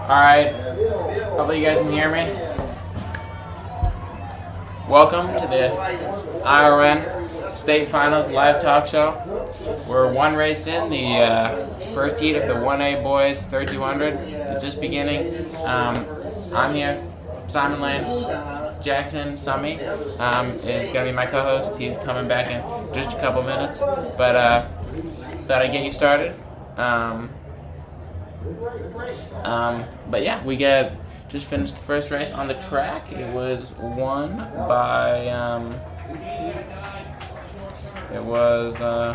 Alright, hopefully you guys can hear me. Welcome to the IRN State Finals live talk show. We're one race in. The first heat of the 1A boys 3200 is just beginning. I'm here, Simon Lane. Jackson, Summy, is going to be my co-host. He's coming back in just a couple minutes, but thought I'd get you started. But yeah, we just finished the first race on the track. It was won by the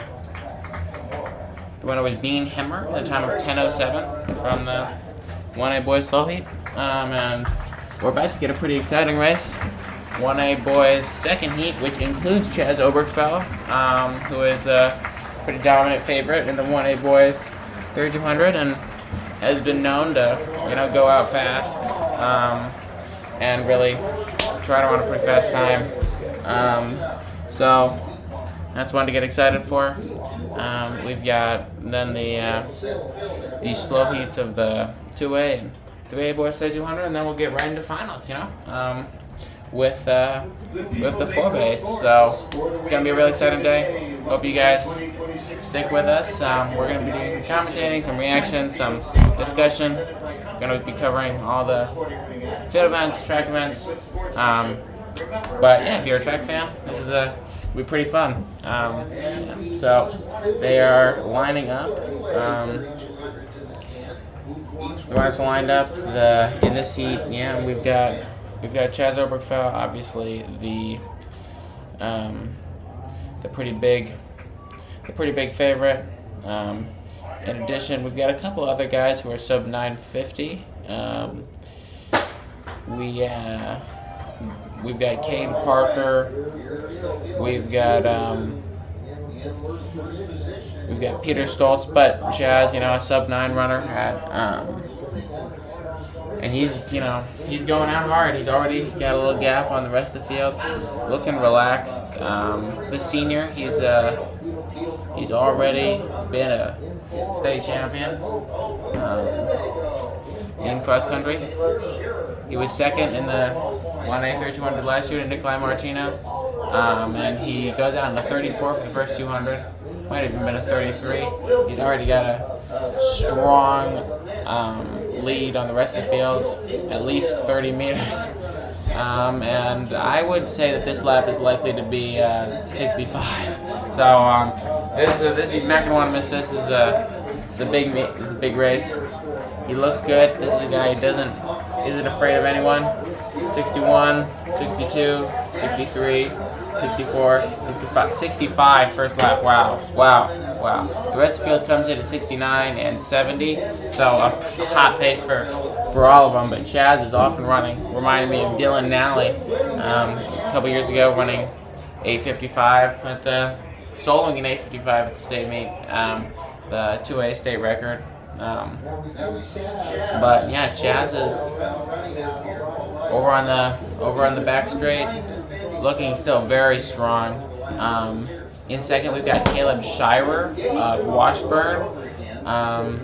winner was Dean Hemmer at a time of 10:07 from the 1A boys slow heat, and we're about to get a pretty exciting race. 1A boys second heat, which includes Chaz Obergfell, who is the pretty dominant favorite in the 1A boys 3200 and has been known to, go out fast and really try to run a pretty fast time. So that's one to get excited for. We've got then the slow heats of the 2A and 3A boys 3200, and then we'll get right into finals. With the 4x8. So it's gonna be a really exciting day. Hope you guys stick with us. We're gonna be doing some commentating, some reactions, some discussion. We're gonna be covering all the field events, track events. But yeah, if you're a track fan, this is will be pretty fun. So they are lining up. The runners lined up in this heat. Yeah, we've got Chaz Obergfell, obviously the pretty big favorite. In addition, we've got a couple other guys who are sub 950. We've got Cade Parker. We've got Peter Stoltz, but Chaz, a sub 9 runner and he's going out hard. He's already got a little gap on the rest of the field, looking relaxed. The senior, he's already been a state champion in cross country. He was second in the 1A 3200 last year to Nikolai Martino, and he goes out in the 34 for the first 200. Might have even been a 33. He's already got a strong lead on the rest of the field, at least 30 meters. And I would say that this lap is likely to be 65. So this you're not gonna want to miss. This is a big race. He looks good. This is a guy who isn't afraid of anyone. 61, 62, 63, 64, 65, 65 first lap. Wow. The rest of the field comes in at 69 and 70, so a hot pace for all of them. But Chaz is off and running, reminding me of Dylan Nally a couple years ago, running 8:55 soloing an 8:55 at the state meet, the 2A state record. But yeah, Chaz is over on the back straight, looking still very strong. In second, we've got Caleb Shirer of Washburn,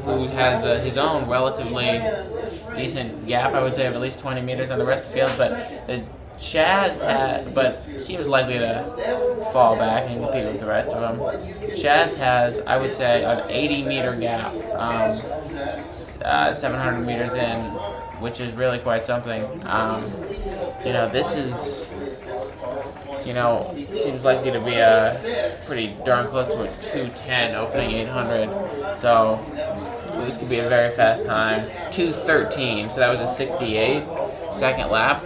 who has his own relatively decent gap, I would say, of at least 20 meters on the rest of the field. But Chaz seems likely to fall back and compete with the rest of them. Chaz has, I would say, an 80-meter gap, 700 meters in, which is really quite something. This is, seems likely to be a pretty darn close to a 2:10 opening 800. So this could be a very fast time. 2:13, so that was a 68 second lap.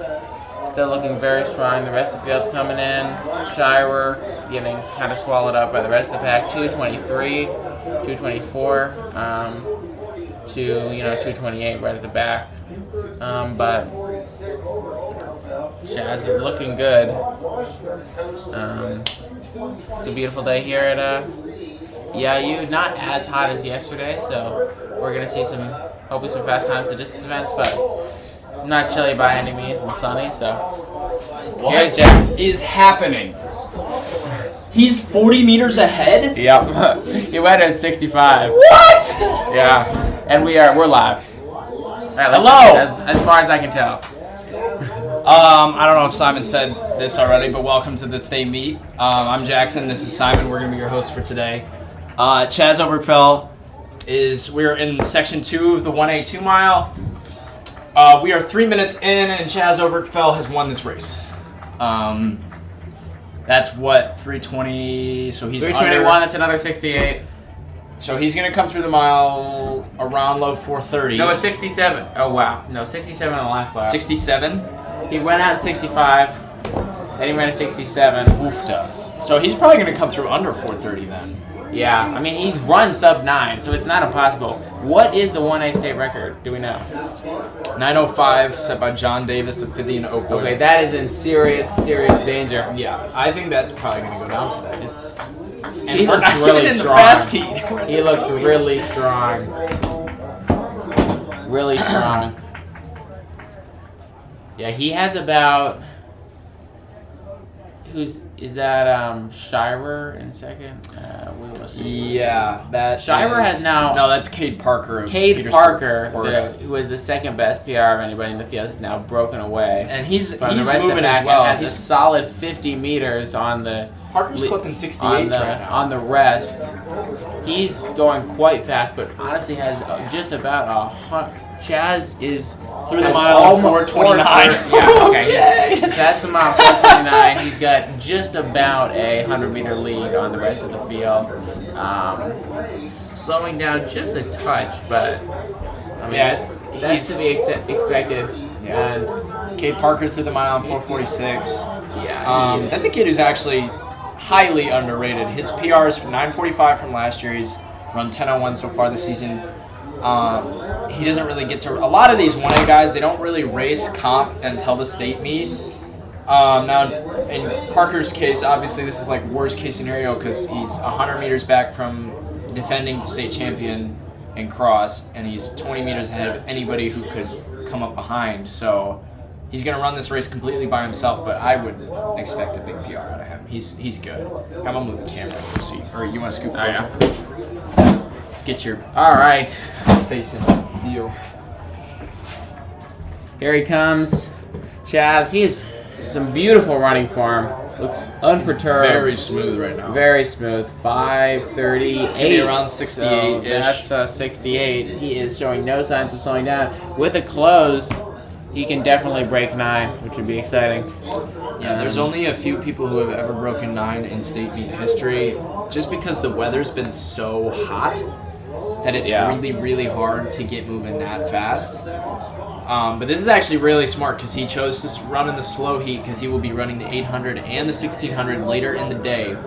Still looking very strong. The rest of the field's coming in. Shirer getting kind of swallowed up by the rest of the pack. 2:23, 2:24, to 2:28 right at the back. But Chaz is looking good. It's a beautiful day here at EIU. Not as hot as yesterday, so we're gonna see hopefully some fast times at distance events, but not chilly by any means and sunny. So what is happening? He's 40 meters ahead? Yep. He went at 65. What? Yeah. And we're live. Hello! As far as I can tell. I don't know if Simon said this already, but welcome to the state meet. I'm Jackson. This is Simon. We're going to be your host for today. Chaz Obergefell we're in section 2 of the 1A 2 mile. We are 3 minutes in, and Chaz Obergefell has won this race. That's what, 3:20, so he's 3:21, under. that's another 68. So he's going to come through the mile around low 430s. No, it's 67. Oh, wow. No, 67 on the last lap. 67? He went out at 65, then he ran at 67. Oofta. So he's probably going to come through under 430 then. Yeah, I mean, he's run sub 9, so it's not impossible. What is the 1A state record? Do we know? 9:05 set by John Davis of Fithian Oakwood. Okay, that is in serious danger. Yeah, I think that's probably going to go down today. He looks really in strong. The fast heat. He looks really strong. Really strong. Yeah, he has about... Is that Shirer in second? We will see. Yeah, that Shirer has now... No, that's Cade Parker. Cade Parker, who was the second best PR of anybody in the field, is now broken away. And he's moving moving as well. Has a solid 50 meters on the... Parker's clipping 68s right now. On the rest. He's going quite fast, but honestly has just about Chaz is through the mile 4:29. Yeah, okay. He's past the mile 4:29. He's got just about a 100-meter lead on the rest of the field. Slowing down just a touch, but I mean that's to be expected. Yeah. And Cade Parker through the mile on 4:46. Yeah. That's a kid who's actually highly underrated. His PR is from 9:45 from last year. He's run 10:01 so far this season. He doesn't really get to... A lot of these 1A guys, they don't really race comp until the state meet. Now, in Parker's case, obviously this is like worst case scenario because he's 100 meters back from defending state champion in cross, and he's 20 meters ahead of anybody who could come up behind. So he's going to run this race completely by himself, but I would expect a big PR out of him. He's good. I'm going to move the camera so or you want to scoop closer? Oh, yeah. Let's get your right. face in view. Here he comes. Chaz, he has some beautiful running form. Looks unperturbed. Very smooth right now. Very smooth. 5:38. It's gonna be around 68-ish. So that's 68. He is showing no signs of slowing down. With a close, he can definitely break 9, which would be exciting. Yeah, there's only a few people who have ever broken 9 in state meet history, just because the weather's been so hot that it's really, really hard to get moving that fast. But this is actually really smart because he chose to run in the slow heat because he will be running the 800 and the 1600 later in the day.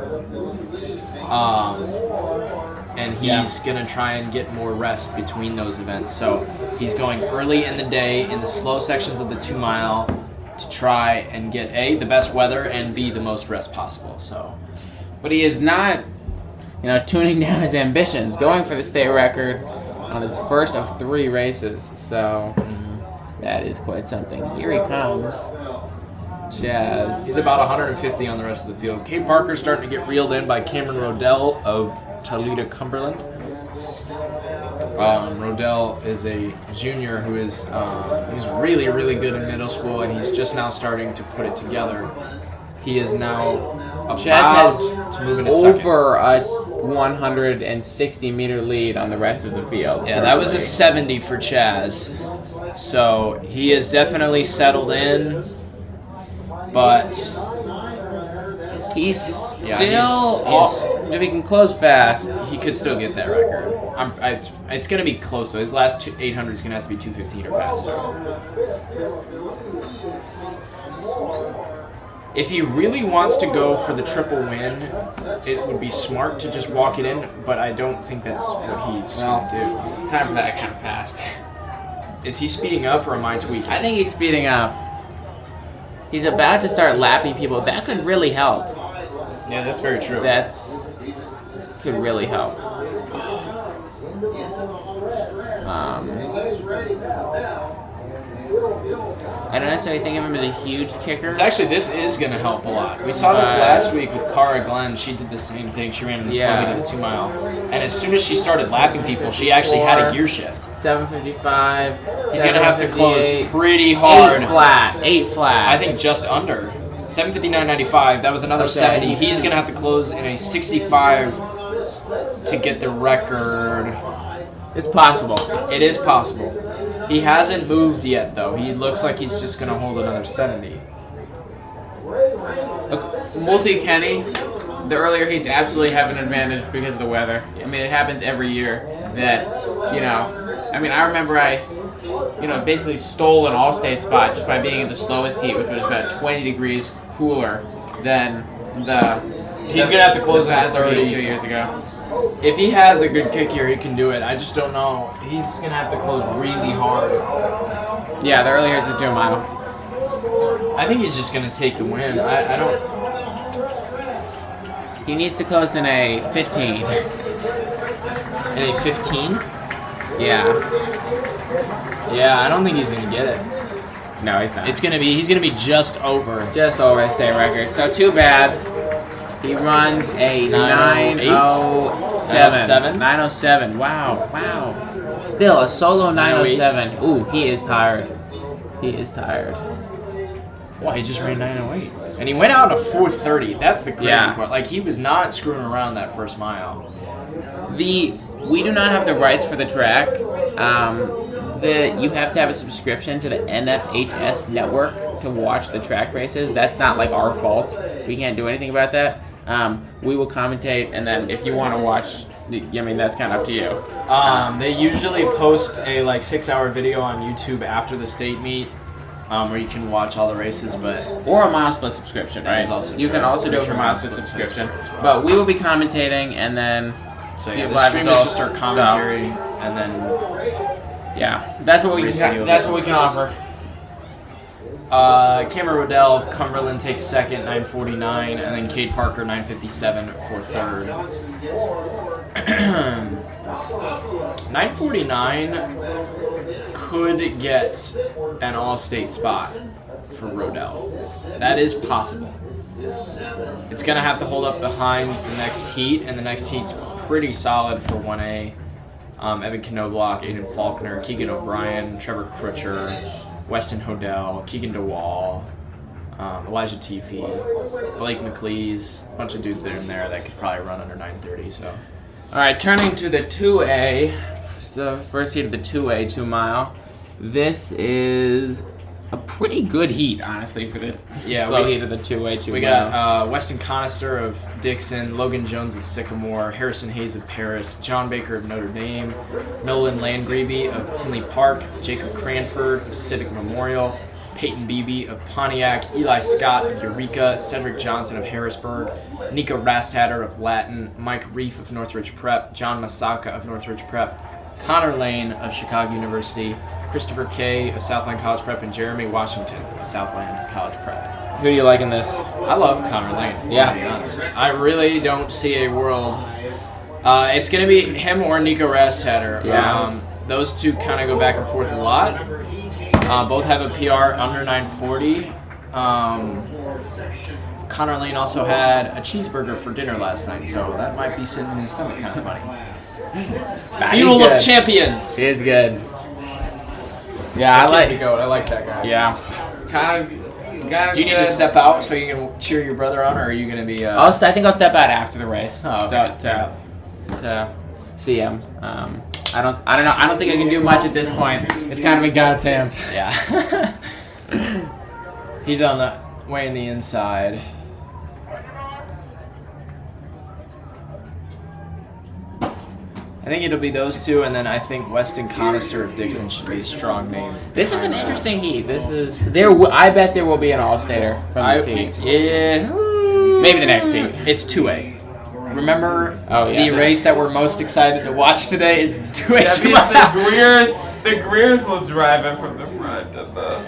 And he's going to try and get more rest between those events. So he's going early in the day in the slow sections of the 2 mile to try and get A, the best weather, and B, the most rest possible. So, but he is not, tuning down his ambitions, going for the state record on his first of 3 races. So that is quite something. Here he comes. Chaz. He's about 150 on the rest of the field. Cade Parker's starting to get reeled in by Cameron Rodell of Toledo, Cumberland. Rodell is a junior who is he's really, really good in middle school, and he's just now starting to put it together. He is now about to move into over a 160-meter lead on the rest of the field. Yeah, that was a 70 for Chaz. So he is definitely settled in, but he's still, if he can close fast, he could still get that record. It's going to be close, though. His last 800 is going to have to be 215 or faster. If he really wants to go for the triple win, it would be smart to just walk it in, but I don't think that's what he's going to do. Time for that kind of passed. Is he speeding up, or am I tweaking? I think he's speeding up. He's about to start lapping people. That could really help. Yeah, that's very true. Could really help. I don't necessarily think of him as a huge kicker. This is going to help a lot. We saw this last week with Cara Glenn. She did the same thing. She ran in the slow heat of the 2 mile. And as soon as she started lapping people, she actually had a gear shift. 7:55. He's going to have to close pretty hard. 8 flat. I think just under. 7:59.95. That was another 70. He's going to have to close in a 65 to get the record. It's possible. It is possible. He hasn't moved yet, though. He looks like he's just going to hold another 70. Multi-Kenny, the earlier heats absolutely have an advantage because of the weather. Yes. I mean, it happens every year that, I remember I basically stole an all-state spot just by being in the slowest heat, which was about 20 degrees cooler than the... He's going to have to close at 30 2 years ago. If he has a good kick here, he can do it. I just don't know. He's going to have to close really hard. Yeah, the earlier it's a 2 mile. I think he's just going to take the win. I don't... He needs to close in a 15. In a 15? Yeah. Yeah, I don't think he's going to get it. No, he's not. He's going to be just over. Just over a state record. So too bad. He runs a 9:07. 9:07. Wow. Still a solo 9:07. Ooh, he is tired. Wow, he just ran 9:08. And he went out in a 4:30. That's the crazy part. Like, he was not screwing around that first mile. We do not have the rights for the track. You have to have a subscription to the NFHS network to watch the track races. That's not like our fault. We can't do anything about that. We will commentate, and then if you want to watch, that's kind of up to you. They usually post a 6-hour video on YouTube after the state meet, where you can watch all the races, or a mile split subscription, right? You can also do it for mile split subscription. But we will be commentating, and then the stream is just our commentary, and then that's what we can offer. Cameron Waddell of Cumberland takes second, 9:49, and then Cade Parker, 9:57 for third. 9:49 could get an all-state spot for Rodell. That is possible. It's going to have to hold up behind the next heat, and the next heat's pretty solid for 1A. Evan Knobloch, Aiden Faulkner, Keegan O'Brien, Trevor Crutcher, Weston Hodell, Keegan DeWall, Elijah Teefee, Blake McLeese, a bunch of dudes that are in there that could probably run under 9:30. So, all right, turning to the 2A, the first heat of the 2A 2 mile. This is a pretty good heat, honestly, for the slow heat of the 2A 2 mile. We got Weston Conister of Dixon, Logan Jones of Sycamore, Harrison Hayes of Paris, John Baker of Notre Dame, Nolan Landgrebe of Tinley Park, Jacob Cranford of Civic Memorial, Peyton Beebe of Pontiac, Eli Scott of Eureka, Cedric Johnson of Harrisburg, Nico Rasthatter of Latin, Mike Reef of Northridge Prep, John Masaka of Northridge Prep, Connor Lane of Chicago University, Christopher Kay of Southland College Prep, and Jeremy Washington of Southland College Prep. Who do you like in this? I love Connor Lane, to be honest. I really don't see a world. It's going to be him or Nico Rasthatter. Those two kind of go back and forth a lot. Both have a PR under 9:40. Connor Lane also had a cheeseburger for dinner last night, so that might be sitting in his stomach kind of funny. Fuel of champions. He is good. Yeah, I like the goat. I like that guy. Yeah. Do you need to step out so you can cheer your brother on, or are you going to be? I think I'll step out after the race. Oh, okay. To see him. I don't know. I don't think I can do much at this point. It's kind of in God's hands. Yeah. He's on the way in the inside. I think it'll be those two, and then I think Weston Conister of Dixon should be a strong name. This is an interesting heat. I bet there will be an all-stater from this heat. Yeah. Maybe the next heat. It's 2A. Remember the race that we're most excited to watch today is 2A. The Greers will drive it from the front in the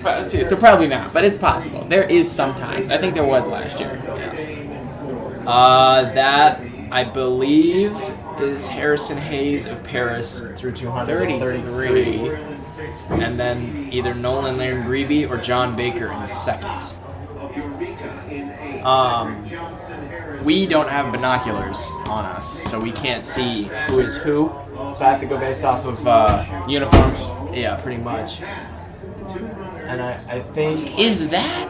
fast heat. So probably not, but it's possible. There is sometimes. I think there was last year. That, I believe, is Harrison Hayes of Paris through 233. and then either Nolan Landgrebe or John Baker in second. We don't have binoculars on us, so we can't see who is who. So I have to go based off of Uniforms. yeah, pretty much. And I think Is that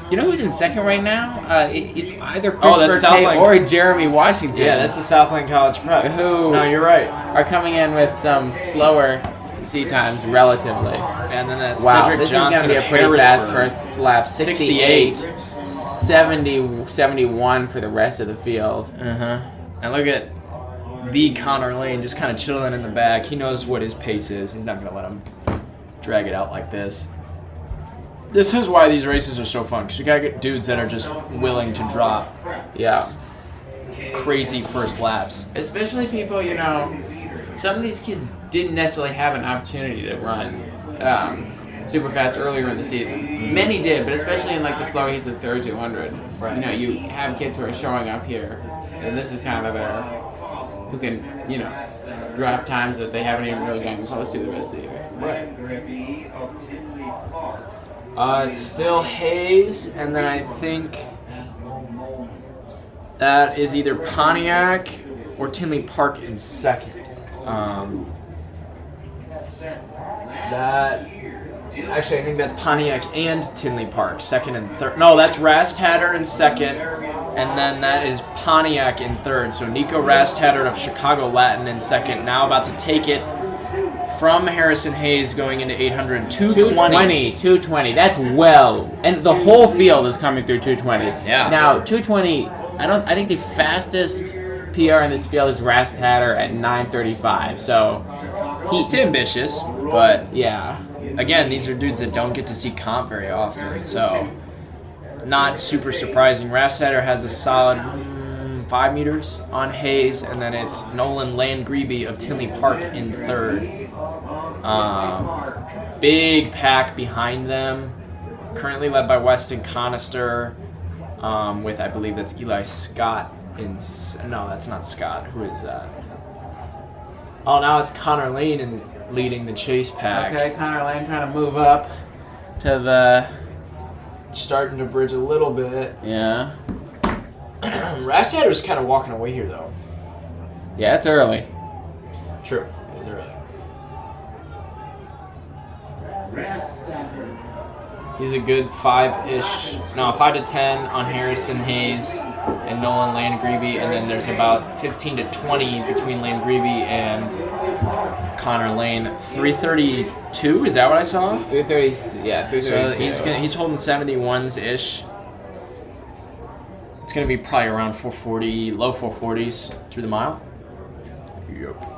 you know who's in second right now? It's either that's Christopher Tate Southland. or Jeremy Washington. yeah, that's the Southland College Prep. Who No, you're right. are coming in with some slower seat times relatively. And then that's Wow, Cedric this Johnson is going to be of a pretty fast Harrisburg. first lap. 68, 70, 71 for the rest of the field. And look at the Connor Lane just kind of chilling in the back. He knows what his pace is. He's not going to let him drag it out like this. This is why these races are so fun, because you got to get dudes that are just willing to drop Yeah. crazy first laps. Especially people, you know, some of these kids didn't necessarily have an opportunity to run super fast earlier in the season. Many did, but especially in like the slow heats of third 200. Right. You know, you have kids who are showing up here, and this is kind of their, who can, you know, drop times that they haven't even really gotten close to the rest of the year. Right. It's still Hayes, and then I think that is either Pontiac or Tinley Park in second. Actually, I think that's Pontiac and Tinley Park, second and third. No, that's Rastatter in second, and then that is Pontiac in third. So Nico Rastatter of Chicago Latin in second, now about to take it from Harrison Hayes going into 800, 220. 220. That's well, and the whole field is coming through 220. Yeah. Now 220. I think the fastest PR in this field is Rastatter at 9:35. So It's ambitious, but yeah. again, these are dudes that don't get to see comp very often, so not super surprising. Rastatter has a solid 5 meters on Hayes, and then it's Nolan Landgrebe of Tinley Park in third. Big pack behind them, currently led by Weston Conister, with I believe that's Eli Scott no, that's not Scott. Who is that? Oh, now it's Connor Lane leading the chase pack. Okay, Connor Lane trying to move up to the Starting to bridge a little bit. yeah. Rastatter's kind of walking away here, though. Yeah, it's early. True. It is early. He's a good 5 to 10 on Harrison Hayes and Nolan Landgrebe, and then there's about 15 to 20 between Landgrebe and Connor Lane. 332, is that what I saw? 330. Yeah, 332. So he's holding 71s ish. It's gonna be probably around 440, low 440s through the mile. Yep.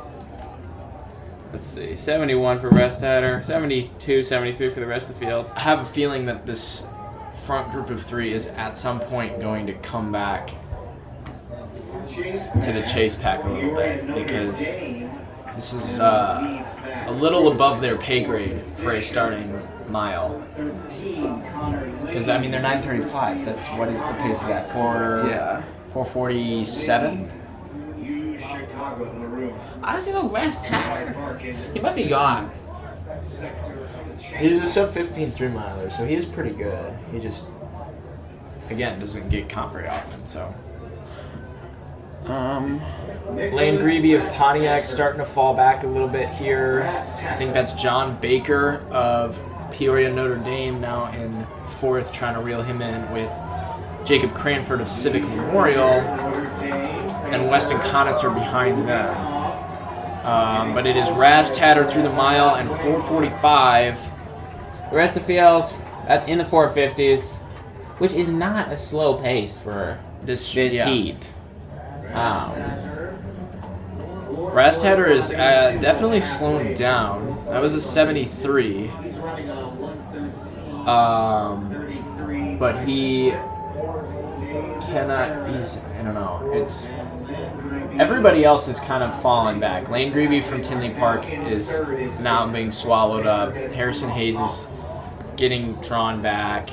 Let's see, 71 for Rastatter, 72, 73 for the rest of the field. I have a feeling that this front group of 3 is at some point going to come back to the chase pack a little bit, because this is a little above their pay grade for a starting mile. Because I mean they're 9:35s. That's what pace is that? 4:47. Honestly, though, Rastatter, he might be gone. He's a sub 15 3-miler, so he is pretty good. He just, again, doesn't get comp very often. So Landgrebe of Pontiac starting to fall back a little bit here. I think that's John Baker of Peoria Notre Dame now in 4th, trying to reel him in with Jacob Cranford of Civic Memorial, and Weston Conitzer behind them. But it is Rastatter through the mile and 4:45. The rest of the field in the 450s, which is not a slow pace for this heat. Rastatter is definitely slowing down. That was a 73. But he cannot. I don't know. It's everybody else is kind of falling back. Landgrebe from Tinley Park is now being swallowed up. Harrison Hayes is getting drawn back.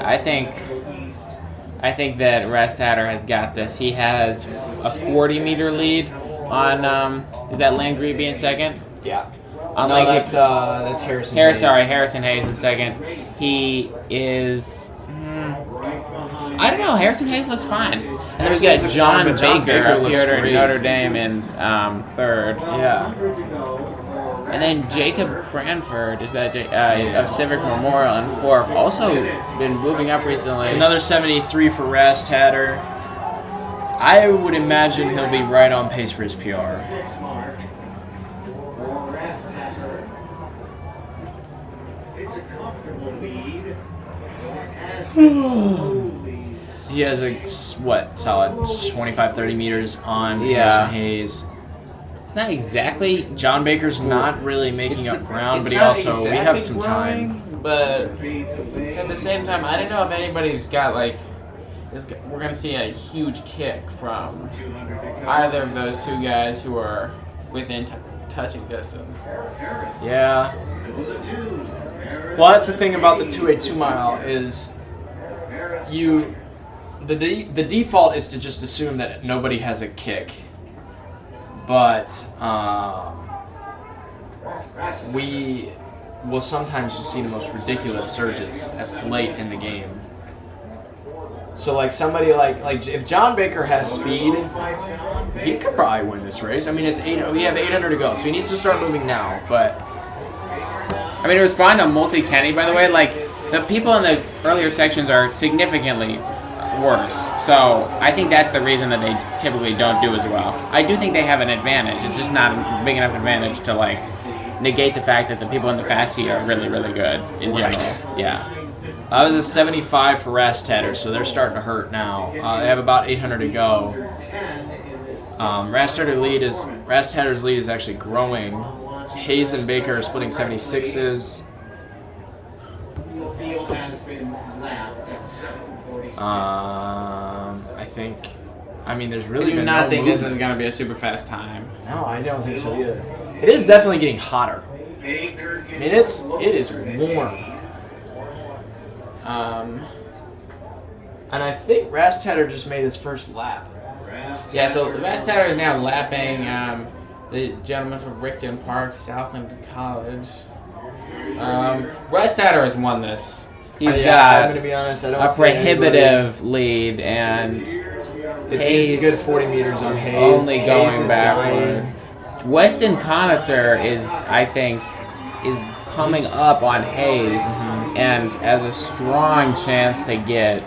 I think I think that Rastadder has got this. He has a 40-meter lead on, is that Lane Grebe in second? Yeah. On No, that's Harrison Hayes. Sorry, Harrison Hayes in second. He is... I don't know. Harrison Hayes looks fine. And then we've got John Baker up here at Notre Dame in third. Yeah. And then Jacob Cranford is that of Civic Memorial in fourth. Also been moving up recently. It's another 73 for Rastadder. I would imagine he'll be right on pace for his PR. He has a, solid 25-30 meters on Harrison Hayes. It's not exactly... John Baker's not really making up ground, but we have some time. But at the same time, I don't know if anybody's got, like... We're going to see a huge kick from either of those two guys who are within touching distance. Yeah. Well, that's the thing about the 2A 2-mile is the default is to just assume that nobody has a kick. But we will sometimes just see the most ridiculous surges late in the game. So like somebody like if John Baker has speed, he could probably win this race. I mean, we have 800 to go, so he needs to start moving now. But I mean, to respond to Multi-Kenny, by the way, like the people in the earlier sections are significantly worse. So I think that's the reason that they typically don't do as well. I do think they have an advantage. It's just not a big enough advantage to like negate the fact that the people in the fast seat are really, really good in general. Right. Yeah. I was a 75 for Rastadder, so they're starting to hurt now. They have about 800 to go. Rastadder's lead is actually growing. Hayes and Baker are splitting 76s. I mean, there's really been no think movement. this is going to be a super fast time. No, I don't think so either. It is definitely getting hotter. I mean, it is warm. And I think Rastadder just made his first lap. Yeah, so Rastadder is now lapping the gentleman from Rickton Park, Southland College. Rastadder has won this. He's got I'm going to be honest, I don't a see prohibitive lead, and it's a good 40 meters on Hayes. Only going backward. Weston Conitzer is coming up on Hayes, and has a strong chance to get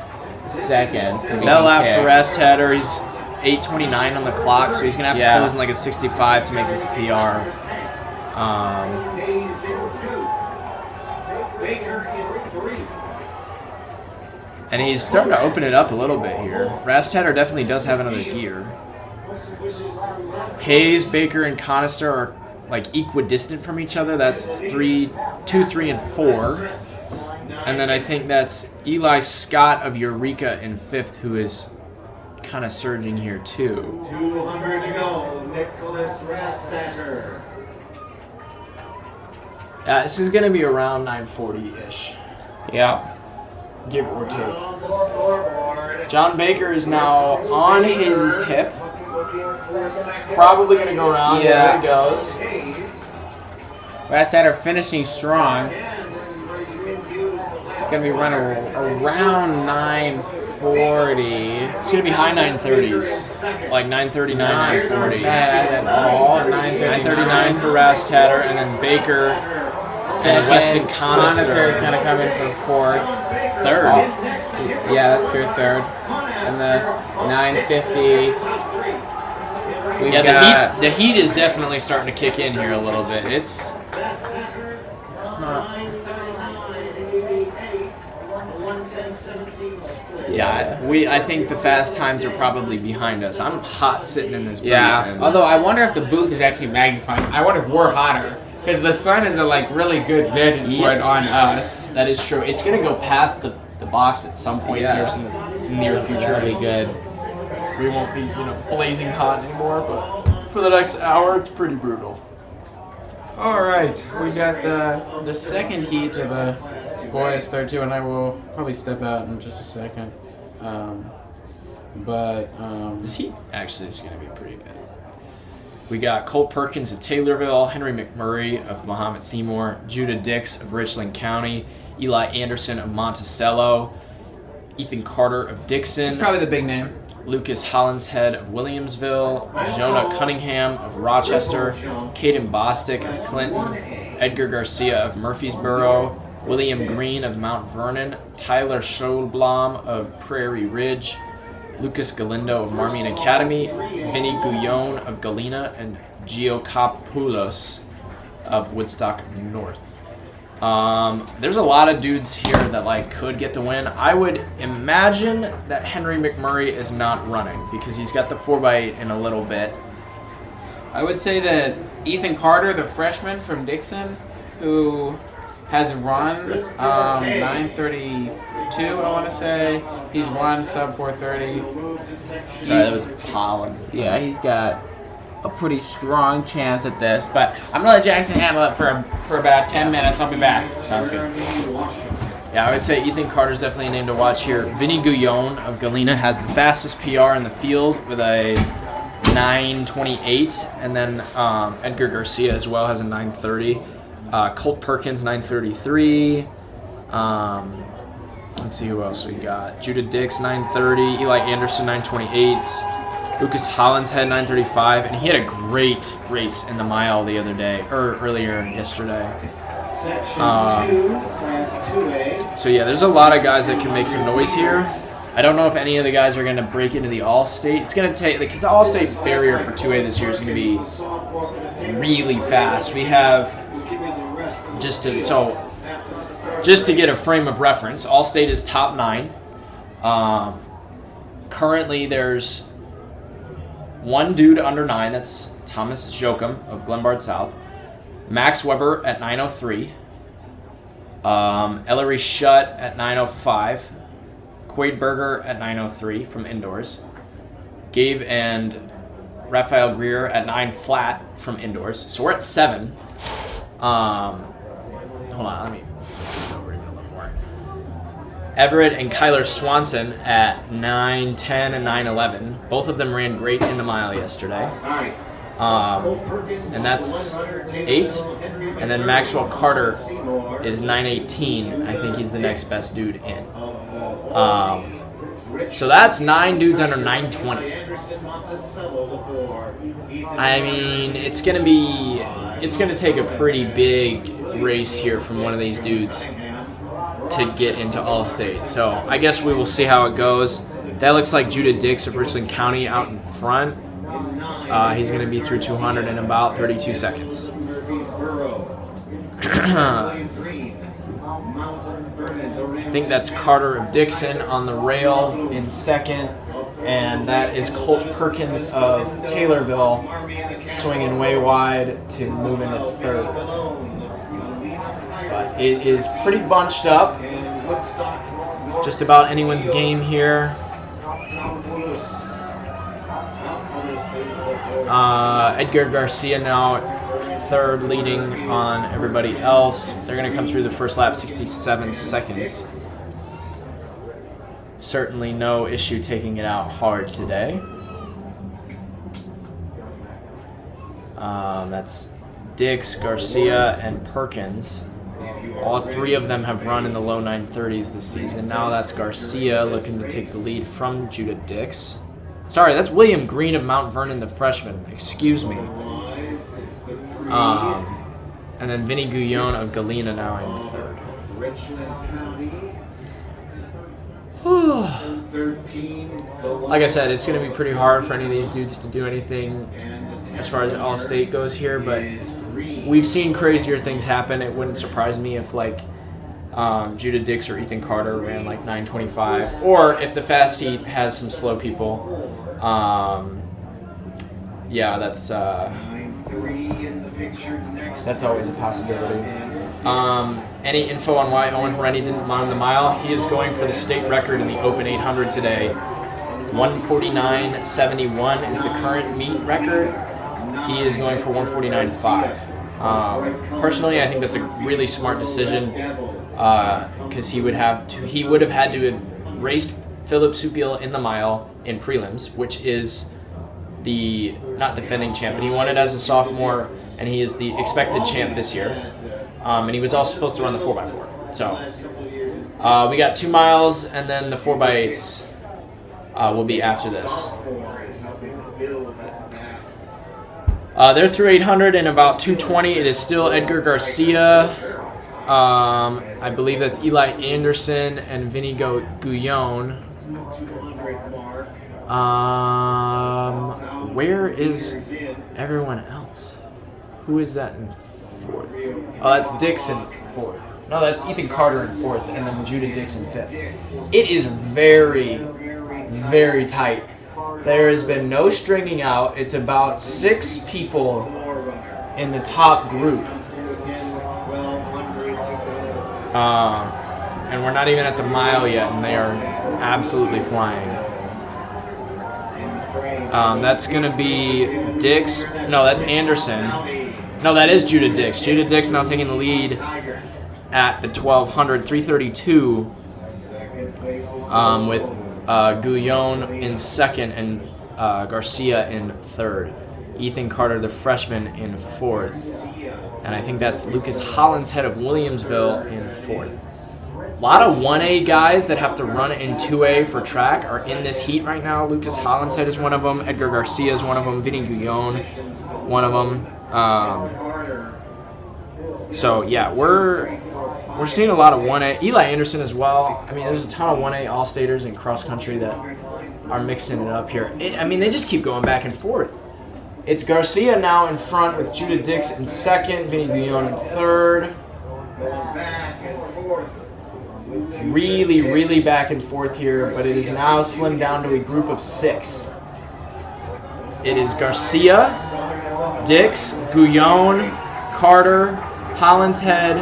second. That lap for Rastadder, he's 8:29 on the clock, so he's gonna have to close in like a 65 to make this a PR. And he's starting to open it up a little bit here. Rastadder definitely does have another gear. Hayes, Baker, and Conister are like equidistant from each other. That's 2, 3, and 4. And then I think that's Eli Scott of Eureka in 5th, who is kind of surging here too. 200 to go, Nicholas Rastadder. Yeah, this is going to be around 940-ish. Yeah. Give or take. John Baker is now on his hip. Probably going to go around. Yeah. There it goes. Rastadder finishing strong. It's going to be running around 940. It's going to be high 930s. Like 939, 940. Bad at all. 939 for Rastadder, and then Baker. Second. Weston Conister is going to come in for 4th. 3rd. Yeah, that's true, 3rd. And the 950. The heat is definitely starting to kick in here a little bit. It's I think the fast times are probably behind us. I'm hot sitting in this booth. Yeah. Although I wonder if the booth is actually magnifying. I wonder if we're hotter because the sun is a really good vantage point on us. That is true. It's gonna go past the box at some point here in the near future. That'll be good. We won't be, blazing hot anymore, but for the next hour, it's pretty brutal. All right, we got the second heat of the boys 32, and I will probably step out in just a second. This heat actually is going to be pretty good. We got Colt Perkins of Taylorville, Henry McMurray of Mahomet Seymour, Judah Dix of Richland County, Eli Anderson of Monticello, Ethan Carter of Dixon. It's probably the big name. Lucas Hollinshead of Williamsville, Jonah Cunningham of Rochester, Caden Bostic of Clinton, Edgar Garcia of Murfreesboro, William Green of Mount Vernon, Tyler Schoblom of Prairie Ridge, Lucas Galindo of Marmion Academy, Vinny Guyon of Galena, and Gio Kapoulos of Woodstock North. There's a lot of dudes here that could get the win. I would imagine that Henry McMurray is not running because he's got the 4x8 in a little bit. I would say that Ethan Carter, the freshman from Dixon, who has run 9:32, I want to say. He's run sub 4:30. Sorry, that was pollen. Yeah, he's got a pretty strong chance at this, but I'm gonna let Jackson handle it for about 10 minutes. I'll be back. Sounds good. Yeah, I would say Ethan Carter's definitely a name to watch here. Vinny Guyon of Galena has the fastest PR in the field with a 9:28, and then Edgar Garcia as well has a 9:30. Colt Perkins 9:33. Let's see who else we got. Judah Dix 9:30. Eli Anderson 9:28. Lucas Hollinshead 9:35, and he had a great race in the mile the other day, or earlier yesterday. So yeah, there's a lot of guys that can make some noise here. I don't know if any of the guys are going to break into the All-State. It's going to take, because the All-State barrier for 2A this year is going to be really fast. We have, just to get a frame of reference, All-State is top 9. Currently, there's one dude under 9. That's Thomas Jokum of Glenbard South. Max Weber at 9:03. Ellery Shutt at 9:05. Quade Berger at 9:03 from indoors. Gabe and Raphael Greer at 9 flat from indoors. So we're at 7. Hold on, let me move this over even a little more. Everett and Kyler Swanson at 9:10 and 9:11. Both of them ran great in the mile yesterday. And that's 8. And then Maxwell Carter is 9:18. I think he's the next best dude in. So that's 9 dudes under 9:20. I mean, it's gonna take a pretty big race here from one of these dudes to get into All-State. So I guess we will see how it goes. That looks like Judah Dix of Richland County out in front. He's going to be through 200 in about 32 seconds. I think that's Carter of Dixon on the rail in second. And that is Colt Perkins of Taylorville swinging way wide to move into third. But it is pretty bunched up. Just about anyone's game here. Edgar Garcia now third, leading on everybody else. They're going to come through the first lap 67 seconds. Certainly no issue taking it out hard today. That's Dix, Garcia, and Perkins. All 3 of them have run in the low 930s this season. Now that's Garcia looking to take the lead from Judah Dix. Sorry, that's William Green of Mount Vernon, the freshman. Excuse me. And then Vinny Guyon of Galena now in third. Like I said, it's going to be pretty hard for any of these dudes to do anything as far as All-State goes here, but we've seen crazier things happen. It wouldn't surprise me if Judah Dix or Ethan Carter ran 9:25, or if the fast heat has some slow people. Yeah, that's always a possibility. Any info on why Owen Horeni didn't run the mile? He is going for the state record in the Open 800 today. 1:49.71 is the current meet record. He is going for 1:49.5. Personally, I think that's a really smart decision because he would have had to have raced Philip Supiel in the mile in prelims, which is the not defending champ, but he won it as a sophomore, and he is the expected champ this year. And he was also supposed to run the 4x4. So we got 2 miles, and then the 4x8s will be after this. They're through 800 in about 2:20. It is still Edgar Garcia. I believe that's Eli Anderson and Vinny Guyon. Where is everyone else? Who is that in 4th? Oh, that's Dixon 4th. No, that's Ethan Carter in 4th, and then Judah Dixon 5th. It is very, very tight. There has been no stringing out. It's about 6 people in the top group. And we're not even at the mile yet, and they are absolutely flying. That's going to be Dix. No, that's Anderson. No, that is Judah Dix. Judah Dix now taking the lead at the 1200, 332, with Guyon in 2nd and Garcia in 3rd. Ethan Carter, the freshman, in 4th. And I think that's Lucas Hollinshead of Williamsville in 4th. A lot of 1A guys that have to run in 2A for track are in this heat right now. Lucas Hollinshead is one of them. Edgar Garcia is one of them. Vinny Guyon, one of them. So yeah, we're seeing a lot of 1A. Eli Anderson as well. I mean, there's a ton of 1A All-Staters in cross country that are mixing it up here. They just keep going back and forth. It's Garcia now in front with Judah Dix in 2nd, Vinny Guyon in 3rd. Really, really back and forth here, but it is now slimmed down to a group of 6. It is Garcia, Dix, Guyon, Carter, Hollinshead,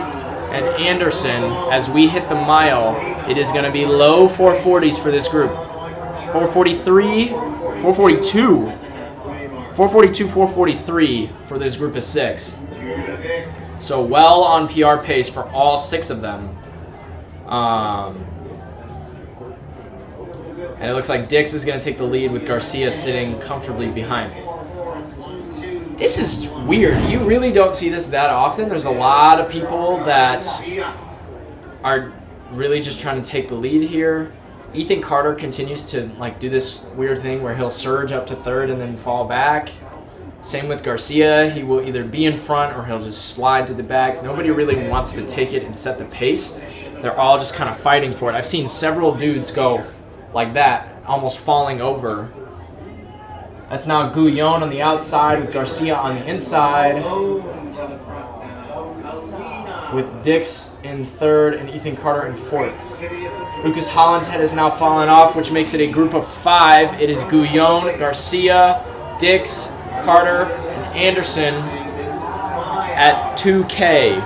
and Anderson. As we hit the mile, it is going to be low 440s for this group. 443, 442. 442, 443 for this group of 6. So well on PR pace for all 6 of them. And it looks like Dix is going to take the lead with Garcia sitting comfortably behind. This is weird. You really don't see this that often. There's a lot of people that are really just trying to take the lead here. Ethan Carter continues to do this weird thing where he'll surge up to 3rd and then fall back. Same with Garcia. He will either be in front or he'll just slide to the back. Nobody really wants to take it and set the pace. They're all just kind of fighting for it. I've seen several dudes go like that, almost falling over. That's now Guyon on the outside with Garcia on the inside, with Dix in 3rd and Ethan Carter in 4th. Lucas Hollinshead has now fallen off, which makes it a group of 5. It is Guyon, Garcia, Dix, Carter, and Anderson at 2K.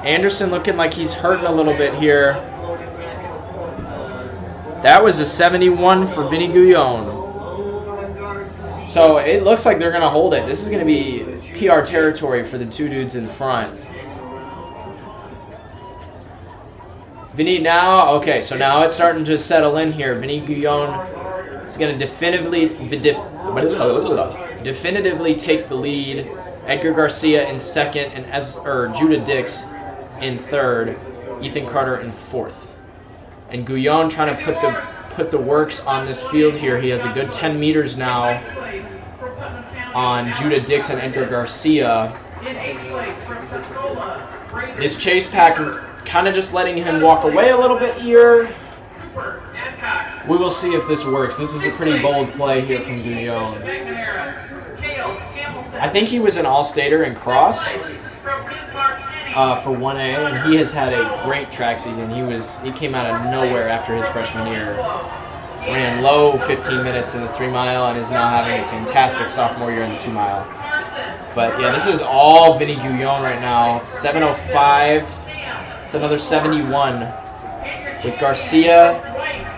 Anderson looking like he's hurting a little bit here. That was a 71 for Vinny Guyon. So it looks like they're going to hold it. This is going to be PR territory for the 2 dudes in front. Vinny now, okay, so now it's starting to settle in here. Vinny Guyon is going to definitively take the lead. Edgar Garcia in 2nd and Judah Dix in 3rd. Ethan Carter in 4th. And Guyon trying to put the works on this field here. He has a good 10 meters now on Judah Dix and Edgar Garcia. This chase pack kind of just letting him walk away a little bit here. We will see if this works. This is a pretty bold play here from Guyon. I think he was an All-Stater in cross for 1A, and he has had a great track season. He came out of nowhere after his freshman year. Ran low 15 minutes in the 3 mile and is now having a fantastic sophomore year in the 2 mile. But yeah, this is all Vinny Guyon right now. 7:05. It's another 71 with Garcia,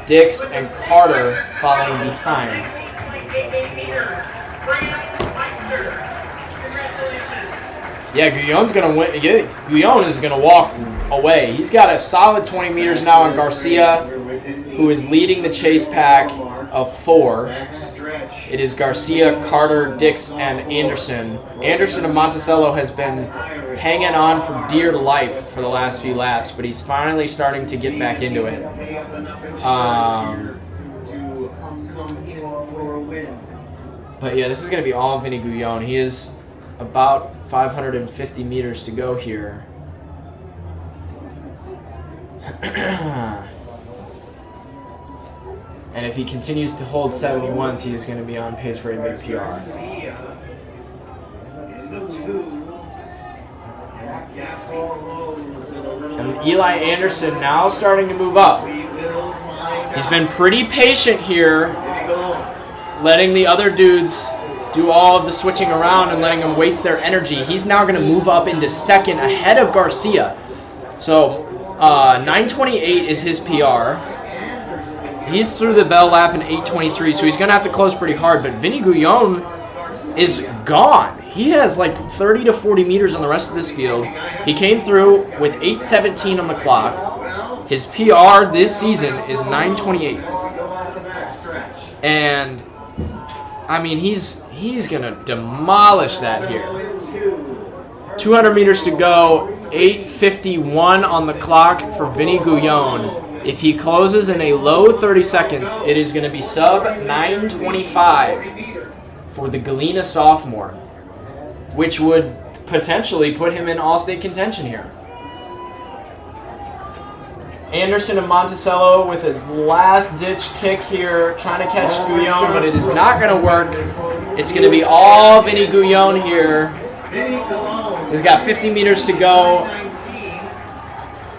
Dix, and Carter following behind. Yeah, Guyon's going to win. Yeah, Guyon is going to walk away. He's got a solid 20 meters now on Garcia, who is leading the chase pack of 4. It is Garcia, Carter, Dix, and Anderson. Anderson of Monticello has been hanging on for dear life for the last few laps, but he's finally starting to get back into it. But yeah, this is going to be all Vinny Guyon. He is about 550 meters to go here. And if he continues to hold 71s, he is going to be on pace for a big PR. And Eli Anderson now starting to move up. He's been pretty patient here, letting the other dudes do all of the switching around and letting them waste their energy. He's now going to move up into second ahead of Garcia. So 9:28 is his PR. He's through the bell lap in 8:23, so he's going to have to close pretty hard. But Vinny Guyon is gone. He has like 30 to 40 meters on the rest of this field. He came through with 8:17 on the clock. His PR this season is 9:28. And, I mean, he's going to demolish that here. 200 meters to go, 8:51 on the clock for Vinny Guyon. If he closes in a low 30 seconds, it is going to be sub 9:25 for the Galena sophomore, which would potentially put him in all-state contention here. Anderson of Monticello with a last-ditch kick here, trying to catch Guyon, but it is not going to work. It's going to be all Vinny Guyon here. He's got 50 meters to go,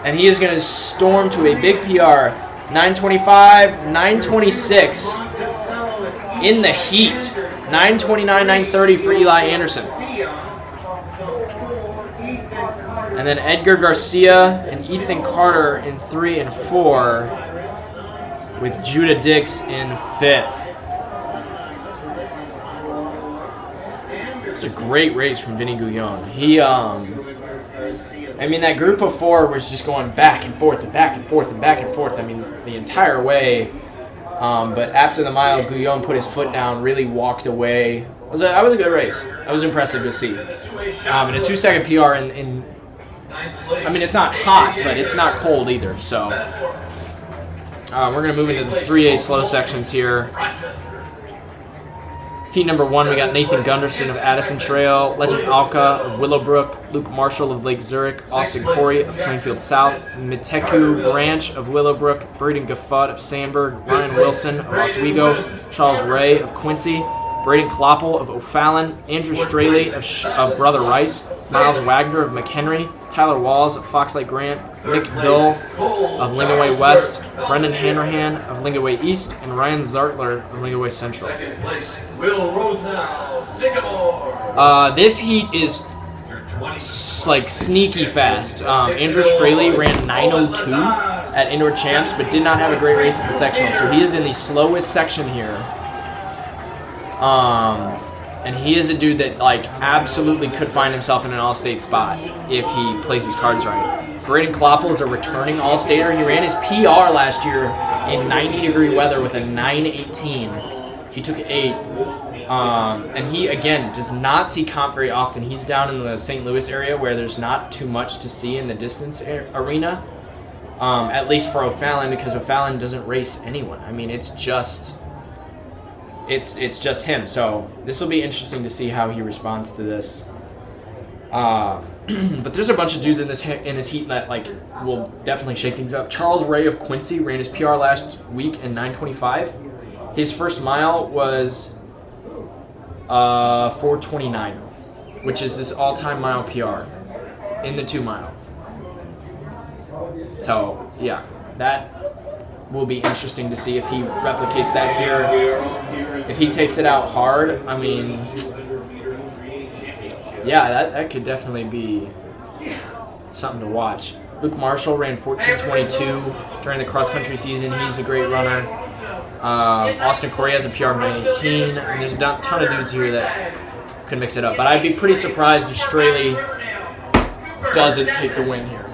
and he is going to storm to a big PR. 9:25, 9:26 in the heat. 9:29, 9:30 for Eli Anderson. And then Edgar Garcia and Ethan Carter in 3 and 4, with Judah Dix in 5th. It's a great race from Vinny Guyon. He, I mean, that group of 4 was just going back and forth and back and forth and back and forth. I mean, the entire way. But after the mile, Guyon put his foot down, really walked away. That was a good race. That was impressive to see. And a 2-second PR in I mean, it's not hot, but it's not cold either. So we're going to move into the 3A slow sections here. Heat number 1, we got Nathan Gunderson of Addison Trail, Legend Alka of Willowbrook, Luke Marshall of Lake Zurich, Austin Corey of Plainfield South, Miteku Branch of Willowbrook, Braden Gaffut of Sandburg, Ryan Wilson of Oswego, Charles Ray of Quincy, Braden Kloppel of O'Fallon, Andrew Straley of Brother Rice, Miles Wagner of McHenry, Tyler Walls of Fox Lake Grant, Nick Dull of Lingaway West, Brendan Hanrahan of Lingaway East, and Ryan Zartler of Lingaway Central. This heat is like sneaky fast. Andrew Straley ran 9:02 at Indoor Champs, but did not have a great race at the sectional, so he is in the slowest section here. And he is a dude that like absolutely could find himself in an all-state spot if he plays his cards right. Braden Kloppel is a returning all-stater. He ran his PR last year in 90-degree weather with a 9:18. He took 8th. And he, again, does not see comp very often. He's down in the St. Louis area where there's not too much to see in the distance arena, at least for O'Fallon, because O'Fallon doesn't race anyone. I mean, it's just him. So this will be interesting to see how he responds to this. But there's a bunch of dudes in this heat that like will definitely shake things up. Charles Ray of Quincy ran his PR last week in 9:25. His first mile was 4:29, which is his all-time mile PR in the 2 mile. So yeah, that will be interesting to see if he replicates that here. If he takes it out hard, I mean, yeah, that could definitely be something to watch. Luke Marshall ran 14:22 during the cross-country season. He's a great runner. Austin Corey has a PR of 9:18. I mean, there's a ton of dudes here that could mix it up. But I'd be pretty surprised if Straley doesn't take the win here.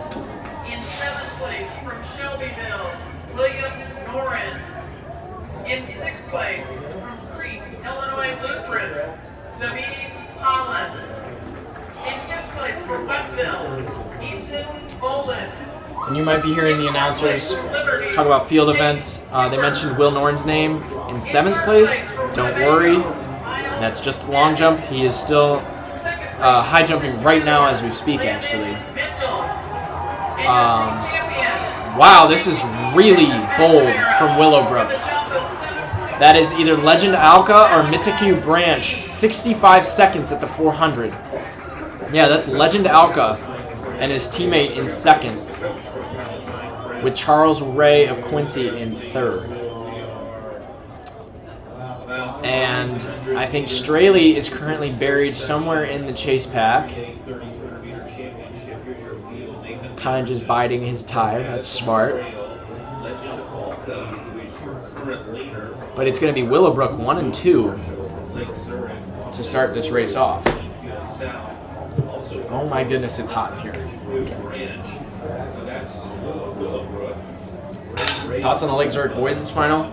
In 7th place from Shelbyville, William Noren. In 6th place from Crete, Illinois Lutheran, David Holland. In 5th place from Westville, Easton Bolin. And you might be hearing the announcers talk about field events. They mentioned Will Norton's name in 7th place. Don't worry, that's just a long jump. He is still high jumping right now as we speak, actually. Wow, this is really bold from Willowbrook. That is either Legend Alka or Mitaku Branch. 65 seconds at the 400. Yeah, that's Legend Alka and his teammate in 2nd, with Charles Ray of Quincy in 3rd. And I think Straley is currently buried somewhere in the chase pack. Kind of just biding his time. That's smart. But it's going to be Willowbrook 1 and 2 to start this race off. Oh my goodness, it's hot in here. Thoughts on the Lake Zurich boys this final?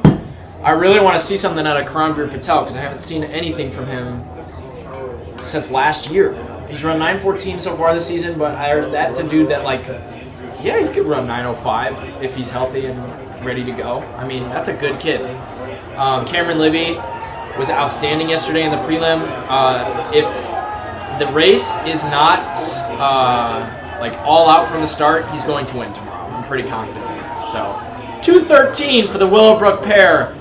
I really want to see something out of Karanveer Patel because I haven't seen anything from him since last year. He's run 9:14 so far this season, but that's a dude that, like, yeah, he could run 9:05 if he's healthy and ready to go. I mean, that's a good kid. Cameron Libby was outstanding yesterday in the prelim. If the race is not like all out from the start, he's going to win tomorrow. I'm pretty confident in that. So 2:13 for the Willowbrook pair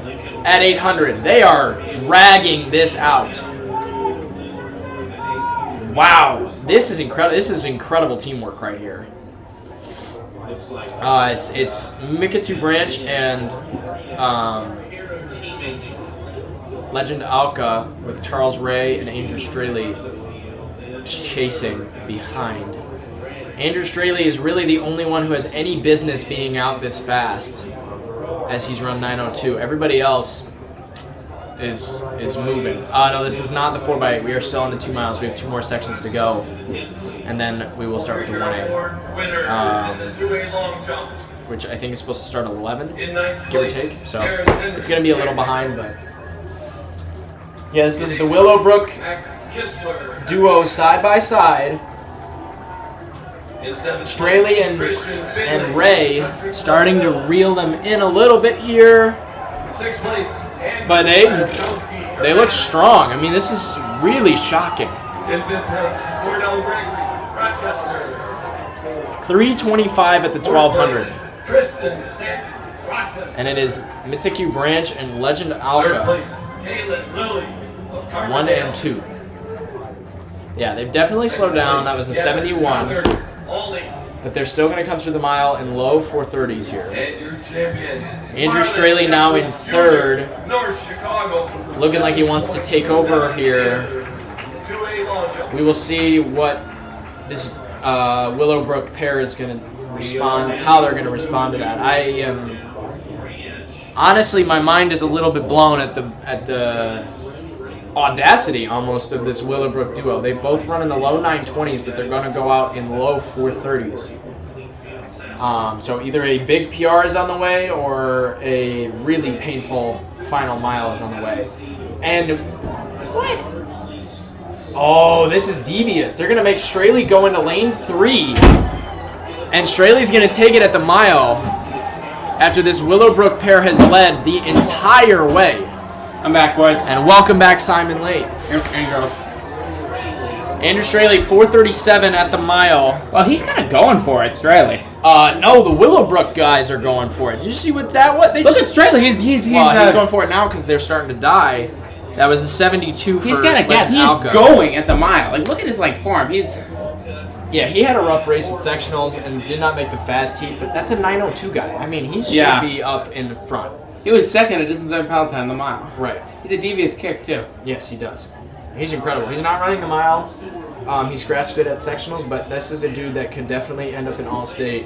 at 800. They are dragging this out. Wow, this is incredible. This is incredible teamwork right here. It's Mikatu Branch and Legend Alka with Charles Ray and Andrew Straley chasing behind. Andrew Straley is really the only one who has any business being out this fast, as he's run 9:02. Everybody else is moving. No, this is not the 4x8. We are still on the 2 miles. We have 2 more sections to go, and then we will start with the 1A, which I think is supposed to start at 11, give or take. So it's going to be a little behind, but yeah, this is the Willowbrook duo side by side. Straley and Ray starting to reel them in a little bit here, but they look strong. I mean, this is really shocking. 3:25 at the 1200, and it is Mitaku Branch and Legend Alka 1 and 2. Yeah, they've definitely slowed down. That was a 71. But they're still going to come through the mile in low 430s here. Andrew Straley now in 3rd. Looking like he wants to take over here. We will see what this Willowbrook pair is going to respond, how they're going to respond to that. I am honestly, my mind is a little bit blown at the audacity almost of this Willowbrook duo. They both run in the low 920s, but they're going to go out in low 430s. So either a big PR is on the way or a really painful final mile is on the way. And what? Oh, this is devious. They're going to make Straley go into lane 3. And Straley's going to take it at the mile after this Willowbrook pair has led the entire way. I'm back, boys. And welcome back, Simon Late. And girls. Andrew Straley, 4:37 at the mile. Well, he's kind of going for it, Straley. No, the Willowbrook guys are going for it. Did you see what they Look just... at Straley. He's going for it now because they're starting to die. That was a 72 for He's got a gap. Legend He's Alka. going at the mile. Like, look at his form. Yeah, he had a rough race at sectionals and did not make the fast heat, but that's a 9:02 guy. I mean, he should be up in the front. He was 2nd at distance and peloton the mile. Right. He's a devious kick too. Yes, he does. He's incredible. He's not running the mile. He scratched it at sectionals, but this is a dude that could definitely end up in All-State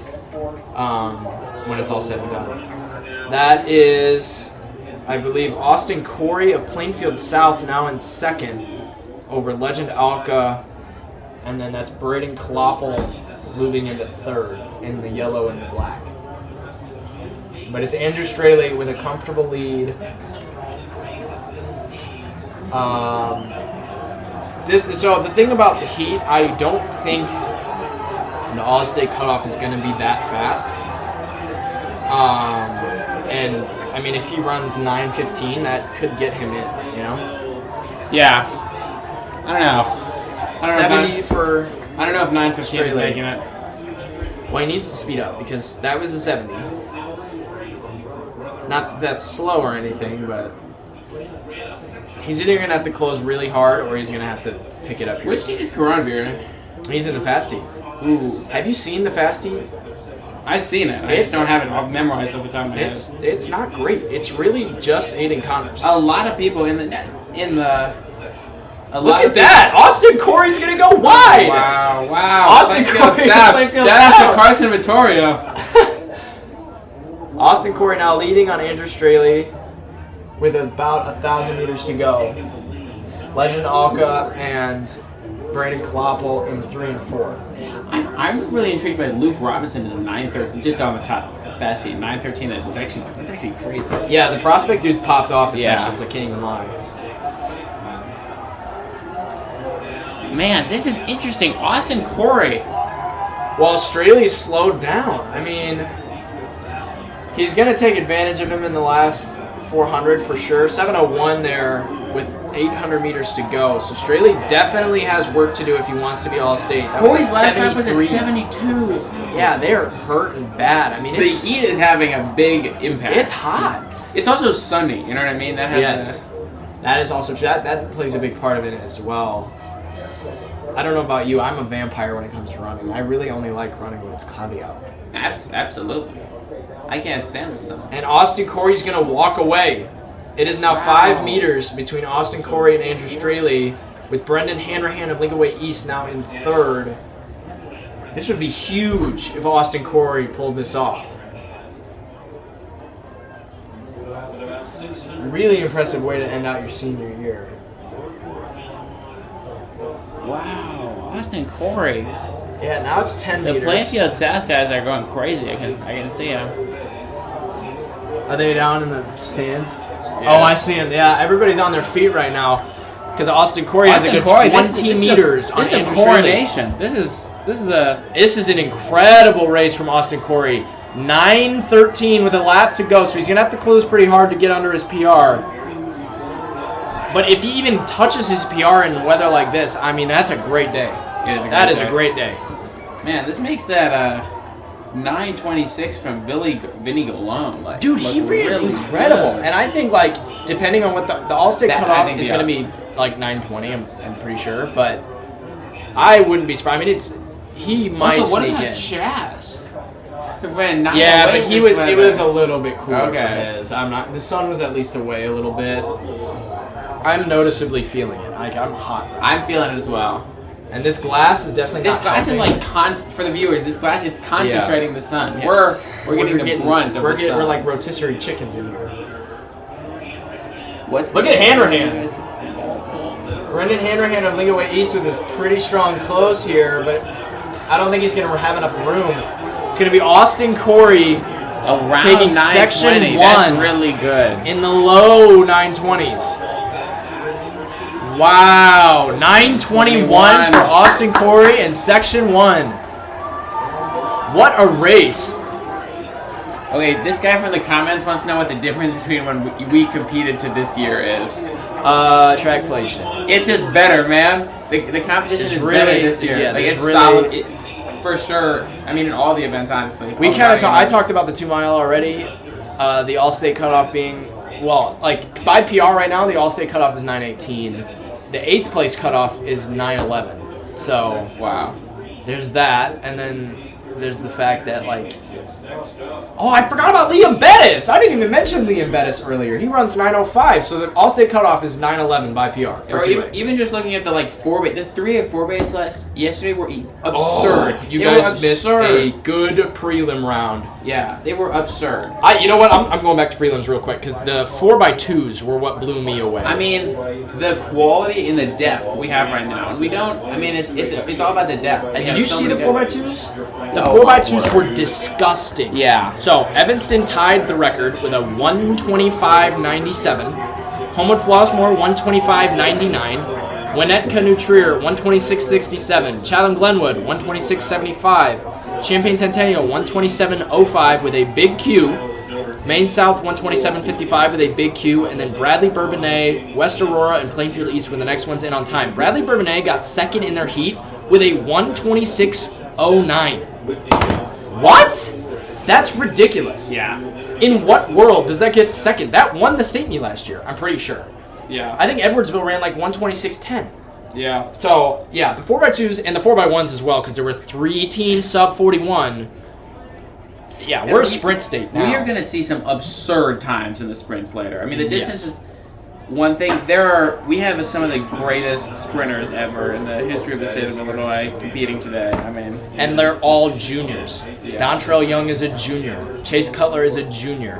when it's all said and done. That is, I believe, Austin Corey of Plainfield South now in 2nd over Legend Alka, and then that's Braden Kloppel moving into third in the yellow and the black. But it's Andrew Straley with a comfortable lead. So the thing about the heat, I don't think the All-State cutoff is going to be that fast. And I mean, if he runs 9:15, that could get him in. You know? Yeah. I don't know. 70 for. I don't know if 9:15 is Straley. making it. Well, he needs to speed up because that was a 70. Not that that's slow or anything, but he's either going to have to close really hard or he's going to have to pick it up here. Which seat is Coronavirus in? He's in the fast heat. Ooh. Have you seen the fast heat? I've seen it. I just don't have it all memorized off the top of my head. It's not great. It's really just Aiden Connors. A lot of people in the Look at that! Austin Corey's going to go wide! Wow. Austin Plainfield Corey, South. Plainfield Shout out South. to Carson Vittorio. Austin Corey now leading on Andrew Straley with about 1,000 meters to go. Legend Alka and Braden Kloppel in 3 and 4. I'm really intrigued by Luke Robinson is 9:13, just on the top fast heat, 9:13 at section. That's actually crazy. Yeah, the prospect dude's popped off at Yeah. sections. I can't even lie. Man, this is interesting. Austin Corey. Well, Straley's slowed down. I mean, he's going to take advantage of him in the last 400 for sure. 7:01 there with 800 meters to go. So Straley definitely has work to do if he wants to be All-State. That was Corey's a last lap was at 73. 72. Yeah, they're hurting bad. I mean, The heat is having a big impact. it's hot. It's also sunny. You know what I mean? That has Yes. That is also true. That plays a big part of it as well. I don't know about you. I'm a vampire when it comes to running. I really only like running when it's cloudy out. Absolutely. I can't stand the sun. And Austin Corey's going to walk away. It is now 5 meters between Austin Corey and Andrew Straley, with Brendan Hanrahan of Lincoln Way East now in third. This would be huge if Austin Corey pulled this off. Really impressive way to end out your senior year. Wow, Austin Corey. Yeah, now it's 10 The meters. Plainfield South guys are going crazy. I can see them. Are they down in the stands? Oh, I see them. Yeah, everybody's on their feet right now because Austin Corey has a good 20 meters on This is a Andrew Straley. coronation. This is an incredible race from Austin Corey. 9:13 with a lap to go, so he's going to have to close pretty hard to get under his PR. But if he even touches his PR in weather like this, I mean, that's a great day. That is a great day. Man, this makes that 9:26 from Vinny Galone. Like, Dude, he look ran really incredible. good. And I think, like, depending on what the All-State That- I cutoff think is the- going to be, like, 9:20, I'm pretty sure. But I wouldn't be surprised. I mean, he might Also, what sneak about in. Chaz? Who ran 9:08 Yeah, but this it weather. was a little bit cooler Okay. for his. The sun was at least away a little bit. I'm noticeably feeling it. Like, I'm hot. I'm feeling it as well. And this glass is definitely This not glass is helping. like for the viewers. This glass is concentrating the sun. Yes. We're getting the brunt of the sun. We're like rotisserie chickens in here. Look at Hanrahan. Brendan Hanrahan of Lincoln Way East with a pretty strong close here, but I don't think he's going to have enough room. It's going to be Austin Corey Around taking section 9:20. 1 That's really good. in the low 920s. Wow, 9:21 for Austin Corey in section 1. What a race. Okay, this guy from the comments wants to know what the difference between when we competed to this year is. Trackflation. It's just better, man. The competition It's is really- better this year. yeah, like there's it's really- solid. For sure. I mean, in all the events, honestly. We All kind of driving I events. talked about the 2 mile already. The All-State cutoff being, well, like by PR right now, the All-State cutoff is 9:18. The 8th place cutoff is 9:11. So Wow. there's that, and then there's the fact that, like... Oh, I forgot about Liam Bettis! I didn't even mention Liam Bettis earlier. He runs 9:05, so the All-State cutoff is 9:11 by PR. Or even just looking at the like 4-bait, the 3 of 4-baits yesterday were absurd. You guys missed a good prelim round. Yeah, they were absurd. You know what? I'm going back to prelims real quick because the 4x2s were what blew me away. I mean, the quality and the depth we have right now, and we don't. I mean, it's all about the depth. Did you see the 4x2s? The 4x2s were disgusting. Yeah. So Evanston tied the record with a 125.97. Homewood Flossmoor 125.99. Winnetka New Trier 126.67. Chatham Glenwood 126.75. Champaign Centennial 127.05 with a big Q. Maine South 127.55 with a big Q, and then Bradley Bourbonnais, West Aurora, and Plainfield East were the next ones in on time. Bradley Bourbonnais got second in their heat with a 126.09. What? That's ridiculous. Yeah. In what world does that get second? That won the state meet last year, I'm pretty sure. Yeah. I think Edwardsville ran like 126.10. Yeah. So, yeah, the 4x2s and the 4x1s as well, because there were 3 teams sub 41. Yeah, we're a sprint state now. We are going to see some absurd times in the sprints later. I mean, the distance Yes. is one thing. We have some of the greatest sprinters ever in the history of the state of Illinois competing today. I mean, And they're all juniors. Yeah. Dontrell Young is a junior. Chase Cutler is a junior.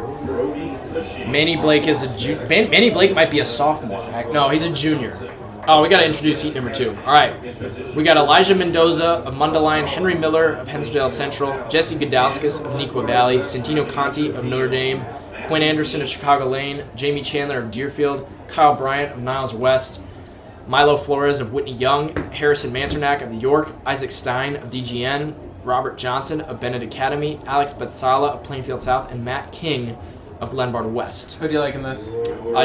Manny Blake is a junior. Manny Blake might be a sophomore. No, he's a junior. Oh, we got to introduce heat number 2. All right. We got Elijah Mendoza of Mundelein, Henry Miller of Hensdale Central, Jesse Godauskas of Neuqua Valley, Santino Conti of Notre Dame, Quinn Anderson of Chicago Lane, Jamie Chandler of Deerfield, Kyle Bryant of Niles West, Milo Flores of Whitney Young, Harrison Manternack of York, Isaac Stein of DGN, Robert Johnson of Bennett Academy, Alex Batsala of Plainfield South, and Matt King of Glenbard West. who do you like in this?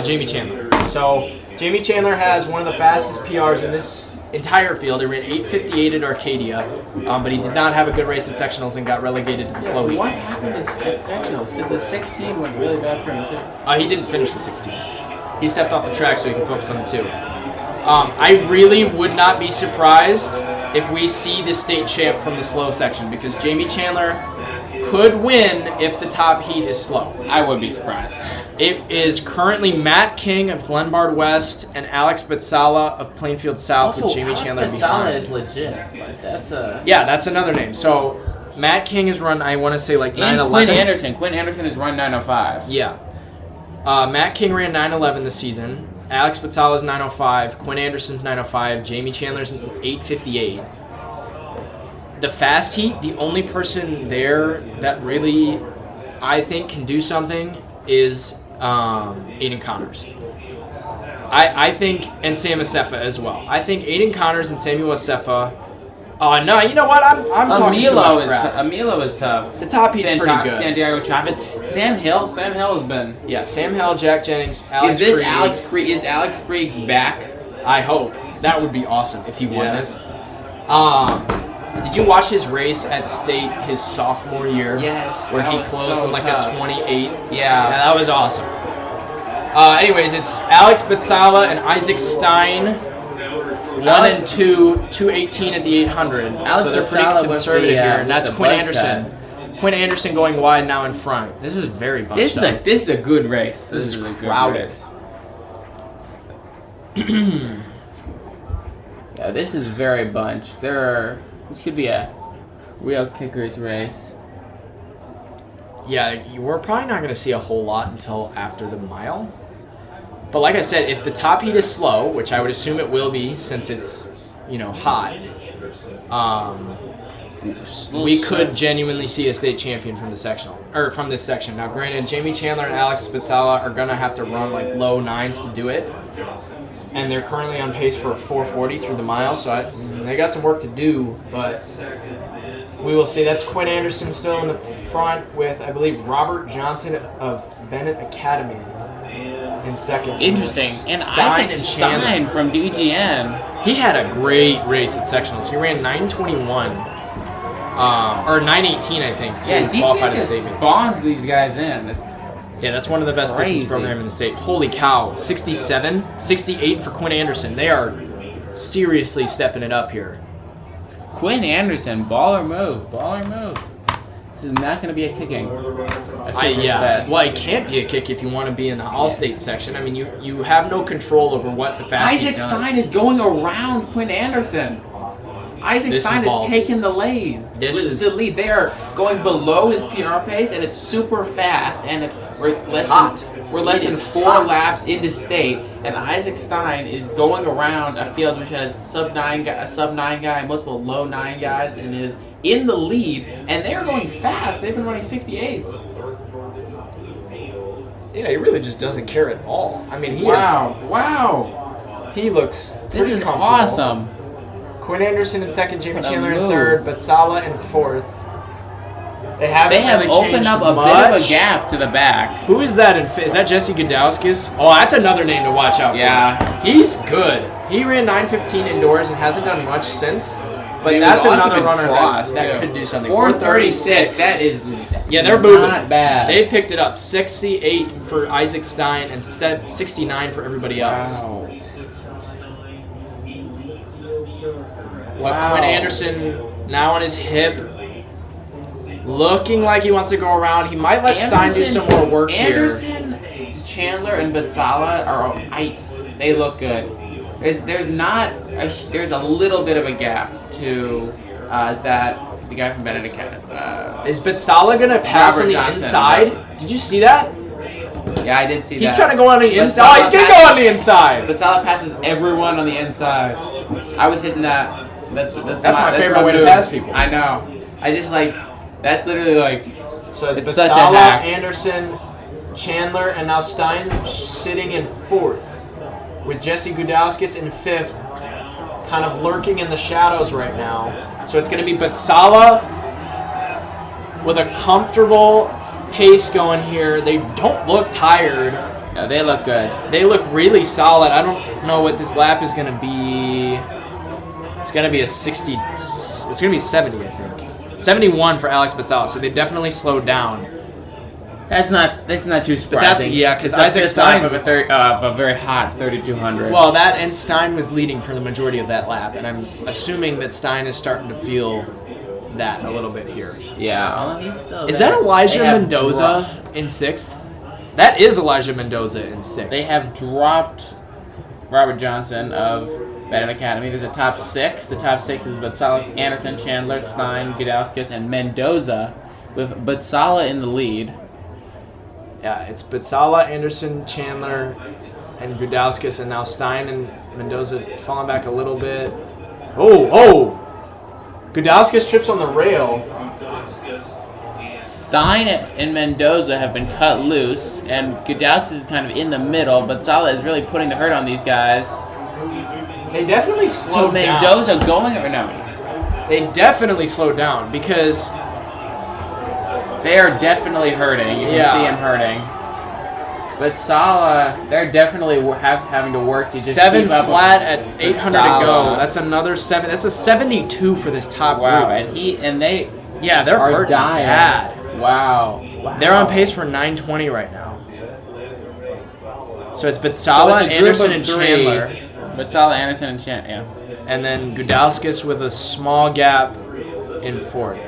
Jamie Chandler. So Jamie Chandler has one of the fastest PRs in this entire field. He ran 8:58 at Arcadia, but he did not have a good race at sectionals and got relegated to the slow heat. What happened at sectionals? Because the 16 went really bad for him too. He didn't finish the 16. He stepped off the track so he can focus on the 2. I really would not be surprised if we see the state champ from the slow section because Jamie Chandler could win if the top heat is slow. I would be surprised. It is currently Matt King of Glenbard West and Alex Batsala of Plainfield South with Jamie Chandler behind. is legit. Like that's a. Yeah, that's another name. So Matt King has run, I want to say like 9:11. And Quinn Anderson. Quinn Anderson has run 9:05. Yeah. Matt King ran 9:11 this season. Alex Batsala's 9:05. Quinn Anderson's 9:05. Jamie Chandler's 8:58. The fast heat, the only person there that really, I think, can do something is Aiden Connors. I think, and Sam Asefa as well. I think Aiden Connors and Samuel Asefa. Oh no, you know what? I'm talking too much crap. Amilo is tough. The top heat's pretty good. Santiago Chavez. Sam Hill has been. Yeah, Sam Hill, Jack Jennings, Alex Is this Krieg. Alex Krieg? Is Alex Krieg back? I hope. That would be awesome if he won Yeah. this. Did you watch his race at state his sophomore year? Yes. Where that he was closed so with like tough. a 28? Yeah. That was awesome. Anyways, it's Alex Batsala and Isaac Stein. 1 and 2, 218 at the 800. Alex So they're pretty Batsala was conservative the, here, and that's the Quinn buzz Anderson. Quinn Anderson going wide now in front. This is very bunched This up. is a good race. This is a good crowded. race. Yeah, this is very bunched. This could be a real kicker's race. Yeah, we're probably not going to see a whole lot until after the mile. But like I said, if the top heat is slow, which I would assume it will be since it's, hot, we could genuinely see a state champion from the sectional or from this section. Now, granted, Jamie Chandler and Alex Batsala are going to have to run like low 9s to do it. And they're currently on pace for a 4:40 through the mile, so they got some work to do, but we will see. That's Quinn Anderson still in the front with, I believe, Robert Johnson of Bennett Academy in second. Interesting. And Stein Isaac Chandler. Stein from DGN. He had a great race at sectionals. He ran 9:21, or 9:18, I think. To Yeah, qualify DGN to just state meet. spawns these guys in. Yeah, that's one of the best Crazy. distance program in the state. Holy cow, 67, 68 for Quinn Anderson. They are seriously stepping it up here. Quinn Anderson, baller move, baller move. This is not going to be a kicking. Well, it can't be a kick if you want to be in the All-State section. I mean, you have no control over what the fastest Isaac Stein is going around Quinn Anderson. Isaac Stein is taking the lead. The lead. They are going below his PR pace, and it's super fast. And we're less than 4 laps into state, and Isaac Stein is going around a field which has a sub 9 guy, multiple low 9 guys, and is in the lead. And they're going fast. They've been running 68s. Yeah, he really just doesn't care at all. I mean, Wow. He looks. This is comfortable. awesome. Quinn Anderson in second, Jamie Chandler in third, but Sala in fourth. They have opened up a bit of a gap to the back. Who is that in fifth? Is that Jesse Gudauskis? Oh, that's another name to watch out for. Yeah. He's good. He ran 9:15 indoors and hasn't done much since. But that's another runner that could do something. 4:36. That is. Yeah, they're moving. Not bad. They've picked it up. 68 for Isaac Stein and 69 for everybody else. Wow. Quinn Anderson now on his hip, looking like he wants to go around. He might let Stein do some more work here. Chandler, and Batsala they look good. There's a little bit of a gap to is that the guy from Benedict Academy. Is Batsala gonna pass Robert on the Johnson. inside? Did you see that? Yeah, I did see that. He's trying to go on the inside. Oh, he's gonna go on the inside. Batsala passes everyone on the inside. I was hitting that. That's my favorite way to pass people. I know. I just that's literally So it's such a Batsala, hack. Anderson, Chandler, and now Stein sitting in fourth, with Jesse Gudauskis in fifth, kind of lurking in the shadows right now. So it's going to be Batsala with a comfortable pace going here. They don't look tired. No, they look good. They look really solid. I don't know what this lap is going to be. It's going to be a 60. It's going to be 70, I think. 71 for Alex Batsala. So they definitely slowed down. That's not too surprising. Because Isaac Stein of a very hot 3200. Well, that and Stein was leading for the majority of that lap, and I'm assuming that Stein is starting to feel that a little bit here. Yeah, although he's still. Is there. that Elijah Mendoza in sixth? That is Elijah Mendoza in sixth. They have dropped Robert Johnson of Benedict Academy. There's a top 6. The top 6 is Batsala, Anderson, Chandler, Stein, Gudauskis, and Mendoza, with Batsala in the lead. Yeah, it's Batsala, Anderson, Chandler, and Gudauskis, and now Stein and Mendoza falling back a little bit. Oh! Gudauskis trips on the rail. Stein and Mendoza have been cut loose, and Gudauskis is kind of in the middle. Batsala is really putting the hurt on these guys. They definitely slowed down. Mendoza going or no? They definitely slowed down because they are definitely hurting. You can see him hurting. But they're definitely having to work to just 7 keep up flat at 800 to go. That's another 7. That's a 72 for this top group. Wow, and they they're are hurting dying. bad. Wow. They're on pace for 920 right now. So it's Batsala, Anderson, and Chandler. Batsala, Anderson, and Chandler, yeah. And then Gudauskis with a small gap in fourth.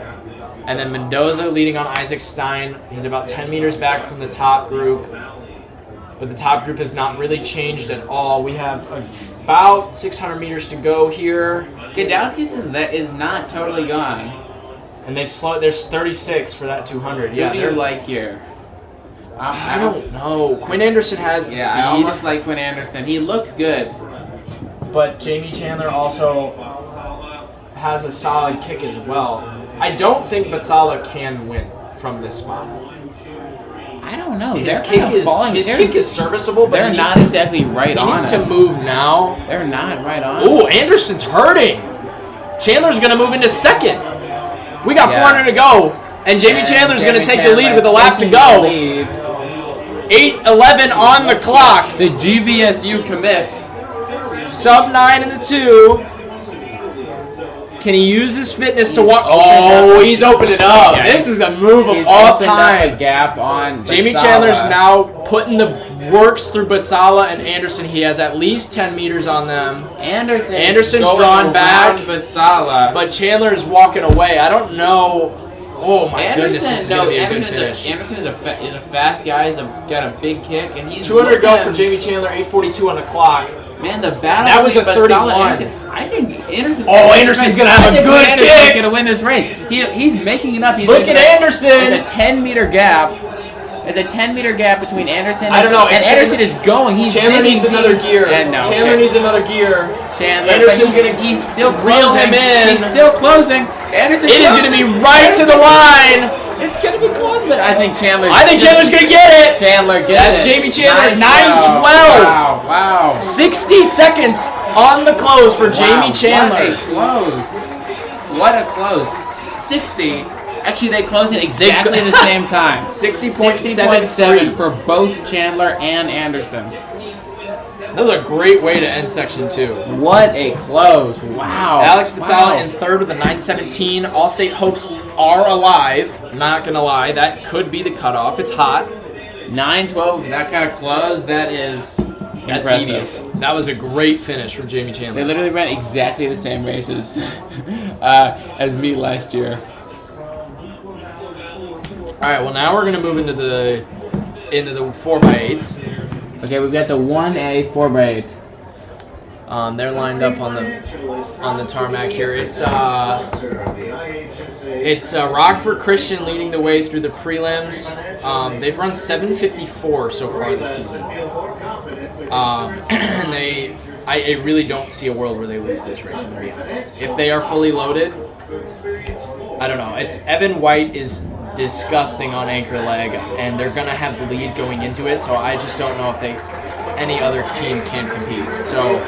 And then Mendoza leading on Isaac Stein. He's about 10 meters back from the top group. But the top group has not really changed at all. We have about 600 meters to go here. Gudauskis is not totally gone. And they've slowed. There's 36 for that 200. Who do you like here? I don't know. Quinn Anderson has the speed. I almost like Quinn Anderson. He looks good. But Jamie Chandler also has a solid kick as well. I don't think Batsala can win from this spot. I don't know. His kick is serviceable, but they're not exactly right on. He needs to move now. They're not right on. Ooh, Anderson's hurting. Chandler's going to move into second. We got 400 to go, and Jamie Chandler's going to take the lead with a lap to go. 8:11 on the clock. The GVSU commit. Sub 9 in the 2. Can he use his fitness to walk? opened Oh, up. he's opening up. Yeah, This is a move of He's all opened up time. a gap on Jamie Batsala. Chandler's now putting the works through Batsala and Anderson. He has at least 10 meters on them. Anderson's going drawn back. around Batsala. But Chandler is walking away. I don't know. Oh my goodness, this is going to be a good finish. Anderson is a fast guy. He's got a big kick, and he's 200 go looking- for Jamie Chandler, 8:42 on the clock. Man, the battle. That was a between Batsala 31. and Anderson, I think Anderson's. Oh, Anderson's gonna have a good Anderson's kick. going to win this race. He's making it up. Look at Anderson. There's a 10-meter gap. There's a 10-meter gap between Anderson. I don't know. And Anderson is going. He's Chandler digging needs another deep. gear. And no, Chandler okay. needs another gear. Chandler. Anderson's but gonna he's still reel closing. him in. He's still closing. Anderson. It is going to be right to the line. It's going to be close, but I think Chandler. Chandler's going to get it. Chandler gets That's it. Jamie Chandler, 9:12. Wow. 60 seconds on the close for Jamie Chandler. What a close. 60. Actually, they close at exactly the same time. 60.7 for both Chandler and Anderson. That was a great way to end section 2. What a close. Wow. Alex Batsala Wow. in third with a 9:17. All-state hopes are alive. Not going to lie, that could be the cutoff. It's hot. 9:12, that kind of close, that is That's impressive. devious. That was a great finish from Jamie They Chandler. literally ran exactly the same races as me last year. All right, well now we're going to move into the 4x8s. Okay, we've got the 1A 4x8. They're lined up on the tarmac here. It's Rockford Christian leading the way through the prelims. They've run 7:54 so far this season. And I really don't see a world where they lose this race, I'm gonna be honest. If they are fully loaded, I don't know. It's Evan White is disgusting on anchor leg, and they're gonna have the lead going into it. So I just don't know if any other team can compete. So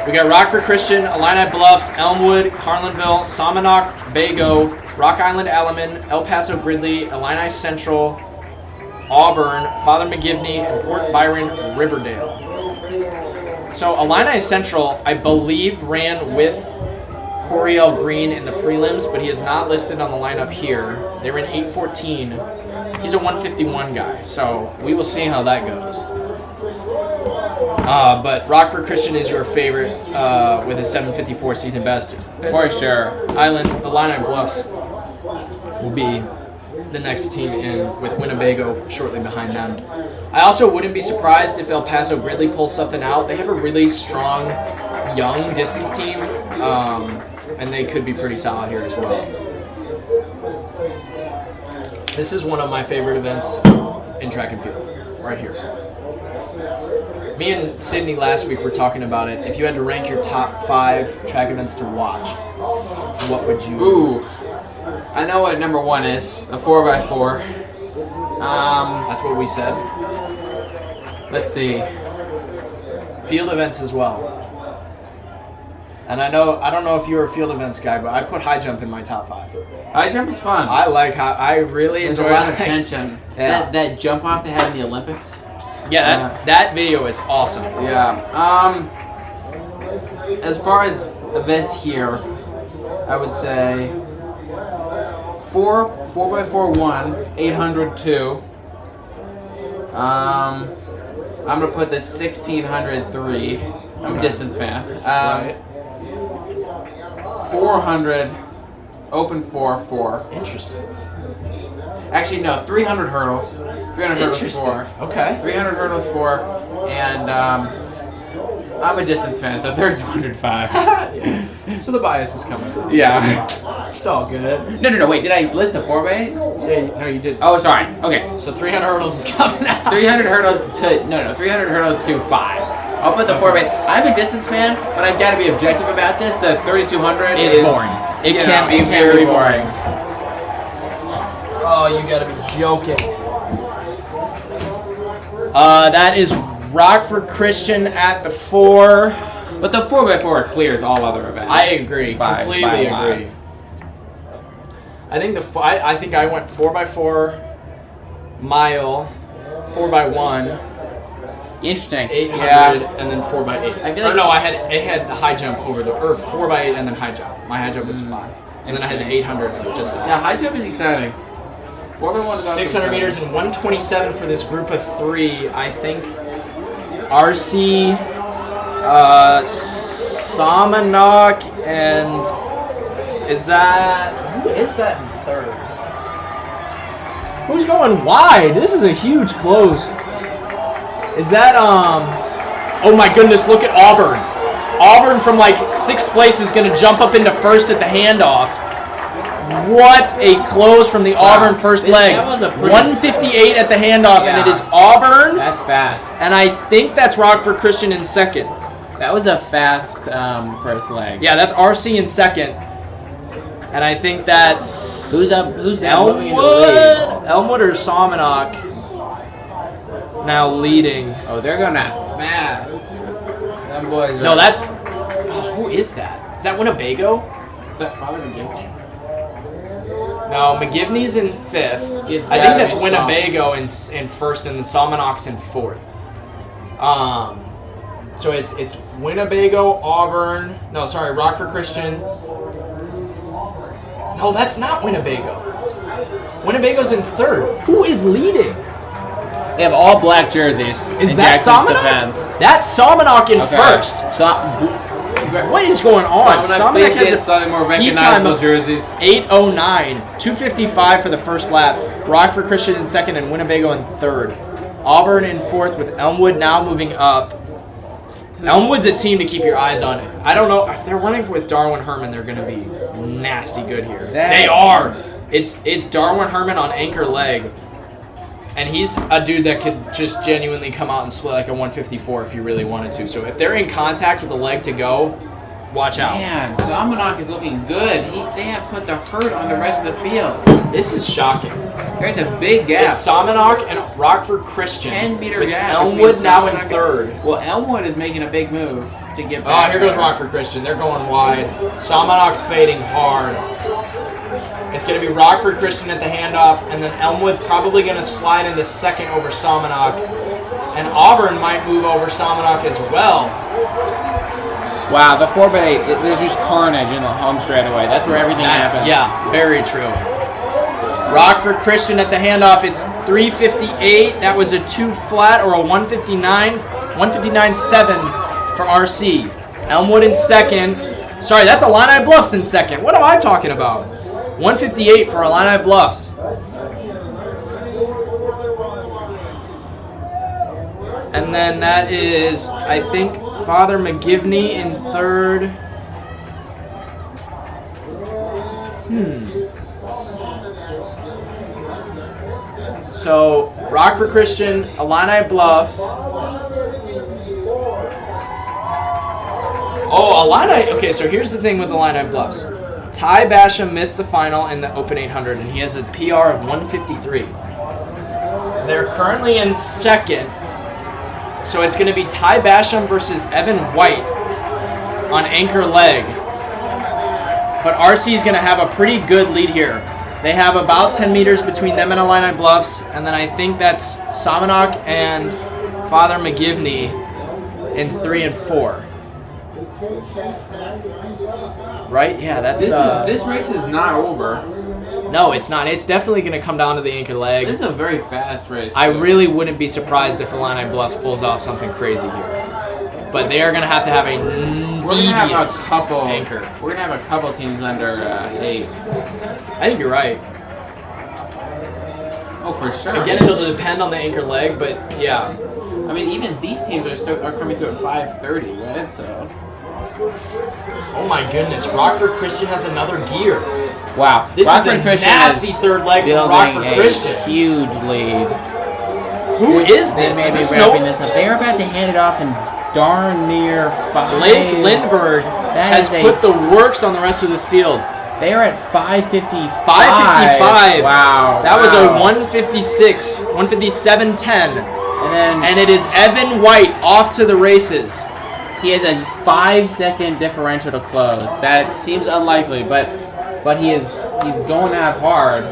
we got Rockford Christian, Illini Bluffs, Elmwood, Carlinville, Somonauk, Bago, Rock Island Alaman, El Paso Gridley, Illini Central, Auburn, Father McGivney, and Port Byron Riverdale. So Illini Central, I believe, ran with Coriel Green in the prelims, but he is not listed on the lineup here. They ran 8:14. He's a 151 guy, so we will see how that goes. But Rockford Christian is your favorite with a 7:54 season best. For sure. Illini Bluffs will be the next team in with Winnebago shortly behind them. I also wouldn't be surprised if El Paso Gridley pulls something out. They have a really strong young distance team, and they could be pretty solid here as well. This is one of my favorite events in track and field, right here. Me and Sydney last week were talking about it. If you had to rank your top 5 track events to watch, what would you... Ooh. I know what number 1 is. A 4x4. That's what we said. Let's see. Field events as well. And I don't know if you're a field events guy, but I put high jump in my top 5. High jump is fun. I really There's enjoy a lot of it. tension. Yeah. That jump off they had in the Olympics. Yeah, that video is awesome. Yeah. As far as events here, I would say 4x4 1, 800 2. I'm gonna put the 1600 3. I'm a distance fan. Right. 400 open 4. Interesting. Actually, no, 300 hurdles. 300 hurdles 4. Okay. 300 hurdles 4, and I'm a distance fan, so third 205. So the bias is coming from. Yeah. It's all good. No, wait, did I list the 4x8? Yeah, no, you did. Oh, sorry. Okay. So 300 hurdles is coming out. 300 hurdles to, 300 hurdles to 5. I'll put the 4x8. I'm a distance fan, but I've got to be objective about this. The 3200 It's is boring. It you can know, be very boring. Oh, you gotta be joking. That is Rockford Christian at the 4. But the 4x4 clears all other events. I agree. By Completely a lot. agree. I think I think I went 4x4 mile, 4x1, Interesting. 800 Yeah. and then 4x8. I feel like- no, I had the high jump over the 4x8 and then high jump. My high jump was 5, and then I had the 800 just. Yeah, high jump is exciting. 4x1 is also 600 exciting. meters and 127 for this group of 3. I think RC, Samanok, and who is that in 3rd? Who's going wide? This is a huge close. Is that oh my goodness, look at Auburn. Auburn from like 6th place is gonna jump up into 1st at the handoff. What a close from the Auburn first leg. That was a pretty- 158 at the handoff, and it is Auburn. That's fast. And I think that's Rockford Christian in 2nd. That was a fast first leg. Yeah, that's RC in 2nd. And I think that's Who's up? Who's now moving into the lead? Elmwood or Samanok now leading. Oh, they're going that fast. Them boys. No, that's who is that? Is that Winnebago? Is that Father McGivney? No, McGivney's in 5th. It's I think gotta that's be Winnebago in 1st, and then Samanok's in 4th. So it's Winnebago, Auburn. No, sorry, Rockford Christian. No, that's not Winnebago. Winnebago's in 3rd. Who is leading? They have all black jerseys. Is in that Jackson's Samanok? defense. That's Samanok in Okay. 1st. So, What is going on? Samanok has a slightly more seat recognizable time of jerseys. 8:09, 2:55 for the first lap. Rockford Christian in 2nd and Winnebago in 3rd. Auburn in 4th with Elmwood now moving up. Elmwood's a team to keep your eyes on. I don't know if they're running with Darwin Herman. They're going to be nasty good here. They are. It's Darwin Herman on anchor leg, and he's a dude that could just genuinely come out and split like a 154 if he really wanted to. So if they're in contact with a leg to go, watch out. Man, Samanok is looking good. They have put the hurt on the rest of the field. This is shocking. There's a big gap. It's Samanok and Rockford Christian. 10-meter with gap. Elmwood between now in Samanok and- 3rd. Well, Elmwood is making a big move to get Oh, back. here goes Rockford Christian. They're going wide. Samanok's fading hard. It's going to be Rockford Christian at the handoff, and then Elmwood's probably going to slide into 2nd over Samanok. And Auburn might move over Samanok as well. Wow, the 4x8, there's just carnage in the home straightaway. That's where everything happens. Yeah, very true. Rockford Christian at the handoff. It's 3:58. That was a 2 flat or a 1:59. 1:59.7 for RC. Elmwood in 2nd. Sorry, that's Illini Bluffs in 2nd. What am I talking about? 1:58 for Illini Bluffs. And then that is, I think, Father McGivney in 3rd. So, Rockford Christian, Illini Bluffs. Oh, Illini. Okay, so here's the thing with Illini Bluffs. Ty Basham missed the final in the Open 800, and he has a PR of 153. They're currently in 2nd. So it's going to be Ty Basham versus Evan White on anchor leg. But RC is going to have a pretty good lead here. They have about 10 meters between them and Illini Bluffs, and then I think that's Samanok and Father McGivney in 3 and 4. Right? Yeah, that's... This race is not over. No, it's not. It's definitely going to come down to the anchor leg. This is a very fast race. I too. really wouldn't be surprised if Illini Bluffs pulls off something crazy here. But they are going to have a We're gonna have a devious couple anchor. We're gonna have a couple teams under 8. I think you're right. Oh, for sure. Again, it'll depend on the anchor leg, but yeah. I mean, even these teams are coming through at 5:30, right? So. Oh my goodness, Rockford Christian has another gear. Wow. This Rockford is a Christian nasty is third leg from building Rockford a Christian. huge lead. Who is They this? may Is be this wrapping this up. They are about to hand it off in darn near 5. Blake Lindbergh has is a- put the works on the rest of this field. They are at 5:55. 5:55. Wow. That was a wow. 1:56, 1:57.10. And then And it is Evan White off to the races. he has a 5-second differential to close. That seems unlikely, but he's going out hard.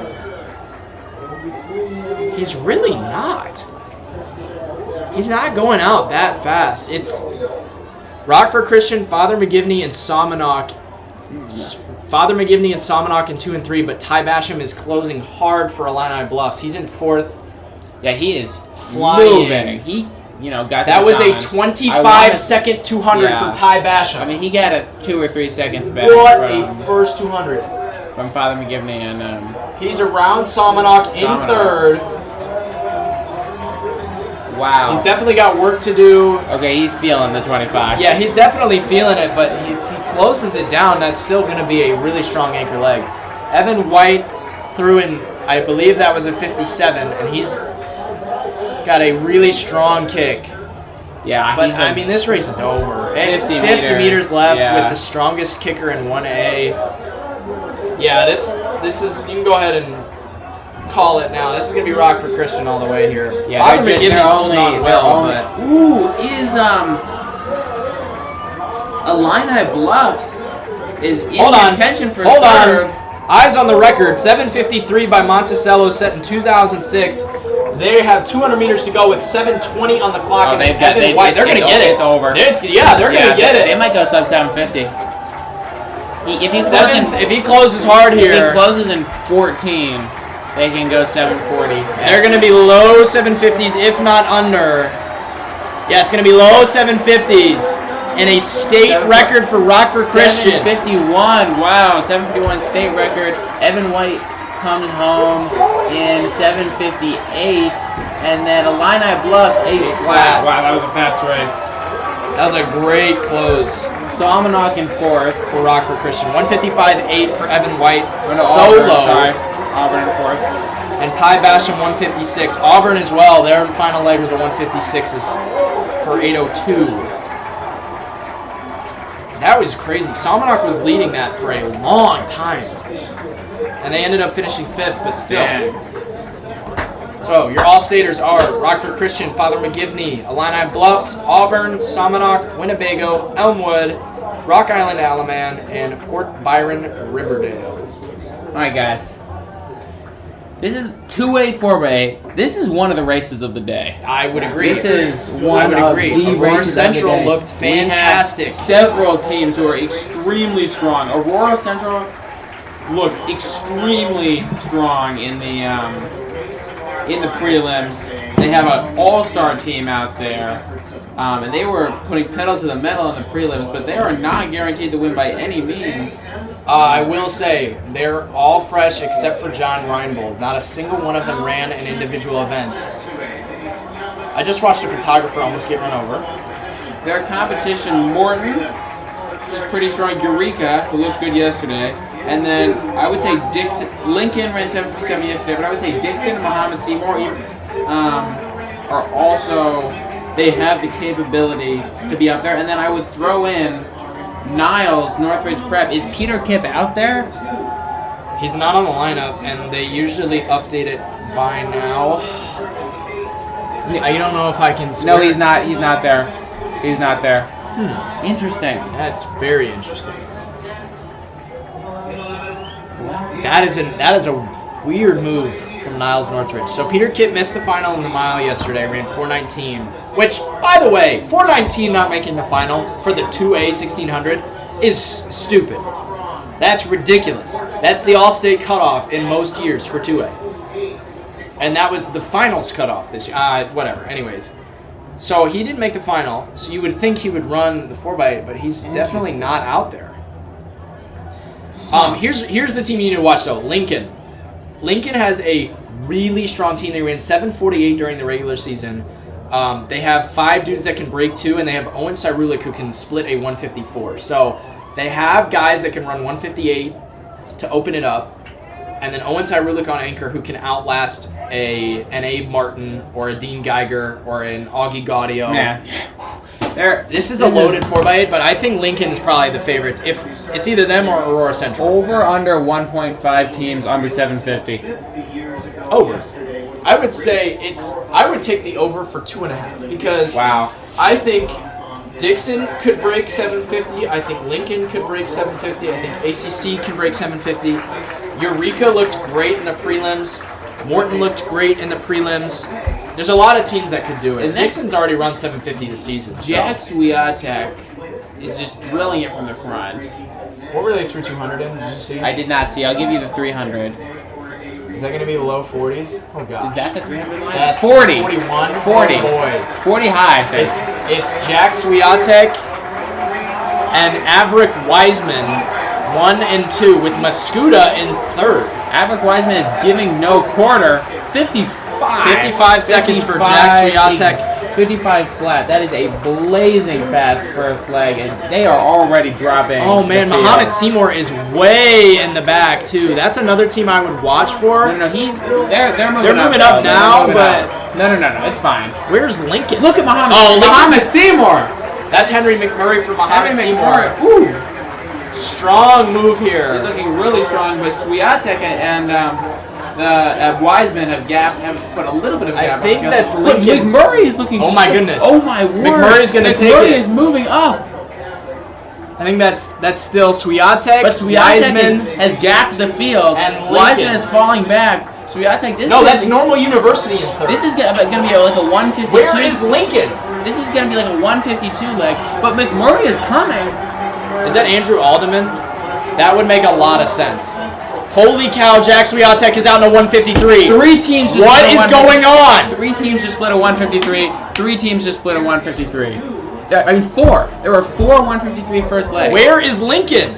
He's really not. he's not going out that fast. It's Rockford Christian, Father McGivney, and Somonok. Father McGivney and Somonok in 2 and 3, but Ty Basham is closing hard for Illini Bluffs. He's in 4th. Yeah, he is Flying. moving. He, got That the was a time. 25-second 200 Yeah. from Ty Basham. I mean, he got it 2 or 3 seconds back What from, a first 200. from Father McGivney and He's around Somonok in Somonok. 3rd. wow. He's definitely got work to do. Okay, he's feeling the 25. Yeah, he's definitely feeling it, but if he closes it down, that's still going to be a really strong anchor leg. Evan White threw in, I believe that was a 57, and he's got a really strong kick. Yeah, But, he's I mean, this race is over. It's 50 50 meters left yeah. with the strongest kicker in 1A. Yeah, this is, you can go ahead and call it now. This is going to be Rockford Christian all the way here. Yeah, Father they're McGivney's holding on well, but... Ooh, is Illini Bluffs is in Hold on. contention for Hold third. on. Eyes on the record. 7:53 by Monticello set in 2006. They have 200 meters to go with 7:20 on the clock. Oh, and they've it's got- Evan White. They're going to get it. It's over. They're going to get They it. might go sub 750. If he If he closes hard if here, he closes in 14, they can go 740. they're going to be low 750s, if not under. Yeah, it's going to be low 750s. And a state record for Rockford Christian. 751. Wow, 751 state record. Evan White comes home in 758, and then Illini Bluffs 8 flat. Wow, that was a fast race. That was a great close Somonok in 4th. for Rockford Christian. 155.8 for Evan White. Oh, no, So Auburn, low. Sorry. Auburn in 4th. And Ty Basham 156. Auburn as well. Their final leg was a 156 for 802. That was crazy. Somonok was leading that for a long time. And they ended up finishing 5th, but still. Dang. So your all-staters are Rockford Christian, Father McGivney, Illini Bluffs, Auburn, Somonok, Winnebago, Elmwood, Rock Island Alaman, and Port Byron Riverdale. All right, guys. This is 2A, 4A. This is one of the races of the day. I would agree. This is one I would of agree. the Aurora races of the Central day. looked We had fantastic. several teams who are extremely strong. Aurora Central looked extremely strong in the prelims. They have an all-star team out there, and they were putting pedal to the metal in the prelims, but they are not guaranteed to win by any means. I will say, they're all fresh except for John Reinbold. Not a single one of them ran an individual event. I just watched a photographer almost get run over. Their competition, Morton, just pretty strong. Eureka, who looked good yesterday. And then I would say Dixon, Lincoln ran 757 yesterday, but I would say Dixon and Muhammad Seymour are also, they have the capability to be up there. And then I would throw in Niles, Northridge Prep. Is Peter Kipp out there? He's not on the lineup, and they usually update it by now. I don't know if I can swear. No, he's not. He's not there. He's not there. Interesting. That's very interesting. That is a weird move from Niles Northridge. So Peter Kipp missed the final in the mile yesterday, ran 4:19, which, by the way, 4:19 not making the final for the 2A 1600 is stupid. That's ridiculous. That's the all-state cutoff in most years for 2A. And that was the finals cutoff this year. Whatever. Anyways. So he didn't make the final, so you would think he would run the 4x8, but he's definitely not out there. Here's the team you need to watch, though. Lincoln. Lincoln has a really strong team. They ran 7:48 during the regular season. They have 5 dudes that can break 2, and they have Owen Cyrulik who can split a 154. So they have guys that can run 158 to open it up. And then Owen Cyrulik on anchor who can outlast an Abe Martin or a Dean Geiger or an Augie Gaudio. Man. This is a loaded 4x8, but I think Lincoln is probably the favorites. If it's either them or Aurora Central. Over under 1.5 teams under 750. Over. I would say I would take the over for 2.5 because Wow. I think Dixon could break 750. I think Lincoln could break 750. I think ACC can break 750. Eureka looked great in the prelims. Morton looked great in the prelims. There's a lot of teams that could do it. And that's- Dixon's already run 750 this season. So. Jack Swiatek is just drilling it from the front. What were they through 200 in? Did you see? I did not see. I'll give you the 300. Is that going to be low 40s? Oh, gosh. Is that the 300 line? That's 40. 41. 40. Oh, boy. 40 high, I think. It's Jack Swiatek and Averick Wiseman, 1 and 2, with Mascuda in third. Averick Wiseman is giving no quarter. 55. 55 seconds for Jack Swiatek. 55 flat. That is a blazing fast first leg, and they are already dropping. Oh man, the field. Muhammad Seymour is way in the back too. That's another team I would watch for. No, they're moving. They're moving up though. now, They're moving up. No, it's fine. Where's Lincoln? Look at Muhammad. Oh, Muhammad Seymour. That's Henry McMurray for Muhammad Henry Seymour. McMurray. Ooh, Strong move here. he's looking really strong. But Swiatek and Wiseman have put a little bit of gap. I think on the that's field. But Lincoln. McMurray is looking. Oh my goodness. Oh my word. McMurray's gonna take McMurray it. is moving up. I think that's still Swiatek. But Swiatek Wiseman. has gapped the field. And Wiseman Lincoln. is falling back. Swiatek, No, that's Normal University in third. This is gonna be like a 152. Where is Lincoln? This is gonna be like a 152 leg. But McMurray is coming. Is that Andrew Alderman? That would make a lot of sense. Holy cow, Jack Swiatek is out in a 153. Three teams just What split a is 153. going on? 3 teams just split a 153. 3 teams just split a 153. I mean, 4. There were 4 153 first legs. Where is Lincoln?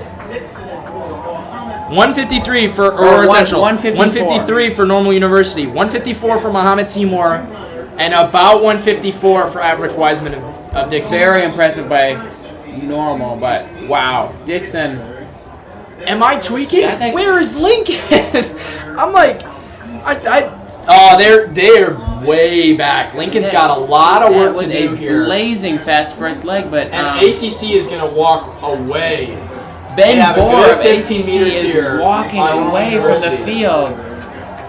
153 for Aurora Central. 153 for Normal University. 154 for Muhammad Seymour. And about 154 for Averick Wiseman of Dixon. Very impressive by Normal, but wow. Dixon. Am I tweaking? Yeah, Where is Lincoln? I'm like, they're way back. Lincoln's got a lot of work to do That was a here. blazing fast first leg, but And ACC is going to walk away. They Ben have a Bohr good of 15 ACC meters is here walking on away from the University. field.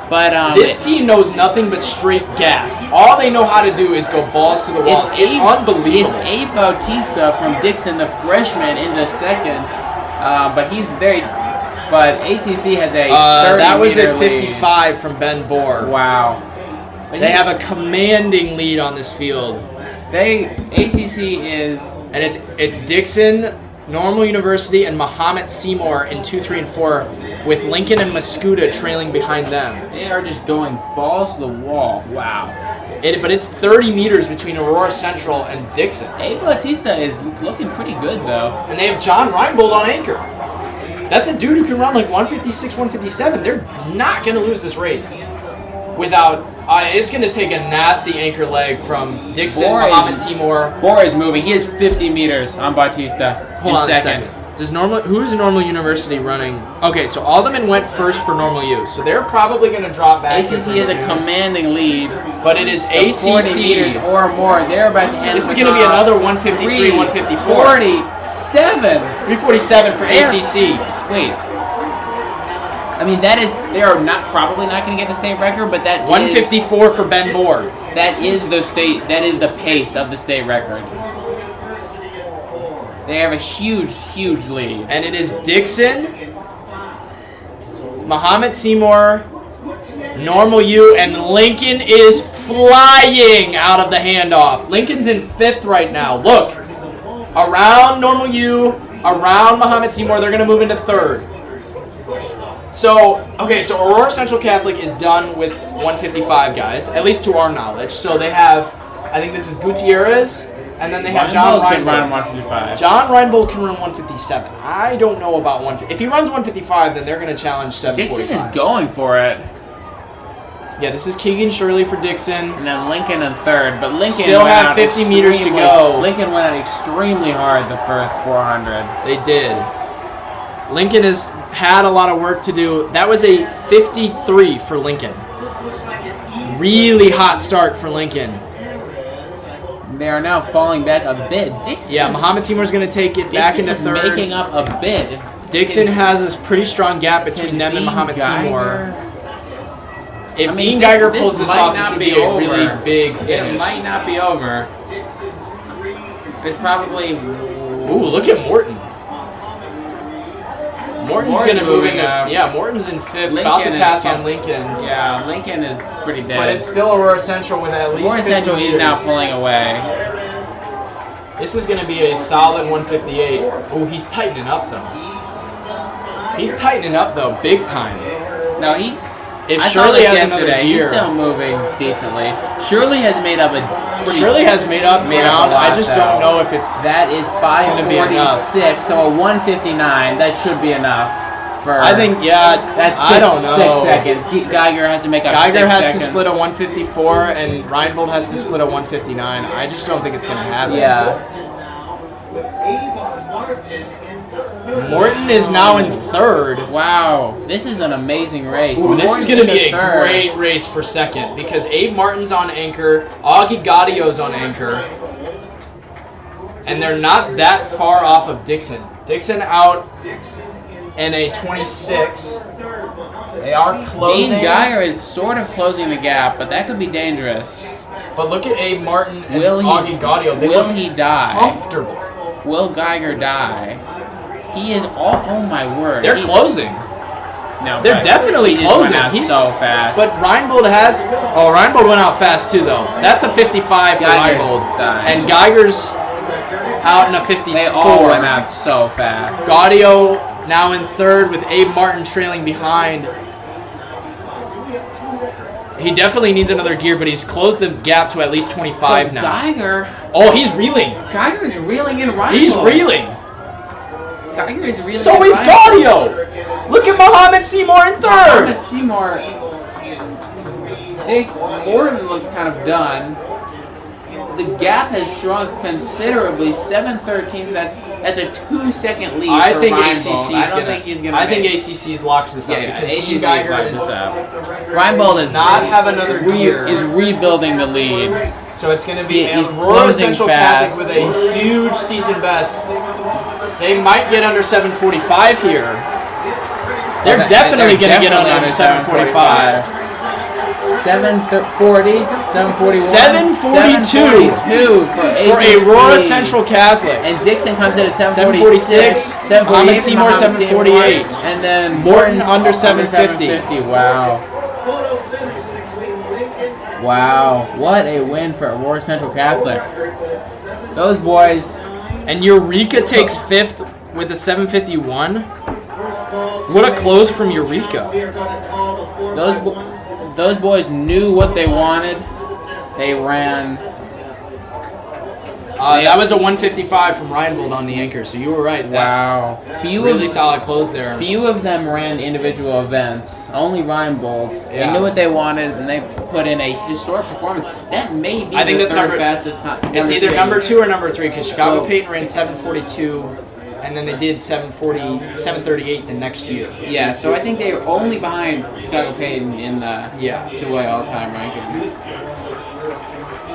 But This team knows nothing but straight gas. All they know how to do is go balls to the walls. It's unbelievable. It's Abe Bautista from Dixon, the freshman, in the second. But he's very. But ACC has a 30 that was meter at 55 from Ben Bohr. lead. Wow. But They have a commanding lead on this field. ACC is. And it's Dixon, Normal University, and Muhammad Seymour in 2, 3, and 4, with Lincoln and Mascuda trailing behind them. They are just going balls to the wall. Wow. But it's 30 meters between Aurora Central and Dixon. Abe Bautista is looking pretty good though. And they have John Reinbold on anchor. That's a dude who can run like 156, 157. They're not going to lose this race without... it's going to take a nasty anchor leg from Dixon, Muhammad Seymour. Bohr is moving. He is 50 meters on Bautista Hold in on second. a second. Who is Normal University running? Okay, so Alderman went first for Normal U, so they're probably going to drop back. ACC is a commanding lead. But it is 40 meters ACC. or more. They're about to hand This is going to be another 153, 154. 47. 347 for ACC. Wait. I mean, they are probably not going to get the state record, but that 154 for Ben Bohr. that is the pace of the state record. They have a huge lead. And it is Dixon, Muhammad Seymour, Normal U, and Lincoln is flying out of the handoff. Lincoln's in 5th right now. Look, around Normal U, around Muhammad Seymour, they're going to move into 3rd. So Aurora Central Catholic is done with 155 guys, at least to our knowledge. So they have, I think this is Gutierrez, and then they have John Reinbold can run Reinbold. 155. John Reinbold can run 157. I don't know about 150. If he runs 155, then they're going to challenge Dixon 745. is going for it. Yeah, this is Keegan Shirley for Dixon. And then Lincoln in 3rd, but Lincoln Still went have out 50 meters to extremely- go. Lincoln went out extremely hard the first 400. They did. Lincoln has had a lot of work to do. That was a 53 for Lincoln. Really hot start for Lincoln. They are now falling back a bit. Dixon Yeah, is, Muhammad Seymour's going to take it back Dixon into is 3rd. making up a bit. Dixon has a pretty strong gap between Can them and Dean Muhammad Seymour. Geiger- If I mean, Dean this- Geiger this pulls this might off, this not would be be a over. really big It finish. might not be over. There's probably... Ooh, look at Morton. Morton's Morton gonna move moving up. Yeah, Morton's in 5th. About to Lincoln is pass on kept- Lincoln. Yeah, Lincoln is pretty dead. But it's still Aurora Central with at least Aurora 50 Central, he's now meters. pulling away. This is gonna be a solid 158. Oh, he's tightening up though. He's tightening up though, big time. No, he's. If I saw Shirley this has another yesterday. He's gear, still moving decently. Shirley has made up a pretty. Shirley has made up made up ground. a lot, I just though. don't know if it's. That is Gonna be enough. 546, so a 159. That should be enough for. I think that's I don't know. 6 seconds. Geiger has to make up 6 Geiger has seconds. to split a 154 and Reinbold has to split a 159. I just don't think it's gonna happen. Yeah. With Avon Martin in third. Morton is now in 3rd. Wow, this is an amazing race. Ooh, this is Morton going to into be a 3rd. great race for 2nd because Abe Martin's on anchor, Augie Gaudio's on anchor, and they're not that far off of Dixon. Dixon out in a 26. They are closing. Dean Geyer is sort of closing the gap, but that could be dangerous. But look at Abe Martin and Will he- Augie Gaudio. They will look he die? comfortable. Will Geiger die? He is all. Oh my word! They're closing. No, They're but definitely he just closing. Went out He's- so fast. But Reinbold has. Oh, Reinbold went out fast too, though. That's a 55 for Geiger's Reinbold. dying. And Geiger's out in a 54. they all went out so fast. Gaudio now in 3rd with Abe Martin trailing behind. He definitely needs another gear, but he's closed the gap to at least 25 But now. Geiger He's reeling. is reeling in Reinbold. He's reeling. Geiger is reeling. So in is Reinbold. Gaudio. Look at Mohammed Seymour in 3rd. Thomas Seymour. Dick Morton looks kind of done. The gap has shrunk considerably, 7:13. So that's a 2-second lead. I for think Reinbold. ACC's I don't gonna. think he's gonna. I think make- ACC's locked this up Yeah, because Dean ACC's Geiger locked is this up. Reinbold is not have another gear. is rebuilding the lead. So it's going to be He's Aurora closing Central fast. Catholic with a huge season best. They might get under 745 here. They're definitely going to get under 745. 740, 741, 742 for ACC. Aurora Central Catholic. And Dixon comes in at 746, 748, Mohammed Seymour 748. and then Morton Morton's under 750. 750. Wow. Wow, what a win for Aurora Central Catholic. Those boys. And Eureka takes 5th with a 751. What a close from Eureka. Those boys knew what they wanted. They ran. That was a 155 from Reinbold on the anchor, so you were right. Wow. Really solid close there. Few of them ran individual events. Only Reinbold. Yeah. They knew what they wanted, and they put in a historic performance. That may be I think the that's 3rd number- fastest time. It's either three. number 2 or number 3 because Chicago Well- Peyton ran 742, and then they did 738 the next year. Yeah, so I think they were only behind Chicago Peyton in the Yeah. two-way all-time rankings.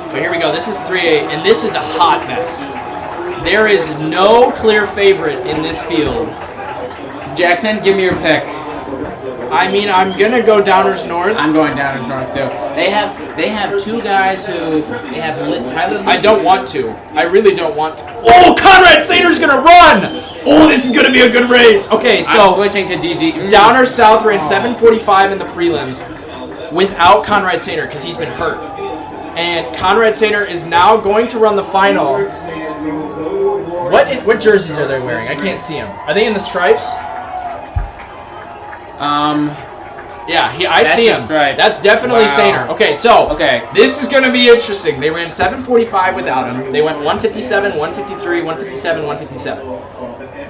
But here we go. This is 3A, and this is a hot mess. There is no clear favorite in this field. Jackson, give me your pick. I mean, I'm gonna go Downers North. I'm going Downers North too. They have two guys who they have Tyler. I don't want to. I really don't want to. Oh, Conrad Sater's gonna run! Oh, this is gonna be a good race. Okay, I'm so switching to DG. Downers South ran 745 in the prelims without Conrad Sater because he's been hurt. And Conrad Sater is now going to run the final. What jerseys are they wearing? I can't see them. Are they in the stripes? Yeah, I That's see the him. stripes. That's definitely Wow. Sater. Okay, so Okay. this is going to be interesting. They ran 745 without him. They went 157, 153, 157, 157.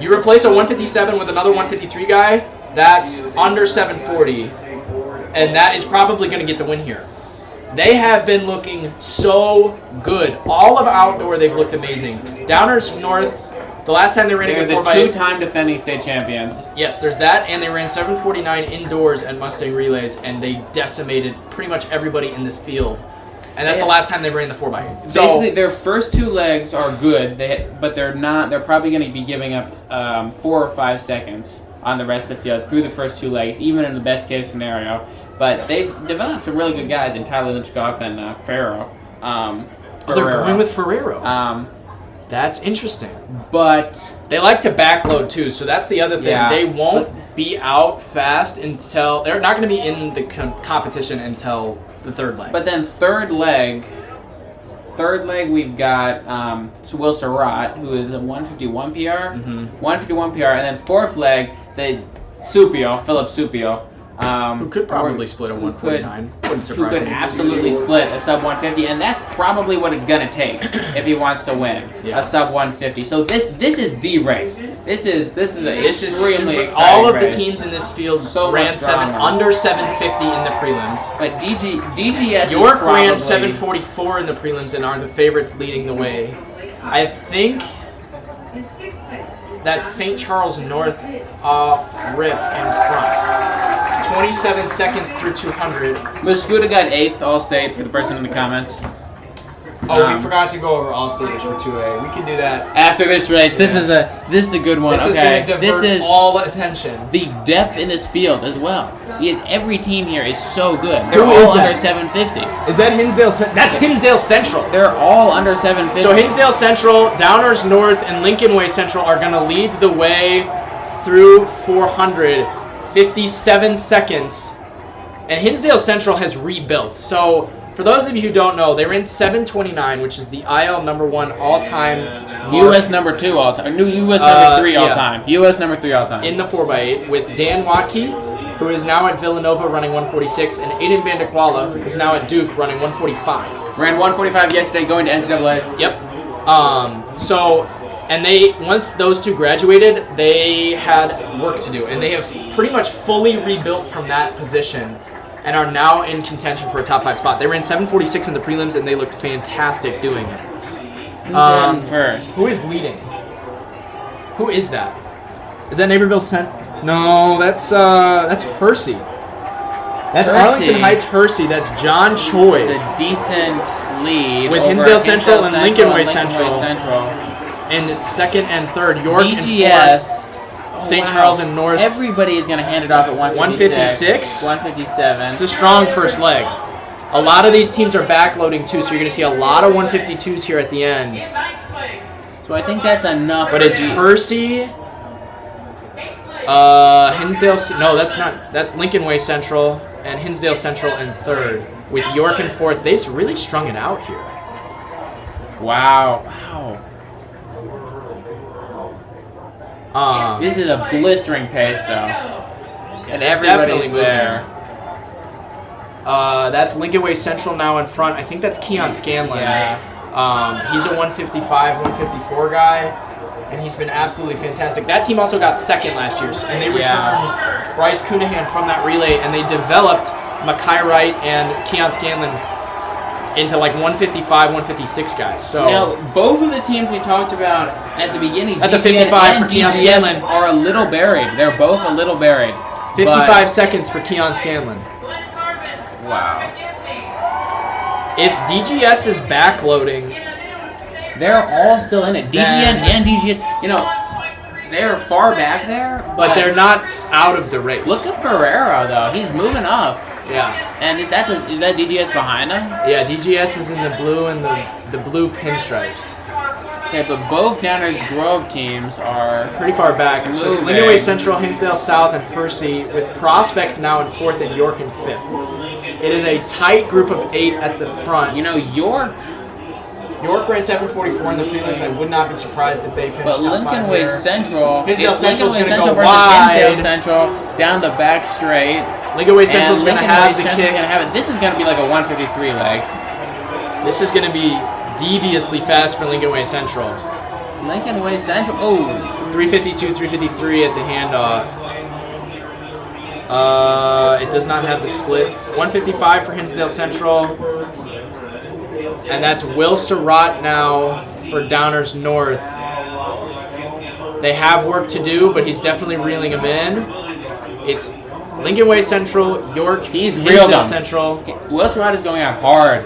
You replace a 157 with another 153 guy, that's under 740, and that is probably going to get the win here. They have been looking so good. All of outdoor, they've looked amazing. Downers North, the last time they ran a They're good the 4x8. two-time defending state champions. Yes, there's that, and they ran 749 indoors at Mustang Relays, and they decimated pretty much everybody in this field. And that's the last time they ran the 4x8. So, Basically, their first two legs are good, but they're not. They're probably going to be giving up 4 or 5 seconds on the rest of the field through the first two legs, even in the best case scenario. But they've developed some really good guys in Tyler Lynchkoff and Farrow. they're going with Ferrero. That's interesting. But They like to backload too, so that's the other thing. Yeah. They won't be out fast until they're not going to be in the competition until the third leg. But then third leg, we've got Will Surratt, who is a 151 PR, 151 PR, and then fourth leg, Philip Supio, who could probably split a 149. Wouldn't who surprise could me. absolutely split a sub 150, and that's probably what it's gonna take if he wants to win Yeah. a sub 150. So this is the race. This is This is extremely super. exciting. All of race. the teams in this field So ran much drama. under 750 in the prelims. But DGS York is probably, ran 744 in the prelims and are the favorites leading the way. I think that's St. Charles North off rip in front. 27 seconds through 200. Muscuda got 8th All-State for the person in the comments. Oh, we forgot to go over all staters for 2A. We can do that. After this race, this is a good one. This is okay, going to this divert is all attention. the depth in this field as well. Because every team here is so good. Who They're is all that? under 750. Is that Hinsdale? That's Hinsdale Central. They're all under 750. So Hinsdale Central, Downers North, and Lincoln Way Central are going to lead the way through 400, 57 seconds. And Hinsdale Central has rebuilt. So for those of you who don't know, they ran 729, which is the IL #1 all-time U.S. number 2 all time. New U.S. number 3 all time. U.S. number 3 all time. in the 4x8 with Dan Watke, who is now at Villanova running 146, and Aiden Bandakwala, who's now at Duke running 145. Ran 145 yesterday, going to NCAA's. Yep. And once those two graduated, they had work to do, and they have pretty much fully rebuilt from that position and are now in contention for a top 5 spot. They ran 746 in the prelims, and they looked fantastic doing it. Who ran first? Who is leading? Who is that? Is that Naperville Cent? No, that's Hersey. That's Hersey. Arlington Heights Hersey. That's John Choi. It's a decent lead With over Hinsdale Central and Lincoln Way Central. And second and third, York and BGS. fourth, St. Charles and North. Everybody is going to hand it off at 156. 157. It's a strong first leg. A lot of these teams are backloading too, so you're going to see a lot of 152s here at the end. In ninth place, So I think that's enough. But for it's the- Hersey, Hinsdale. No, that's not. That's Lincoln Way Central and Hinsdale Central in third, with York in fourth. They've really strung it out here. Wow. This is a blistering pace, though. And everybody's moving. there. That's Lincoln Way Central now in front. I think that's Keon Scanlon. Yeah. He's a 155, 154 guy, and he's been absolutely fantastic. That team also got second last year, and they returned Bryce Coonahan from that relay, and they developed Makai Wright and Keon Scanlon into like 155, 156 guys. So Now, both of the teams we talked about at the beginning, That's a DGN 55 and for Keon DGS Scanlon. are a little buried. They're both a little buried. 55 seconds for Keon Scanlon. Glenn Carbon, But, wow. McGinty. If DGS is backloading, In the middle, State They're all still in it. DGN Then- and DGS, you know, they're far back there, but they're not out of the race. Look at Ferrero, though. He's moving up. Yeah. And is that DGS behind him? Yeah, DGS is in the blue and the blue pinstripes. Okay, but both Downers Grove teams are. Pretty far back. So it's Moving. Lincoln Way Central, Hinsdale South, and Hersey, with Prospect now in fourth and York in fifth. It is a tight group of 8 at the front. You know, York, York ran 744 in the prelims. I would not be surprised if they finished but top 5 Lincoln Way here. Central. Hinsdale it's Lincoln Central's Way gonna Central go versus Hinsdale wide. Central down the back straight. Lincoln Way Central's And going to Lincoln Way have the Central's kick. gonna have it. This is going to be like a 153 leg. This is going to be deviously fast for Lincoln Way Central. Lincoln Way Central. Oh, 352, 353 at the handoff. It does not have the split. 155 for Hinsdale Central. And that's Will Surratt now for Downers North. They have work to do, but he's definitely reeling them in. It's Lincoln Way Central, York, He's reeled Hinsdale them. Central. Will Surratt is going out hard.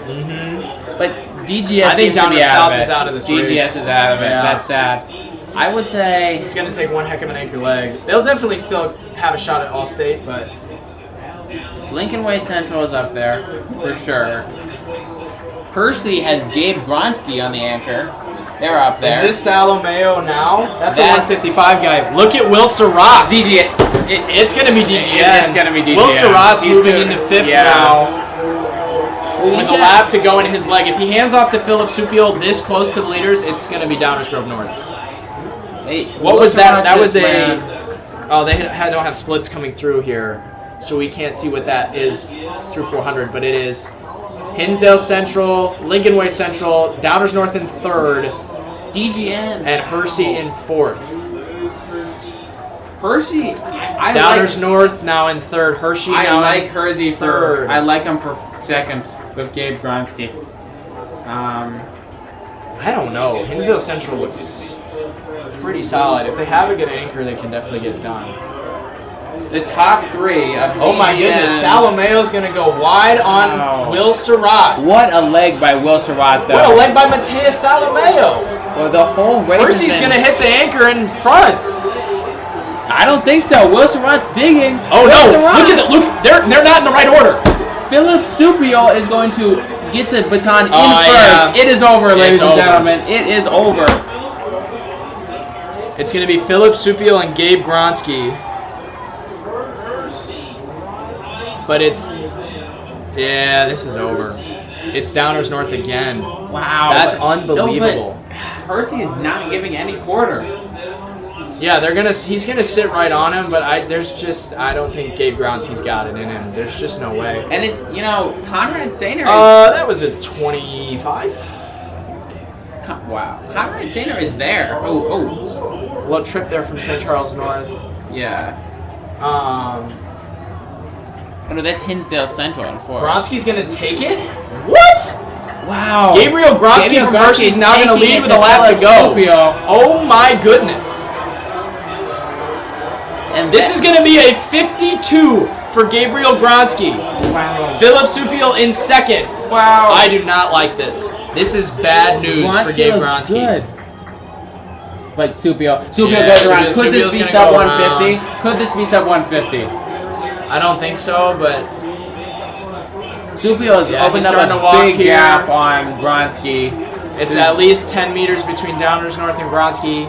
But DGS I think seems to be Downers out South of it. is out of this DGS race. is out of it. Yeah. That's sad. I would say It's going to take one heck of an anchor leg. They'll definitely still have a shot at All-State, but Lincoln Way Central is up there for sure. Hershey has Gabe Gronsky on the anchor. They're up there. Is this Salomeo now? That's a That's- 155 guy. Look at Will Surratt. DGN. It's going to be DGN. It's gonna be DGN. Will Surratt's He's moving doing- into 5th yeah. now. With a lap to go in his leg. If he hands off to Philip Supiol this close to the leaders, it's going to be Downers Grove North. What was that? That was a... Oh, they don't have splits coming through here, so we can't see what that is through 400, but it is Hinsdale Central, Lincoln Way Central, Downers North in 3rd, DGN. and Hershey in 4th. Hershey. I Downers North now in 3rd. Hershey I now like in Hershey for. 3rd. I like him for 2nd with Gabe Gronsky. I don't know. Hinsdale Central looks pretty solid. If they have a good anchor, they can definitely get it done. The top 3 of Oh my goodness, Salomeo's going to go wide on Wow. Will Surratt. What a leg by Will Surratt, though. What a leg by Mateus Salomeo. Well, the whole race. Hershey's going to hit the anchor in front. I don't think so. Will Surratt's digging. Oh Will no! Surratt. Look! They're not in the right order. Philip Supiol is going to get the baton in Oh, first. yeah. It is over, ladies and over. gentlemen. It is over. It's going to be Philip Supiol and Gabe Gronsky. But it's... Yeah, this is over. It's Downers North again. Wow. That's but- unbelievable. No, but Hersey is not giving any quarter. Yeah, he's gonna sit right on him, but I don't think Gabe Gronsky's got it in him. There's just no way. And it's, Conrad Sainer is... That was a 25. wow. Conrad Sainer is there. Oh. Little trip there from St. Charles North. Yeah. Um, Oh, no, that's Hinsdale Central in 4. Gronsky's gonna take it. What? Wow. Gabriel Gronsky Gabriel from Gronsky Hershey's is now going to taking lead it with a lap to go. Philip Supiol. Oh my goodness. And This is going to be a 52 for Gabriel Gronsky. Wow. Philip Supiol in 2nd. Wow. I do not like this. This is bad news for Gabe looks Gronsky. good. But Supiol Yeah, goes around. Could Supiol's this be gonna sub go 150? Could this be sub 150? I don't think so, but Supiol's Yeah, opened he's up starting a to walk big here. gap on Gronsky. it's at least 10 meters between Downers North and Gronsky.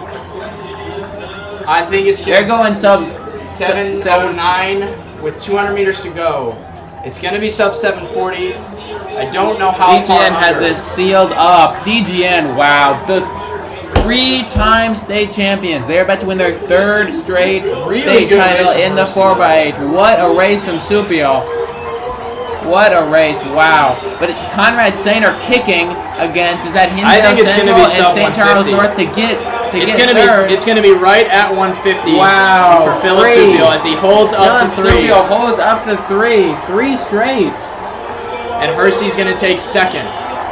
I think it's They're going sub 709 with 200 meters to go. It's going to be sub 740. I don't know how far DGN has under. this sealed up. DGN, wow. The 3-time state champions. They're about to win their 3rd straight state good title race from in the 4x8. What a race from Supiol. What a race. Wow. But it's Conrad Sainer kicking against, is that I Hinsdale think it's gonna Central be and sub St. Charles 150. North to get It's get gonna third. be right at 150. Wow, For Philip three. Supiol as he holds up Philip the threes. Supiol holds up the 3 straight. And Hershey's gonna take 2nd.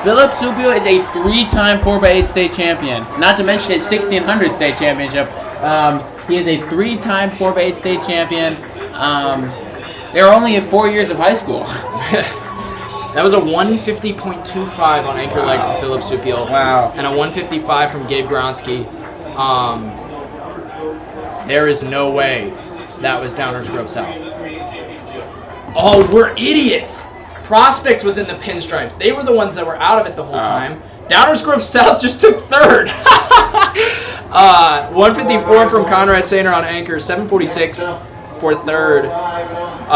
Philip Supiol is a 3-time 4x8 state champion. Not to mention his 1600 state championship. He is a 3-time 4x8 state champion. They were only at 4 years of high school. That was a 150.25 on anchor leg for Philip Supiol. Wow. And a 155 from Gabe Gronsky. There is no way that was Downers Grove South. Oh, we're idiots. Prospect was in the pinstripes. They were the ones that were out of it the whole time. Downers Grove South just took 3rd. 154 from Conrad Sainer on anchor. 746 for 3rd.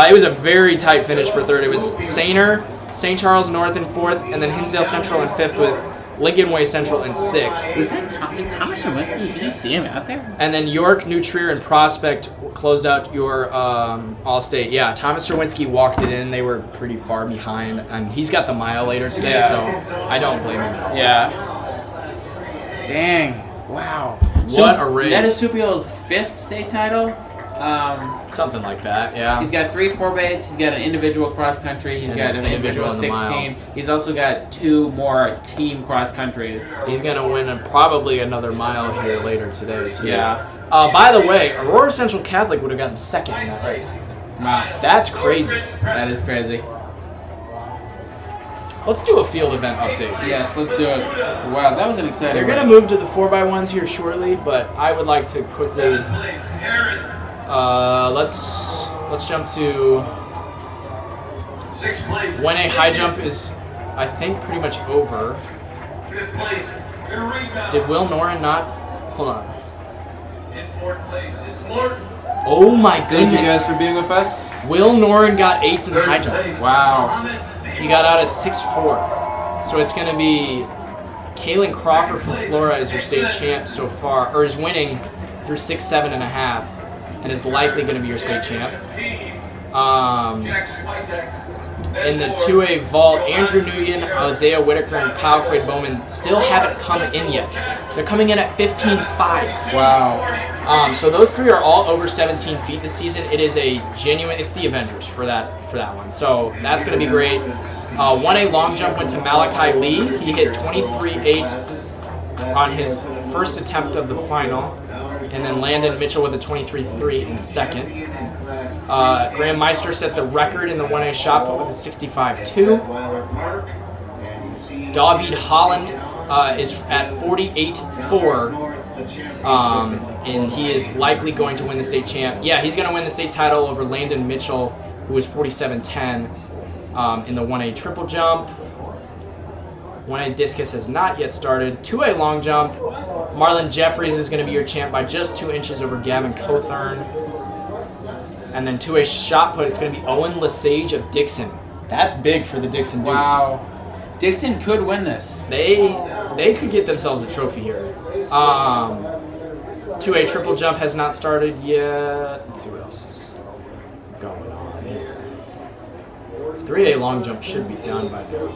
It was a very tight finish for 3rd. It was Sainer, St. Charles North in 4th, and then Hinsdale Central in 5th with Lincoln Way Central in 6th. Was that Thomas Szymowski? Did you see him out there? And then York, New Trier, and Prospect closed out your All-State. Yeah, Thomas Serwinski walked it in. They were pretty far behind, and he's got the mile later today, Yeah. so I don't blame him at all. Yeah. Dang. Wow. What a race. That is Supiol's 5th state title. Something like that, yeah. He's got 3 4x8s. He's got an individual cross country. He's And got an an individual individual in the 16. He's also got 2 more team cross countries. He's going to win probably another mile here later today, too. Yeah. By the way, Aurora Central Catholic would have gotten 2nd in that race. Wow. That's crazy. That is crazy. Let's do a field event update. Yes, let's do it. Wow, that was an exciting They're going to race. move to the 4x1s here shortly, but I would like to quickly... let's jump to 6th place. when a high jump is, I think, pretty much over. 5th place. Your rebound. Did Will Noren not? Hold on. In fourth place is Morton. Oh my Thank you guys goodness. for being with us. Will Noren got 8th in the high Third jump. place, Wow. Mohammed Zee. He got out at 6'4". So it's going to be Kaylin Crawford from Flora is your state champ so far, or is winning through 6'7.5", and is likely going to be your state champ. Jack Switek. In the 2A vault, Andrew Nguyen, Isaiah Whitaker, and Kyle Quaid Bowman still haven't come in yet. They're coming in at 15.5. Wow. So those three are all over 17 feet this season. It is a genuine. It's the Avengers for that one. So that's going to be great. 1A long jump went to Malachi Lee. He hit 23.8 on his first attempt of the final, and then Landon Mitchell with a 23.3 in second. Graham Meister set the record in the 1A shot put with a 65.2. David Holland is at 48.4. And he is likely going to win the state champ. Yeah, he's going to win the state title over Landon Mitchell, who is 47.10 in the 1A triple jump. 1A discus has not yet started. 2A long jump, Marlon Jeffries is going to be your champ by just 2 inches over Gavin Cothern. And then 2A shot put, it's going to be Owen Lesage of Dixon. That's big for the Dixon Dukes. Wow. Dixon could win this. They could get themselves a trophy here. 2A triple jump has not started yet. Let's see what else is going on here. 3A long jump should be done by now.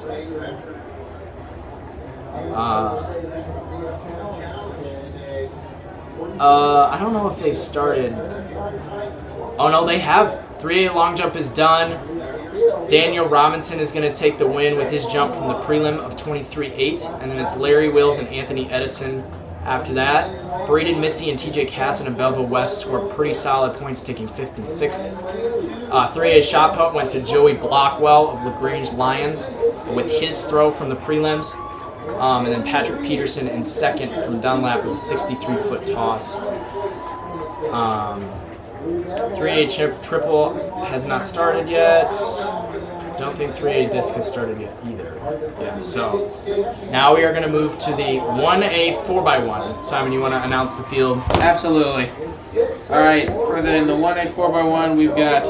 I don't know if they've started. Oh no, they have. 3A long jump is done. Daniel Robinson is going to take the win with his jump from the prelim of 23.8, and then it's Larry Wills and Anthony Edison after that. Braden Missy and TJ Casson and Belleville West scored pretty solid points, taking 5th and 6th. 3A shot put went to Joey Blockwell of LaGrange Lions with his throw from the prelims. And then Patrick Peterson in second from Dunlap with a 63-foot toss. 3A triple has not started yet. Don't think 3A disc has started yet either. Yeah, so now we are going to move to the 1A 4x1. Simon, you want to announce the field? Absolutely. All right, for the 1A 4x1, we've got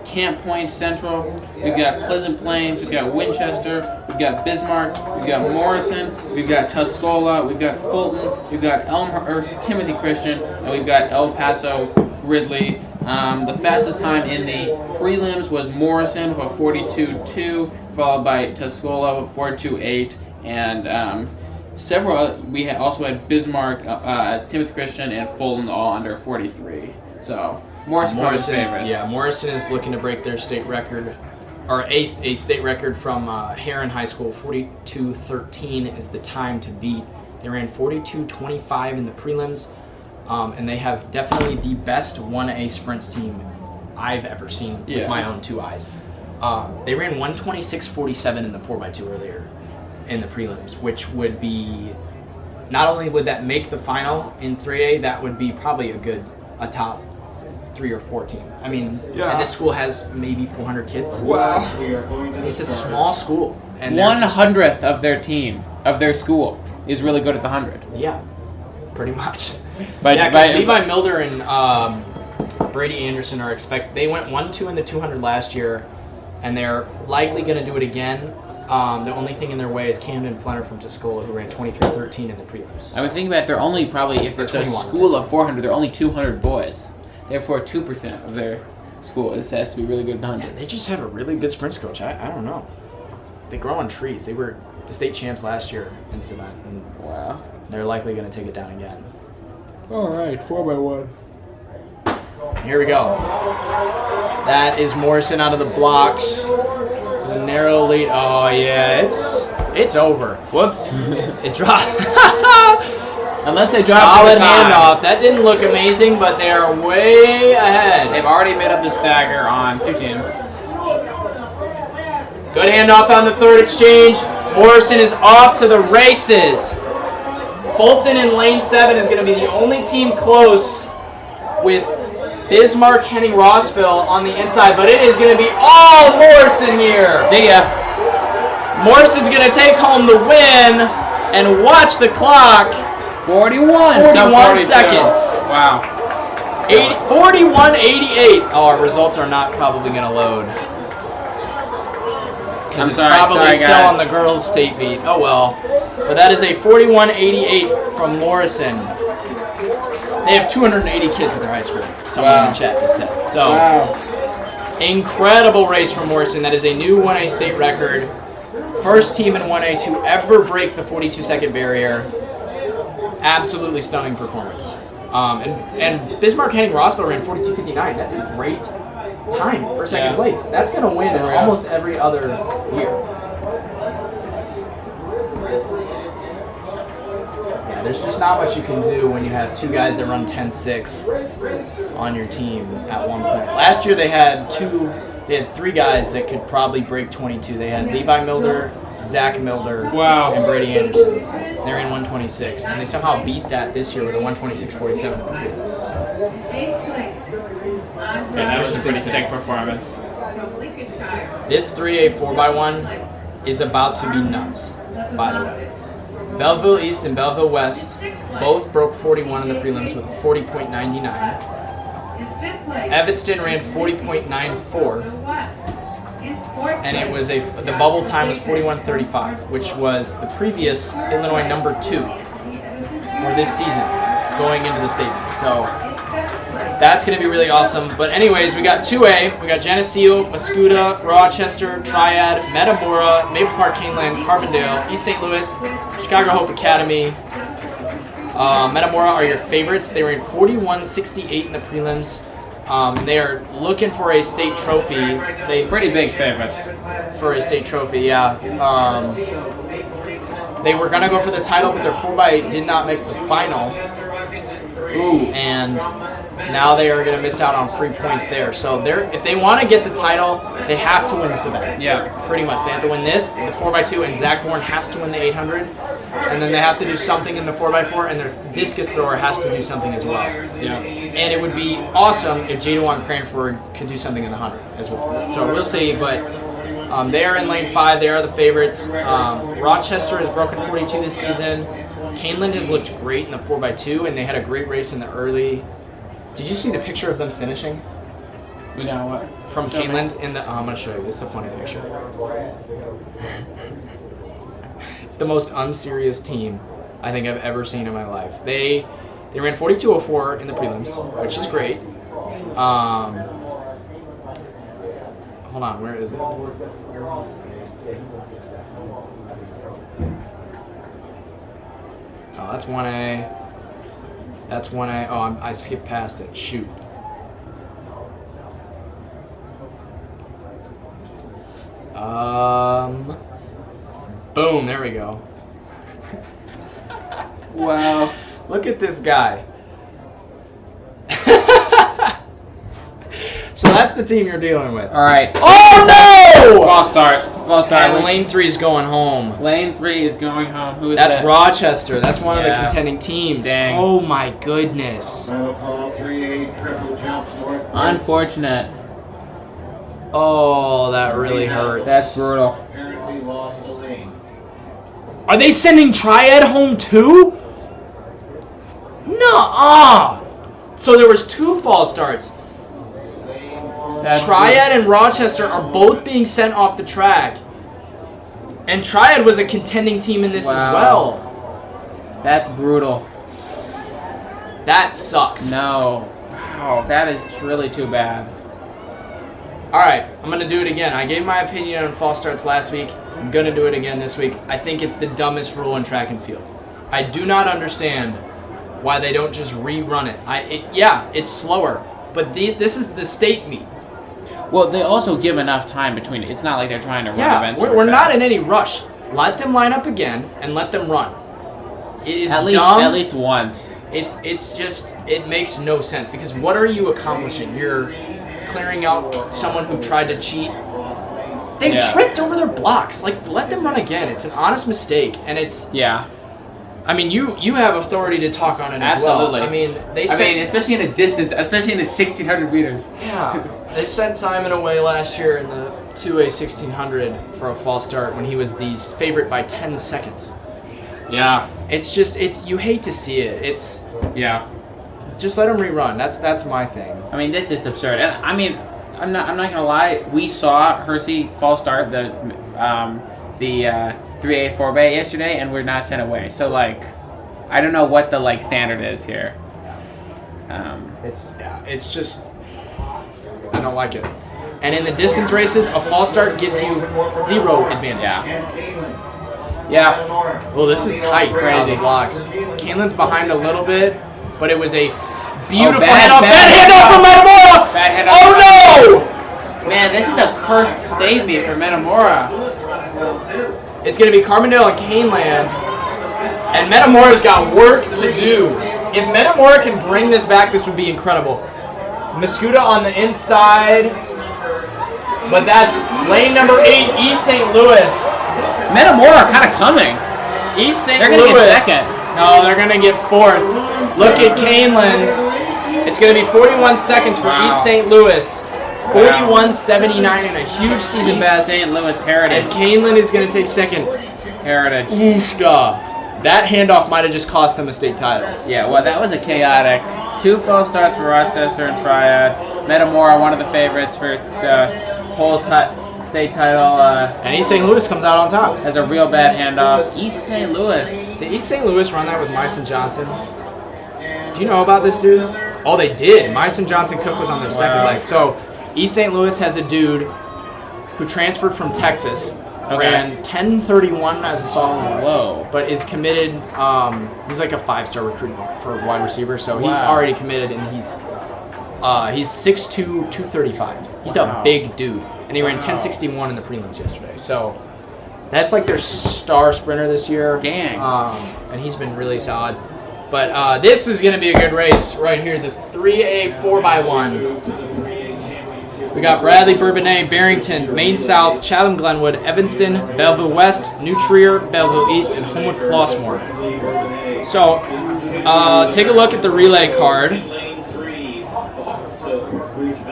Camp Point Central, we've got Pleasant Plains, we've got Winchester, we've got Bismarck, we've got Morrison, we've got Tuscola, we've got Fulton, we've got Timothy Christian, and we've got El Paso Ridley. The fastest time in the prelims was Morrison with a 42.2, followed by Tuscola with 42.8, and we also had Bismarck, Timothy Christian, and Fulton all under 43. So Morrison favorites. Yeah, Morrison is looking to break their state record, or a state record from Heron High School. 42.13 is the time to beat. They ran 42.25 in the prelims. And they have definitely the best 1A sprints team I've ever seen with my own 2 eyes. They ran 126.47 in the 4x2 earlier in the prelims, which would be, not only would that make the final in 3A, that would be probably a top 3 or 4 team. I mean, and this school has maybe 400 kids. Wow. It's a small school. And 1/100th of their team, of their school, is really good at the 100. Yeah, pretty much. But Levi Milder and Brady Anderson are they went 1-2 in the 200 last year, and they're likely going to do it again. The only thing in their way is Camden Flenner from Tuscola, who ran 23.13 in the prelims. I would think about they're only probably, if it's a school of 400, they're only 200 boys. Therefore, 2% of their school has to be really good at 100. Yeah, they just have a really good sprints coach. I don't know. They grow on trees. They were the state champs last year in cement. And wow. They're likely going to take it down again. All right, 4x1. Here we go. That is Morrison out of the blocks. The narrow lead. Oh yeah, it's over. Whoops. It dropped. Unless they drop solid handoff. That didn't look amazing, but they are way ahead. They've already made up the stagger on 2 teams. Good handoff on the third exchange. Morrison is off to the races. Fulton in lane 7 is going to be the only team close with Bismarck, Henning, Rossville on the inside, but it is going to be all Morrison here. See ya. Morrison's going to take home the win, And watch the clock. 41. 41 seconds. Wow. 41:88. Oh, our results are not probably going to load. I'm It's sorry, probably sorry, still guys. on the girls' state meet. Oh well. But that is a 41:88 from Morrison. They have 280 kids at their high school. Someone in Wow. the chat just said. So, Wow. incredible race from Morrison. That is a new 1A state record. First team in 1A to ever break the 42-second barrier. Absolutely stunning performance. And Bismarck Henning Rossville ran 42:59. That's a great time for second Yeah. place. That's going to win in Yeah. almost every other year. Yeah, there's just not much you can do when you have two guys that run 10.6 on your team at one point. Last year they had three guys that could probably break 22. They had Levi Milder, Zach Milder, Wow. and Brady Anderson. They're in 126, and they somehow beat that this year with a 126.47 at the prelims. So. Yeah, that was a pretty sick performance. This 3A 4x1 is about to be nuts, by the way. Belleville East and Belleville West both broke 41 in the prelims with a 40.99. Evanston ran 40.94, and it was the bubble time was 41:35, which was the previous Illinois number 2 for this season going into the state meet. So that's going to be really awesome. But anyways, we got 2A. We got Geneseo, Mascoutah, Rochester, Triad, Metamora, Maple Park, Caneland, Carbondale, East St. Louis, Chicago Hope Academy. Metamora are your favorites. They ran 41:68 in the prelims. They are looking for a state trophy. Pretty big favorites. For a state trophy, yeah. They were gonna go for the title, but their 4x did not make the final. Ooh. And now they are gonna miss out on free points there. So if they want to get the title, they have to win this event. Yeah. Pretty much, they have to win this, the 4x2, and Zach Bourne has to win the 800, and then they have to do something in the 4x4, and their discus thrower has to do something as well. Yeah. And it would be awesome if Jadawan Cranford could do something in the 100 as well. So we'll see, but they are in lane 5. They are the favorites. Rochester has broken 42 this season. Caneland has looked great in the 4x2, and they had a great race in the early. Did you see the picture of them finishing? We know what? From Caneland in the. I'm going to show you. This is a funny picture. It's the most unserious team I think I've ever seen in my life. They ran 42:04 in the prelims, which is great. Hold on, where is it? Oh, that's 1A. That's 1A. Oh, I skipped past it. Shoot. Boom, there we go. Wow. Look at this guy. So that's the team you're dealing with. All right. Oh no! False start. False start. And lane 3 is going home. Lane 3 is going home. Who is That's that? Rochester. That's one of the Yeah. contending teams. Dang. Oh my goodness. Unfortunate. Oh, that really hurts. That's brutal. Are they sending Triad home too? Nuh-uh. So there was 2 false starts. That's Triad and Rochester are both being sent off the track. And Triad was a contending team in this as well. That's brutal. That sucks. No. Wow. That is really too bad. Alright, I'm going to do it again. I gave my opinion on false starts last week. I'm going to do it again this week. I think it's the dumbest rule in track and field. I do not understand why they don't just rerun it. Yeah, it's slower. But this is the state meet. Well, they also give enough time between it. It's not like they're trying to run Yeah, events. we're not in any rush. Let them line up again and let them run. It is dumb. At least once. It's just, it makes no sense because what are you accomplishing? You're clearing out someone who tried to cheat. They tripped over their blocks. Like, let them run again. It's an honest mistake, and it's. Yeah. I mean, you have authority to talk on it Absolutely. as well. I mean, especially in a distance, especially in the 1,600 meters. Yeah, they sent Simon away last year in the 2A 1600 for a false start when he was the favorite by 10 seconds. Yeah. It's just you hate to see it. It's just let them rerun. That's my thing. I mean, that's just absurd. And I mean, I'm not gonna lie. We saw Hersey false start the 3A 4B yesterday, and we're not sent away. So like, I don't know what the like standard is here. It's just I don't like it. And in the distance races, a false start gives you 0 advantage. Yeah. Well, this is tight. Crazy the blocks. Kanelin's behind a little bit, but it was a beautiful handoff. Bad handoff from Metamora. Bad handoff. Oh no! Man, this is a cursed state meet for Metamora. It's going to be Carbondale and Caneland, and Metamora's got work to do. If Metamora can bring this back, this would be incredible. Mascuda on the inside, but that's lane number 8, East St. Louis. Metamora kind of coming. East St. They're Louis. gonna get second. No, they're going to get 4th. Look at Caneland. It's going to be 41 seconds for Wow. East St. Louis. 41.79 and a huge season East best. St. Louis And Heritage. Caneland is going to take second. Heritage. Oof, duh. That handoff might have just cost them a state title. Yeah, well, that was a chaotic. 2 false starts for Rochester and Triad. Metamora, one of the favorites for the whole state title, And East St. Louis comes out on top. has a real bad handoff. East St. Louis. Did East St. Louis run that with Myson Johnson? Do you know about this dude? Oh, they did. Myson Johnson Cook was on their second Wow. leg. So East St. Louis has a dude who transferred from Texas, ran 10:31 as a sophomore. Whoa. But is committed. He's like a 5-star recruit for wide receiver, so he's Wow. already committed, and he's 6'2", 235. He's Wow. a big dude, and he ran 10:61 in the prelims yesterday. So that's like their star sprinter this year. Dang. And he's been really solid. But this is going to be a good race right here, the 3A 4x1. We got Bradley, Bourbonnais, Barrington, Maine South, Chatham Glenwood, Evanston, Belleville West, New Trier, Belleville East, and Homewood Flossmoor. So, take a look at the relay card.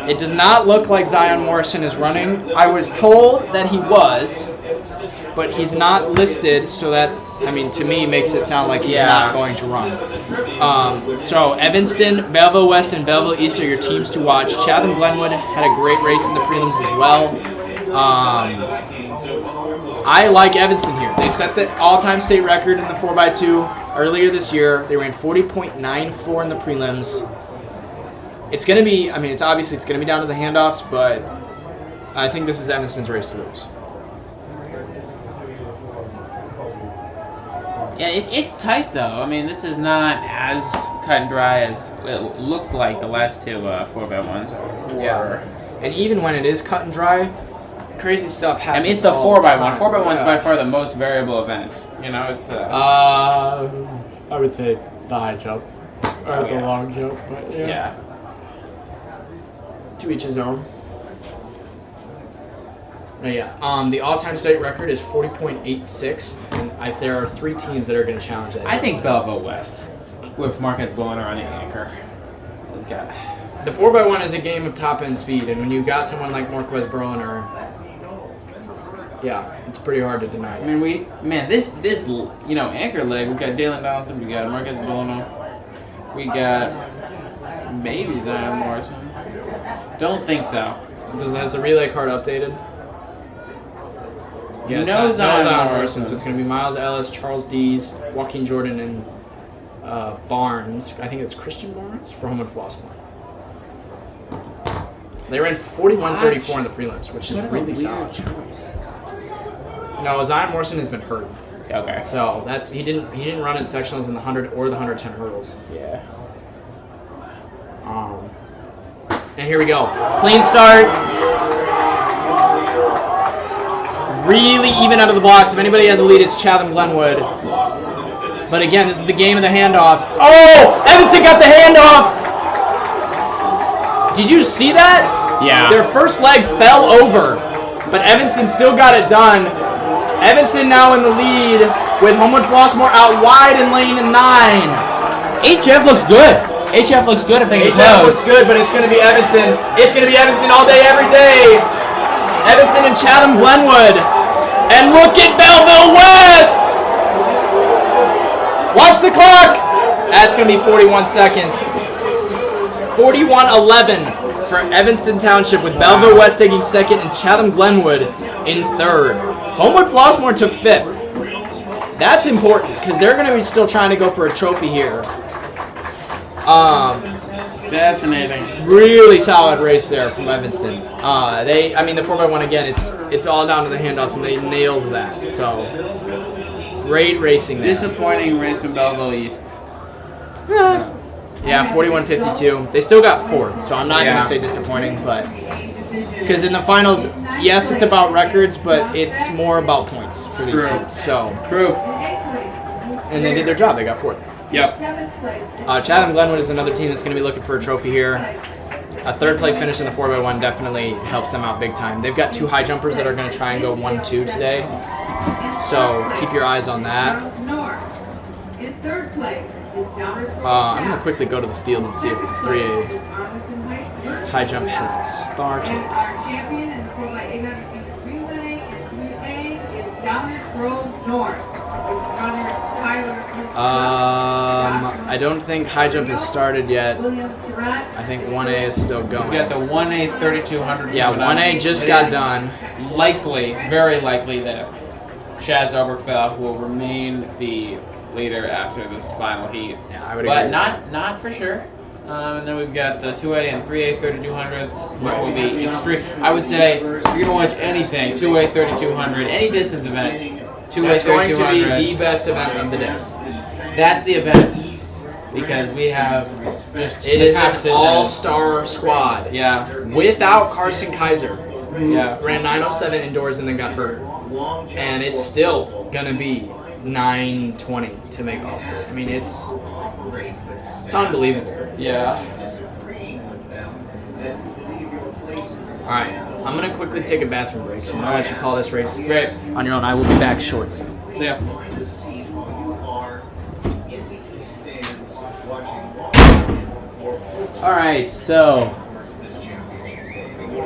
It does not look like Zion Morrison is running. I was told that he was, but he's not listed, so that, I mean, to me, makes it sound like he's not going to run. So Evanston, Belleville West, and Belleville East are your teams to watch. Chatham Glenwood had a great race in the prelims as well. I like Evanston here. They set the all-time state record in the 4x2 earlier this year. They ran 40.94 in the prelims. It's going to be, I mean, it's going to be down to the handoffs, but I think this is Evanston's race to lose. Yeah, it's tight though. I mean, this is not as cut and dry as it looked like the last 2 4x1s were. Yeah. And even when it is cut and dry, crazy stuff happens. I mean, it's the all 4x1. 4x1 is Yeah. by far the most variable event. You know, it's I would say the high jump or the long jump, but yeah. To each his own. Yeah. The all-time state record is 40.86, and there are 3 teams that are going to challenge that. I think Belleville West with Marcus Bulliner on the anchor has got. The 4x1 is a game of top-end speed, and when you've got someone like Marquez Broner, yeah, it's pretty hard to deny I that. mean, this anchor leg. We got Dalen Donaldson. We got Marcus Bulliner. We got maybe Zion Morrison. Don't think so. Has the relay card updated? Yeah, it's No not Zion Morrison, Morrison. so it's going to be Miles Ellis, Charles Dees, Joaquin Jordan, and Barnes. I think it's Christian Barnes for Homewood Flossmoor. They ran 41.34 in the prelims, which is really solid. Choice. No, Zion Morrison has been hurt, Okay. so he didn't run in sectionals in the 100 or the 110 hurdles. Yeah. And here we go, clean start. Really even out of the blocks. If anybody has a lead, it's Chatham Glenwood. But again, this is the game of the handoffs. Oh! Evanston got the handoff! Did you see that? Yeah. Their first leg fell over, but Evanston still got it done. Evanston now in the lead with Homewood Flossmoor out wide in lane 9. HF looks good. HF looks good if they can HF close. looks good, but it's going to be Evanston. It's going to be Evanston all day, every day. Evanston and Chatham Glenwood. And look at Belleville West! the clock. That's going to be 41 seconds. 41:11 for Evanston Township, with Belleville West taking second and Chatham Glenwood in third. Homewood Flossmoor took fifth. That's important because they're going to be still trying to go for a trophy here. Fascinating. Really solid race there from Evanston. The 4x1 again. It's all down to the handoffs, and they nailed that. So great racing there. Disappointing race from Belleville East. Yeah, 41:52. They still got fourth, so I'm not Yeah. gonna say disappointing, but because in the finals, yes, it's about records, but it's more about points for these True. teams. So, True. and they did their job. They got fourth. Yep. Chatham Glenwood is another team that's going to be looking for a trophy here. A third place finish in the 4x1 definitely helps them out big time. They've got two high jumpers that are going to try and go 1-2 today. So keep your eyes on that. In third place is Downers Grove I'm going to quickly go to the field and see if the 3A high jump has started. Our champion in the 4x800 meter relay in 3A is Downers Grove North with runner Tyler. I don't think high jump has started yet. William Surratt. I think 1A is still going. We got the 1A 3200. Yeah, coming up. 1A just It got is done. Likely, very likely that Chaz Obergefell will remain the leader after this final heat. Yeah, I would But agree. not for sure. And then we've got the 2A and 3A 3200s, which will be extreme. I would say if you're going to watch anything, 2A 3200, any distance event, 2A That's going to 3200. be the best event of the day. That's the event because we have just It the is an competition. all-star squad. Yeah, Without Carson Kaiser, yeah. ran 907 indoors and then got hurt. And it's still going to be 920 to make All-State. I mean, it's unbelievable. Yeah. All right, I'm going to quickly take a bathroom break, so I'm going to let you call this race Great. on your own. I will be back shortly. See ya. Alright, so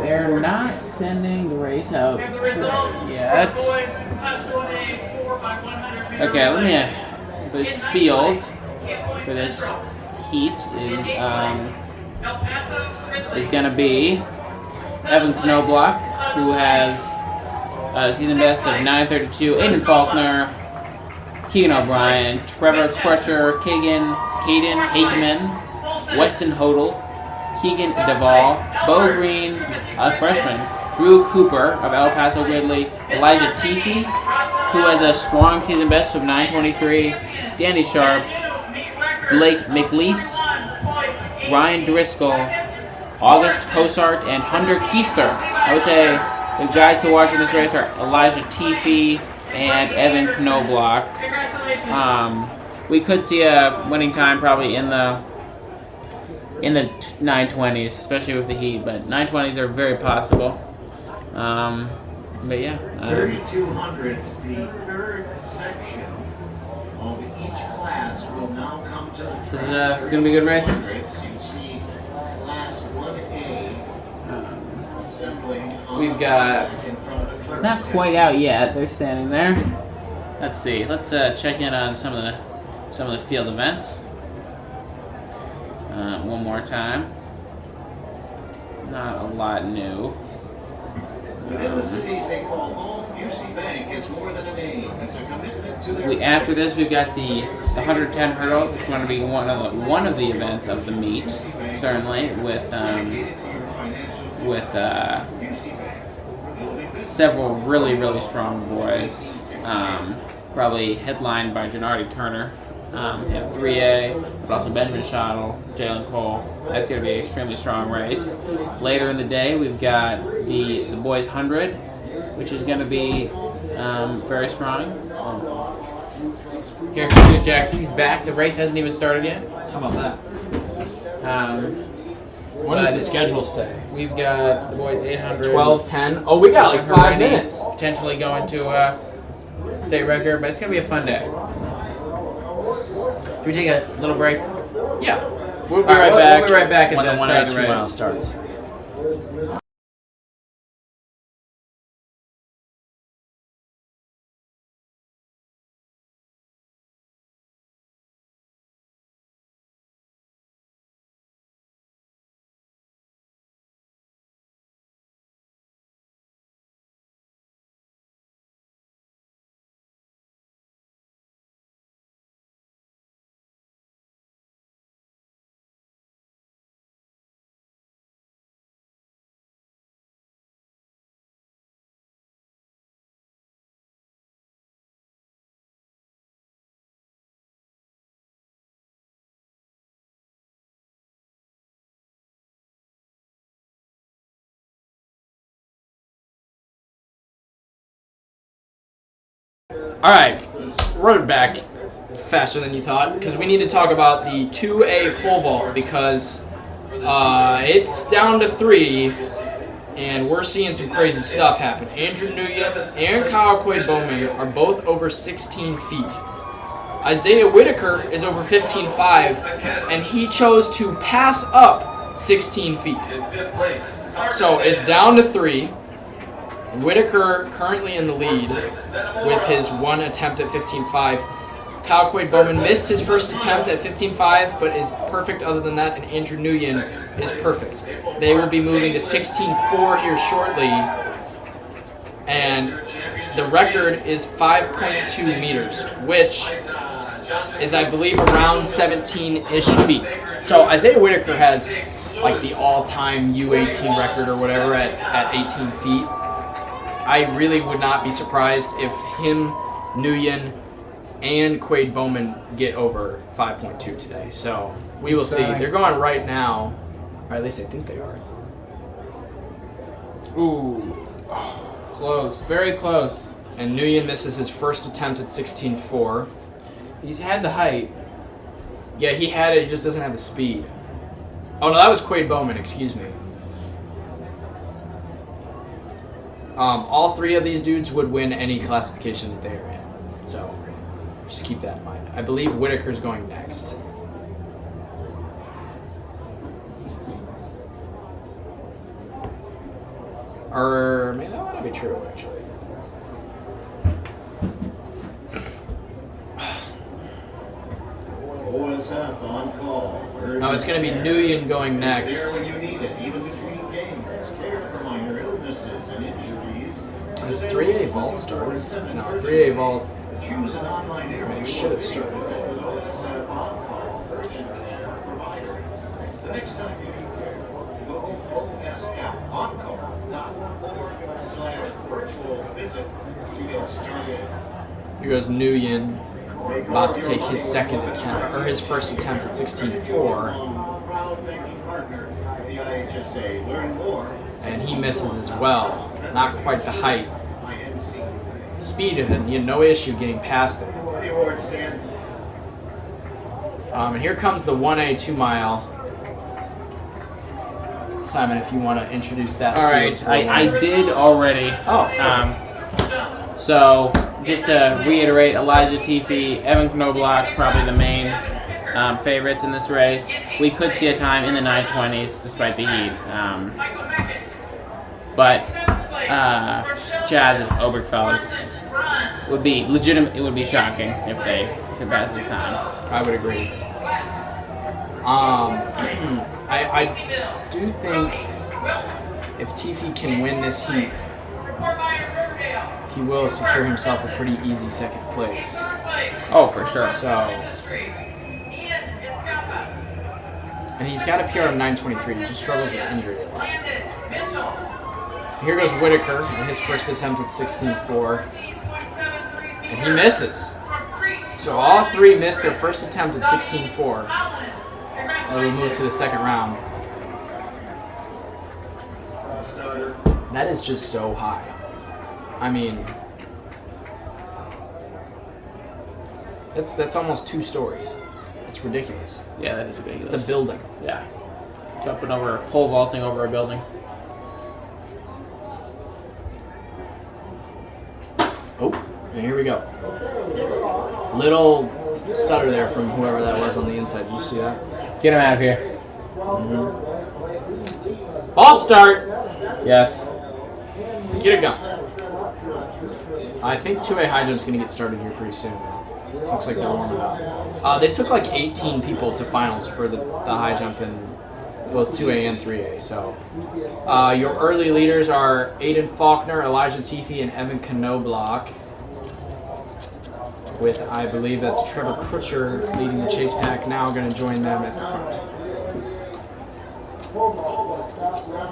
they're not sending the race out yet. Okay, let me. The field for this heat is gonna be Evan Knobloch, who has a season best of 9:32. Aiden Faulkner, Keegan O'Brien, Trevor Crutcher, Caden Hakeman, Weston Hodel, Keegan Duvall, Bo Green, a freshman, Drew Cooper of El Paso Gridley, Elijah Teefy, who has a strong season best of 9:23, Danny Sharp, Blake McLeese, Ryan Driscoll, August Cosart, and Hunter Keister. I would say the guys to watch in this race are Elijah Teefy and Evan Knobloch. We could see a winning time probably in the 920s, especially with the heat, but 920s are very possible. But yeah. 3200s, the third section of each class will now come to the This is going to be a good race. You see class 1A assembling on We've got in front of the clerk not quite out yet. They're standing there. Let's see. Let's check in on some of the field events. One more time. Not a lot new. Within the cities they call home, UC Bank is more than a name. It's a commitment to their After this, we've got the 110 hurdles, which is going to be one of the events of the meet, certainly with several really strong boys, probably headlined by Gennady Turner. In 3A, but also Benjamin Schottel, Jalen Cole. That's going to be an extremely strong race. Later in the day, we've got the boys 100, which is going to be very strong. Here comes Chris Jackson. He's back. The race hasn't even started yet. How about that? What But does the schedule say? We've got the boys 800. 12:10. Oh, we got like 5 already minutes. Potentially going to state record, but it's going to be a fun day. Should we take a little break? Yeah. We'll be All right, right back. we'll be right back at when the the start of 1 the 2 race. mile starts. All right, we're back faster than you thought because we need to talk about the 2A pole vault because it's down to 3 and we're seeing some crazy stuff happen. Andrew Nguyen and Kyle Quaid-Bowman are both over 16 feet. Isaiah Whitaker is over 15.5 and he chose to pass up 16 feet. So it's down to 3. Whitaker currently in the lead with his 1 attempt at 15.5. Kyle Quaid-Bowman missed his first attempt at 15.5, but is perfect other than that, and Andrew Nguyen is perfect. They will be moving to 16.4 here shortly, and the record is 5.2 meters, which is, I believe, around 17-ish feet. So Isaiah Whitaker has like the all-time U18 record or whatever at 18 feet. I really would not be surprised if him, Nguyen, and Quaid-Bowman get over 5.2 today. So we will see. They're going right now, or at least I think they are. Ooh, close, very close. And Nguyen misses his first attempt at 16.4. He's had the height. Yeah, he had it. He just doesn't have the speed. Oh, no, that was Quaid-Bowman. Excuse me. All 3 of these dudes would win any classification that they are in. So just keep that in mind. I believe Whitaker's going next. Or, man, that might be true, actually. OSF on call. No, it's going to be Nguyen going next. When you need it, even between games. Care for minor illnesses and injuries. Has 3A Vault started? No, 3A Vault. Choose an online area. It should have started. OSF on call. Urgent care provider. The next time you need care, go OSFoncall.org/virtual visit to get started. Here goes Nguyen, about to take his second attempt, or his first attempt at 16.4. The IHSA. Learn more. And he misses as well. Not quite the height. Speed, he had no issue getting past it. The award stand. And here comes the 1A 2-mile. Simon, if you want to introduce that. All right, I did already. Oh, perfect. So just to reiterate, Elijah Tiffy, Evan Knobloch, probably the main favorites in this race. We could see a time in the 9:20s despite the heat. But Chaz and Obergfell would be legitimate. It would be shocking if they surpass this time. I would agree. I do think if Tiffy can win this heat, he will secure himself a pretty easy second place. Oh, for sure. So, and he's got a PR of 9:23. He just struggles with injury a lot. Here goes Whitaker in his first attempt at 16.4, and he misses. So all 3 missed their first attempt at 16.4. We'll move to the second round. That is just so high. I mean, that's almost 2 stories. It's ridiculous. Yeah, that is ridiculous. It's a building. Yeah. Jumping over, pole vaulting over a building. Oh, and here we go. Little stutter there from whoever that was on the inside. Did you see that? Get him out of here. Mm-hmm. Ball start. Yes. Get it going. I think 2A high jump's going to get started here pretty soon. Looks like they're warming up. They took like 18 people to finals for the high jump in both 2A and 3A. So your early leaders are Aiden Faulkner, Elijah Tiffy, and Evan Knobloch. With, I believe that's Trevor Crutcher leading the chase pack, now going to join them at the front.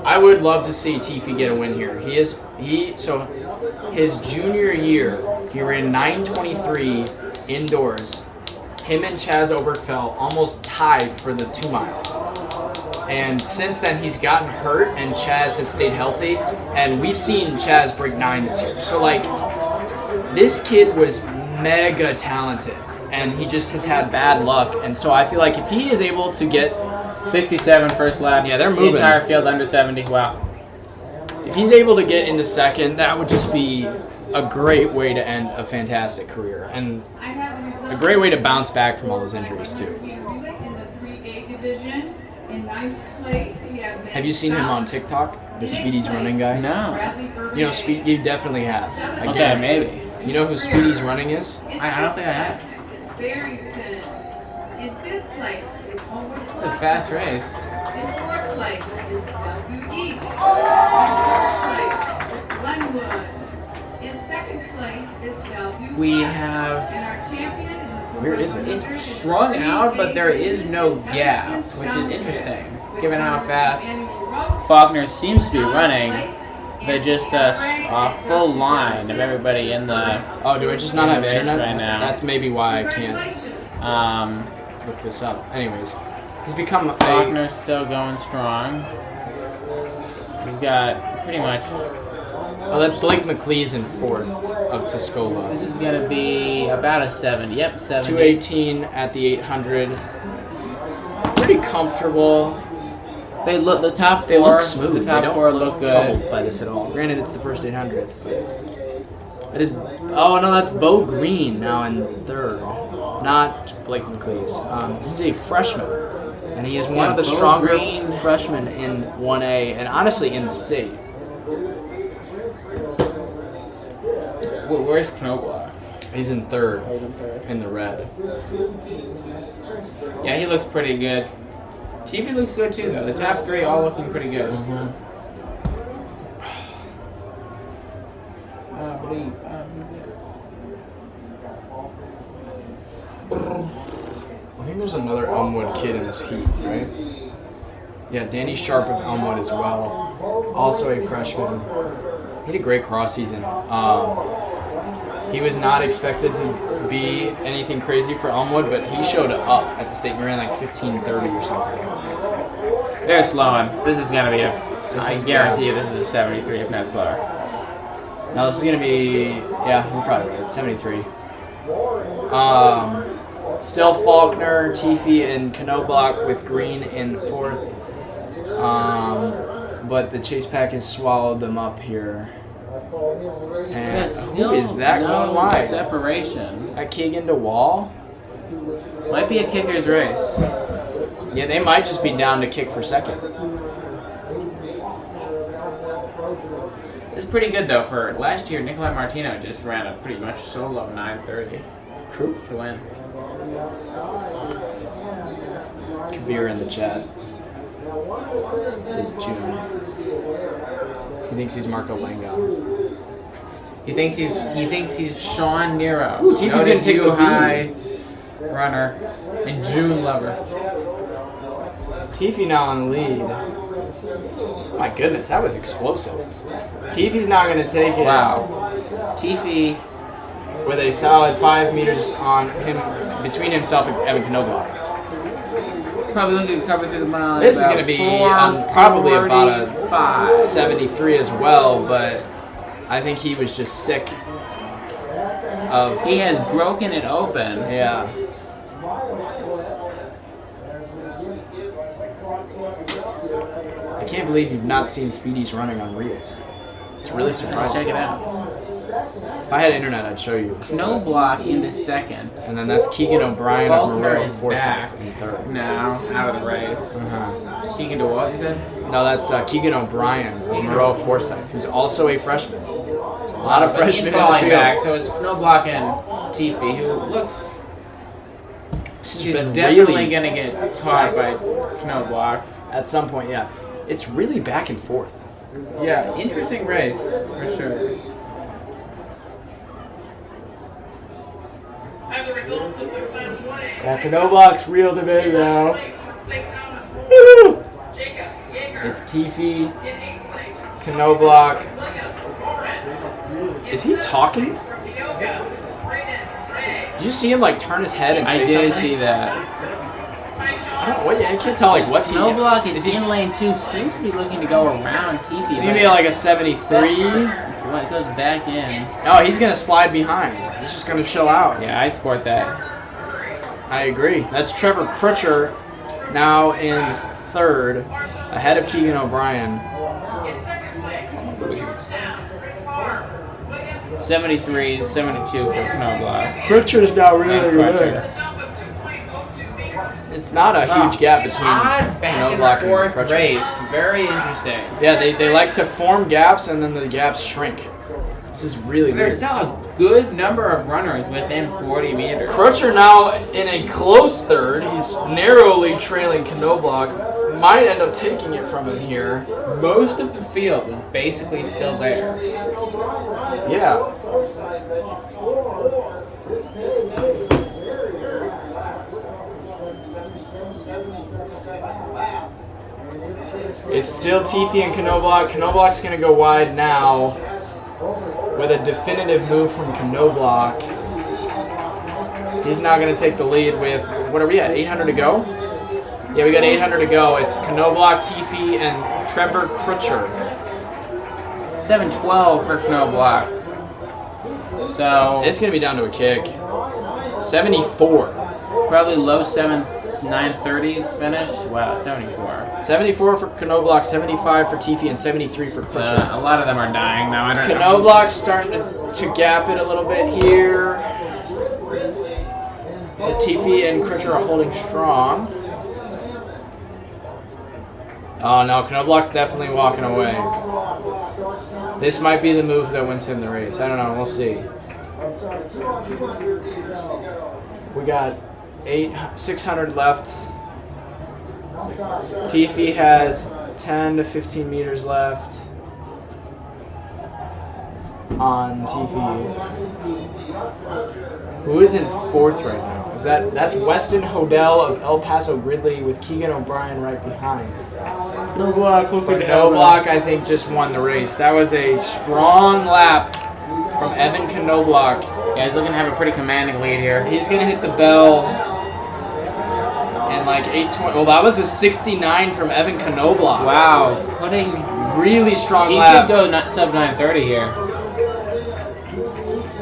I would love to see Tiffy get a win here. So his junior year, he ran 9:23 indoors. Him and Chaz Obergfell almost tied for the 2-mile. And since then, he's gotten hurt, and Chaz has stayed healthy. And we've seen Chaz break 9 this year. So, like, this kid was mega talented, and he just has had bad luck. And so I feel like if he is able to get 67 first lap. Yeah, they're The moving. entire field under 70. Wow. If he's able to get into second, that would just be a great way to end a fantastic career and a great way to bounce back from all those injuries too. Have you seen him on TikTok? The Speedy's Running guy? No. You know, you definitely have. Okay, maybe. You know who Speedy's Running is? I don't think I have. Barrington in 5th place. It's a fast race. In 4th place is W.E. In 4th place is Glenwood. In 2nd place is W. We have. And our champion is Where is it? It's strung out, but there is no gap, which is interesting, given how fast Faulkner seems to be running. They're just a full line of everybody in the. Oh, do I just not in have the race internet? right now? That's maybe why I can't look this up. Anyways, he's become a... Faulkner's still going strong. We've got pretty much. Oh, that's Blake McLeese in 4th of Tuscola. This is gonna be about a 70. Yep, 70. 218 at the 800. Pretty comfortable. They look the top four. They look smooth. The top they don't four look look good. troubled by this at all. Granted, it's the first 800. It is. Oh no, that's Bo Green now in 3rd, not Blake McLeese. He's a freshman, and he is one of the Bo stronger Green. freshmen in 1A, and honestly in the state. Where's Knobloch? He's in 3rd in the red. Yeah, he looks pretty good. Tiffy looks good too, though. The top 3 all looking pretty good. I believe. I think there's another Elmwood kid in this heat, right? Yeah, Danny Sharp of Elmwood as well. Also a freshman. He had a great cross season. He was not expected to be anything crazy for Elmwood, but he showed up at the state. We ran like 15:30 or something. They're slowing. This is gonna be a. I is guarantee you, this is a 73, if not slower. Now this is gonna be, yeah, we're probably right, 73. Still Faulkner, Tiffy, and Knobloch with Green in 4th. But the chase pack has swallowed them up here. And Yeah, still who is that no going wide? separation. At Keegan to Wall? Might be a kicker's race. Yeah, they might just be down to kick for second. It's pretty good though. For last year, Nikolai Martino just ran a pretty much solo 9:30 True. to win. Kabir in the chat. Says June. He thinks he's Marco Langone. He thinks he's Sean Nero. Ooh, Tiffy's noted gonna take the high runner and June lover. Tiffy now in the lead. My goodness, that was explosive. Tiffy's not going to take it. Wow. Tiffy. With a solid 5 meters on him, between himself and Evan Knobloch. Probably looking to cover through the mile. This is going to be probably about a 5. 73 as well, but I think he was just sick of... He has broken it open. Yeah. I can't believe you've not seen Speedy's running on Reels. It's really Let's surprising. check it out. If I had internet, I'd show you. Knobloch into second. And then that's Keegan O'Brien of Faulkner Monroe is Forsyth back. in 3rd. Now out of the race. Keegan to what you said? No, that's Keegan O'Brien of Monroe Forsyth, who's also a freshman. There's a lot of But freshmen he's in this falling field. back, so it's Knobloch and Tiffy, who looks. This has She's been definitely really, gonna get caught by Knobloch. at some point, yeah. It's really back and forth. Yeah, interesting race for sure. And the results of the Class 1A. Yeah, Knobloch's reeled him in now. St. Thomas, Woo! Jacob Yeager It's Tiffy, in 8th place. Knobloch. William Morin. Is he talking? Yoga, Brayden Ray. Did you see him like turn his head and say I something? did see that. I don't. What? I can't tell. Like what's he? Knobloch is Is he in lane 2, seems to be looking to go around Tiffy. maybe like a 73? Well, it goes back in. No, he's going to slide behind. He's just going to chill out. Yeah, I support that. I agree. That's Trevor Crutcher now in third, ahead of Keegan O'Brien. 73s, 72 for Knobloch. Crutcher's now really And good. Crutcher. It's not a huge gap between Odd back Knobloch and forth Crutcher. race. Very interesting. Yeah, they like to form gaps and then the gaps shrink. This is really There's weird. still a good number of runners within 40 meters. Crutcher now in a close third. He's narrowly trailing Knobloch. Might end up taking it from him here. Most of the field is basically still there. Yeah. It's still Tiffy and Knobloch. Knobloch's going to go wide now with a definitive move from Knobloch. He's now going to take the lead with, what are we at, 800 to go? Yeah, we got 800 to go. It's Knobloch, Tiffy, and Trevor Crutcher. 712 for Knobloch. So It's going to be down to a kick. 74. probably low 930s finish. Wow, 74. 74 for Knobloch, 75 for Tiffy, and 73 for Crutcher. A lot of them are dying now. I don't know. Knobloch's starting to gap it a little bit here. Tiffy and Crutcher are holding strong. Oh no, Knobloch's definitely walking away. This might be the move that wins him the race. I don't know, we'll see. We got 600 left. Tiffy has 10 to 15 meters left on Tiffy. Who is in fourth right now? That's Weston Hodell of El Paso Gridley with Keegan O'Brien right behind. Knobloch, I think, just won the race. That was a strong lap from Evan Knobloch. Yeah, he's looking to have a pretty commanding lead here. He's going to hit the bell in like 8:20. Well, that was a 69 from Evan Knobloch. Wow, putting Really strong he lap. could go sub 930 here.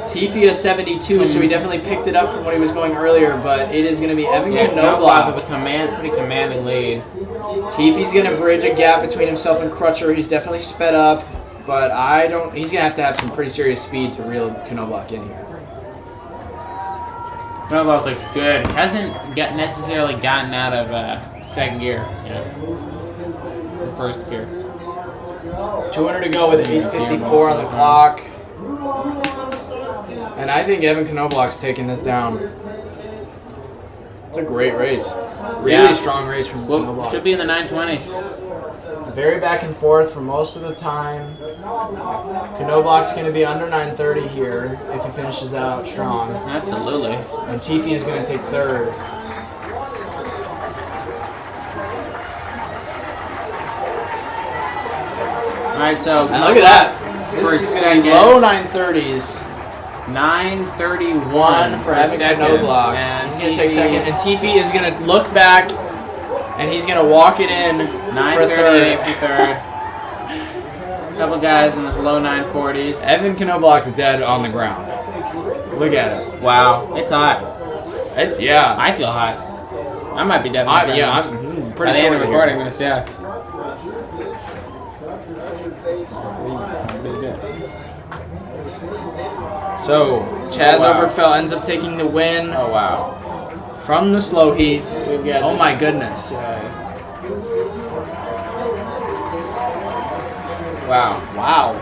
Tiffy is 72, so he definitely picked it up from what he was going earlier, but it is going to be Evan Yeah, Knobloch Knobloch. with a pretty commanding lead. Tiffy's going to bridge a gap between himself and Crutcher. He's definitely sped up, but he's going to have some pretty serious speed to reel Knobloch in here. Knobloch looks good. Hasn't necessarily gotten out of second gear yet. The first gear. 200 to go with 8:54 on the clock. And I think Evan Knobloch's taking this down. It's a great race. Really strong race from Knobloch. Should be in the 920s. Very back and forth for most of the time. Knobloch's going to be under 930 here if he finishes out strong. Absolutely. And Tiffy is going to take third. All right, so And look at that. For This is going to be second. low 930s. 931 For Evan second. Knobloch. And He's going to take Tiffy, second. And Tiffy is going to look back, and he's going to walk it in for 938 for third. third. A couple guys in the low 940s. Evan Knobloch's dead on the ground. Look at it. Wow, it's hot. Yeah. I feel hot. I might be dead. on the I'm ground. pretty By the sure end of here. recording this, yeah. So, Chaz Wow. Oberfell ends up taking the win Oh wow. from the slow heat. We've got Oh this my goodness. guy. Wow. Wow.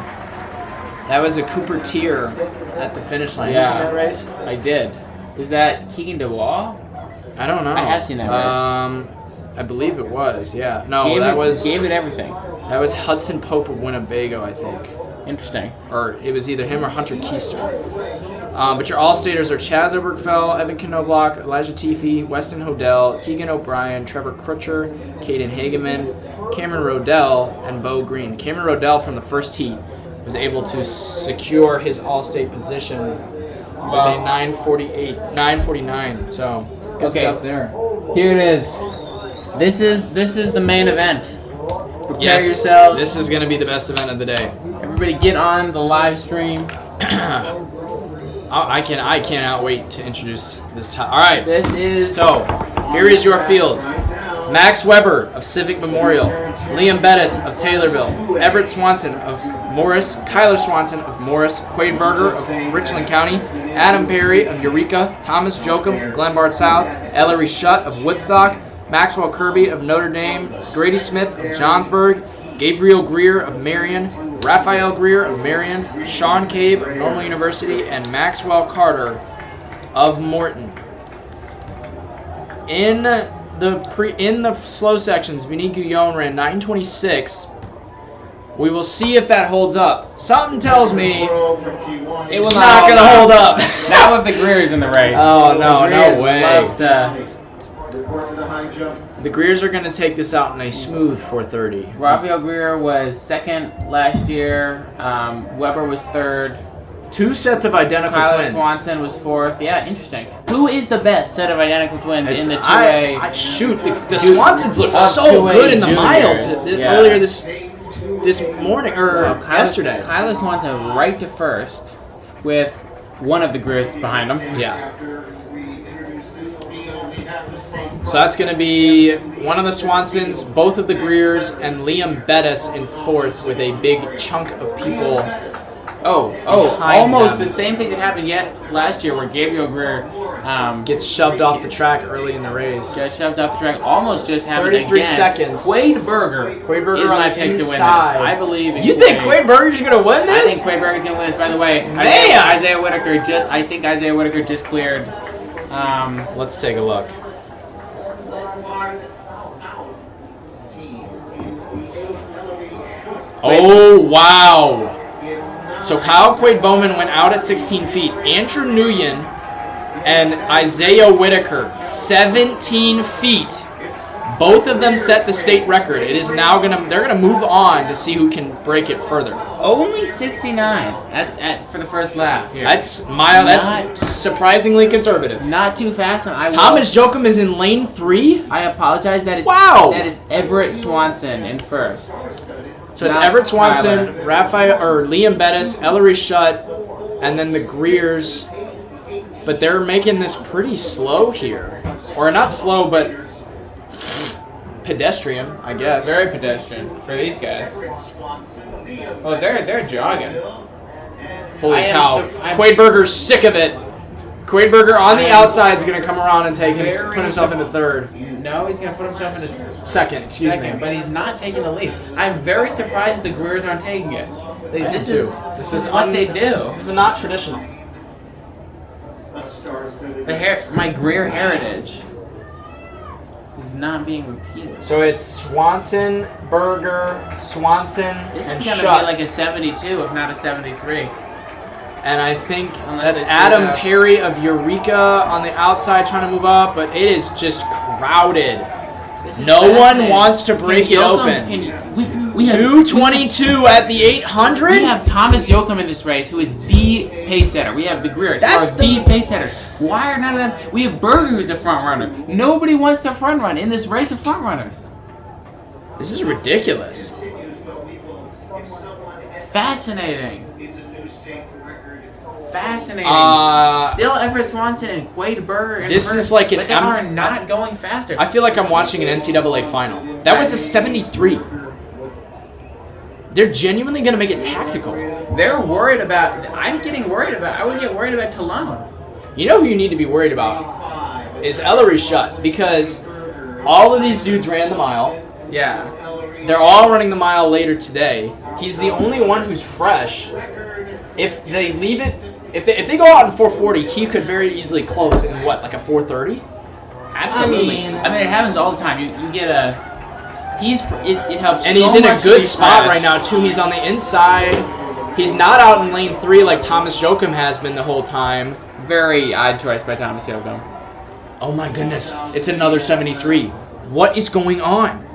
That was a Cooper tier at the finish line. You Yeah. seen that race? I did. Is that Keegan DeWall? I don't know. I have seen that race. I believe it was, yeah. No, Gave that it everything. was Hudson Pope of Winnebago, I think. Interesting. Or it was either him or Hunter Keister. But your All-Staters are Chaz Obergefell, Evan Knobloch, Elijah Tiffy, Weston Hodell, Keegan O'Brien, Trevor Crutcher, Caden Hageman, Cameron Rodell, and Bo Green. Cameron Rodell from the first heat was able to secure his All-State position with a 949. So good Okay. stuff there. Here it is. This is the main event. Prepare yourselves. This is going to be the best event of the day. Everybody get on the live stream. I cannot wait to introduce this time. All right. This is... So, here is your field. Max Weber of Civic Memorial, Liam Bettis of Taylorville, Everett Swanson of Morris, Kyler Swanson of Morris, Quade Berger of Richland County, Adam Perry of Eureka, Thomas Jochum of Glenbard South, Ellery Shutt of Woodstock, Maxwell Kirby of Notre Dame, Grady Smith of Johnsburg, Gabriel Greer of Marion, Raphael Greer of Marion, Sean Cabe of Normal University, and Maxwell Carter of Morton. In the slow sections, Vinny Guillon ran 9:26. We will see if that holds up. Something tells me It will it's not going to hold up. Not with the Greers in the race. Oh, no, The Greers no way. love to- The Greers are going to take this out in a smooth 4:30. Raphael Greer was second last year. Weber was third. 2 sets of identical Kyler twins. Swanson was fourth. Yeah, interesting. Who is the best set of identical twins in the 2A? Shoot, the Swansons looked Of so 2A good in the mile juniors, yeah. earlier this morning or yesterday. Kyler Swanson right to first with one of the Greers behind him. Yeah. So that's going to be one of the Swansons, both of the Greers, and Liam Bettis in fourth with a big chunk of people. Behind almost them. the same thing that happened last year where Gabriel Greer Gets shoved off the track early in the race. got shoved off the track. Almost just happened 33 again. seconds. Quade Berger is on my the pick to win this. inside. I believe in You think Quade Berger's going to win I this? think Quade Berger's going to win this. By the way, Man! Isaiah Whitaker just cleared. Let's take a look. Oh, wow. So Kyle Quade Bowman went out at 16 feet. Andrew Nguyen and Isaiah Whitaker, 17 feet. Both of them set the state record. It is now they're gonna move on to see who can break it further. Only 69 for the first lap. Here. That's That's surprisingly conservative. Not too fast. And Thomas Jochum is in lane 3. I apologize. That is Everett Swanson in first. So it's Not Everett Swanson, Tyler. Raphael or Liam Bettis, Ellery Shutt, and then the Greers. But they're making this pretty slow here, or not slow, but pedestrian, I guess. Very pedestrian for these guys. Oh, they're jogging. Holy cow! Quade Berger's sick of it. Quade Berger on the outside is going to come around and put himself into third. No, he's going to put himself into Second, excuse me. but he's not taking the lead. I'm very surprised that the Greers aren't taking it. This is what they do. This is not traditional. My Greer heritage is not being repeated. So it's Swanson, Berger, Swanson, This and is going to Shutt. be like a 72, if not a 73. And I think Unless that's they Adam split up. Perry of Eureka on the outside trying to move up, but it is just crowded. This is No one fascinating. wants to break Can it Yoakum- open. we have 2:22 at the 800? We have Thomas Yoakum in this race, who is the pace setter. We have the Greers, who That's are the pace setters. Why are none of them? We have Berger, who's a front runner. Nobody wants to front run in this race of front runners. This is ridiculous. Fascinating. Fascinating. Still Everett Swanson and Quade Berger. This first, is like but they are not going faster. I feel like I'm watching an NCAA final. That was a 73. They're genuinely going to make it tactical. They're worried about. I'm getting worried about. I would get worried about Talone. You know who you need to be worried about is Ellery Shutt, because all of these dudes ran the mile. Yeah. They're all running the mile later today. He's the only one who's fresh. If they leave it, if they go out in 440, he could very easily close in what, like a 430? Absolutely. I mean, it happens all the time. You get a. It helps. And so he's in a much to good be spot fresh. right now too. He's on the inside. He's not out in lane 3 like Thomas Jochum has been the whole time. Very odd choice by Thomas Yoakum. Oh my goodness, it's another 73. What is going on?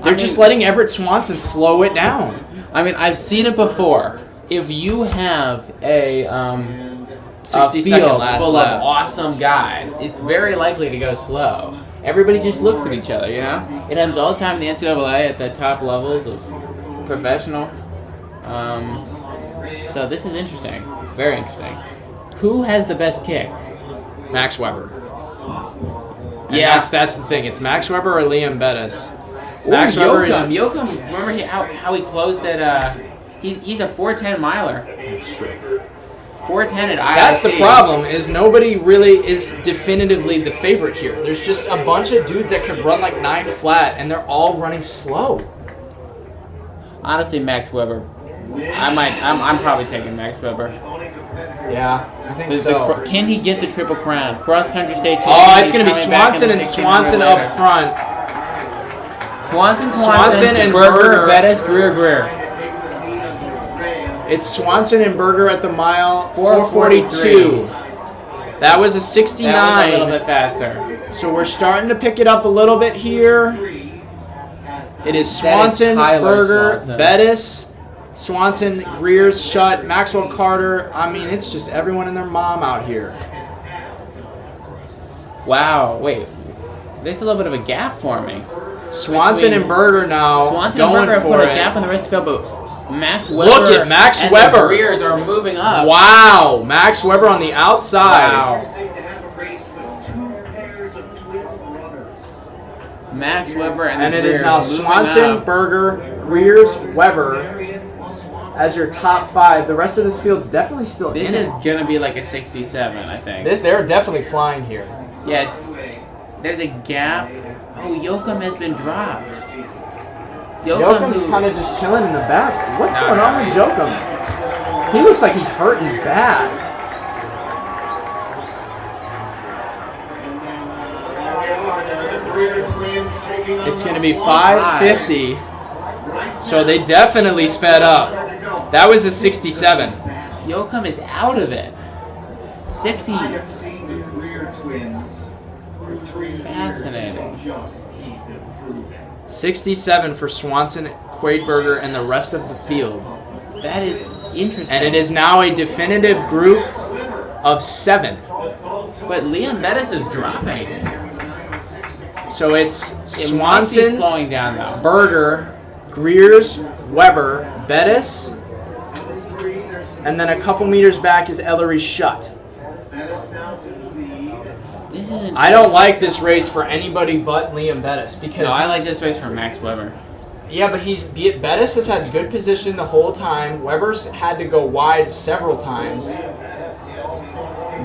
They're just letting Everett Swanson slow it down. I mean, I've seen it before. If you have a 60 field second last full lap. of awesome guys, it's very likely to go slow. Everybody just looks at each other, you know? It happens all the time in the NCAA at the top levels of professional. So this is interesting. Very interesting. Who has the best kick? Max Weber. And Yeah. that's the thing. It's Max Weber or Liam Bettis. Ooh, Max Weber is. Yoakum, remember how he closed at, he's a 4:10 miler. That's true. 4:10 at IHSA. That's the problem, is nobody really is definitively the favorite here. There's just a bunch of dudes that can run like 9 flat, and they're all running slow. Honestly, Max Weber. I'm probably taking Max Weber. Yeah, I think so. Can he get the Triple Crown? Cross-country state champion. Oh, it's going to be He's coming back in Swanson the and 1600 Swanson later. up front. Swanson and Berger, Berger. Bettis, Greer. It's Swanson and Berger at the mile 4:42. 4:42. That was a That was a 69. little bit faster. So we're starting to pick it up a little bit here. It is Swanson, Tyler Berger, Swanson. Bettis, Swanson, Greer's shut, Maxwell Carter. I mean, it's just everyone and their mom out here. Wow, wait. There's a little bit of a gap forming. Swanson Between- and Berger now Swanson and going Berger have for put a it. gap in the rest of the field, but Max Weber Look at Max and Weber. the Greers are moving up. Wow, Max Weber on the outside. Wow. They have a race with 2 pairs of twin runners. Max Weber and And the it is Greers now moving Swanson, up. Berger, Greer's, Weber as your top 5. The rest of this field's definitely still This in is it. gonna be like a 67, I think. They're definitely flying here. Yeah, there's a gap. Oh, Yoakum has been dropped. Yoakum's who- kind of just chilling in the back. What's No, going no, on with Yoakum? He looks like he's hurting bad. It's going to be 5:50, so they definitely sped up. That was a 67. Yoakum is out of it. 60. I have seen the Greer twins for 3 years. Fascinating. Just keep improving. 67 for Swanson, Quaidberger, and the rest of the field. That is interesting. And it is now a definitive group of 7. But Liam Bettis is dropping. So it's It might be Swanson's, slowing down though. Berger, Greer's, Weber, Bettis, and then a couple meters back is Ellery Shutt. Bettis now to the lead. This isn't. I don't like this race for anybody but Liam Bettis because No, I like he's- this race for Max Weber. Yeah, but Bettis has had good position the whole time. Weber's had to go wide several times.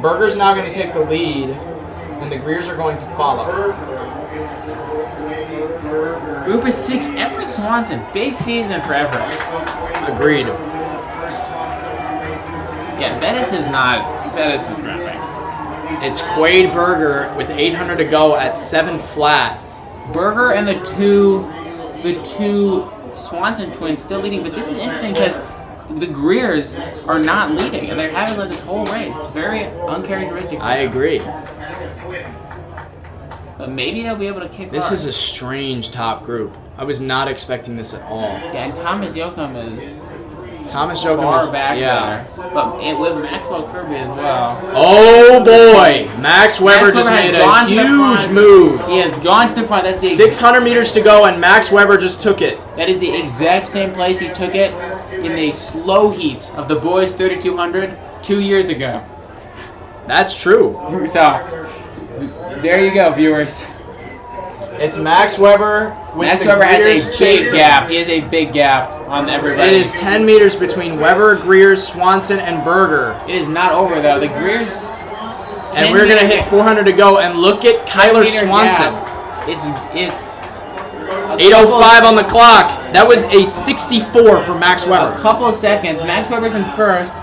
Berger's now going to take the lead, and the Greers are going to follow. Group of 6, Everett Swanson. Big season for Everett. Agreed. Yeah, Bettis is not. Bettis is dropping. It's Quaid Berger with 800 to go at 7 flat. Berger and the two Swanson twins still leading, but this is interesting because the Greers are not leading, and they haven't led this whole race. Very uncharacteristic. for I them. agree. But maybe they'll be able to kick This hard. is a strange top group. I was not expecting this at all. Yeah, and Thomas Yoakum is Thomas Jokum far is back yeah. there. But with Maxwell Kirby as well. Oh boy, Max Weber Max just Weber has made gone a to the huge front. move. He has gone to the front. That's the 600 meters to go, and Max Weber just took it. That is the exact same place he took it in the slow heat of the boys 3200 2 years ago. That's true. So, there you go, viewers. It's Max Weber with Max the Weber has Greers a big chasing. gap. He has a big gap on everybody. It is 10 meters between Weber, Greers, Swanson, and Berger. It is not over though. The Greers. And we're going to hit 400 to go, and look at Kyler Swanson. It's 8:05 on the clock. That was a 64 for Max a Weber. couple of seconds. Max Weber's in first.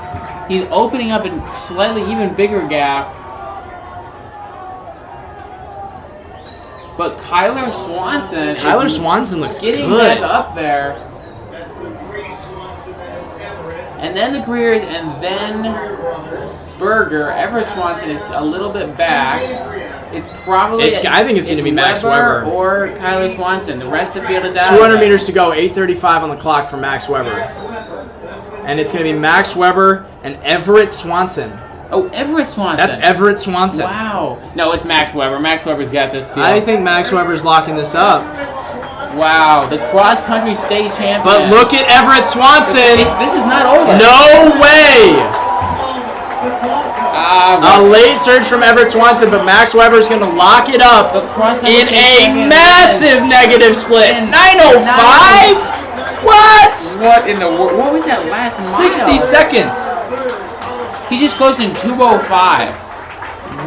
He's opening up a slightly even bigger gap. But Kyler Swanson is Swanson looks getting good. back up there. And then the Greers, and then Berger. Everett Swanson is a little bit back. It's probably. I think it's gonna be Max Weber. or Kyler Swanson. The rest of the field is out. 200 meters to go, 8:35 on the clock for Max Weber. And it's going to be Max Weber and Everett Swanson. Oh, Everett Swanson. That's Everett Swanson. Wow. No, it's Max Weber. Max Weber's got this too. I think Max Weber's locking this up. Wow, the cross country state champion. But look at Everett Swanson. This is not over. No way. A late surge from Everett Swanson, but Max Weber's going to lock it up in a massive negative split. 9:05? What? What in the world? What was that last mile? 60 seconds. He just closed in 2:05.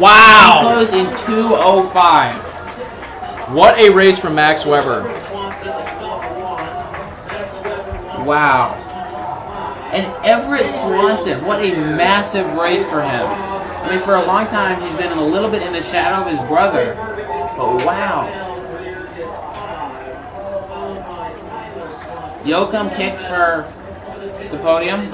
Wow. He closed in 2:05. What a race from Max Weber. Wow. And Everett Swanson, what a massive race for him. I mean, for a long time, he's been a little bit in the shadow of his brother. But wow. Joachim kicks for the podium.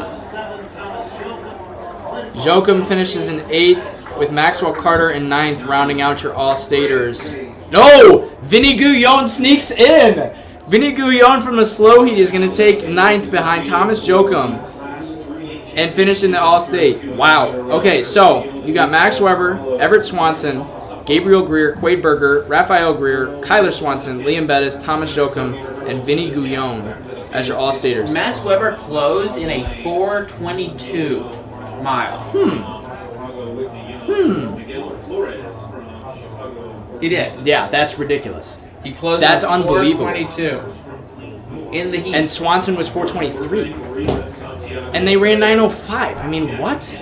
Joachim finishes in 8th with Maxwell Carter in 9th, rounding out your all-staters. No! Vinny Gouillon sneaks in! Vinny Gouillon from a slow heat is going to take 9th behind Thomas Joachim and finish in the all-state. Wow. Okay, so you got Max Weber, Everett Swanson, Gabriel Greer, Quade Berger, Raphael Greer, Kyler Swanson, Liam Bettis, Thomas Joachim, and Vinny Gouillon as your all-staters. Max Weber closed in a 4:22 mile. He did. Yeah, that's ridiculous. He closed That's in unbelievable. 4:22 in the heat. And Swanson was 4:23. And they ran 9:05. I mean, what?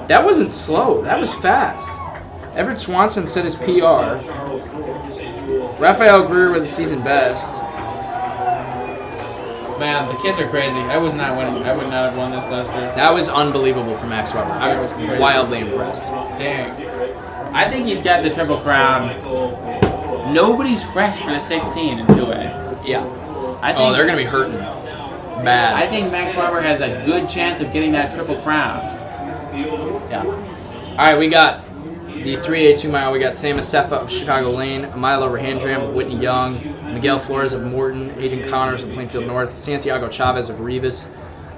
That wasn't slow. That was fast. Everett Swanson set his PR. Raphael Greer with the season best. Man, the kids are crazy. I would not have won this last year. That was unbelievable for Max Weber. I was wildly impressed. Dang. I think he's got the Triple Crown. Nobody's fresh for the 16 in 2A. Yeah. I think, They're going to be hurting bad. I think Max Weber has a good chance of getting that Triple Crown. Yeah. All right, we got the 3A 2 mile. We got Sam Asefa of Chicago Lane, Milo Rahandram of Whitney Young, Miguel Flores of Morton, Aiden Connors of Plainfield North, Santiago Chavez of Rivas,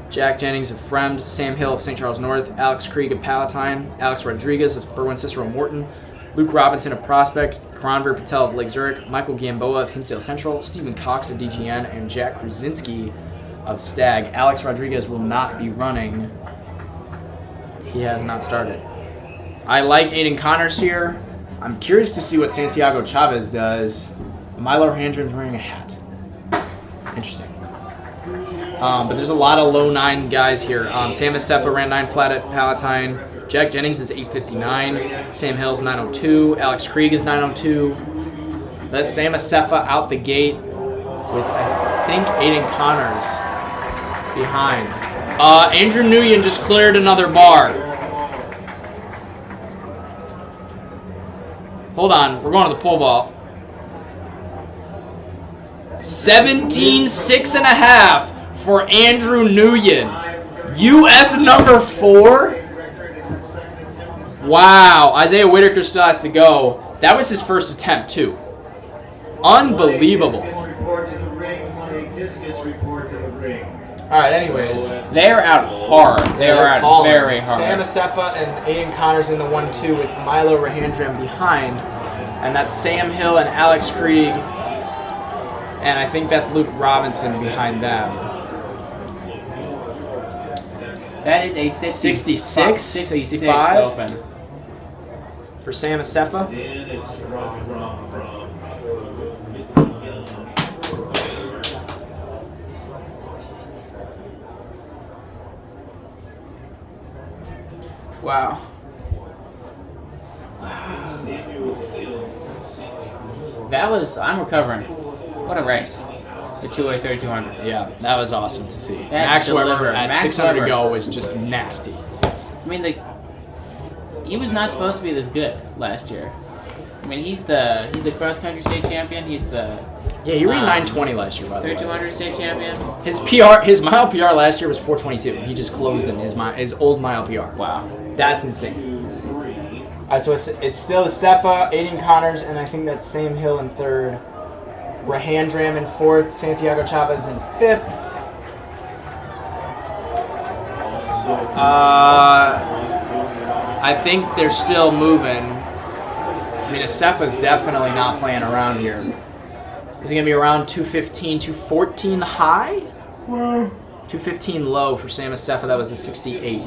Jack Jennings of Fremd, Sam Hill of St. Charles North, Alex Krieg of Palatine, Alex Rodriguez of Berwyn Cicero Morton, Luke Robinson of Prospect, Karanvir Patel of Lake Zurich, Michael Gamboa of Hinsdale Central, Stephen Cox of DGN, and Jack Krasinski of Stag. Alex Rodriguez will not be running. He has not started. I like Aiden Connors here. I'm curious to see what Santiago Chavez does. Milo Rahandram's wearing a hat. Interesting. But there's a lot of low 9 guys here. Sam Asefa ran 9 flat at Palatine. Jack Jennings is 8:59. Sam Hill's 9:02. Alex Krieg is 9:02. That's Sam Asefa out the gate with, I think, Aiden Connors behind. Andrew Nguyen just cleared another bar. Hold on, we're going to the pole vault. 17.6.5 for Andrew Nguyen. U.S. number 4? Wow, Isaiah Whitaker still has to go. That was his first attempt, too. Unbelievable. All right, anyways. They're out hard. They're out very hard. Sam Asefa and Aiden Connors in the 1-2 with Milo Rahandram behind. And that's Sam Hill and Alex Krieg. And I think that's Luke Robinson behind them. That is a 66? 65 open. For Sam Asefa. Wow. I'm recovering. What a race. The 2A 3200. Yeah, that was awesome to see. Max Weber at Max 600 Weber. to go was just nasty. I mean, he was not supposed to be this good last year. I mean, he's the cross country state champion. He's the Yeah, he ran 920 last year, by the way. 3200 state champion. His mile PR last year was 422. He just closed in his old mile PR. Wow. That's insane. All right, so it's still Asefa, Aiden Connors, and I think that's Sam Hill in 3rd. Rahandram in 4th. Santiago Chavez in 5th. I think they're still moving. I mean, Asefa's definitely not playing around here. Is he going to be around 215, 214 high? 215 low for Sam Asefa. That was a 68.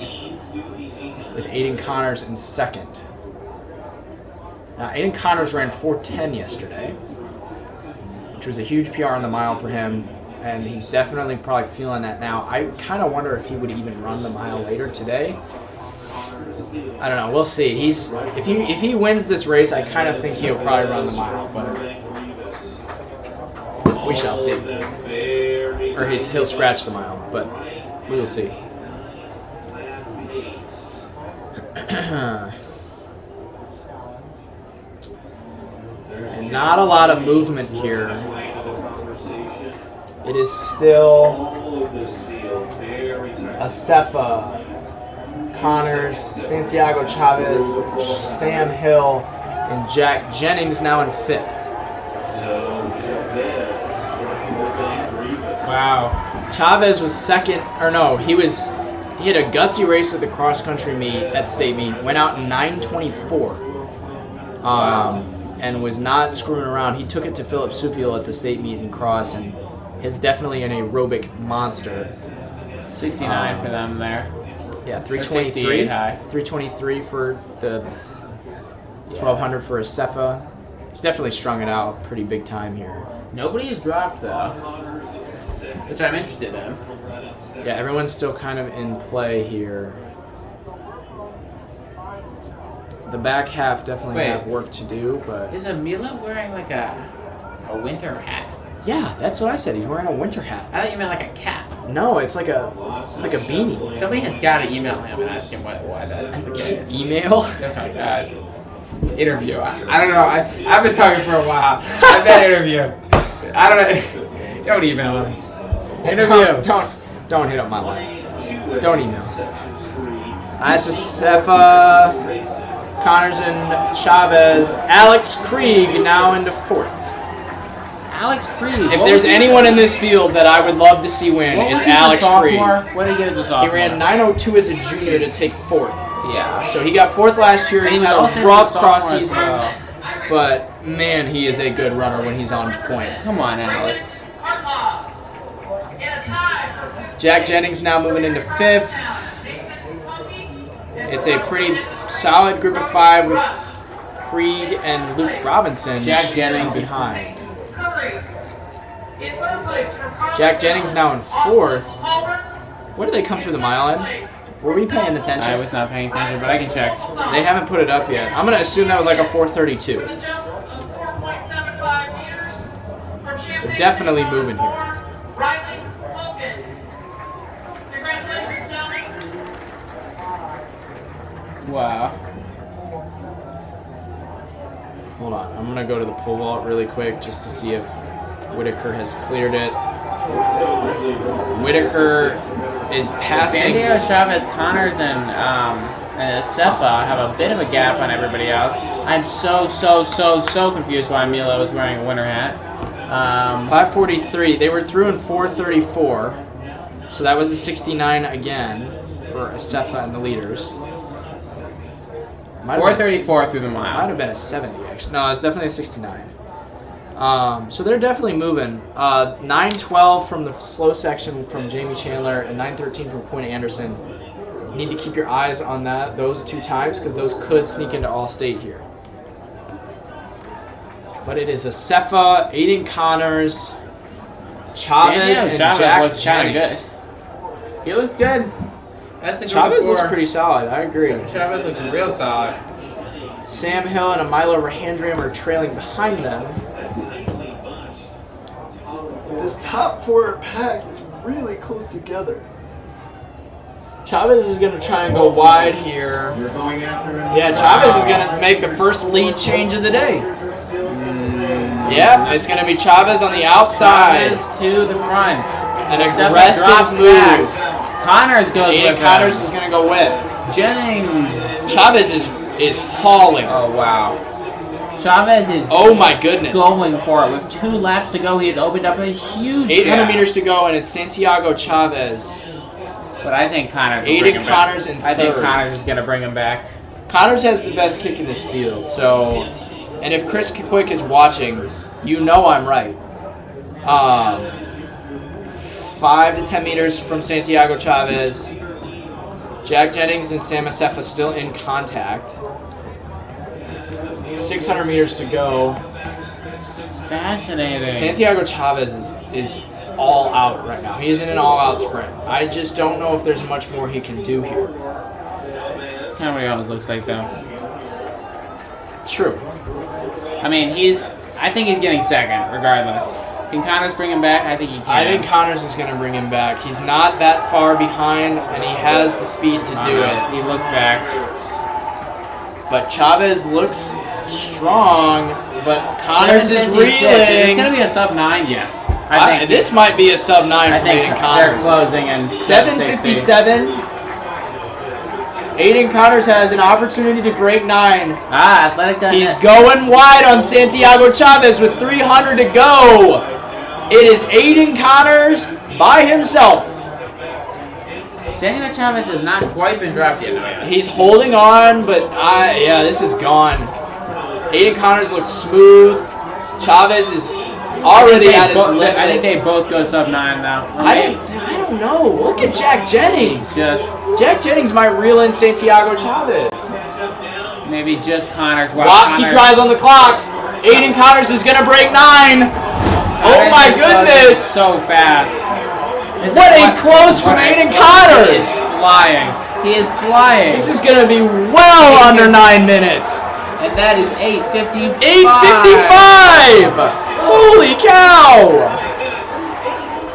With Aiden Connors in second. Now, Aiden Connors ran 410 yesterday, which was a huge PR on the mile for him, and he's definitely probably feeling that now. I kind of wonder if he would even run the mile later today. I don't know. We'll see. If he wins this race, I kind of think he'll probably run the mile, but we shall see. Or he'll scratch the mile, but we will see. And not a lot of movement here. It is still Asefa, Connors, Santiago Chavez, Sam Hill, and Jack Jennings now in 5th. Wow. Chavez was second, or no, he had a gutsy race at the cross country meet at state meet, went out in 9:24, and was not screwing around. He took it to Philip Supiel at the state meet in cross, and is definitely an aerobic monster. 69 for them there. Yeah, 323 323 high. 323 for the 1200 for Asefa. He's definitely strung it out pretty big time here. Nobody has dropped though, which I'm interested in. Yeah, everyone's still kind of in play here. The back half definitely have work to do, but Is Amila wearing like a winter hat? yeah, that's what I said. He's wearing a winter hat. I thought you meant like a cap. No, it's like a beanie. Somebody has got to email him and ask him why that's the case. Email? That's not bad. Interview. I don't know. I've been talking for a while. That interview. I don't know. Don't email him. Interview. Don't hit up my line. Don't email. That's Asefa, Connors and Chavez. Alex Krieg now into 4th. Alex Krieg. If there's anyone in this field that I would love to see win, it's Alex Krieg. What did he get as a sophomore? He ran 9:02 as a junior to take 4th. Yeah. So he got 4th last year. He's was had also a rough a sophomore cross as season, well. but man, he is a good runner when he's on point. Come on, Alex. Jack Jennings now moving into 5th. It's a pretty solid group of 5 with Krieg and Luke Robinson. Jack Jennings behind. Jack Jennings now in 4th. What did they come through the mile in? Were we paying attention? I was not paying attention, but I can check. They haven't put it up yet. I'm going to assume that was like a 4:32. They're definitely moving here. Wow. Hold on. I'm going to go to the pole vault really quick just to see if Whitaker has cleared it. Whitaker is passing. San Diego Chavez, Connors, and Asefa have a bit of a gap on everybody else. I'm so confused why Milo is wearing a winter hat. 5:43. They were through in 4:34. So that was a 69 again for Asefa and the leaders. 4:34 through the Might mile. have been a 70 actually. No, it's definitely a 69. So they're definitely moving. 9:12 from the slow section from Jamie Chandler and 9:13 from Quinn Anderson. You need to keep your eyes on those 2 times because those could sneak into All-State here. But it is Asefa, Aiden Connors, Chavez, and Chavez Jack looks kinda Jennings. good. He looks good. That's the group Chavez before. looks pretty solid. I agree. Chavez looks real solid. Sam Hill and Amilo Rahandram are trailing behind them. This top 4 pack is really close together. Chavez is going to try and go wide here. You're going after him? Yeah, Chavez is going to make the first lead change of the day. Yep, it's going to be Chavez on the outside. Chavez to the front. An Asefa aggressive drops move. back. Connors goes Aiden with Connors him. is going to go with. Jennings. Chavez is hauling. Oh, wow. Chavez is Oh my goodness. going for it. With 2 laps to go, he has opened up a huge 800 gap. meters to go, and it's Santiago Chavez. But I think Connors will Aiden bring him Connors back. in I think third. Connors is going to bring him back. Connors has the best kick in this field, so, and if Chris Quick is watching, you know I'm right. 5 to 10 meters from Santiago Chavez. Jack Jennings and Sam Asefa still in contact. 600 meters to go. Fascinating. Santiago Chavez is all out right now. He is in an all-out sprint. I just don't know if there's much more he can do here. That's kind of what he always looks like, though. True. I mean, I think he's getting second, regardless. Can Connors bring him back? I think he can. I think Connors is going to bring him back. He's not that far behind, and he has the speed to do it. He looks back. But Chavez looks strong, but Connors is 756. reeling. It's going to be a sub-9, yes. I think this might be a sub-9 I for think Aiden they're Connors. closing in 7:57. Aiden Connors has an opportunity to break 9. Athletic done He's that. going wide on Santiago Chavez with 300 to go. It is Aiden Connors by himself. Santiago Chavez has not quite been dropped yet. No, yes. He's holding on, but yeah, this is gone. Aiden Connors looks smooth. Chavez is already at his limit. I think they both go sub-9 now. I don't know. Look at Jack Jennings. Jack Jennings might reel in Santiago Chavez. Maybe just Connors. Keep your eyes on the clock. Aiden Connors is going to break 9. Oh my goodness. So fast. What a close from Aiden Connors. He is flying. He is flying. This is going to be well under 9 minutes. And that is 8:55. 8:55. Holy cow.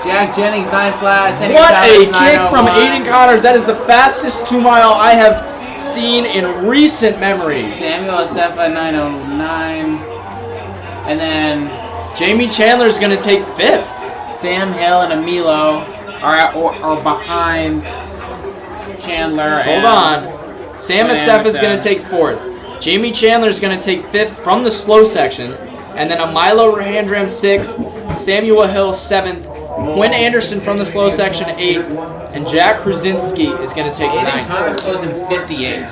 Jack Jennings 9 flats. What a kick from Aiden Connors. That is the fastest 2-mile I have seen in recent memory. Samuel Asefa 909. And then Jamie Chandler is going to take 5th. Sam Hill and Emilo are behind Chandler. Hold on. Sam Asefa is going to take 4th. Jamie Chandler is going to take 5th from the slow section. And then Emilo Rahandram 6th. Samuel Hill 7th. Quinn Anderson from the slow section 8th. And Jack Kruzinski is going to take 9th. Connors closing 58.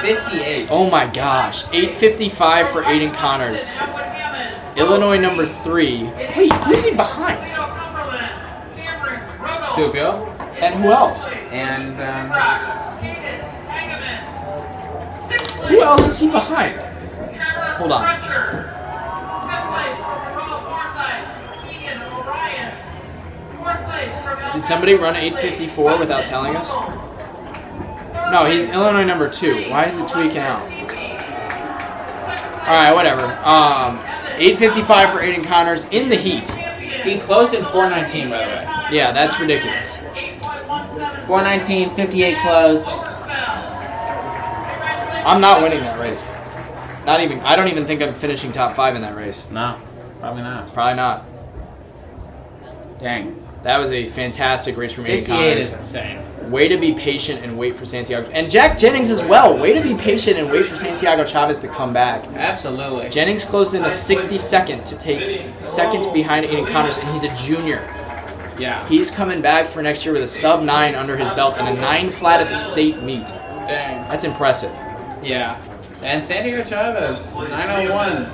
58. Oh my gosh. 8:55 for Aiden Connors. Illinois number 3. Wait, who's he behind? Supio. And who else? And Who else is he behind? Hold on. Did somebody run 8:54 without telling us? No, he's Illinois number 2. Why is it tweaking out? Alright, whatever. 8:55 for Aiden Connors in the heat. he closed in 4:19, by the way. Yeah, that's ridiculous. 4:19, 58 close. I'm not winning that race. Not even. I don't even think I'm finishing top 5 in that race. No, probably not. Probably not. Dang. That was a fantastic race from Aiden 58 Connors. is insane. Way to be patient and wait for Santiago. And Jack Jennings as well. Way to be patient and wait for Santiago Chavez to come back. Absolutely. Jennings closed in a 62nd to take 2nd behind Aiden Connors, and he's a junior. Yeah. He's coming back for next year with a sub-9 under his belt and a 9 flat at the state meet. Dang. That's impressive. Yeah. And Santiago Chavez, 901.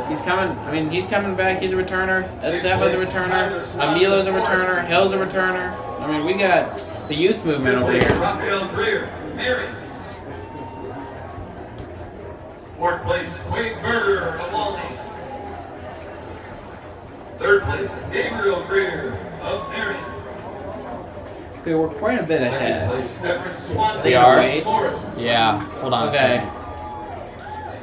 He's coming. I mean, he's coming back. He's a returner. Asefa's a returner. Emilo's a returner. Hill's a returner. I mean, we got the youth movement over here. Fourth place, Quade Berger of Walney. Third place, Gabriel Greer of Marion. Okay, we're quite a bit ahead. Second place, Everett Swanson They are? of Forest. Yeah. Hold on a Okay. second.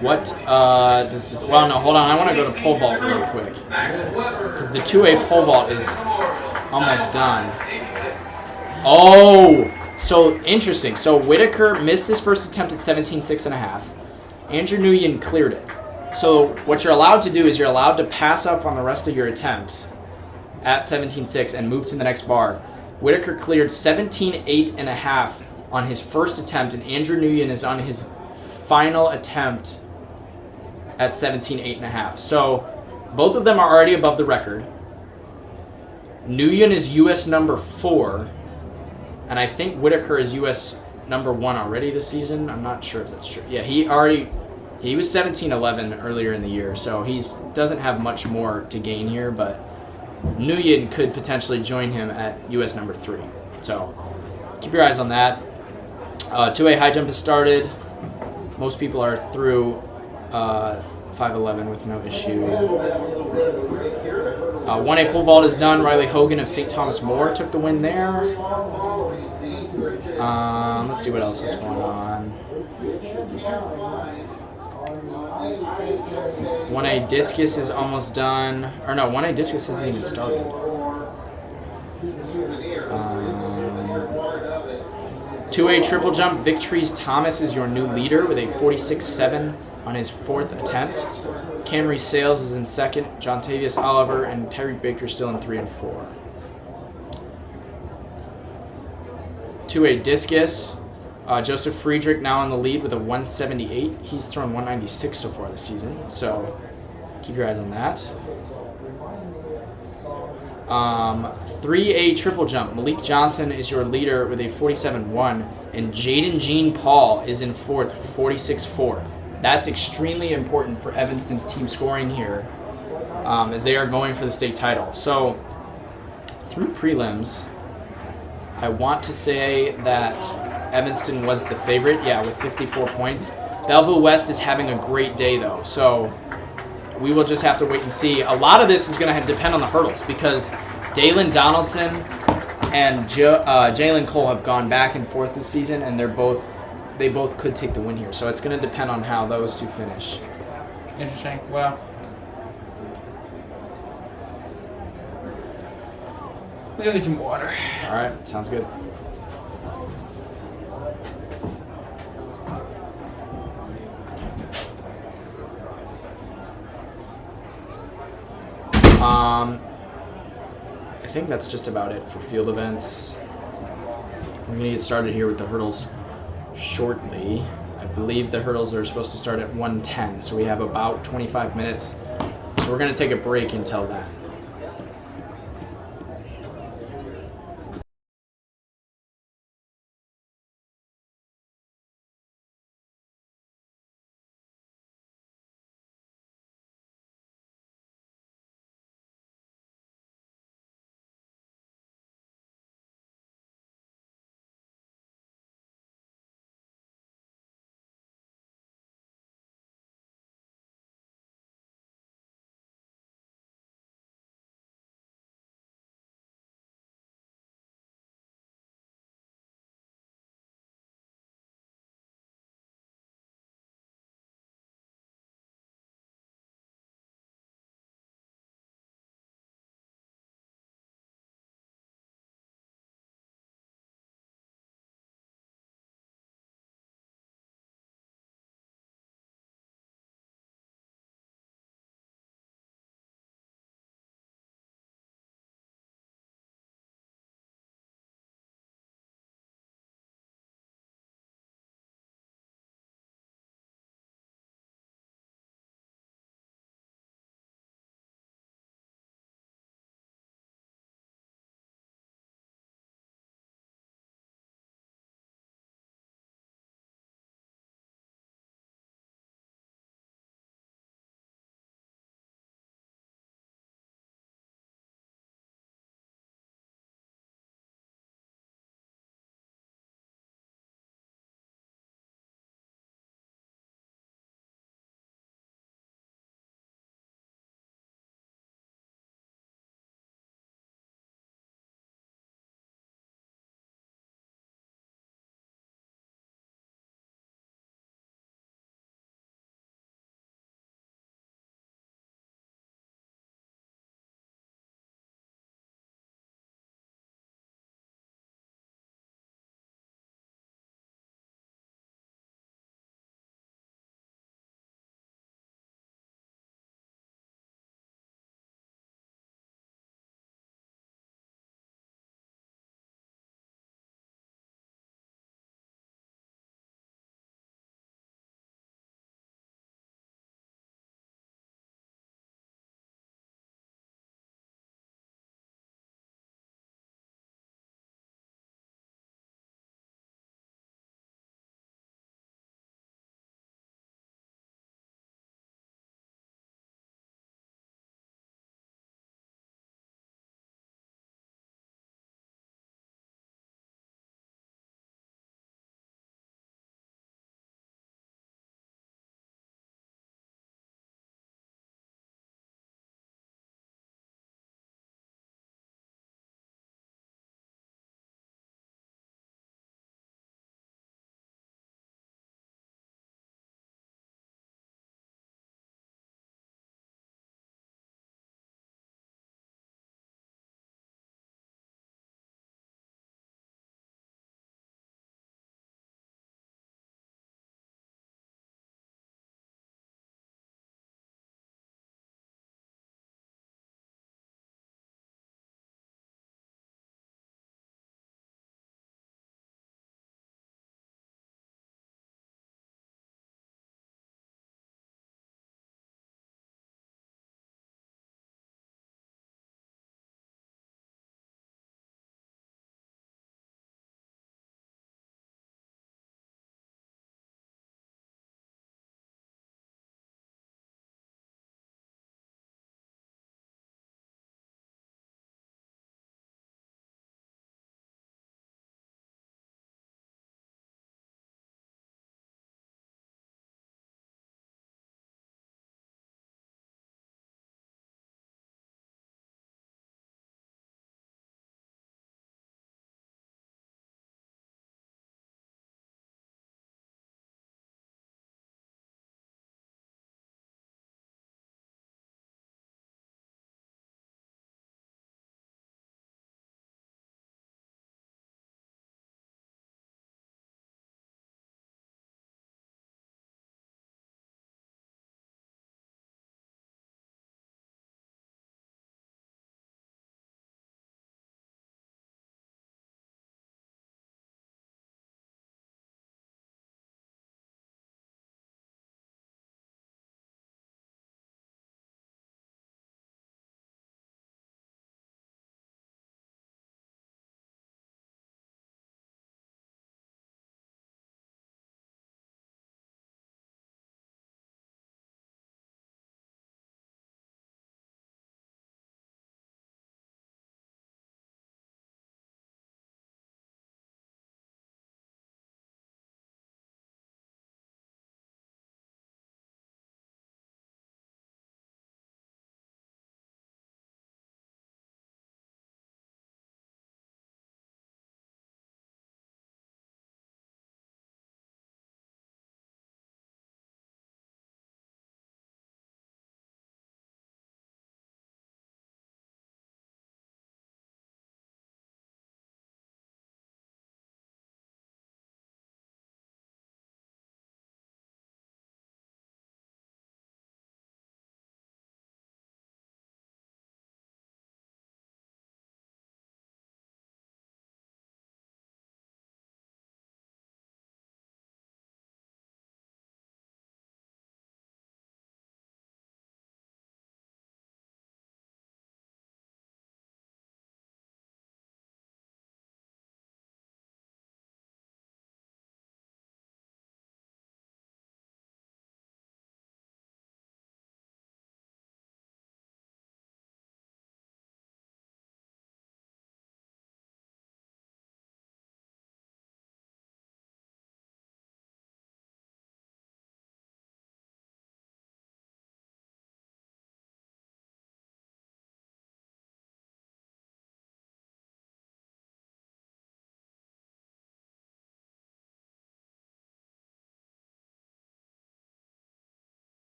What does this... Well, no, hold on. I want to go to pole vault real quick. Max Weber. Because the 2A pole vault is almost done. Oh! So, interesting. So, Whitaker missed his first attempt at 17.6.5. Andrew Nguyen cleared it. So, what you're allowed to do is you're allowed to pass up on the rest of your attempts at 17.6 and move to the next bar. Whitaker cleared 17.8.5 on his first attempt, and Andrew Nguyen is on his final attempt at 17.8.5. So, both of them are already above the record. Nguyen is U.S. number 4. And I think Whitaker is U.S. #1 already this season. I'm not sure if that's true. Yeah, he was 17-11 earlier in the year, so he doesn't have much more to gain here, but Nguyen could potentially join him at U.S. #3. So keep your eyes on that. 2A high jump has started. Most people are through 5'11" with no issue. 1A pole vault is done. Riley Hogan of St. Thomas More took the win there. Let's see what else is going on. 1A discus is almost done. Or no, 1A discus hasn't even started. 2A triple jump, Victories Thomas is your new leader with a 46.7 on his 4th attempt. Camry Sales is in 2nd. John Tavius Oliver and Tyreek Baker still in 3 and 4. 2A discus, Joseph Friedrich now in the lead with a 178. He's thrown 196 so far this season, so keep your eyes on that. 3A triple jump, Malik Johnson is your leader with a 47.1, and Jaden Jean Paul is in 4th, 46.4. That's extremely important for Evanston's team scoring here, as they are going for the state title. So through prelims, I want to say that Evanston was the favorite, with 54 points. Belleville West is having a great day, though, so we will just have to wait and see. A lot of this is going to depend on the hurdles because Dalen Donaldson and Jalen Cole have gone back and forth this season, and they both could take the win here. So it's going to depend on how those two finish. Interesting. Well, we'll get some water. All right, sounds good. I think that's just about it for field events. We're going to get started here with the hurdles shortly. I believe the hurdles are supposed to start at 1:10, so we have about 25 minutes. So we're going to take a break until then.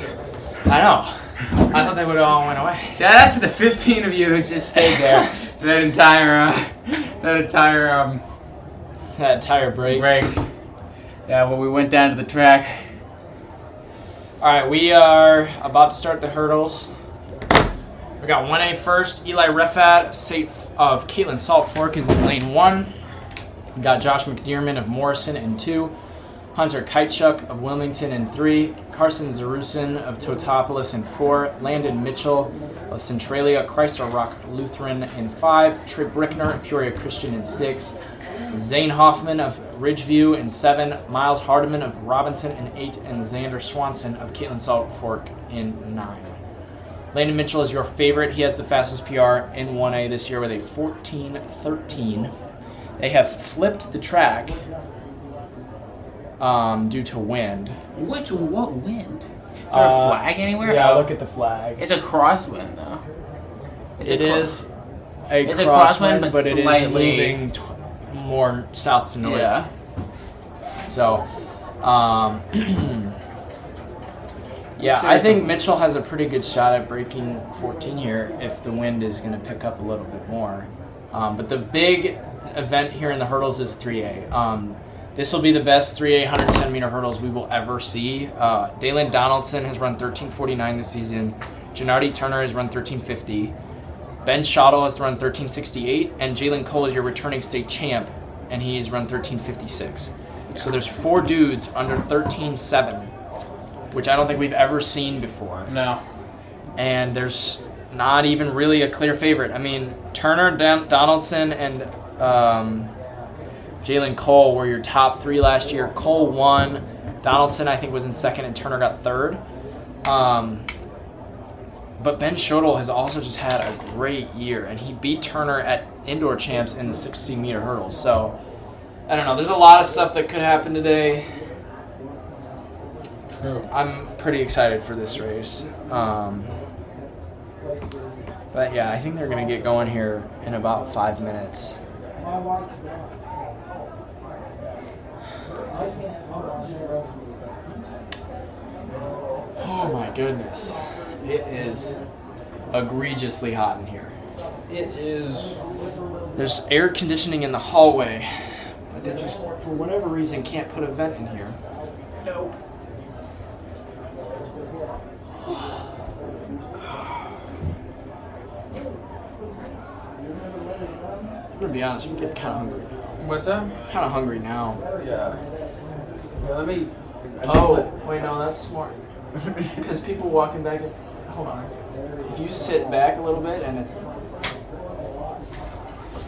I know. I thought they would have all went away. Shout out to the 15 of you who just stayed there that entire break. Yeah, well, we went down to the track. All right, we are about to start the hurdles. We got 1A first. Eli Refat of Caitlin Salt Fork is in lane 1. We got Josh McDearman of Morrison in 2. Hunter Kitechuk of Wilmington in 3. Carson Zarusin of Totopolis in 4. Landon Mitchell of Centralia Chrysler Rock Lutheran in 5. Trey Brickner of Peoria Christian in 6. Zane Hoffman of Ridgeview in 7. Miles Hardiman of Robinson in 8. And Xander Swanson of Caitlin Salt Fork in 9. Landon Mitchell is your favorite. He has the fastest PR in 1A this year with a 14:13. They have flipped the track due to wind. What wind? Is there a flag anywhere? Yeah, Oh. look at the flag. It's a crosswind, though. It's a crosswind, crosswind, but it is slightly moving more south to north. Yeah. So, yeah, I think Mitchell has a pretty good shot at breaking 14 here if the wind is going to pick up a little bit more. But the big event here in the hurdles is 3A. This will be the best 3A 110-meter hurdles we will ever see. Dalen Donaldson has run 13:49 this season. Gennady Turner has run 13:50. Ben Schottel has run 13:68. And Jalen Cole is your returning state champ, and he's run 13:56. Yeah. So there's 4 dudes under 13:7, which I don't think we've ever seen before. No. And there's not even really a clear favorite. I mean, Turner, Donaldson, and Jalen Cole were your top 3 last year. Cole won. Donaldson, I think, was in second, and Turner got third. But Ben Schottel has also just had a great year, and he beat Turner at indoor champs in the 60-meter hurdles. So, I don't know. There's a lot of stuff that could happen today. True. I'm pretty excited for this race. But yeah, I think they're going to get going here in about 5 minutes. Oh my goodness. It is egregiously hot in here. It is. There's air conditioning in the hallway, but they just, for whatever reason, can't put a vent in here. Nope. I'm gonna be honest, I'm getting kind of hungry now. What's up? Kind of hungry now. Yeah. Let me. Wait, no, that's smart. Because people walking back and hold on. If you sit back a little bit and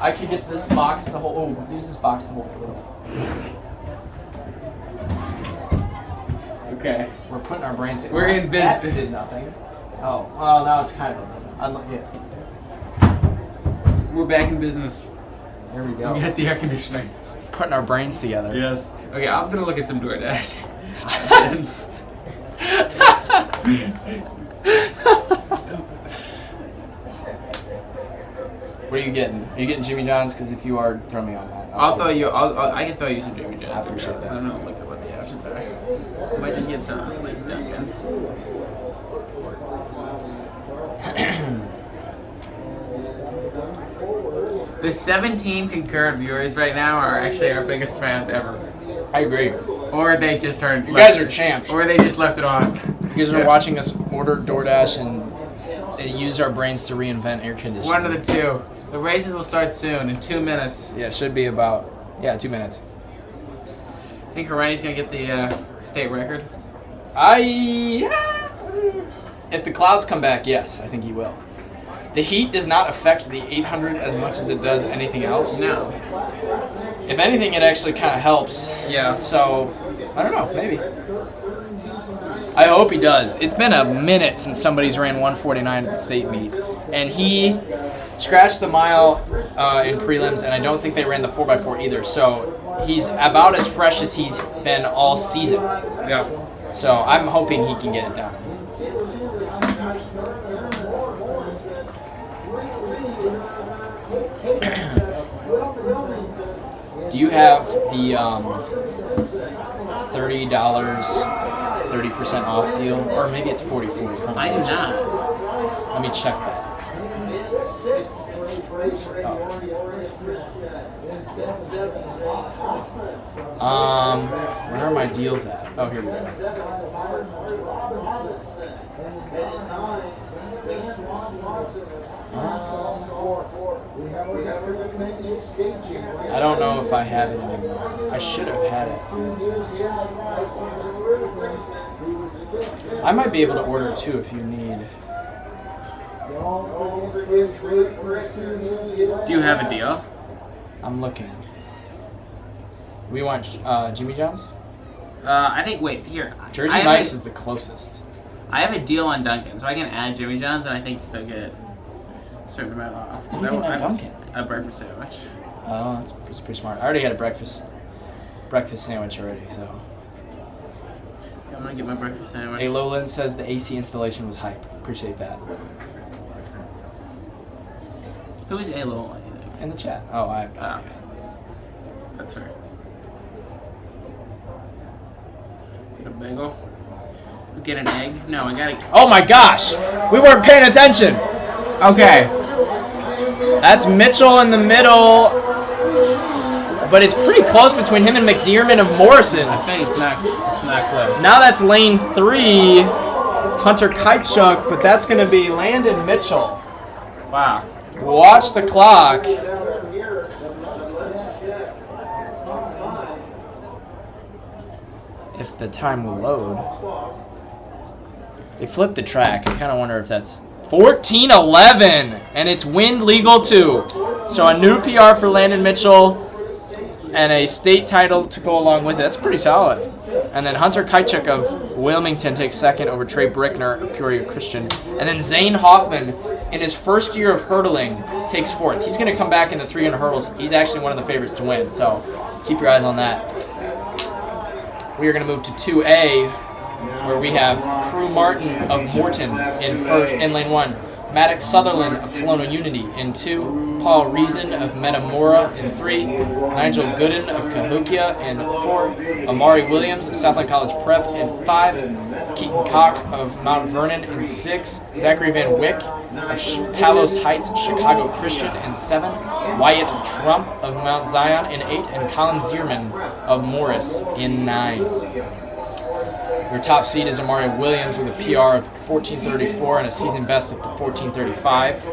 I could get this box to hold. Oh, use this box to hold a little. Okay. We're putting our brains together. We're in That business. did nothing. Oh, well, now it's kind of. Yeah. We're back in business. There we go. We got the air conditioning. Putting our brains together. Yes. Okay, I'm gonna look at some DoorDash. What are you getting? Are you getting Jimmy John's? Because if you are, throw me on that. I can throw you some Jimmy John's. I appreciate that. I don't know, look at what the options are. I might just get some like Dunkin'. The 17 concurrent viewers right now are actually our biggest fans ever. I agree. Or they just turned. You guys are champs. Or they just left it on. You guys are watching us order DoorDash and use our brains to reinvent air conditioning. One of the two. The races will start soon, in 2 minutes. Yeah, it should be about 2 minutes. Think Hereni's gonna get the state record? If the clouds come back, yes, I think he will. The heat does not affect the 800 as much as it does anything else. No. If anything, it actually kind of helps. Yeah. So, I don't know, maybe. I hope he does. It's been a minute since somebody's ran 149 at the state meet. And he scratched the mile in prelims, and I don't think they ran the 4x4 either. So, he's about as fresh as he's been all season. Yeah. So, I'm hoping he can get it done. Do you have the $30 30% off deal, or maybe it's 40/40. I do not. Let me check that. Where are my deals at? Oh, here we go. I don't know if I have it anymore. I should have had it. I might be able to order two if you need. Do you have a deal? I'm looking. We want Jimmy John's? I think. Wait, here. Jersey Mike's is the closest. I have a deal on Dunkin', so I can add Jimmy John's, and I think still get a certain amount off. What are you getting at Dunkin'? A breakfast sandwich. Oh, that's pretty smart. I already had a breakfast sandwich already, so. I'm gonna get my breakfast sandwich. A Lowland says the AC installation was hype. Appreciate that. Who is Alo? In the chat. Oh, I have no idea. That's fair. Get a bagel. Get an egg. No, I gotta. Oh my gosh! We weren't paying attention! Okay. That's Mitchell in the middle. But it's pretty close between him and McDearman of Morrison. I think it's not close. Now that's lane 3. Hunter Kitechuk, but that's going to be Landon Mitchell. Wow. Watch the clock. If the time will load. They flipped the track. I kind of wonder if that's 14:11, and it's wind legal too. So a new PR for Landon Mitchell and a state title to go along with it. That's pretty solid. And then Hunter Kitechuk of Wilmington takes second over Trey Brickner of Peoria Christian. And then Zane Hoffman, in his first year of hurdling, takes fourth. He's going to come back in the 300 hurdles. He's actually one of the favorites to win, so keep your eyes on that. We are going to move to 2A, where we have Crew Martin of Morton in lane 1. Maddox Sutherland of Tolono Unity in 2. Paul Reason of Metamora in 3. Nigel Gooden of Cahokia in 4. Amari Williams of Southland College Prep in 5. Keaton Koch of Mount Vernon in 6. Zachary Van Wyck of Palos Heights Chicago Christian in 7. Wyatt Trump of Mount Zion in 8. And Colin Zierman of Morris in 9. Your top seed is Amari Williams with a PR of 14:34 and a season best of 14:35.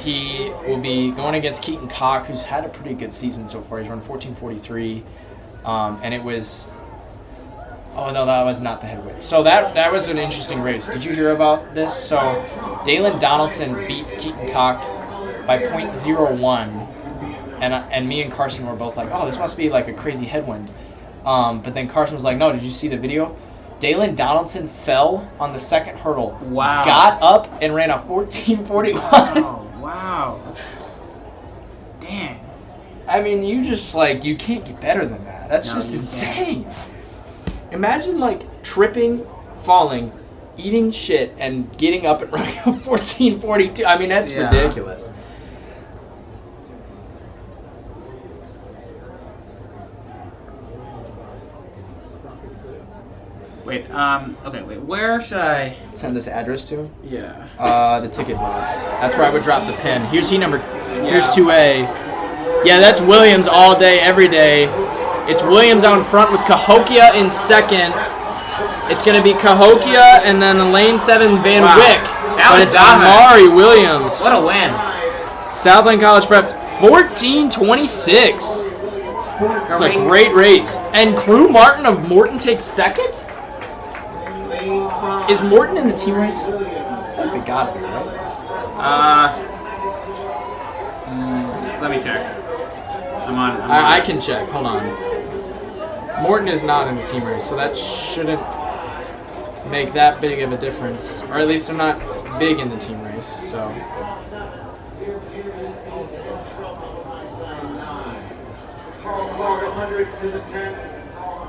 He will be going against Keaton Koch, who's had a pretty good season so far. He's run 14:43, and it was. Oh no, that was not the heavyweight. So that was an interesting race. Did you hear about this? So Dalen Donaldson beat Keaton Koch by .01, and me and Carson were both like, oh, this must be like a crazy headwind. But then Carson was like, no, did you see the video? Dalen Donaldson fell on the second hurdle. Wow. Got up and ran a 14:41. Wow. Dang. I mean, you can't get better than that. That's just insane. Imagine, tripping, falling, eating shit, and getting up and running a 14:42. I mean, that's ridiculous. Wait, where should I send this address to? Yeah. The ticket box. That's where I would drop the pin. Here's here's 2A. Yeah, that's Williams all day, every day. It's Williams out in front with Cahokia in second. It's going to be Cahokia and then lane 7 Van Wyck. But it's Amari Williams. What a win. Southland College Prep 14:26. It's a great race. And Crew Martin of Morton takes second? Is Morton in the team race? I think they got it, right? Let me check. I'm on. I can check. Hold on. Morton is not in the team race, so that shouldn't make that big of a difference. Or at least they're not big in the team race, so.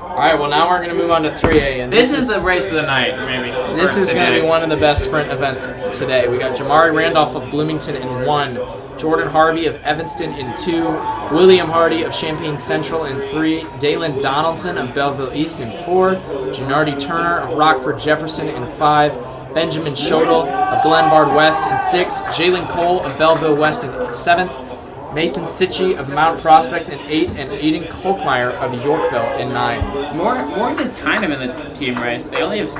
All right, well, now we're going to move on to 3A. And This is the race of the night, maybe. This is going to be Today. one of the best sprint events today. We got Jamari Randolph of Bloomington in 1, Jordan Harvey of Evanston in 2, William Hardy of Champaign Central in 3, Dalen Donaldson of Belleville East in 4, Gennardi Turner of Rockford Jefferson in 5, Benjamin Schodel of Glenbard West in 6, Jalen Cole of Belleville West in 7th, Nathan Sitchie of Mount Prospect in 8, and Aiden Kolkmeyer of Yorkville in 9. Morgan's kind of in the team race. They only have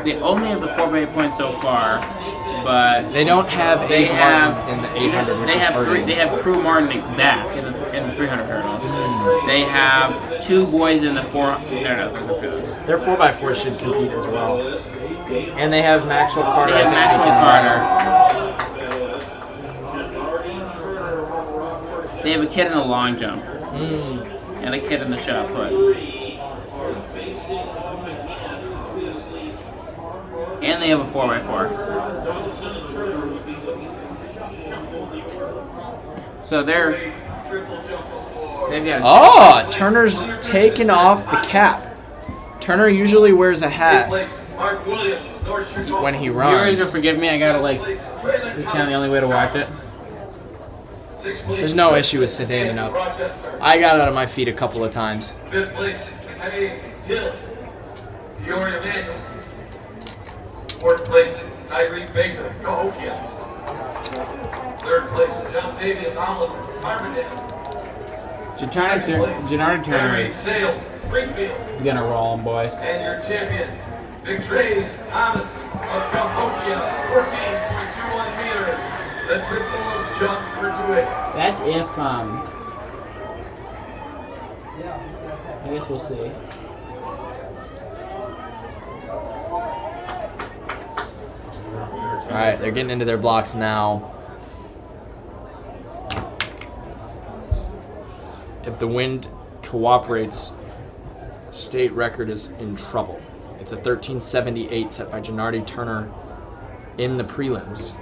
the 4x8 points so far, but They don't have They Abe have- Martin in the 800, which they is have hurting. They have Crew Martin back in the 300 hurdles. They have 2 boys in the 4. No, those are those. Their 4x4 should compete as well. And they have Maxwell Carter. They have I think Maxwell can- Carter. They have a kid in the long jump and a kid in the shot put. And they have a 4x4. So they've got. Oh, Turner's taken off the cap. Turner usually wears a hat when he Viewers will runs. forgive me. I gotta this is kind of the only way to watch it. There's no issue with standing up. I got out of my feet a couple of times. Fifth place, Kenny Hill. Peoria Manuel. Fourth place, Tyree Baker, Cahokia. Third place, John Davies Holland, Carbondale. Gennard Turner Henry is Sales, Springfield. gonna roll them, boys. And your champion, Victrace Thomas of Cahokia, 14.21 meters. The triple jump for Dewitt. That's if I guess we'll see. All right, they're getting into their blocks now. If the wind cooperates, state record is in trouble. It's a 1378 set by Gennardi Turner in the prelims.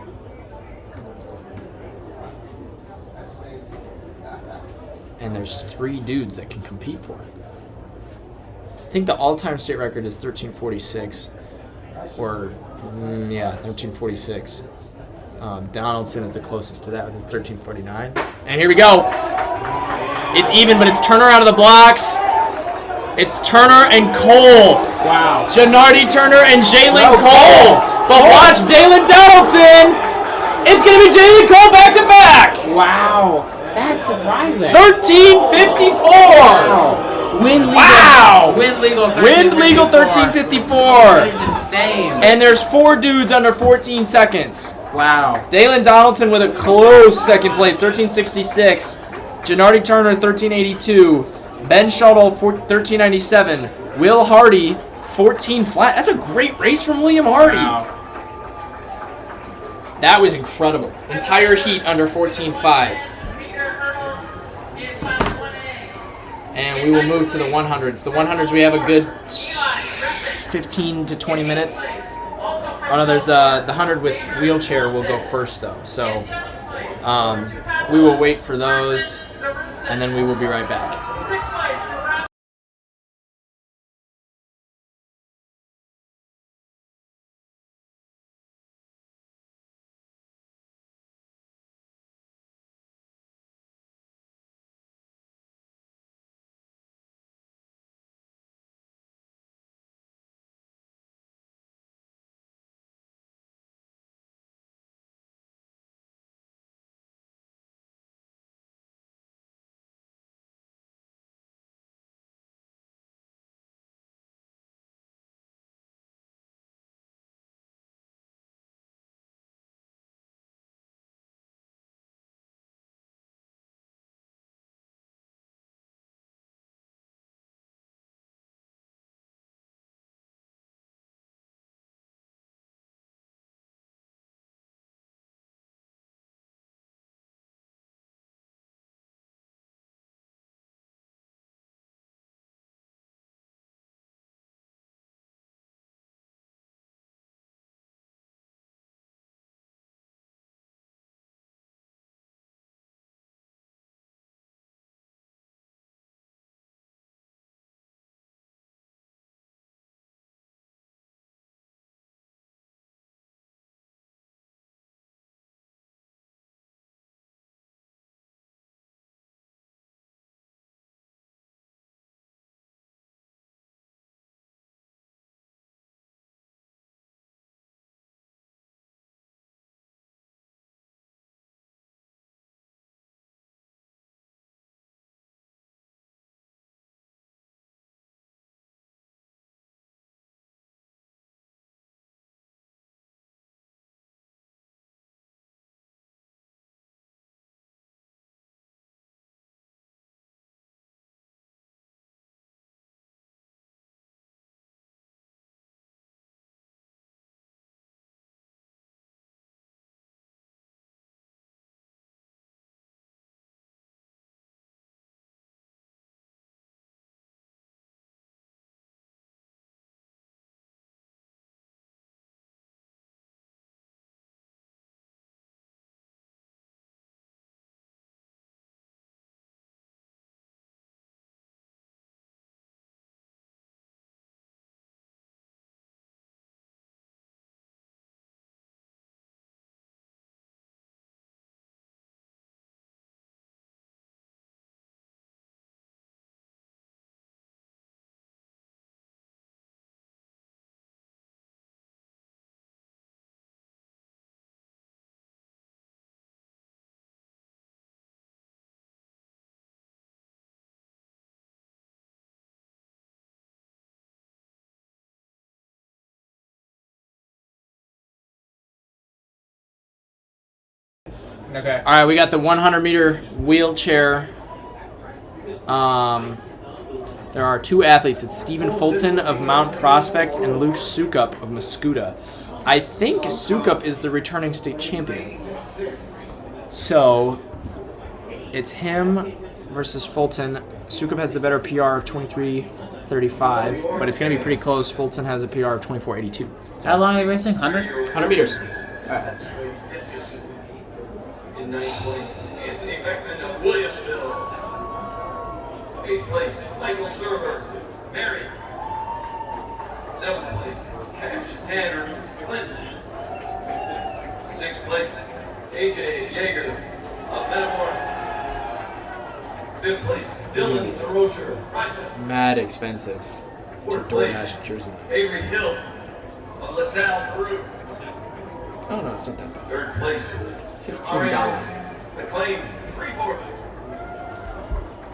And there's 3 dudes that can compete for it. I think the all-time state record is 1346, or 1346. Donaldson is the closest to that with his 1349. And here we go. It's even, but it's Turner out of the blocks. It's Turner and Cole. Wow. Gennardi Turner and Jalen Cole. But watch Dalen Donaldson. It's going to be Jalen Cole back to back. Wow. That's surprising. 1354. Wow. Wind legal. Wow. Wind legal. Wind legal 1354. That is insane. And there's 4 dudes under 14 seconds. Wow. Dalen Donaldson with a close second place, 1366. Gennardi Turner, 1382. Ben Shuttle, 1397. Will Hardy, 14 flat. That's a great race from William Hardy. Wow. That was incredible. Entire heat under 14.5. And we will move to the 100s. The 100s, we have a good 15 to 20 minutes. Oh no, there's the 100 with wheelchair will go first though. So we will wait for those, and then we will be right back. Okay. All right, we got the 100-meter wheelchair. There are 2 athletes. It's Stephen Fulton of Mount Prospect and Luke Sukup of Mascoutah. I think Sukup is the returning state champion. So it's him versus Fulton. Sukup has the better PR of 23:35, but it's going to be pretty close. Fulton has a PR of 24:82. How long are they racing? 100? 100 meters. Alright. In 920, Anthony Beckman of Williamsville. 8th place, Michael Server, Mary. 7th place, Cash Tanner, Clinton. 6th place, AJ Yeager of Metamora. 5th place, Dylan DeRocher, Rochester. Mad expensive to 4th place, DoorDash jersey. Avery Hill of LaSalle, Peru. Oh no, it's not that bad. 3rd place, $15. McLean, Freeport.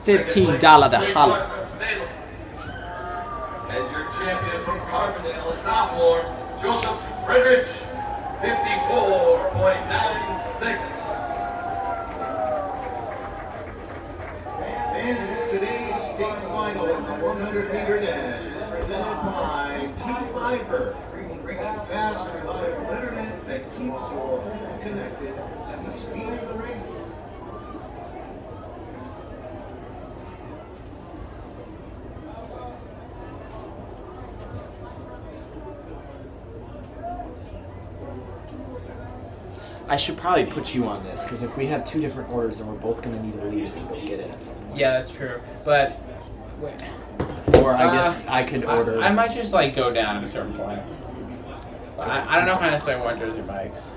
$15 to holler. And your champion from Carbondale, a sophomore, Joseph Fredrich, 54.96. And it's today's state final in the 100-meter dash, presented by T-Fiber, bringing fast, reliable internet that keeps you all connected at the speed of the race. I should probably put you on this because if we have 2 different orders, then we're both going to need to leave and go get it at some point. Yeah, that's true. But wait. Or I guess I could order. I might just like go down at a certain point. I don't know if I necessarily want Jersey Mike's.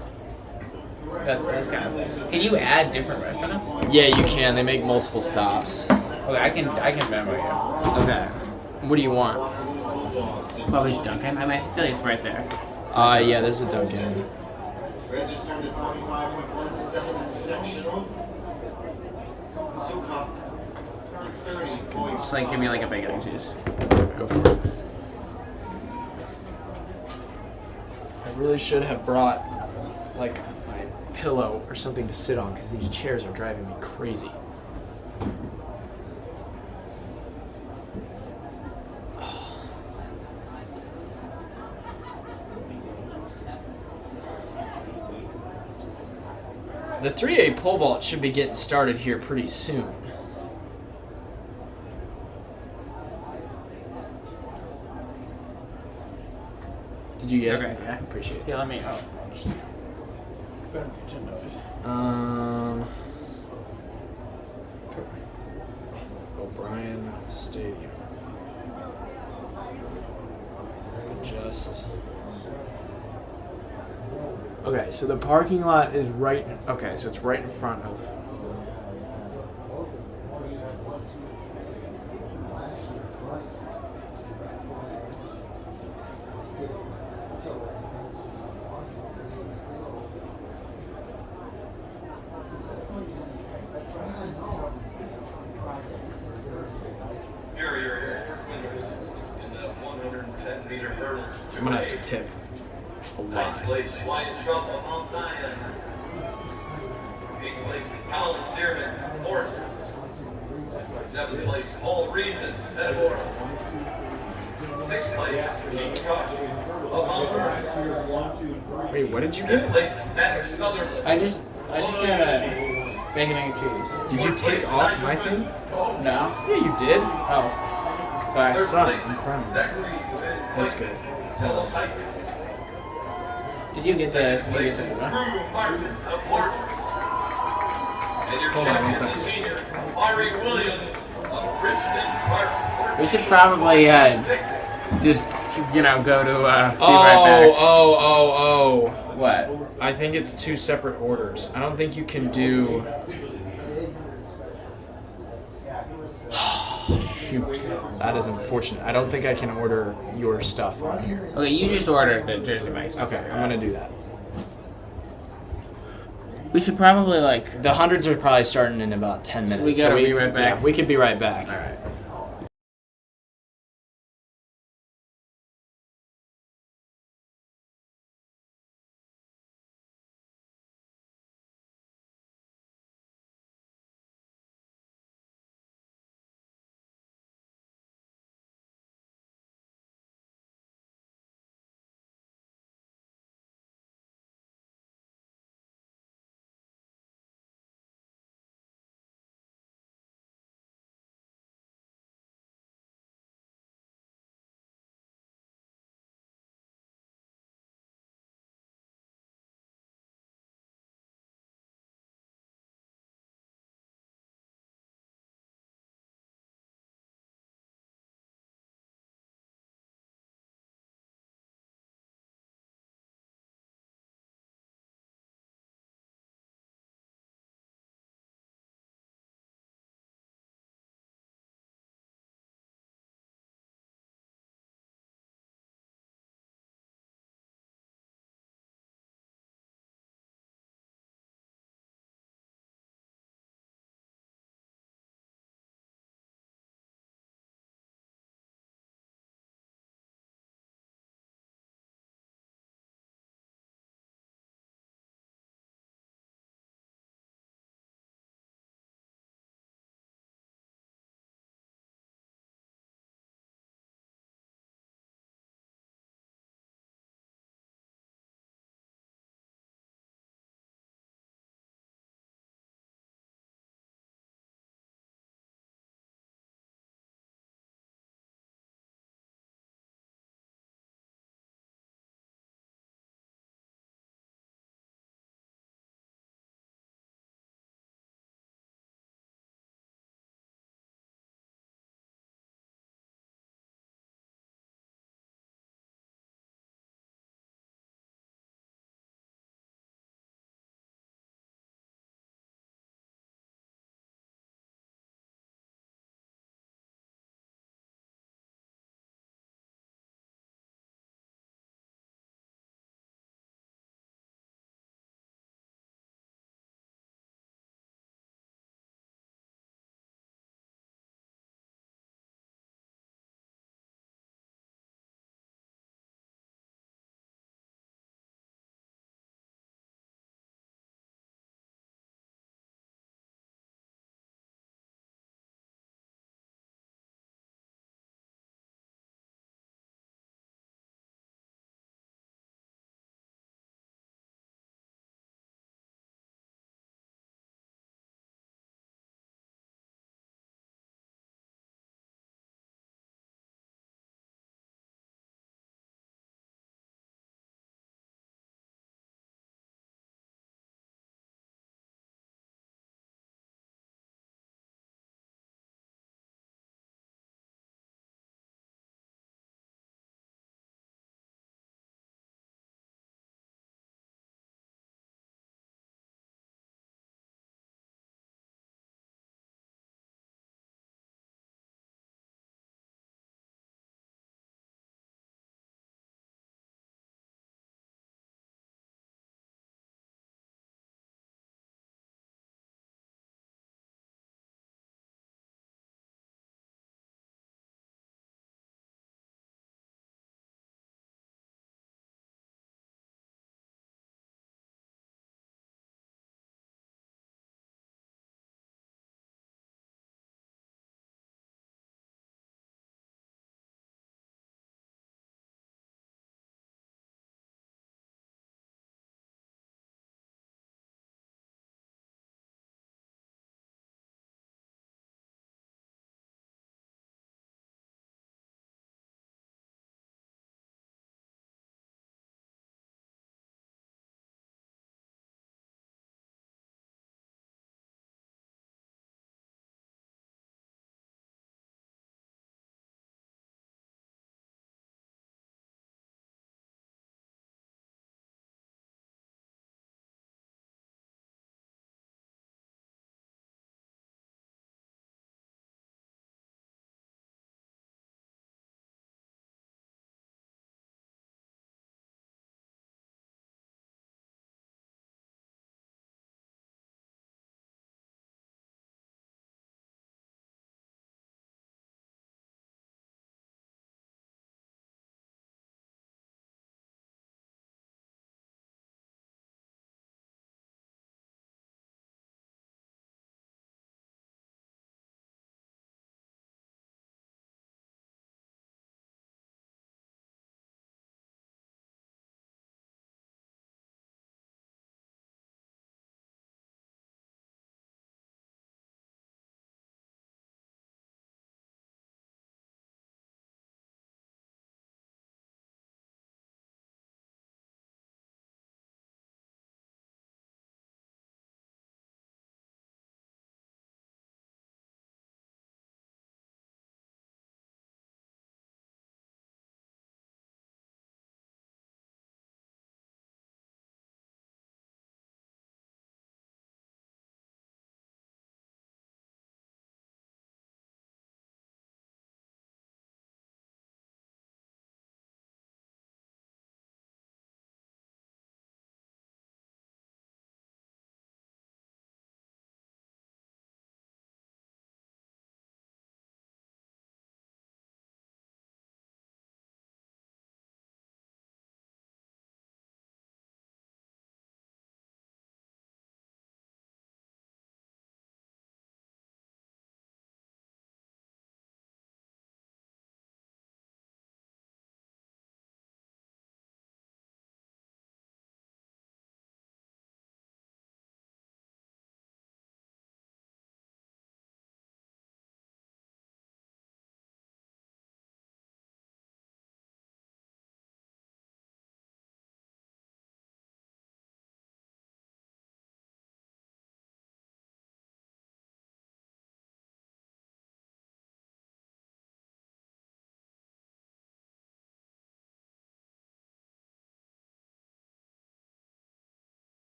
That's kind of thing. Can you add different restaurants? Yeah, you can. They make multiple stops. Okay, I can Venmo you. Okay. What do you want? Probably just Dunkin'. I feel like it's right there. Yeah, there's a Dunkin'. Registered at 25.17 sectional. Sukop, 30. Just like give me like a bacon and cheese. Go for it. I really should have brought like my pillow or something to sit on because these chairs are driving me crazy. The 3A pole vault should be getting started here pretty soon. Did you get it? Okay, yeah. Appreciate it. Yeah, let me. Oh, just Venmo $10. O'Brien Stadium. Just. Okay, so the parking lot is right. Okay, so it's right in front of. Here are your winners in the 110-meter hurdles. I'm gonna have to tip a Ninth lot. place, Wyatt Trump of Mount Zion. 8th place, Colin Zierman, Morris. 7th place, Paul Reason, Metamora. 6th place, Keith Koch of Mount Vernon. Wait, what did you 5th get? place, Patrick Sutherland. I just got a bacon and cheese. Did you take off my thing? No. Yeah, you did. Oh. Sorry. Third Son, place, I'm crying. Zachary That's good. Fellow Heights. Did you get the? Drew Martin of Morton. And your Hold on one champion, the second. senior, Ari Williams of Richmond Park. We should probably just go to be right back. Oh. What? I think it's 2 separate orders. I don't think you can do. Shoot. That is unfortunate. I don't think I can order your stuff on here. Okay, you just ordered the Jersey Mike's. Okay, I'm gonna do that. We should probably The hundreds are probably starting in about 10 minutes. we gotta be right back? Yeah, we could be right back. All right.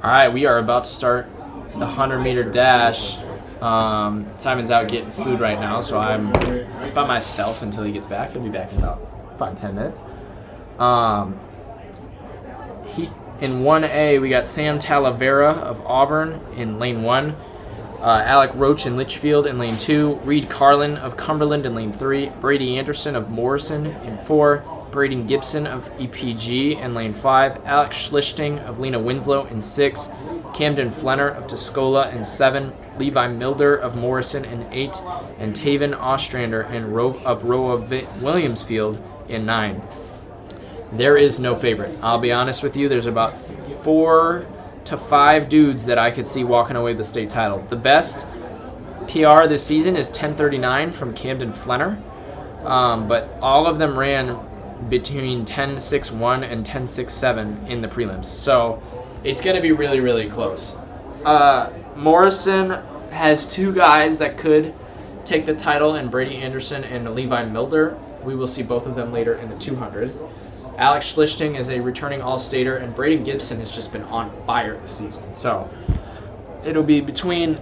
All right, we are about to start the 100-meter dash. Simon's out getting food right now, so I'm by myself until he gets back. He'll be back in about 5-10 minutes. In 1A, we got Sam Talavera of Auburn in lane 1. Alec Roach in Litchfield in lane 2. Reed Carlin of Cumberland in lane 3. Brady Anderson of Morrison in 4. Braden Gibson of EPG in lane 5. Alex Schlichting of Lena Winslow in 6. Camden Flenner of Tuscola in 7. Levi Milder of Morrison in 8. And Taven Ostrander of Roa Williamsfield in 9. There is no favorite. I'll be honest with you, there's about 4 to 5 dudes that I could see walking away with the state title. The best PR this season is 10:39 from Camden Flenner, but all of them ran between 10:61 and 10:67 in the prelims. So it's going to be really, really close. Morrison has 2 guys that could take the title, in Brady Anderson and Levi Milder. We will see both of them later in the 200. Alex Schlichting is a returning All-Stater, and Braden Gibson has just been on fire this season. So it'll be between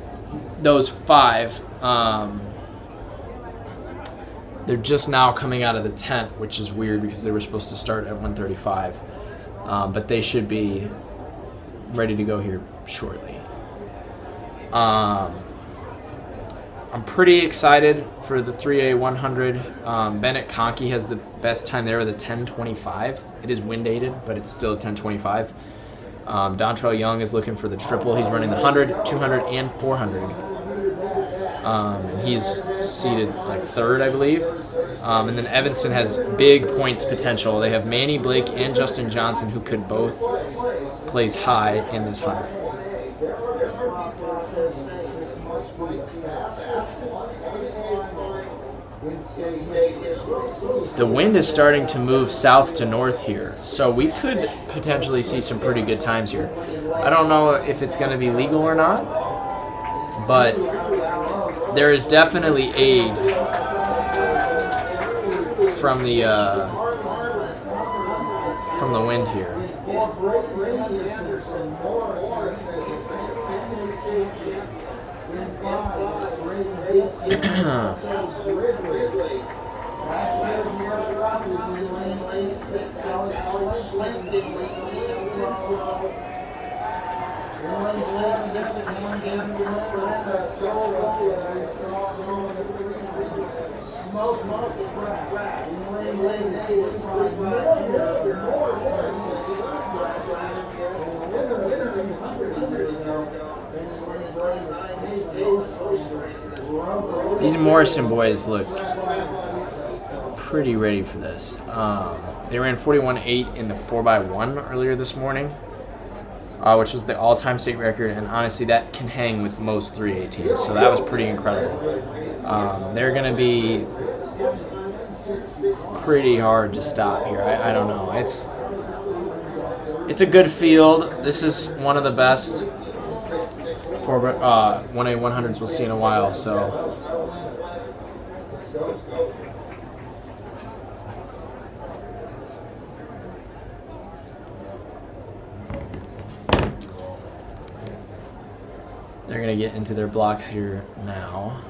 those 5. They're just now coming out of the tent, which is weird because they were supposed to start at 1:35. But they should be ready to go here shortly. I'm pretty excited for the 3A 100. Bennett Conkey has the best time there with a 10:25. It is wind aided, but it's still a 10:25. Dontrell Young is looking for the triple. He's running the 100, 200, and 400. And he's seated like 3rd, I believe. And then Evanston has big points potential. They have Manny Blake and Justin Johnson, who could both place high in this 100. The wind is starting to move south to north here, so we could potentially see some pretty good times here. I don't know if it's going to be legal or not, but there is definitely aid from the wind here. These Morrison boys look pretty ready for this. They ran 41.8 in the 4x1 earlier this morning, which was the all-time state record, and honestly, that can hang with most 3A teams, so that was pretty incredible. They're going to be pretty hard to stop here. I don't know. It's a good field. This is one of the best 1A 100s we'll see in a while, so they're going to get into their blocks here now.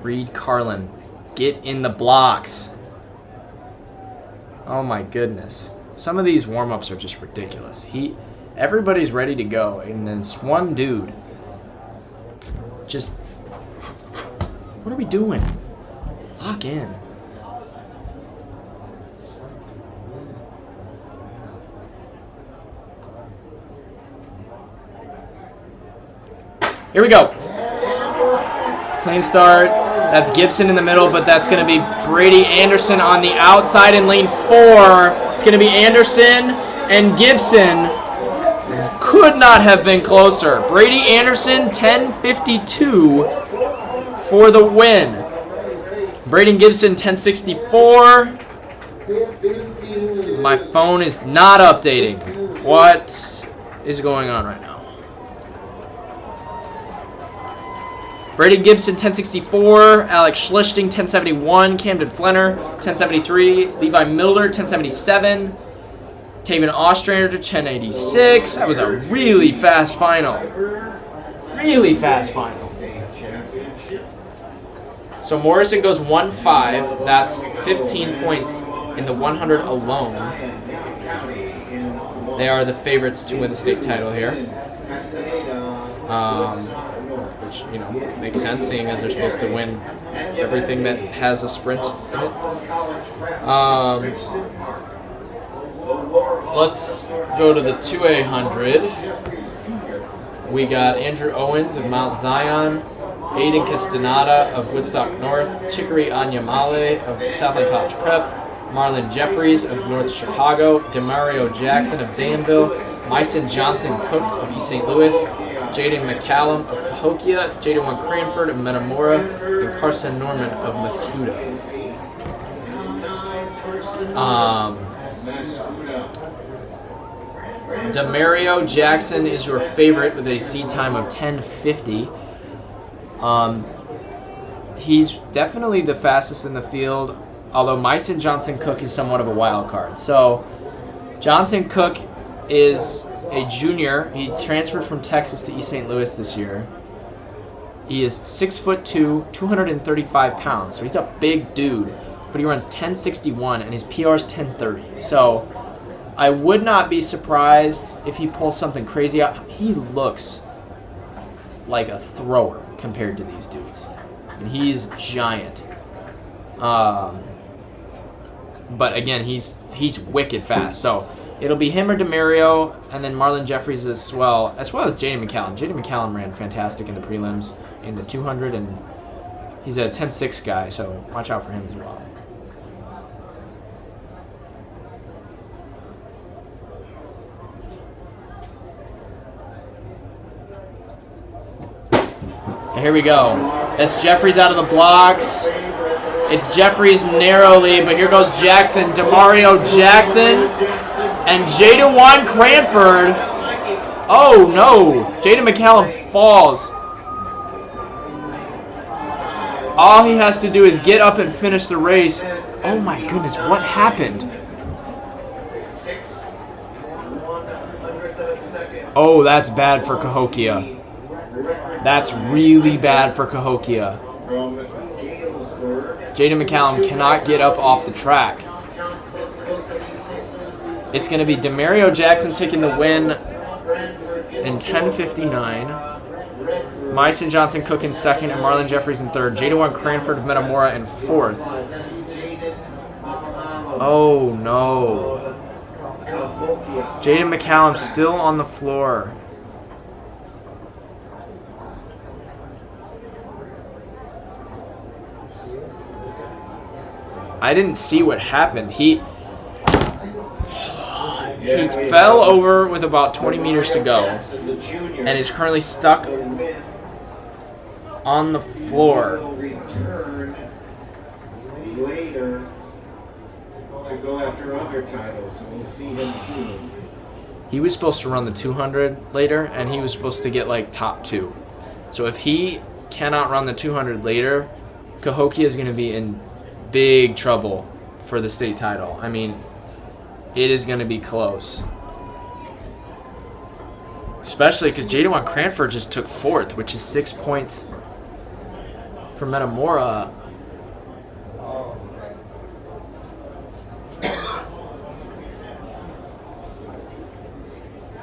Reed Carlin, get in the blocks. Oh my goodness. Some of these warm-ups are just ridiculous. Everybody's ready to go, and this one dude just, what are we doing? Lock in. Here we go. Clean start. That's Gibson in the middle, but that's going to be Brady Anderson on the outside in lane 4. It's going to be Anderson and Gibson. Could not have been closer. Brady Anderson, 10:52 for the win. Braden Gibson, 10:64. My phone is not updating. What is going on right now? Braden Gibson, 1064. Alex Schlichting, 1071. Camden Flenner, 1073. Levi Milder, 1077. Taven Ostrander, 1086. That was a really fast final. Really fast final. So Morrison goes 1-5. That's 15 points in the 100 alone. They are the favorites to win the state title here. Which, you know, makes sense seeing as they're supposed to win everything that has a sprint in it. Let's go to the 2A100. We got Andrew Owens of Mount Zion, Aiden Castaneda of Woodstock North, Chicory Anyamale of Southland College Prep, Marlon Jeffries of North Chicago, Demario Jackson of Danville, Myson Johnson Cook of East St. Louis, Jaden McCallum of Cahokia, Jaden Cranford of Metamora, and Carson Norman of Mascuda. Demario Jackson is your favorite with a seed time of 10:50. He's definitely the fastest in the field, although Myson Johnson Cook is somewhat of a wild card. So Johnson Cook is a junior. He transferred from Texas to East St. Louis this year. He is 6'2", 235 pounds. So he's a big dude, but he runs 1061 and his PR is 1030. So I would not be surprised if he pulls something crazy out. He looks like a thrower compared to these dudes. And he's giant. But again, he's wicked fast. So it'll be him or Demario, and then Marlon Jeffries as well as Jaden McCallum. Jaden McCallum ran fantastic in the prelims in the 200, and he's a 10.6 guy, so watch out for him as well. Here we go. That's Jeffries out of the blocks. It's Jeffries narrowly, but here goes Jackson. Demario Jackson and Jaden Cranford. Oh no. Jaden McCallum falls. All he has to do is get up and finish the race. Oh my goodness, what happened? Oh, that's bad for Cahokia. That's really bad for Cahokia. Jaden McCallum cannot get up off the track. It's going to be Demario Jackson taking the win in 10:59. Myson Johnson Cook in second and Marlon Jeffries in third. Jaden Cranford of Metamora in fourth. Oh no. Jaden McCallum still on the floor. I didn't see what happened. He fell over with about 20 meters to go and is currently stuck on the floor. He was supposed to run the 200 later, and he was supposed to get like top 2. So if he cannot run the 200 later, Cahokia is going to be in big trouble for the state title. I mean, it is going to be close. Especially because Jaden Cranford just took fourth, which is 6 points for Metamora.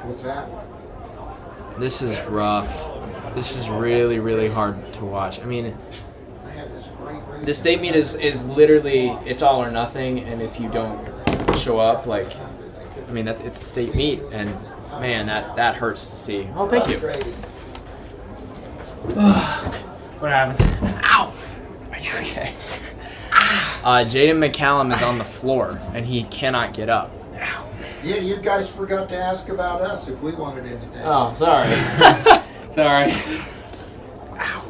What's that? This is rough. This is really, really hard to watch. I mean, the state meet is literally, it's all or nothing, and if you don't show up, like, I mean, it's a state meet, and man, that hurts to see. Oh, thank you. What happened? Ow! Are you okay? Jaden McCallum is on the floor, and he cannot get up. Yeah, you guys forgot to ask about us if we wanted anything. Oh, sorry. Sorry. Ow.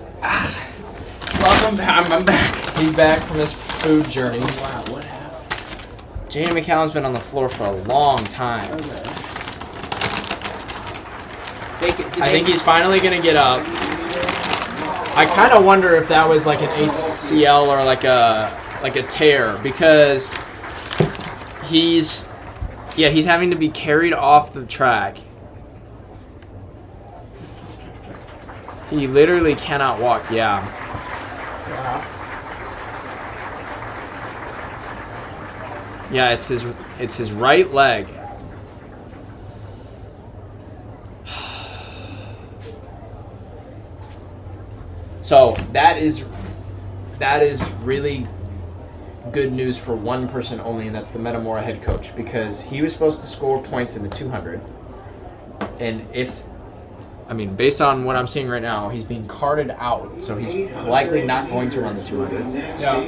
Welcome back. I'm back. He's back from his food journey. Wow, what happened? Jaden McCallum's been on the floor for a long time. Okay. I think he's finally going to get up. I kind of wonder if that was like an ACL or like a tear, because he's having to be carried off the track. He literally cannot walk. Yeah. Yeah, it's his right leg. So that is really good news for one person only, and that's the Metamora head coach, because he was supposed to score points in the 200, and based on what I'm seeing right now, he's being carted out, so he's likely not going to run the 200. Yeah.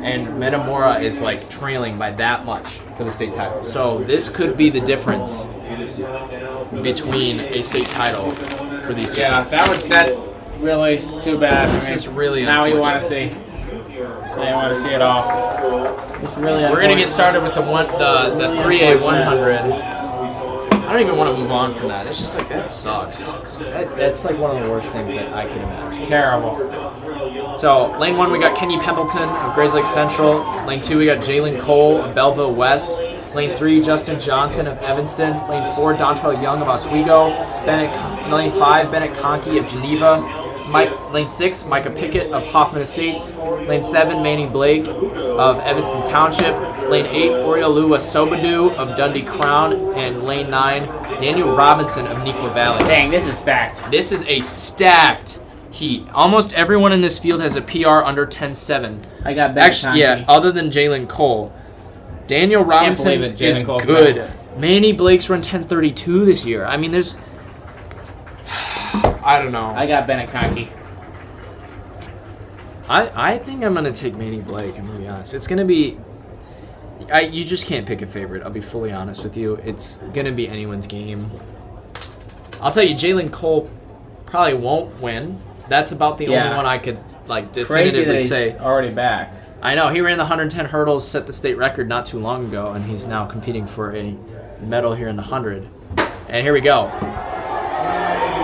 And Metamora is like trailing by that much for the state title. So this could be the difference between a state title for these two teams. That's really too bad. This is really now you unfortunate. want to see. Now you want to see it all. It's really We're gonna get started with the 3A 100. I don't even want to move on from that. It's just like, that sucks. That's like one of the worst things that I can imagine. Terrible. So, lane 1, we got Kenny Pendleton of Grays Lake Central. Lane 2, we got Jalen Cole of Belleville West. Lane 3, Justin Johnson of Evanston. Lane 4, Dontrell Young of Oswego. Lane 5, Bennett Conkey of Geneva. Lane 6, Micah Pickett of Hoffman Estates. Lane 7, Manning Blake of Evanston Township. Lane 8, Oriolua Sobadu of Dundee Crown. And Lane 9, Daniel Robinson of Neuqua Valley. Dang, this is stacked. This is a stacked heat. Almost everyone in this field has a PR under 10.7. I got Actually, yeah, other than Jalen Cole. Daniel Robinson believe it, is Jalen Cole's good. back. Manny Blake's run 10.32 this year. I mean, there's... I don't know. I got Bennett Conkey. I think I'm going to take Manny Blake, I'm going to be honest. It's going to be... you just can't pick a favorite, I'll be fully honest with you. It's going to be anyone's game. I'll tell you, Jalen Cole probably won't win. That's about the only one I could Crazy definitively that he's say. already back. I know, he ran the 110 hurdles, set the state record not too long ago, and he's now competing for a medal here in the 100. And here we go.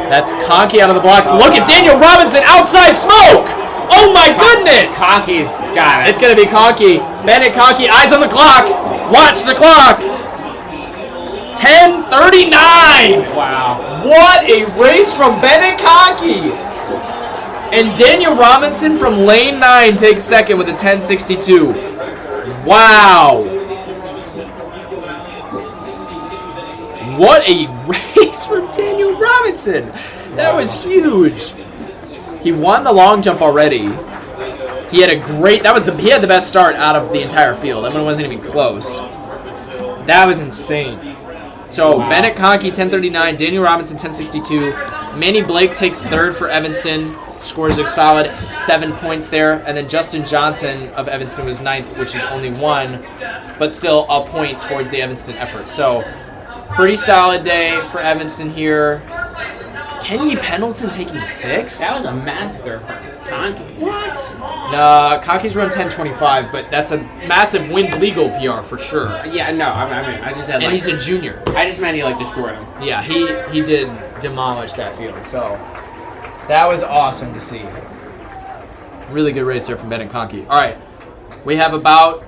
That's Conkey out of the blocks. But look at Daniel Robinson outside smoke! Oh my goodness! Conkey's got it. It's going to be Conkey. Bennett Conkey, eyes on the clock. Watch the clock. 10:39. Wow. What a race from Bennett Conkey. And Daniel Robinson from lane 9 takes second with a 10:62. Wow. What a race from Daniel Robinson. That was huge. He won the long jump already. He had he had the best start out of the entire field. That one wasn't even close. That was insane. So Bennett Conkey 10:39, Daniel Robinson 10:62. Manny Blake takes third for Evanston, scores a solid 7 points there, and then Justin Johnson of Evanston was ninth, which is only 1, but still a point towards the Evanston effort. So pretty solid day for Evanston here. Kenny Pendleton taking 6th? That was a massacre for Conkey. What? Nah, Conkey's run 10:25, but that's a massive wind legal PR for sure. Yeah, no, I just had And he's a junior. I just meant he destroyed him. Yeah, he did demolish that field. So that was awesome to see. Really good race there from Bennett Conkey. All right, we have about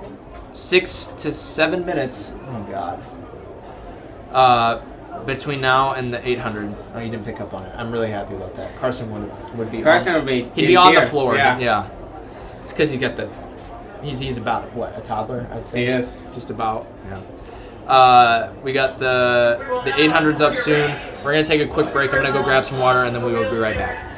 6 to 7 minutes. Oh God. Between now and the 800. Oh, you didn't pick up on it. I'm really happy about that. Carson would be. He'd be on the floor. Yeah. It's because he's about what, a toddler? I'd say. He is. Just about. Yeah. We got the 800s up soon. We're gonna take a quick break. I'm gonna go grab some water and then we will be right back.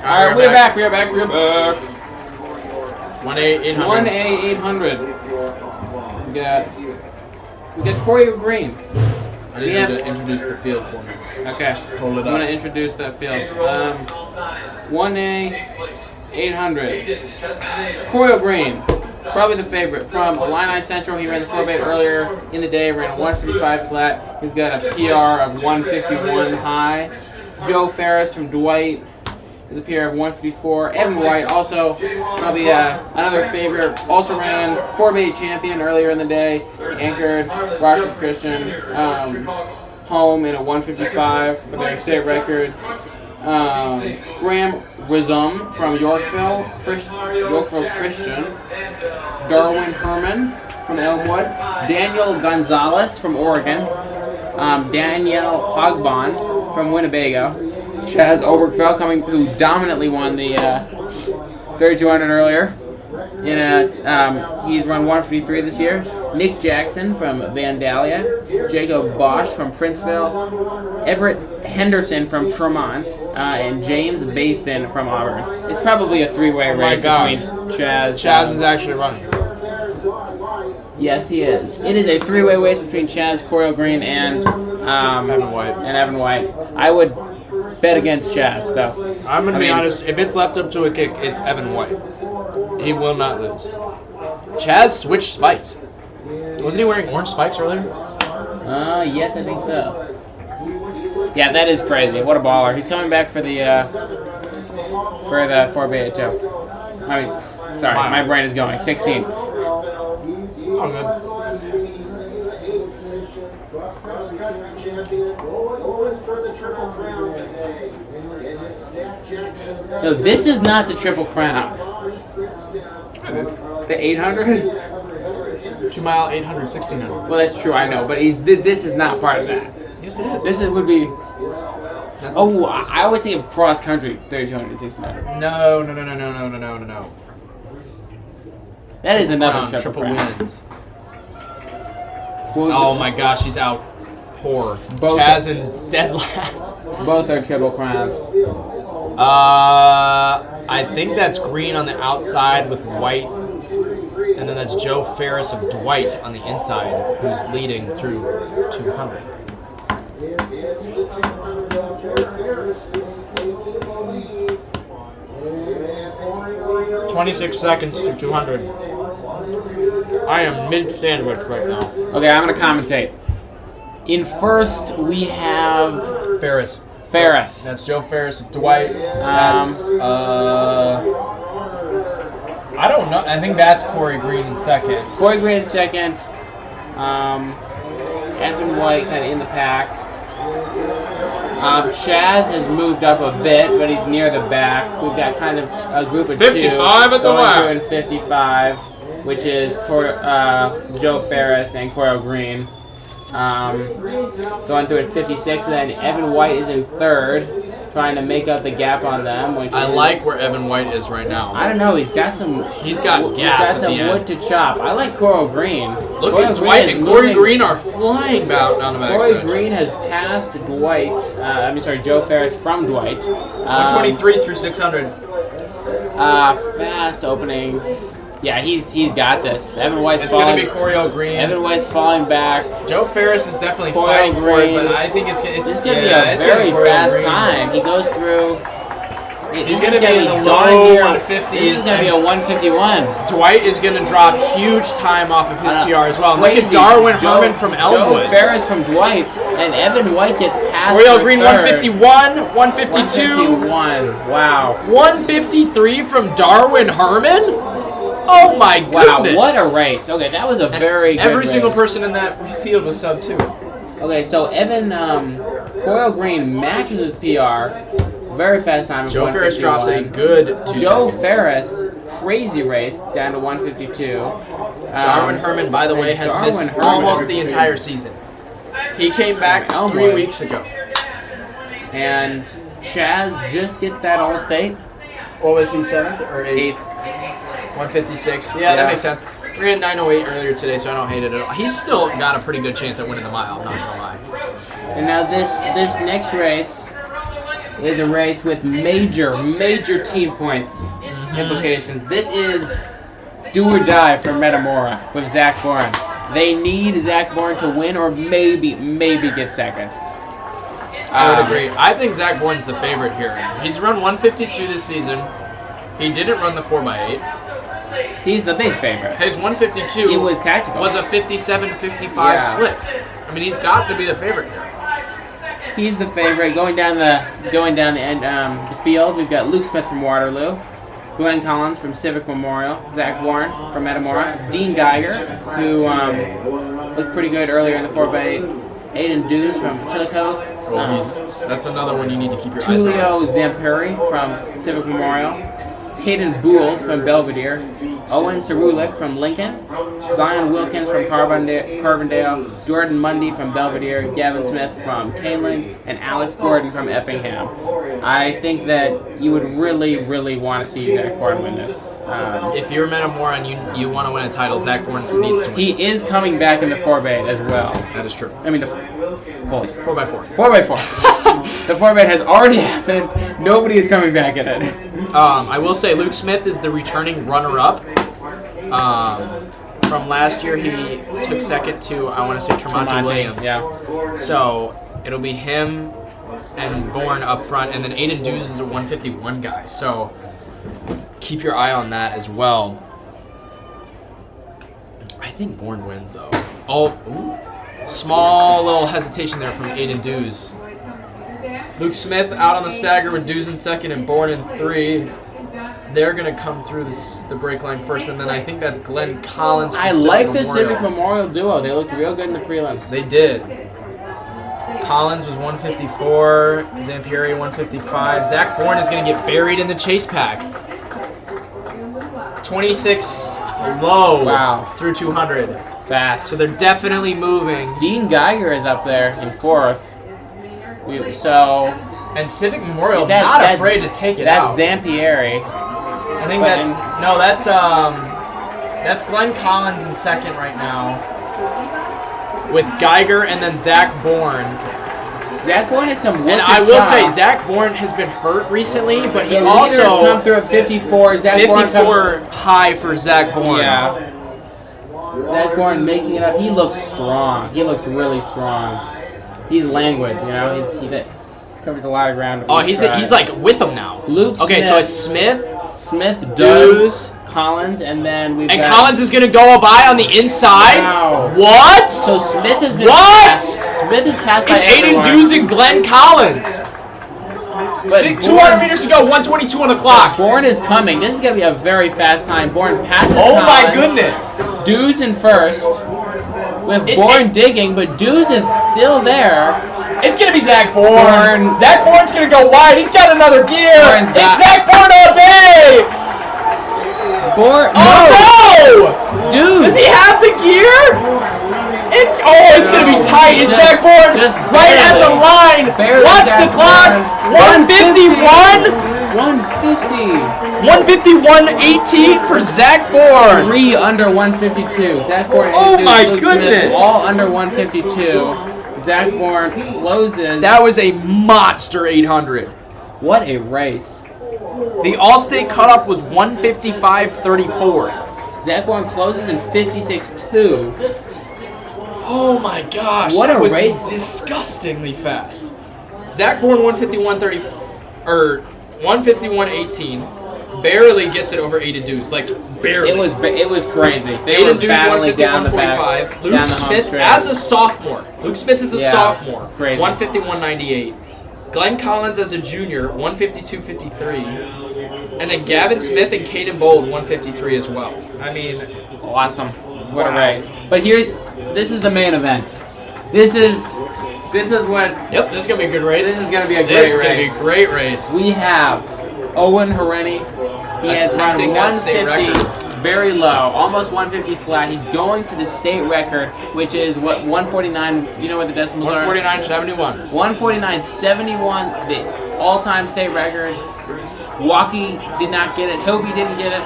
All right, we're back. 1A 800. 1A 800. We got Corey Green. I need you to introduce the field for me. Okay. Hold it I'm up. gonna introduce that field. 1A 800. Corey Green, probably the favorite from Illini Central. He ran the 4x8 earlier in the day. Ran a 155 flat. He's got a PR of 151 high. Joe Ferris from Dwight is a PR of 154. Evan White, also probably another favorite, also ran 4x8 champion earlier in the day. Anchored Rockford Christian home in a 155 for their state record. Graham Rizum from Yorkville Christian. Darwin Herman from Elmwood. Daniel Gonzalez from Oregon. Danielle Hogbond from Winnebago. Chaz Obergfell who dominantly won the 3200 earlier. He's run 153 this year. Nick Jackson from Vandalia. Jacob Bosch from Princeville. Everett Henderson from Tremont. And James Baston from Auburn. It's probably a three-way race between Chaz. Chaz is actually running. Yes, he is. It is a three-way race between Chaz, Corey Green, and Evan White. I would bet against Chaz, though. I'm going to be honest. If it's left up to a kick, it's Evan White. He will not lose. Chaz switched spikes. Wasn't he wearing orange spikes earlier? Yes, I think so. Yeah, that is crazy. What a baller. He's coming back for the 4x8 too. Sorry, my brain is going. 16. Oh, good. No, this is not the Triple Crown. The 800? 2 mile, 800, 1600. Well, that's true, I know, but this is not part of that. Yes, it is. This would be... I always think of cross country, 3200 to 1600. No. That is another triple Triple crown. wins. Well, Oh my gosh, he's out. Poor. Chaz in dead last. Both are triple crowns. I think that's Green on the outside with White. And then that's Joe Ferris of Dwight on the inside, who's leading through 200. "26 seconds to 200. I am mid-sandwich right now. Okay, I'm going to commentate. In first, we have Ferris. Ferris. That's Joe Ferris of Dwight. That's, I don't know. I think that's Corey Green in second. Corey Green in second. Evan White kind of in the pack. Chaz has moved up a bit, but he's near the back. We've got kind of a group of 55 two at the going back. through in 55, which is Joe Ferris and Corey Green. Going through at 56, and then Evan White is in third, trying to make up the gap on them. I like where Evan White is right now. I don't know. He's got some. He's got gas He's got at some the wood end. to chop. I like Coral Green. Look Coral at Green Dwight is and Corey moving- Green are flying down the back Corey stretch. Green has passed Dwight. Joe Ferris from Dwight. 123 through 600. Fast opening. Yeah, he's got this. Evan White's It's going falling. to be Corey Green. Evan White's falling back. Joe Ferris is definitely Corey fighting for it, Green. but I think it's This is going to be a it's gonna very Corey fast Green. time. He goes through. He's going to be in the low 150s. This is going to be a 151. Dwight is going to drop huge time off of his PR as well. Look Crazy. at Darwin Herman from Elmwood. Joe Ferris from Dwight, and Evan White gets past. Corey for Green third. 151, 152, 151. Wow. 153 from Darwin Herman. Oh my Wow, goodness! what a race. Okay, that was a very good Every single race. person in that field was sub 2. Okay, so Corey Green matches his PR. Very fast time. of Joe Ferris drops a 151. good 2 Joe seconds. Ferris, crazy race, down to 152. Darwin Herman, by the way, has Darwin missed Herman. almost the entire season. He came back Elmwood. 3 weeks ago. And Chaz just gets that All-State. What was he, 7th or 8th? 156. Yeah, that makes sense. We ran 908 earlier today, so I don't hate it at all. He's still got a pretty good chance at winning the mile, I'm not going to lie. And now this next race is a race with major team points implications. This is do or die for Metamora with Zach Bourne. They need Zach Bourne to win or maybe get second. I would agree. I think Zach Bourne's the favorite here. He's run 152 this season. He didn't run the 4x8. He's the big favorite. His 152 It was tactical. was a 57-55 Yeah. split. I mean, he's got to be the favorite here. He's the favorite. Going down the field, we've got Luke Smith from Waterloo, Glenn Collins from Civic Memorial, Zach Warren from Metamora, Dean Geiger, who looked pretty good earlier in the 4x8, Aiden Dews from Chillicothe, That's another one you need to keep your eyes on. Tulio Zamperi from Civic Memorial, Caden Bould from Belvedere, Owen Cerulik from Lincoln, Zion Wilkins from Carbondale, Jordan Mundy from Belvedere, Gavin Smith from Caneland, and Alex Gordon from Effingham. I think that you would really want to see Zach Bourne win this. If you're Metamora and you want to win a title, Zach Bourne needs to win. He is coming back in the 4x8 as well. That is true. I mean, holy 4x4. 4x4. The 4x8 has already happened. Nobody is coming back in it. I will say Luke Smith is the returning runner-up. From last year, he took second to, I want to say, Tremonti Williams. Yeah. So it'll be him and Bourne up front, and then Aiden Dews is a 151 guy. So keep your eye on that as well. I think Bourne wins, though. Small little hesitation there from Aiden Dews. Luke Smith out on the stagger with Dews in second and Bourne in 3. They're going to come through the break line first, and then I think that's Glenn Collins from I Civic like the Memorial. Civic Memorial duo. They looked real good in the prelims. They did. Collins was 154, Zampieri 155. Zach Bourne is going to get buried in the chase pack. 26 low through 200. Fast. So they're definitely moving. Dean Geiger is up there in 4th. And Civic Memorial not afraid to take it out. That's Zampieri. I think that's Glenn Collins in second right now, with Geiger and then Zach Bourne. Zach Bourne has some work. And I will say Zach Bourne has been hurt recently, but he the also come through at 54. Zach 54 high for Zach Bourne. Yeah. Zach Bourne making it up. He looks strong. He looks really strong. He's languid, you know. He covers a lot of ground. He's like with him now. Luke. Okay, Smith, so it's Smith, Dews, Collins, and then we've and got Collins is gonna go by on the inside. Wow. What? So Smith has been Smith is passed by It's Aiden everyone. Dews and Glenn Collins. 200 meters to go, 122 on the clock. Bourne is coming. This is going to be a very fast time. Bourne passes Oh my Collins. goodness. Dews in first. With Bourne digging, but Dews is still there. It's going to be Zach Bourne. Zach Bourne's going to go wide. He's got another gear. It's Zach Bourne all day. Bourne. No! Dews. Does he have the gear? It's going to be tight. It's Zach Bourne right at the line. Watch the clock. 151. 150. 151.18 for Zach Bourne. 3 under 152. Zach Bourne. Oh my Luke goodness. Smith, all under 152. Zach Bourne closes. That was a monster 800. What a race. The All-State cutoff was 155.34. Zach Bourne closes in 56.2. Oh my gosh. What a that was race. Disgustingly fast. Zach Bourne 151.18. Barely gets it over Aiden Dews. Like, barely. It was crazy. They Aiden were Dews battling down the back. 151.45. Luke down the home Smith stretch. as a sophomore. Luke Smith is a sophomore. Crazy. 151.98. Glenn Collins as a junior, 152.53. And then Gavin Smith and Caden Bould, 153 as well. I mean, Awesome. What a race. But this is the main event. This is what. Yep, this is gonna be a good race. This is gonna be a great This is race. gonna be a great race. We have Owen Hareni. He has run Attempting that state 150, very low, almost 150 flat. He's going for the state record, which is what 149. You know what the decimals are? 149.71. 149.71, the all-time state record. Walkie did not get it. Hobie didn't get it.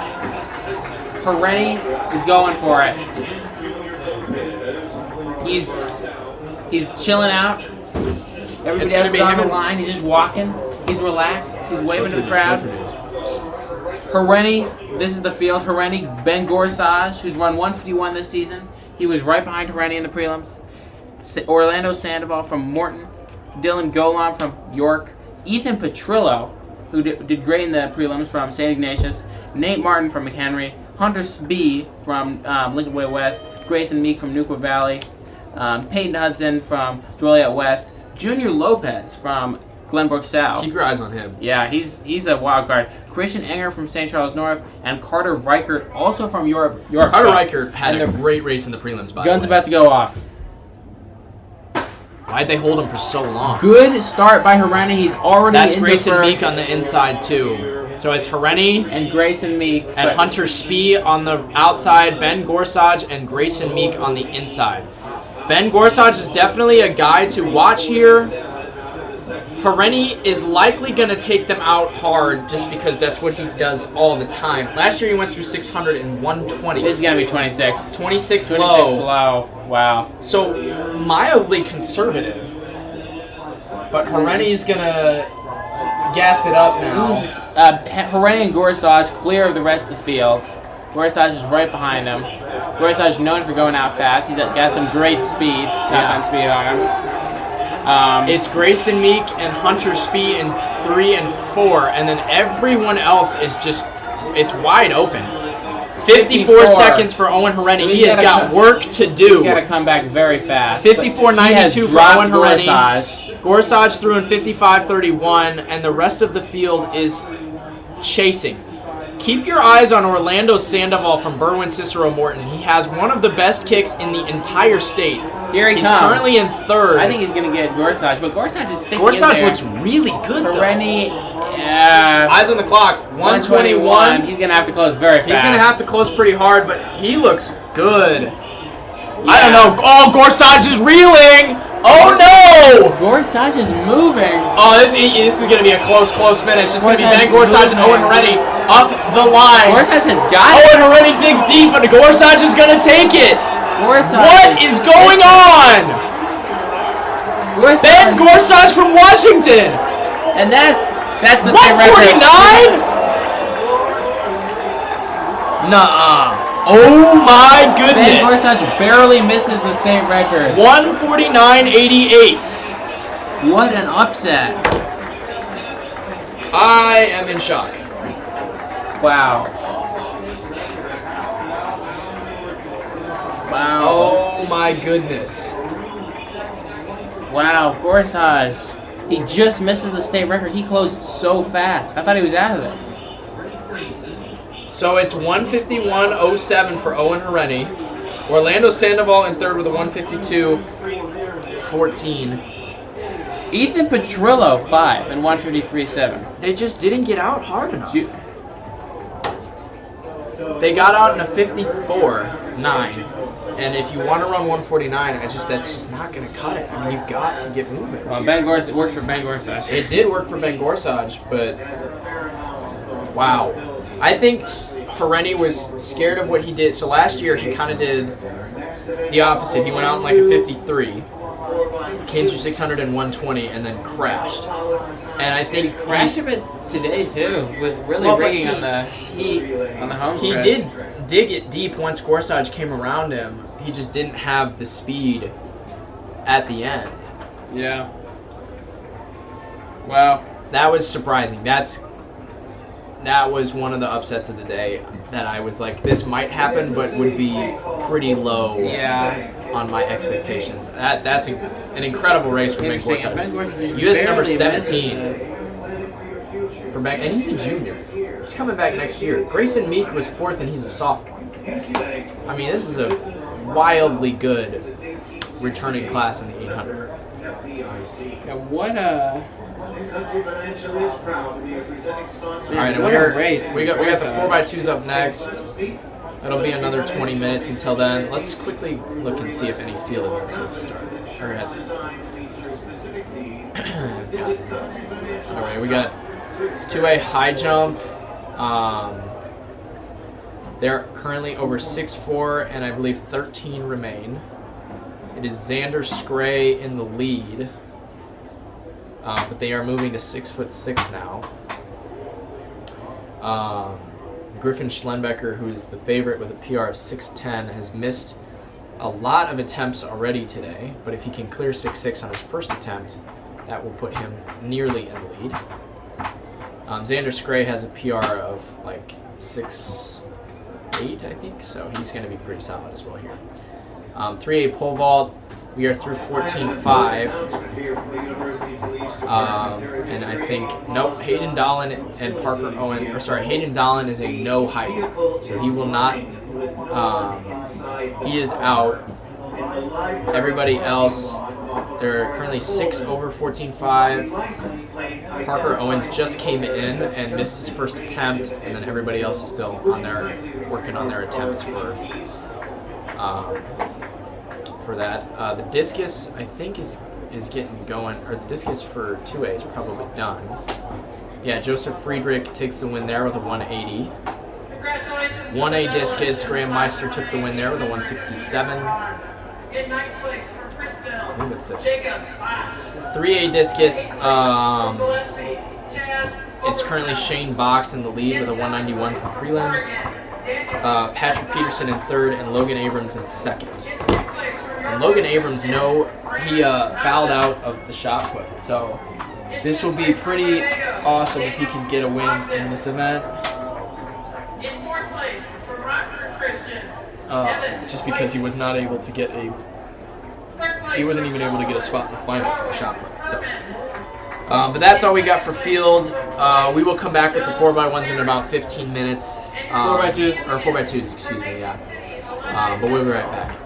Hareni is going for it. He's chilling out. Everybody else is on the line. He's just walking. He's relaxed. He's waving to the crowd. Hareni, this is the field. Hareni, Ben Gorsage, who's run 151 this season. He was right behind Hareni in the prelims. Orlando Sandoval from Morton. Dylan Golan from York. Ethan Petrillo, who did great in the prelims from St. Ignatius. Nate Martin from McHenry. Hunter Spee from Lincoln Way West. Grayson Meek from Neuqua Valley. Peyton Hudson from Joliet West. Junior Lopez from Glenbrook South. Keep your eyes on him. Yeah, he's a wild card. Christian Enger from St. Charles North, and Carter Reichert, also from York. Carter Reichert had a great race in the prelims, by the way. Gun's about to go off. Why'd they hold him for so long? Good start by Hareni. He's already That's in Grayson the first. Meek on the inside, too. So it's Hareni And Grayson Meek. and Hunter Spee on the outside, Ben Gorsage and Grayson Meek on the inside. Ben Gorsage is definitely a guy to watch here. Hareni is likely going to take them out hard just because that's what he does all the time. Last year he went through 600 and 120. This is going to be 26. 26 26 low. low. Wow. So mildly conservative. But Hareni's going to gas it up now. Hareni and Gorsage clear of the rest of the field. Gorsage is right behind him. Gorsage is known for going out fast. He's got some great speed, top-end speed on him. It's Grayson Meek and Hunter Spee in 3 and 4, and then everyone else is just, it's wide open. 54 seconds for Owen Hareni. He has got work to do. He's got to come back very fast. 54.92 for Owen Hareni. Gorsage. Gorsage threw in 55.31, and the rest of the field is chasing. Keep your eyes on Orlando Sandoval from Berwyn Cicero Morton. He has one of the best kicks in the entire state. Here he He's comes. currently in 3rd. I think he's going to get Gorsage, but Gorsage is sticking in Gorsage there. looks really good, though. Hareni, Eyes on the clock. 121. He's going to have to close very fast. He's going to have to close pretty hard, but he looks good. I don't know. Oh, Gorsage is reeling. Oh, no. Gorsage is moving. Oh, this is going to be a close finish. It's going to be Ben Gorsage and Owen Hareni up the line. Gorsage has got Owen it. Hareni digs deep, but Gorsage is going to take it. Gorsage What is going on? Gorsage. Ben Gorsage from Washington. And that's the same record. 149? Nuh-uh. Oh my Ben goodness. Gorsage barely misses the state record. 149.88. What an upset. I am in shock. Wow. Wow. Oh my goodness. Wow, Gorsage. He just misses the state record. He closed so fast. I thought he was out of it. So it's 151.07 for Owen Hareni. Orlando Sandoval in 3rd with a 152.14. Ethan Petrillo, 5 and 153.7. They just didn't get out hard enough. They got out in a 54.9. And if you want to run 149, that's just not going to cut it. I mean, you've got to get moving. Well, Ben Gorsage, it worked for Ben Gorsage. It did work for Ben Gorsage, but wow. I think Hareni was scared of what he did. So last year, he kind of did the opposite. He went out in like a 53, came through 600 and 120, and then crashed. And I think Crashed a bit today, too, with really rigging on the home He stretch. did dig it deep once Gorsage came around him. He just didn't have the speed at the end. Yeah. Wow. That was surprising. That was one of the upsets of the day that I was like, this might happen, but would be pretty low on my expectations. That's an incredible race for Ben Interesting. Ben Gorsage. Gorsage U.S. number barely 17 for Ben, and he's a junior. He's coming back next year. Grayson Meek was 4th, and he's a sophomore. I mean, this is a wildly good returning class in the 800. Yeah, what a... All right, and we got the 4x2s up next. It'll be another 20 minutes until then. Let's quickly look and see if any field events have started. Alright, we got 2A high jump. They're currently over 6'4", and I believe 13 remain. It is Xander Scray in the lead. but they are moving to 6'6" now. Griffin Schlenbecker, who is the favorite with a PR of 6'10", has missed a lot of attempts already today, but if he can clear 6'6" on his first attempt, that will put him nearly in the lead. Xander Scray has a PR of like 6'8", I think, so he's going to be pretty solid as well here. 3A pole vault, we are through 14.5. And I think, nope, Hayden Dolan and Parker Owen, or sorry, Hayden Dolan is a no height, so he will not, he is out. Everybody else, they're currently 6 over 14.5. Parker Owens just came in and missed his first attempt, and then everybody else is still on their, working on their attempts for that. The discus, I think, is getting going, or the discus for 2A is probably done. Yeah, Joseph Friedrich takes the win there with a 180. 1A discus, Graham Meister took the win there with a 167. I think that's it. 3A discus, it's currently Shane Box in the lead with a 191 from prelims. Patrick Peterson in third and Logan Abrams in second. And Logan Abrams, he fouled out of the shot put, so this will be pretty awesome if he can get a win in this event. Just because he was not able to get he wasn't even able to get a spot in the finals in the shot put. So, but that's all we got for field. We will come back with the 4x1s in about 15 minutes. 4x2s. Or 4x2s, excuse me, yeah. But we'll be right back.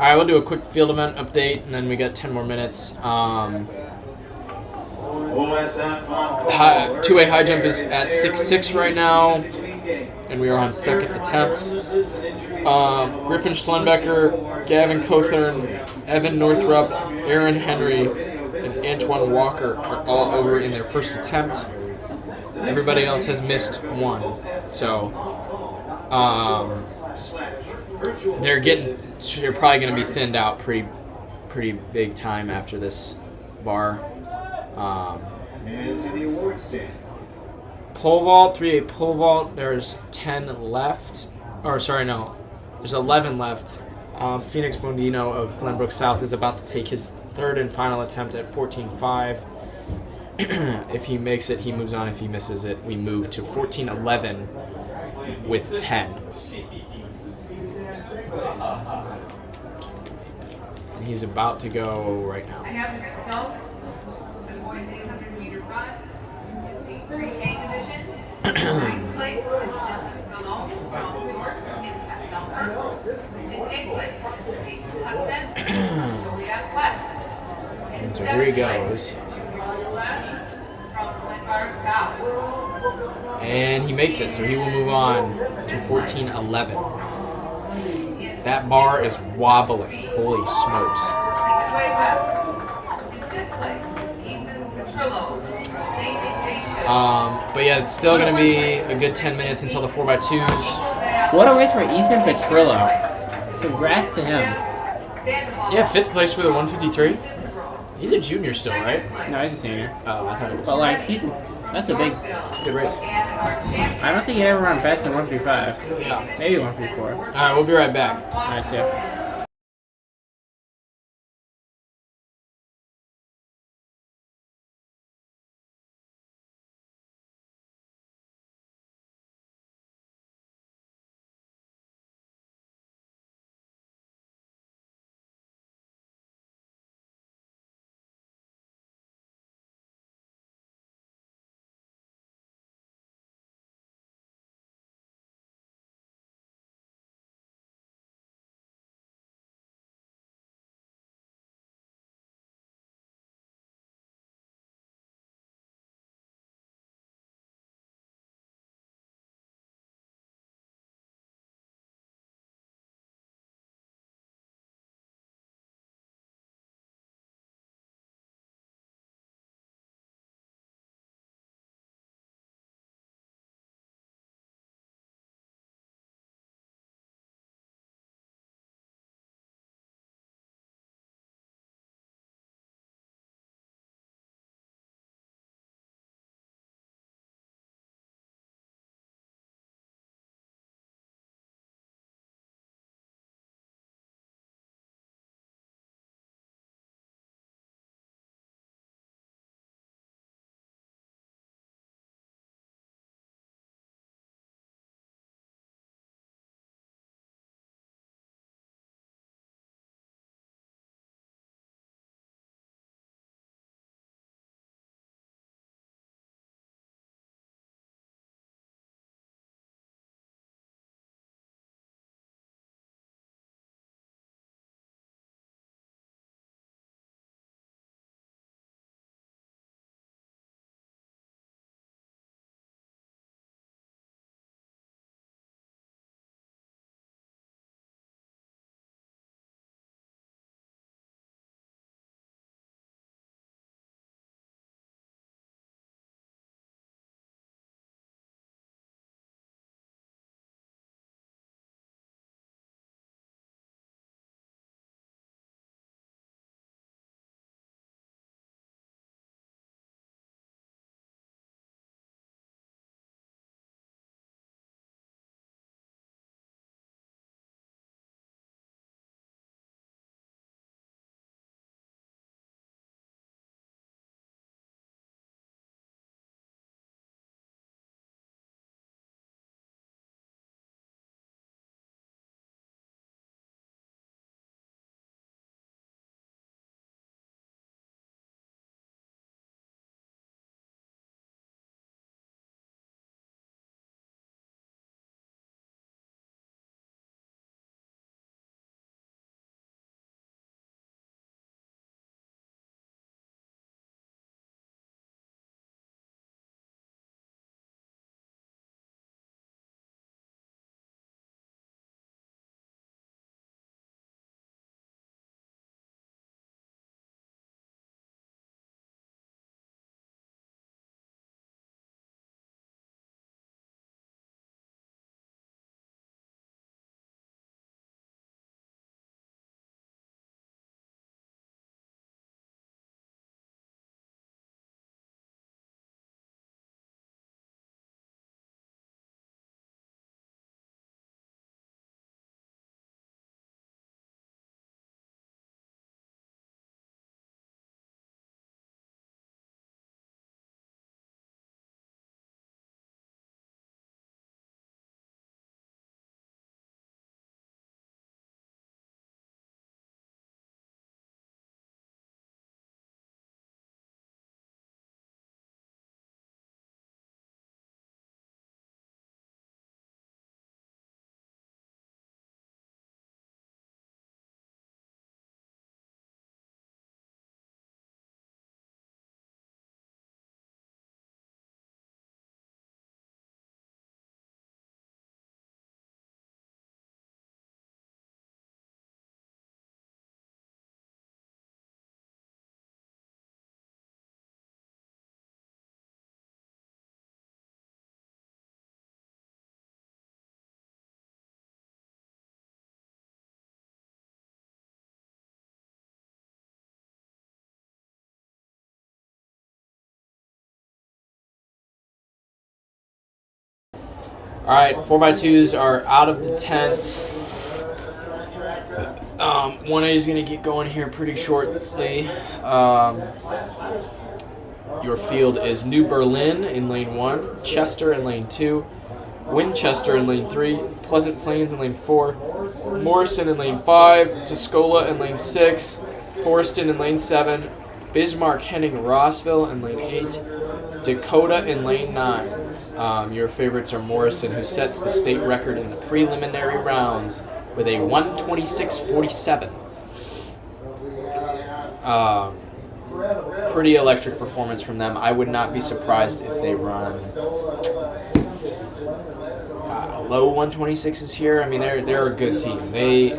right, we'll do a quick field event update, and then we got 10 more minutes. 2A high jump is at 6'6" right now, and we are on second attempts. Griffin Schlenbecker, Gavin Cothern, Evan Northrup, Aaron Henry, and Antoine Walker are all over in their first attempt. Everybody else has missed one. So they're probably going to be thinned out pretty big time after this bar. Pole vault, 3A pole vault. There's 10 left. Or sorry, no. There's 11 left. Phoenix Bondino of Glenbrook South is about to take his third and final attempt at 14.5. If he makes it, he moves on. If he misses it, we move to 14.11 with 10. And he's about to go right now. I have the results for the boys 800 meter run in the 3A division. Ninth place is Justin Salone from York in Pelham. In eighth place is Nathan Hudson from Joliet West. In So here he seventh goes. place, Flash from Glenbar South. And he makes it, so he will move on to 14.11. That bar is wobbling. Holy smokes. But yeah, it's still going to be a good 10 minutes until the 4x2s. What a race for Ethan Petrillo. Congrats to him. Yeah, 5th place for the 153. He's a junior still, right? No, he's a senior. Oh, I thought it was. But like, that's a big. It's a good race. I don't think he'd ever run faster than 155. Yeah. Maybe 154. All right, we'll be right back. Alright, yeah. All right, 4x2s are out of the tent. 1A is going to get going here pretty shortly. Your field is New Berlin in lane 1, Chester in lane 2, Winchester in lane 3, Pleasant Plains in lane 4, Morrison in lane 5, Tuscola in lane 6, Forston in lane 7, Bismarck, Henning, Rossville in lane 8, Dakota in lane 9. Your favorites are Morrison, who set the state record in the preliminary rounds with a 126.47. Pretty electric performance from them. I would not be surprised if they run low 126s here. I mean, they're a good team. They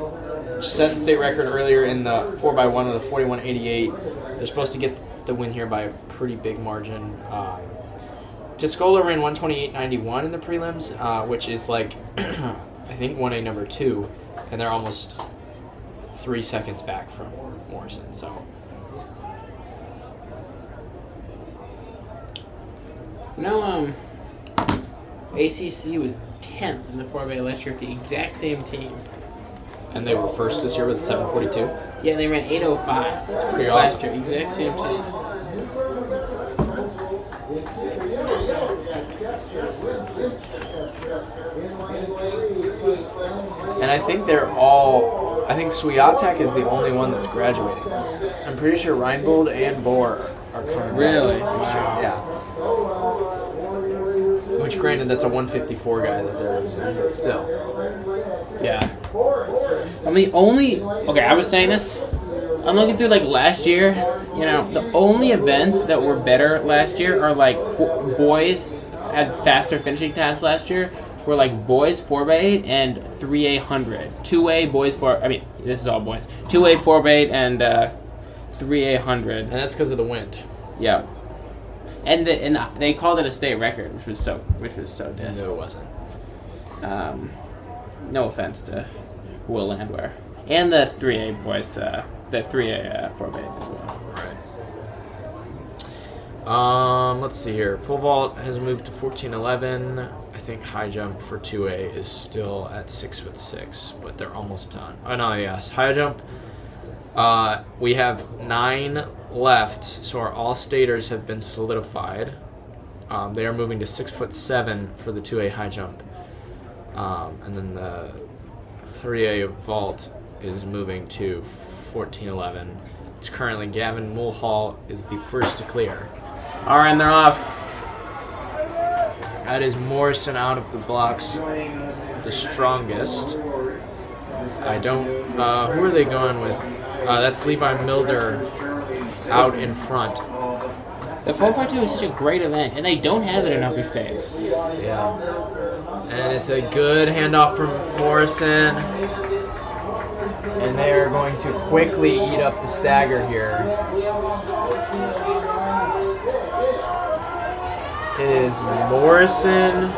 set the state record earlier in the 4x1 of the 41.88. They're supposed to get the win here by a pretty big margin. Tuscola ran 128.91 in the prelims, which is like, I think 1A number 2, and they're almost 3 seconds back from Morrison. So, You know, ACC was 10th in the 4x last year for the exact same team. and they were first this year with a 742. Yeah, they ran 805 Pretty last awesome. year, exact same team. And I think they're all. I think Swiatek is the only one that's graduating. I'm pretty sure Reinbold and Bohr are coming. Really? Next year. Wow. Yeah. Which, granted, that's a 154 guy that they're losing, but still. Yeah. I mean, I was saying this. I'm looking through like last year. You know, the only events that were better last year are like boys had faster finishing times last year. Were like boys 4x8 and 3A 100. 2A boys 4. I mean, this is all boys. 2A 4x8 and 3A 100. And that's because of the wind. Yeah. And they called it a state record, which was so dis. No, it wasn't. No offense to Will Landwehr and the 3A boys, the 3A 4x8 as well. Right. Let's see here. Pole vault has moved to 1411. I think high jump for 2A is still at 6'6", but they're almost done. Oh no, yes, high jump. We have 9 left, so our all staters have been solidified. They are moving to 6'7" for the 2A high jump, and then the 3A vault is moving to 1411. It's currently Gavin Mulhall is the first to clear. All right, and they're off. That is Morrison out of the blocks, the strongest. I don't. Who are they going with? That's Levi Milder out in front. The 4x2 is such a great event, and they don't have it in other states. Yeah. And it's a good handoff from Morrison. And they are going to quickly eat up the stagger here. It is Morrison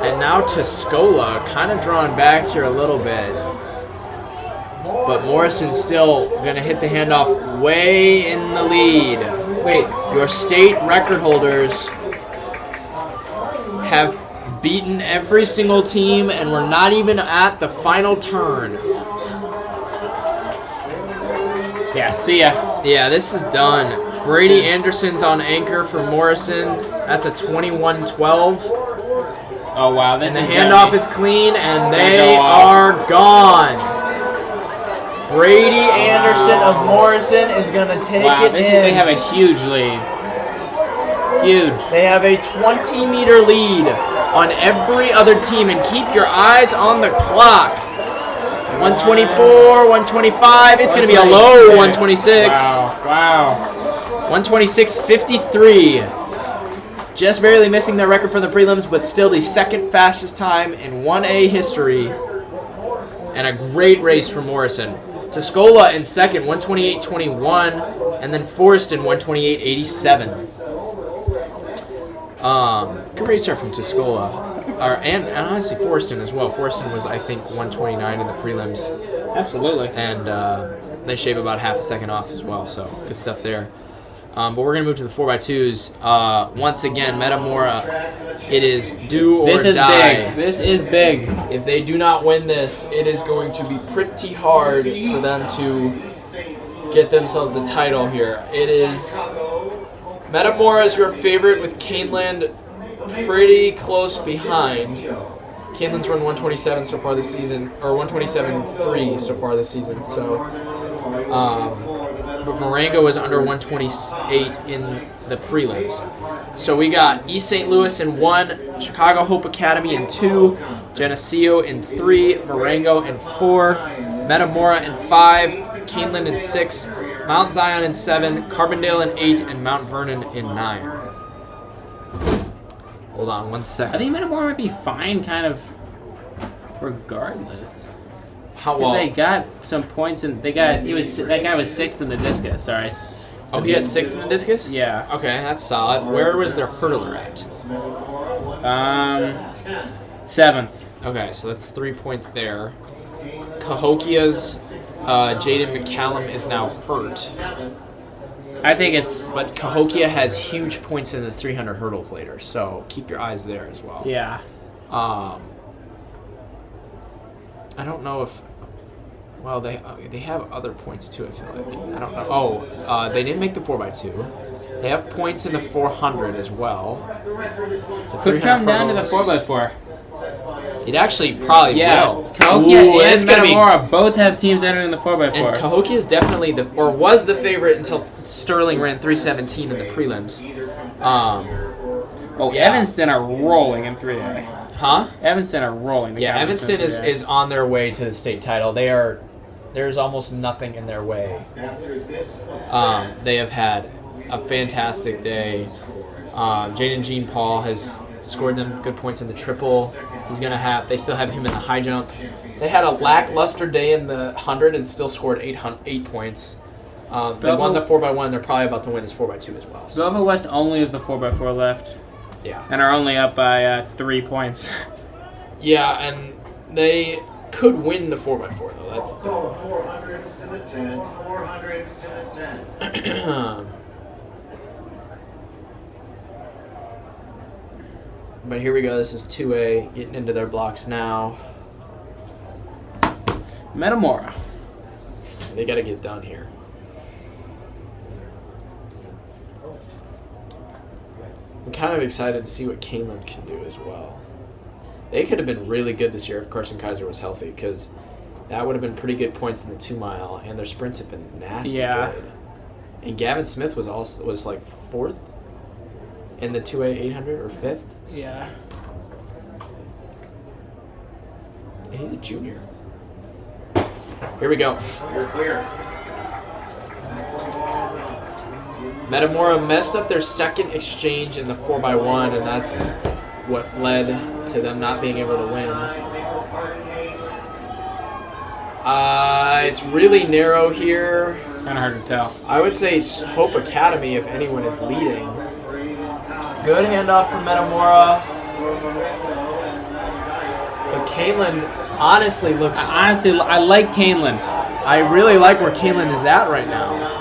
and now Tuscola kind of drawn back here a little bit. But Morrison's still going to hit the handoff way in the lead. Wait, Your state record holders have beaten every single team, and we're not even at the final turn. yeah, see ya. Yeah, this is done. Brady Anderson's on anchor for Morrison. That's a 21-12. Oh wow, And this the is handoff is clean, and gonna they go off. are gone. Brady Anderson of Morrison is going to take it in. They have a huge lead. Huge. They have a 20-meter lead on every other team, and keep your eyes on the clock. 124, 125. It's going to be a low 126. Wow. 126.53. Just barely missing their record for the prelims, but still the second fastest time in 1A history. And a great race for Morrison. Tuscola in second, 128.21, and then Forston 128.87. Good race there from Tuscola. And honestly, Forston as well. Forston was, I think, 129 in the prelims. Absolutely. And they shave about half a second off as well, so good stuff there. But we're going to move to the 4x2s. Once again, Metamora, it is do or This is die. big. This is big. If they do not win this, it is going to be pretty hard for them to get themselves a title here. It is Metamora is your favorite with Caneland pretty close behind. Caneland's run 127 so far this season, or 127.3 so far this season. So, but Marengo is under 128 in the prelims. So we got East St. Louis in 1, Chicago Hope Academy in 2, Geneseo in 3, Marengo in 4, Metamora in 5, Caneland in 6, Mount Zion in 7, Carbondale in 8, and Mount Vernon in 9. Hold on 1 second. I think Metamora might be fine, kind of, regardless. How Because well? they got some points, and that guy was 6th in the discus. Sorry. Oh, he had 6th in the discus? Yeah. Okay, that's solid. Where was their hurdler at? 7th. Okay, so that's 3 points there. Cahokia's Jaden McCallum is now hurt. I think it's But Cahokia has huge points in the 300 hurdles later, so keep your eyes there as well. yeah. I don't know if... Well, they have other points too, I feel like. I don't know. Oh, they didn't make the 4x2. They have points in the 400 as well. The Could 300 come down to the hurdles. 4x4. It actually probably Yeah. will. Cahokia Ooh, it's and gonna be. Metamora both have teams entering the And 4x4. Cahokia is definitely was the favorite until Sterling ran 317 in the prelims. Oh, yeah. Evanston are rolling in 3A. Huh? Evanston are rolling. The Yeah, conference in Evanston 3A. is on their way to the state title. There's almost nothing in their way. They have had a fantastic day. Jaden Jean Paul has scored them good points in the triple. They still have him in the high jump. They had a lackluster day in the 100 and still scored 8 points. They won the 4x1 and they're probably about to win this 4x2 as well. So, Belva West only is the 4x4 left, yeah. and are only up by 3 points. Yeah, and they could win the 4x4 though. That's the thing. 400s to the 10, 400s to the 10. But here we go. This is 2A, getting into their blocks now. Metamora. They got to get done here. I'm kind of excited to see what Caneland can do as well. They could have been really good this year if Carson Kaiser was healthy, because that would have been pretty good points in the 2 mile, and their sprints have been nasty good. And Gavin Smith was like 4th in the 2A 800 or 5th. Yeah. And he's a junior. Here we go. You're clear. Metamora messed up their second exchange in the 4x1, and that's what led to them not being able to win. It's really narrow here. Kind of hard to tell. I would say Hope Academy, if anyone is leading. Good handoff from Metamora. But Caneland honestly looks... Honestly, I like Caneland. I really like where Caneland is at right now.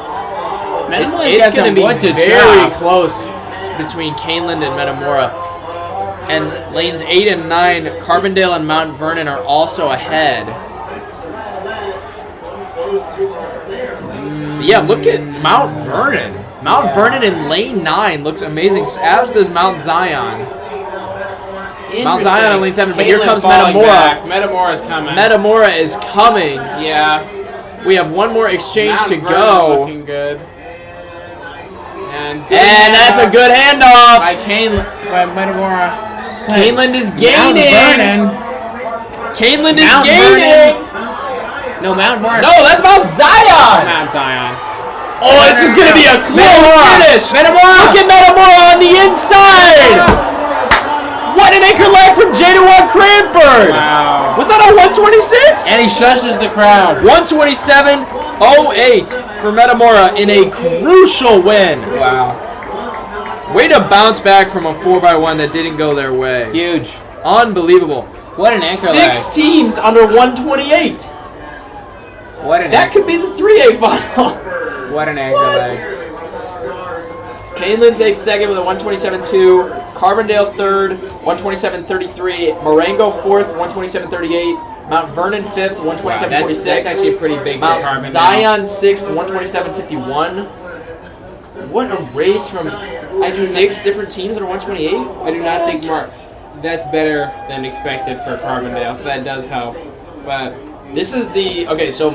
Metamora's got It's going some to be wood to very chop. close between Caneland and Metamora. And lanes 8 and 9, Carbondale and Mount Vernon are also ahead. Yeah, look at Mount Vernon. Mount Vernon in lane 9 looks amazing, as does Mount Zion. Mount Zion in lane 7, but here comes Metamora. Metamora's coming. Metamora is coming. Yeah. We have one more exchange Mount to Vernon go. looking good. And That's a good handoff. by Metamora. Caneland is Mount gaining. Vernon. Caneland is Mount gaining. No, Mount Vernon. No, that's Mount Zion. Mount Zion. Oh, this is going to be a close finish. Metamora. Look at Metamora on the inside. What an anchor leg from J21 Cranford. Wow. Was that a 126? And he shushes the crowd. 127.08 for Metamora in a crucial win. Wow. Way to bounce back from a 4x1 that didn't go their way. Huge. Unbelievable. What an anchor 6 teams under 128. leg. What an That could be the 3A final. What an anchor What? leg. Kaneland takes second with a 127.2. Carbondale third, 127.33. Marengo fourth, 127.38. Mount Vernon fifth, 127.46. That's actually pretty big for Mount Carbondale. Zion sixth, 127.51. What a race from 6 different teams that are 128. I do not think that's better than expected for Carbondale, so that does help. But This is the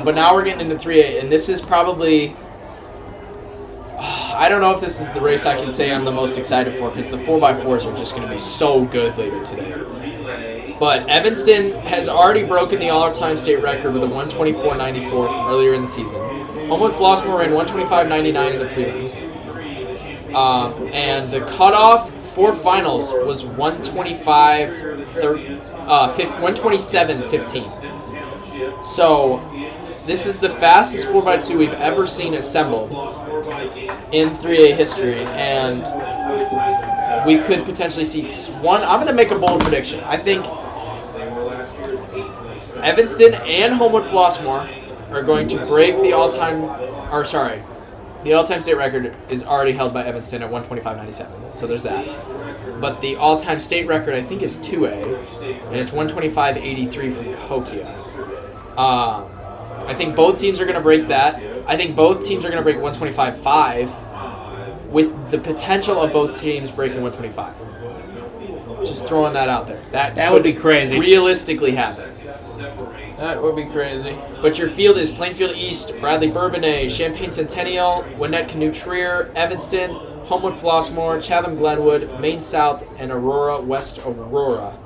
but now we're getting into 3A, and this is probably. I don't know if this is the race I can say I'm the most excited for because the 4x4s are just going to be so good later today. But Evanston has already broken the all-time state record with a 124.94 from earlier in the season. Homewood Flossmoor ran 125.99 in the prelims. And the cutoff for finals was 127.15. So this is the fastest 4x2 we've ever seen assembled in 3A history, and we could potentially see one. I'm going to make a bold prediction. I think Evanston and Homewood Flossmoor are going to break the all-time state record is already held by Evanston at 125.97. So there's that. But the all-time state record I think is 2A, and it's 125.83 from Cahokia. I think both teams are going to break that. I think both teams are going to break 125.5 with the potential of both teams breaking 125. Just throwing that out there. That would be crazy. Realistically happen. That would be crazy. But your field is Plainfield East, Bradley Bourbonnais, Champaign Centennial, Winnett Canoe Trier, Evanston, Homewood Flossmoor, Chatham Glenwood, Maine South, and Aurora West Aurora.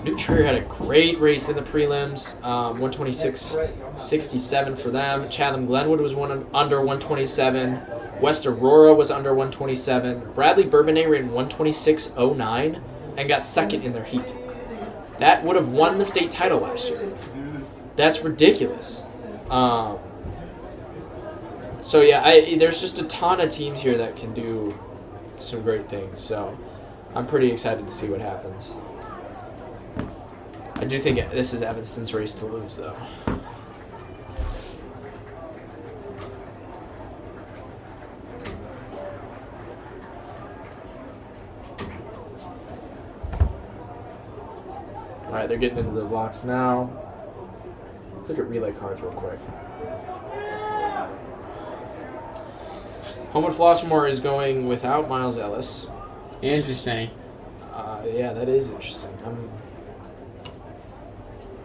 New Trier had a great race in the prelims, 126.67 for them. Chatham Glenwood was under 127. West Aurora was under 127. Bradley Bourbonnais ran 126.09 and got second in their heat. That would have won the state title last year. That's ridiculous. So yeah, there's just a ton of teams here that can do some great things. So I'm pretty excited to see what happens. I do think this is Evanston's race to lose, though. All right, they're getting into the blocks now. Let's look at relay cards real quick. Homewood Flossmoor is going without Miles Ellis. Interesting. Yeah, that is interesting.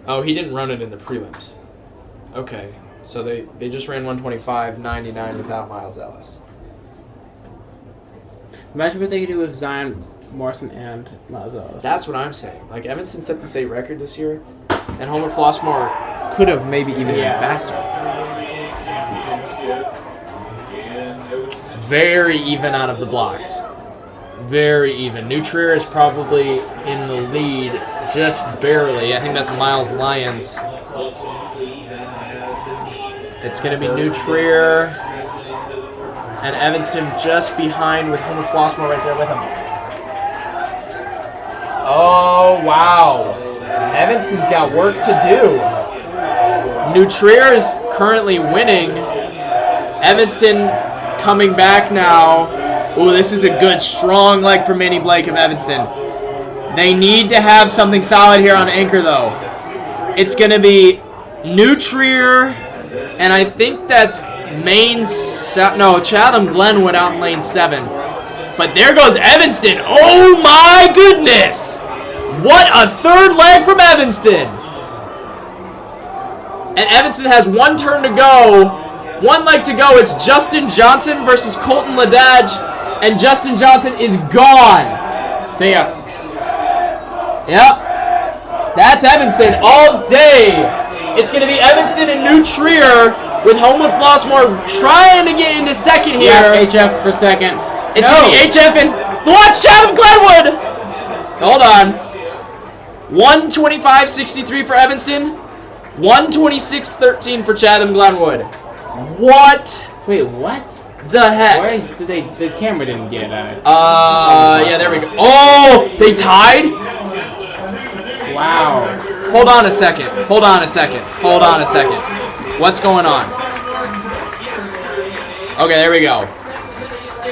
Oh, he didn't run it in the prelims. Okay, so they just ran 125.99 without Miles Ellis. Imagine what they could do with Zion Morrison and Miles Ellis. That's what I'm saying. Like, Evanston set the state record this year, and Homewood Flossmoor could have maybe even been faster. Very even out of the blocks. Very even. New Trier is probably in the lead just barely. I think that's Miles Lyons. It's going to be New Trier and Evanston just behind with Homewood Flossmoor right there with him. Oh, wow. Evanston's got work to do. New Trier is currently winning. Evanston coming back now. Ooh, this is a good, strong leg for Manny Blake of Evanston. They need to have something solid here on anchor, though. It's going to be New Trier, and I think that's Chatham Glenwood out in lane 7. But there goes Evanston. Oh, my goodness. What a third leg from Evanston. And Evanston has one turn to go. One leg to go. It's Justin Johnson versus Colton Ladage. And Justin Johnson is gone. See ya. Yep. That's Evanston all day. It's going to be Evanston and New Trier with Homewood Flossmoor trying to get into second here. Yeah, HF for second. It's going to be HF and watch Chatham Glenwood. Hold on. 125.63 for Evanston. 126.13 for Chatham Glenwood. What? Wait, what? The heck? Where is the camera didn't get it. Yeah, there we go. Oh, they tied? Wow. Hold on a second. What's going on? Okay, there we go.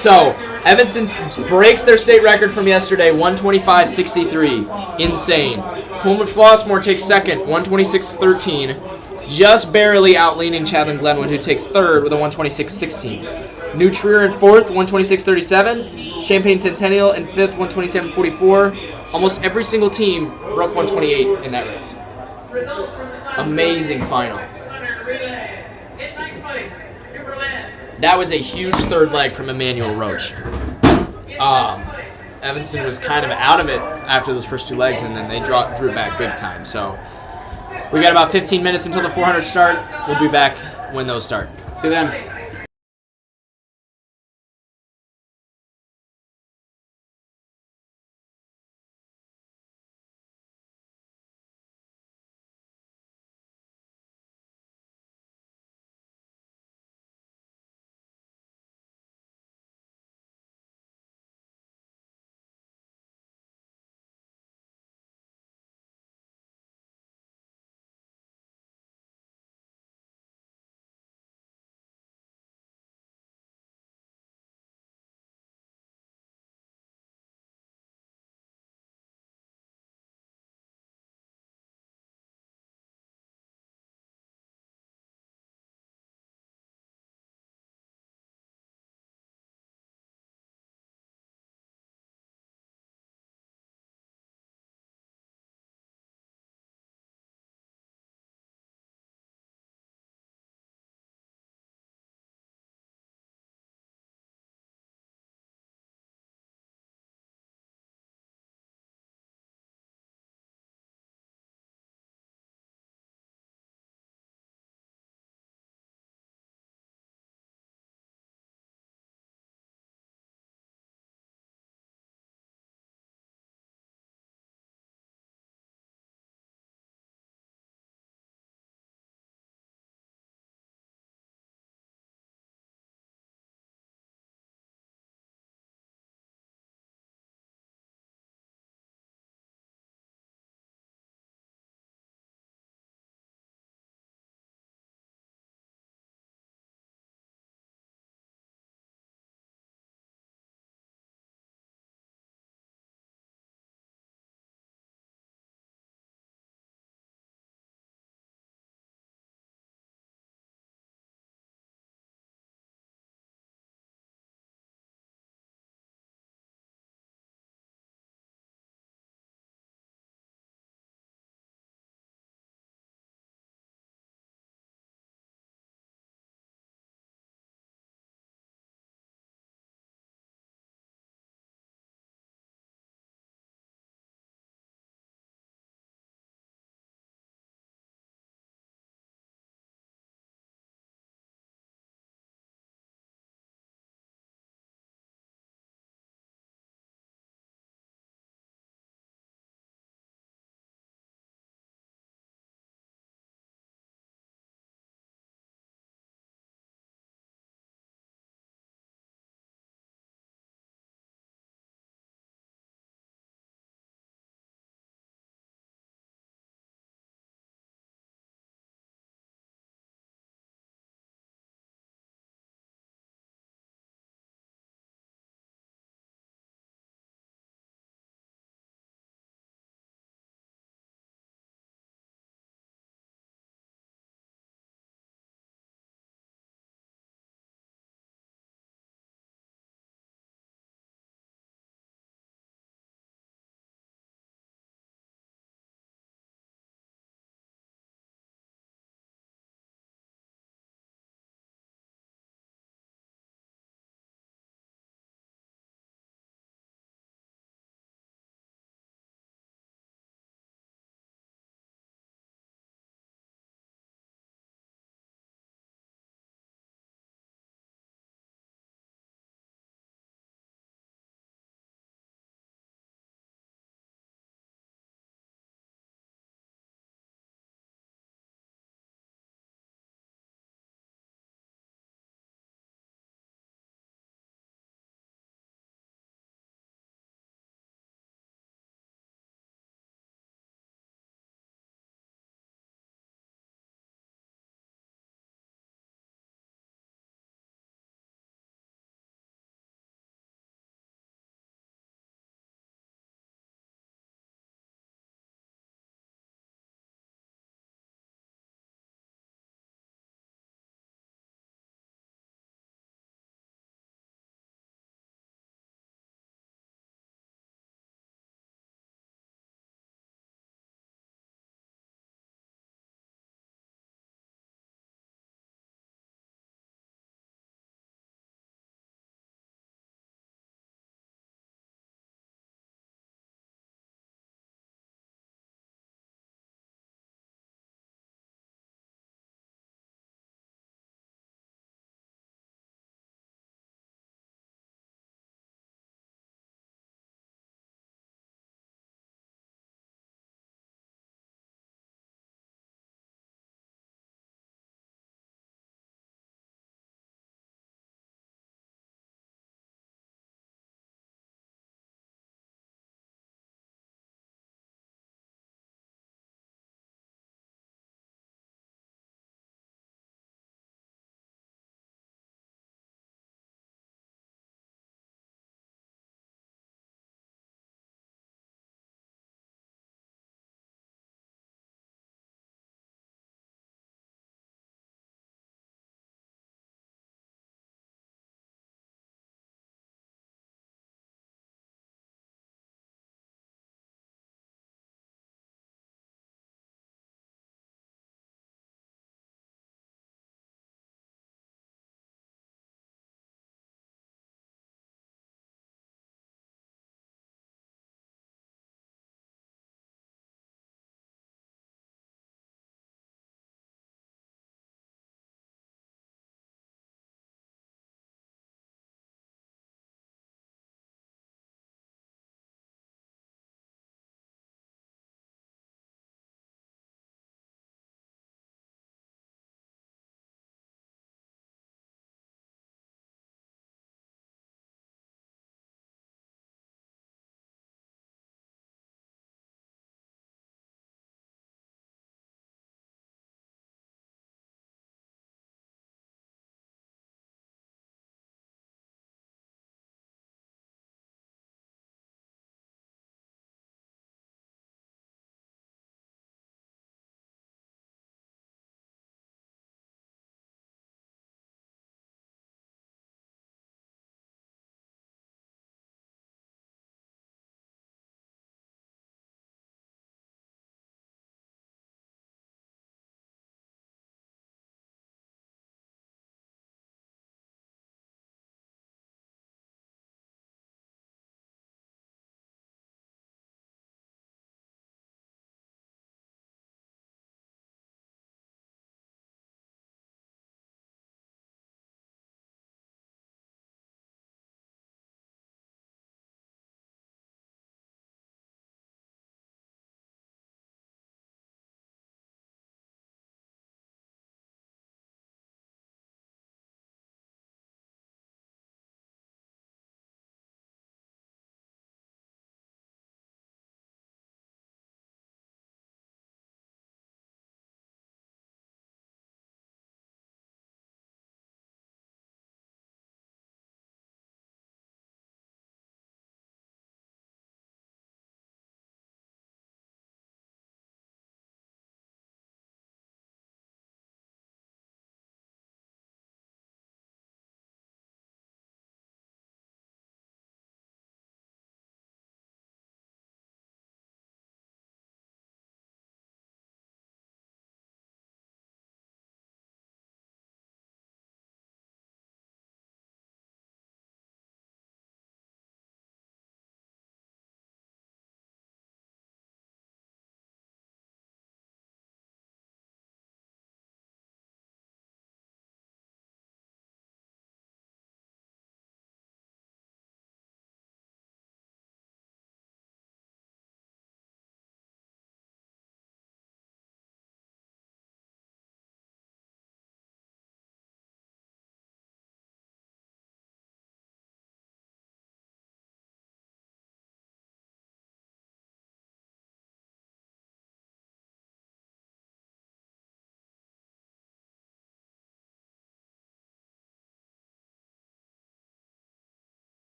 So, Evanston breaks their state record from yesterday, 125.63. Insane. Pullman Flossmoor takes second, 126.13. Just barely outleaning Chatham Glenwood, who takes third with a 126.16. New Trier in fourth, 126.37. Champaign Centennial in fifth, 127.44. Almost every single team broke 128 in that race. Amazing final. That was a huge third leg from Emmanuel Roach. Evanston was kind of out of it after those first two legs, and then they drew back big time. So we got about 15 minutes until the 400 start. We'll be back when those start. See them.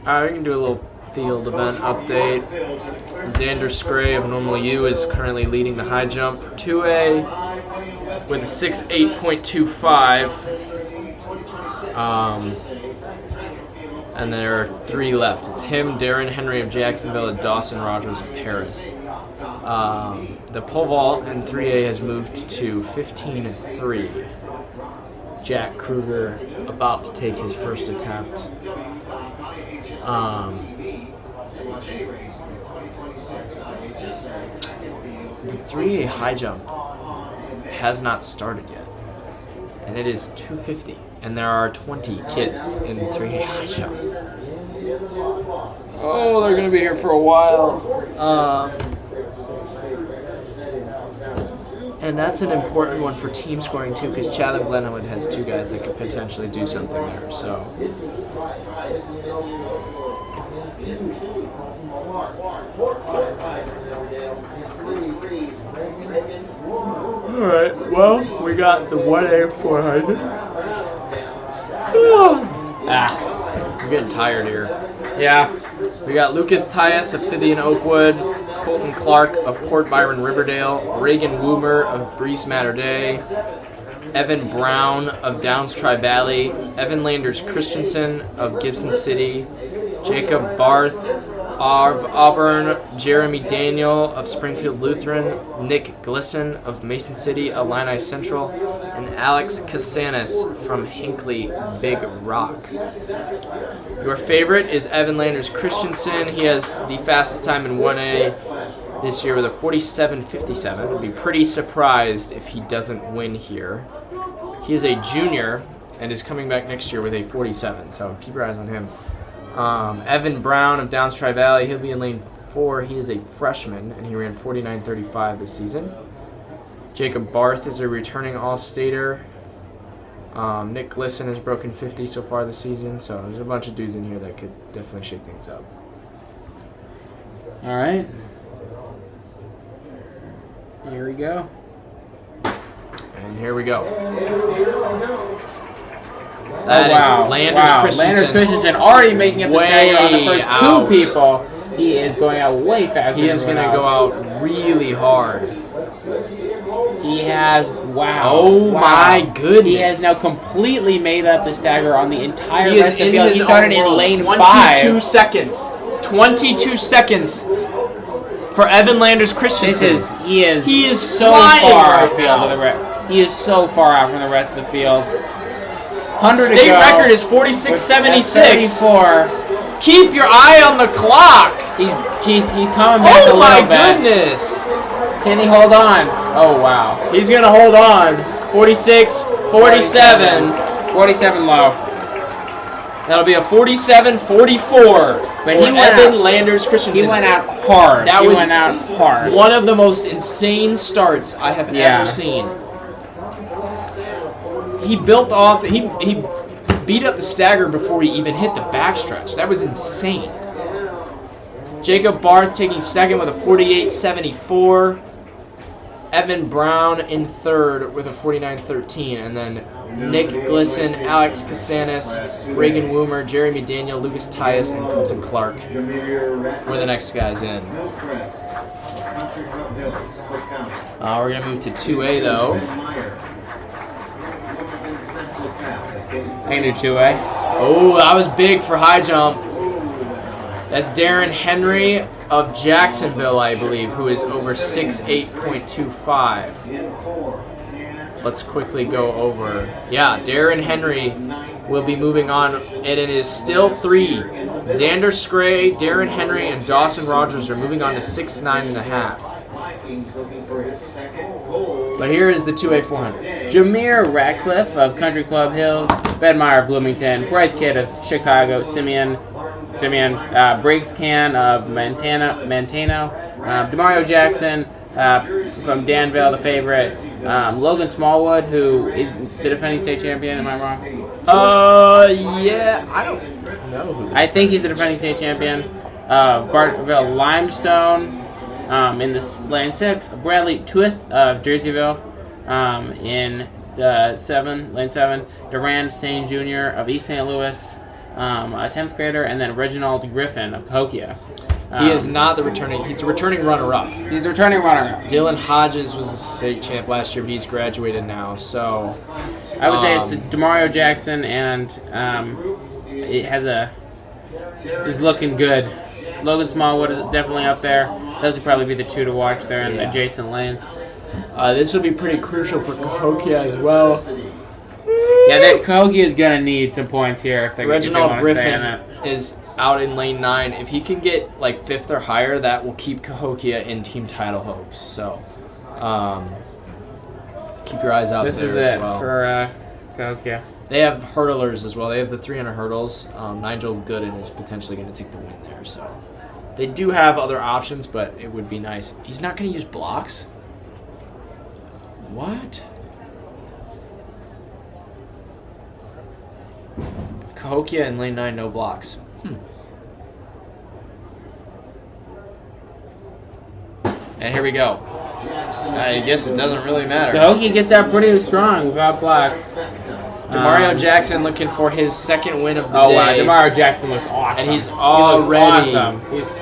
Alright, we can do a little field event update. Xander Scray of Normal U is currently leading the high jump for 2A with a 6'8.25. And there are 3 left. It's him, Darren Henry of Jacksonville, and Dawson Rogers of Paris. The pole vault in 3A has moved to 15-3. Jack Kruger about to take his first attempt. The 3A high jump has not started yet, and it is 250, and there are 20 kids in the 3A high jump. Oh, they're gonna be here for a while. And that's an important one for team scoring too, because Chatham Glenwood has 2 guys that could potentially do something there. So. Alright, well, we got the 1A 400. I'm getting tired here. Yeah. We got Lucas Tyus of Fithian Oakwood, Colton Clark of Port Byron Riverdale, Reagan Woomer of Breeze Matter Day, Evan Brown of Downs Tri-Valley, Evan Landers Christensen of Gibson City, Jacob Barth of Auburn, Jeremy Daniel of Springfield Lutheran, Nick Glisson of Mason City, Illini Central, and Alex Casanis from Hinckley Big Rock. Your favorite is Evan Landers Christensen. He has the fastest time in 1A this year with a 47.57. I'd be pretty surprised if he doesn't win here. He is a junior and is coming back next year with a 47, so keep your eyes on him. Evan Brown of Downs Tri-Valley, he'll be in lane 4. He is a freshman, and he ran 49.35 this season. Jacob Barth is a returning All-Stater. Nick Glisson has broken 50 so far this season, so there's a bunch of dudes in here that could definitely shake things up. All right. Here we go. And here we go. That is Landers Christensen. Landers Christensen already making up the stagger on the first out. 2 people. He is going out way faster. He is going to go out really hard. He has, Oh my goodness. He has now completely made up the stagger on the entire He rest is of the in field. his He started own in world. lane 22 5. seconds. 22 seconds for Evan Landers Christensen. He is so flying far right out field of the rest. He is so far out from the rest of the field. 100 State to go. record is 46.76. 34. Keep your eye on the clock. He's coming back a Oh little my bit. goodness. Can he hold on? Oh wow. He's going to hold on. 46, 47. 47 low. That'll be a 47-44. But he went Evan out. Landers Christensen. He went out hard. That he was went out hard. one of the most insane starts I have ever seen. He built off. He beat up the stagger before he even hit the backstretch. That was insane. Jacob Barth taking second with a 48.74. Evan Brown in third with a 49.13, and then Nick Glisson, Alex Casanis, Reagan Woomer, Jeremy Daniel, Lucas Tyus, and Colton Clark were the next guys in. We're going to move to 2A, though. I can do 2A. Oh, that was big for high jump. That's Darren Henry of Jacksonville, I believe, who is over 6'8.25. Let's quickly go over. Yeah, Darren Henry will be moving on, and it is still 3. Xander Scray, Darren Henry, and Dawson Rogers are moving on to 6'9.5. But here is the 2A 400. Jameer Ratcliffe of Country Club Hills, Ben Meyer of Bloomington, Bryce Kidd of Chicago, Simeon Briggs Can of Mantano, Demario Jackson from Danville, the favorite, Logan Smallwood, who is the defending state champion. Am I wrong? Yeah, I don't know who. I think he's the defending state champion. Bartonville Limestone in the lane 6. Bradley Twith of Jerseyville in the lane 7. Durand Sane Jr. of East St. Louis. a 10th grader, and then Reginald Griffin of Cahokia. He is not the returning. He's the returning runner-up. He's the returning runner. Dylan Hodges was a state champ last year, but he's graduated now. So I would say it's Demario Jackson, and it has is looking good. Logan Smallwood is definitely up there. Those would probably be the two to watch there in adjacent lanes. This would be pretty crucial for Cahokia as well. Yeah, Cahokia is gonna need some points here if they Reginald want to Griffin stay in it. is out in lane 9. If he can get like 5th or higher, that will keep Cahokia in team title hopes. So keep your eyes out This there is as it well. for Cahokia. They have hurdlers as well. They have the 300 hurdles. Nigel Gooden is potentially going to take the win there. So they do have other options, but it would be nice. He's not going to use blocks? What? Cahokia in lane 9, no blocks. And here we go. I guess it doesn't really matter. Cahokia gets out pretty strong without blocks. Demario Jackson looking for his second win of the Oh day. wow, Demario Jackson looks awesome. And he's He already looks awesome. He's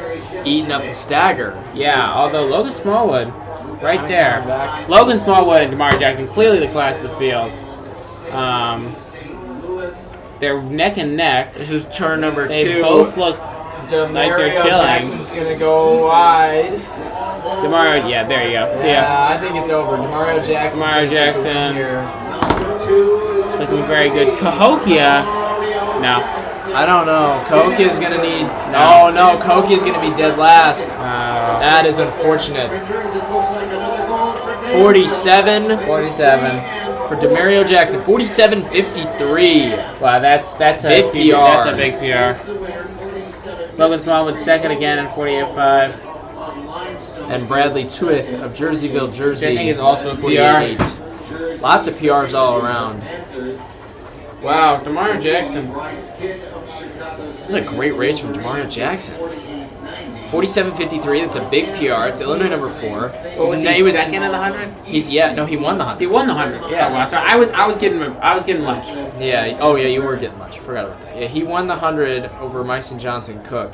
eating up the stagger. yeah. Although Logan Smallwood, right Kinda there, coming back. Logan Smallwood and Demario Jackson clearly the class of the field. They're neck and neck. This is turn number They 2. both look like they're chilling. Jackson's gonna go wide. Demario, yeah, there you go. See ya. Yeah, I think it's over. Demario Jackson. Demario Jackson. Here. It's looking very good. Cahokia, no. I don't know. Cahokia's gonna need. No, Cahokia's gonna be dead last. That is unfortunate. 47 47. for Demario Jackson. 47.53. Wow, that's a Big PR. That's a big PR. Logan Smallwood second again in 48.5. And Bradley Tuith of Jerseyville, Jersey. I think is also a PR. 48.8. Lots of PRs all around. Wow, Demario Jackson. This is a great race from Demario Jackson. 47.53. That's a big PR. It's Illinois number 4. Was he second in the 100? He won the 100. He won the 100. Yeah. Oh, wow. So I was getting lunch. Yeah. Oh yeah, you were getting lunch. I forgot about that. Yeah, he won the 100 over Myson Johnson Cook.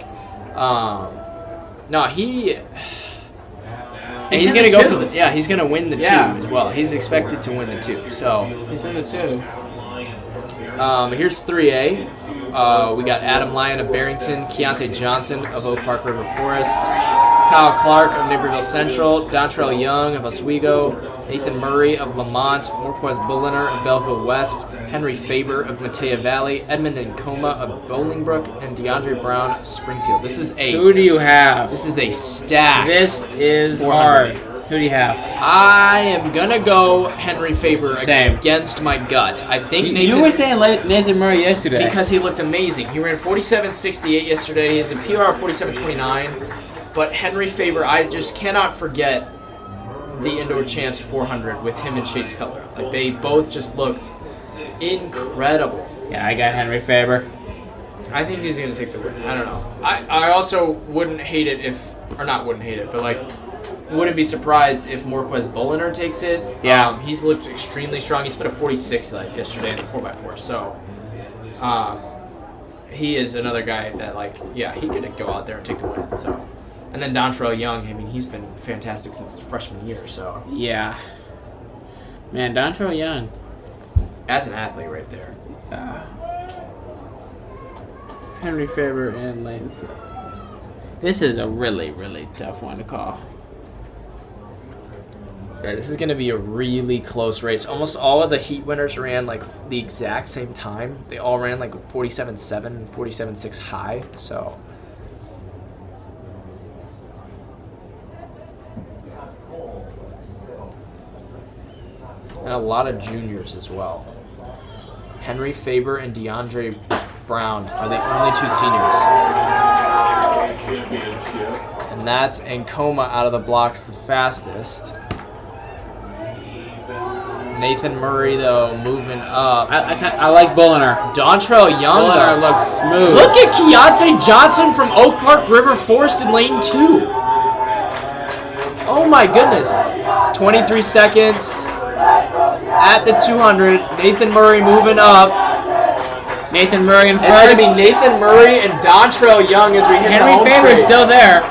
He's gonna go for the. Yeah, he's gonna win the 2 as well. He's expected to win the 2. So He's in the 2. here's 3A. We got Adam Lyon of Barrington, Keontae Johnson of Oak Park River Forest, Kyle Clark of Naperville Central, Dontrell Young of Oswego, Nathan Murray of Lamont, Marquez Bulliner of Belleville West, Henry Faber of Matea Valley, Edmund Nkoma of Bolingbrook, and DeAndre Brown of Springfield. This is Who do you have? a stack. This is 400. hard. Who do you have? I am gonna go Henry Faber Same. against my gut. I think Nathan, You were saying Nathan Murray yesterday. because he looked amazing. He ran 47.68 yesterday. He has a PR of 47.29. But Henry Faber, I just cannot forget the Indoor Champs 400 with him and Chase Cutler. Like, they both just looked incredible. yeah, I got Henry Faber. I think he's going to take the win. I don't know. I also wouldn't hate it if, or not wouldn't hate it, but like, wouldn't be surprised if Marquez Bulliner takes it. Yeah. He's looked extremely strong. He spent a 46 yesterday in the 4x4. So, he is another guy that, like, yeah, he could go out there and take the win. So, and then Dontrell Young, I mean, he's been fantastic since his freshman year. So, Yeah. Man, Dontrell Young. as an athlete right there. Henry Faber and Lane. This is a really, really tough one to call. Yeah, this is going to be a really close race. Almost all of the heat winners ran like the exact same time. They all ran like 47.7 and 47.6 high. So, and a lot of juniors as well. Henry Faber and DeAndre Brown are the only 2 seniors. And that's Nkoma out of the blocks the fastest. Nathan Murray, though, moving up. I like Bulliner. Dontrell Young, Bulliner though. looks smooth. Look at Keontae Johnson from Oak Park River Forest in lane 2. Oh, my goodness. 23 seconds at the 200. Nathan Murray moving up. Nathan Murray in It's going to first. be Nathan Murray and Dontrell Young as we hit the Henry home Favor's straight. still there.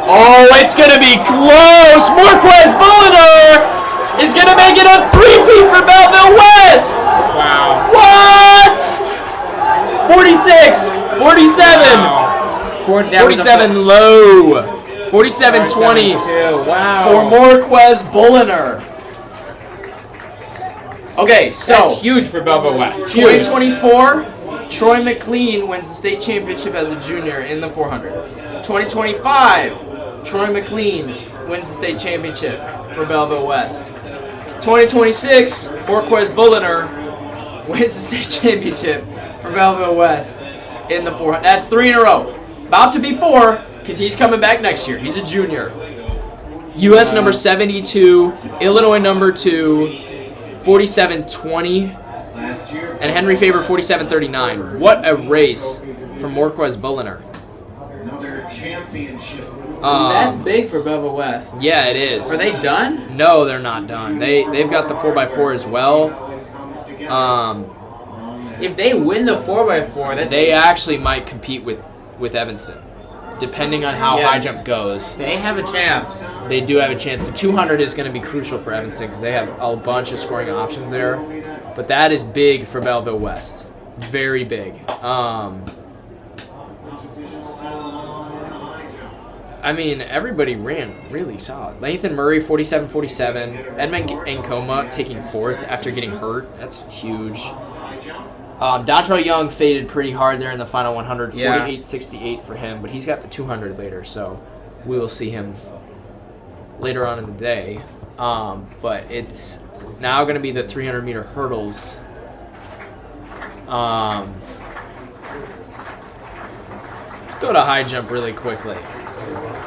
Oh, it's going to be close. Marquez Bulliner is going to make it a three-peat for Belleville West. Wow. What? 46, 47, Wow. 47 low, 47-20 Wow. for Marquez Bulliner. Okay, so That's huge for Belleville West. Huge. 2024, Troy McLean wins the state championship as a junior in the 400. 2025, Troy McLean wins the state championship for Belleville West. 2026, Marquez Bulliner wins the state championship for Belleville West in the 400. That's 3 in a row. About to be 4 because he's coming back next year. He's a junior. U.S. number 72, Illinois number 2. 47-20, and Henry Faber 47-39. What a race from Marquez Bulliner. Another championship. That's big for Belleville West. Yeah, it is. Are they done? No, they're not done. They've got the 4x4 as well. If they win the 4x4, that's They actually might compete with Evanston, depending on how Yeah. high jump goes. they have a chance. They do have a chance. The 200 is going to be crucial for Evanston because they have a bunch of scoring options there. But that is big for Belleville West. Very big. I mean, everybody ran really solid. Nathan Murray, 47-47. Edmund Ankoma taking 4th after getting hurt. That's huge. Dontrell Young faded pretty hard there in the final 100, Yeah. 48-68 for him, but he's got the 200 later, so we will see him later on in the day. But it's now going to be the 300-meter hurdles. Let's go to high jump really quickly.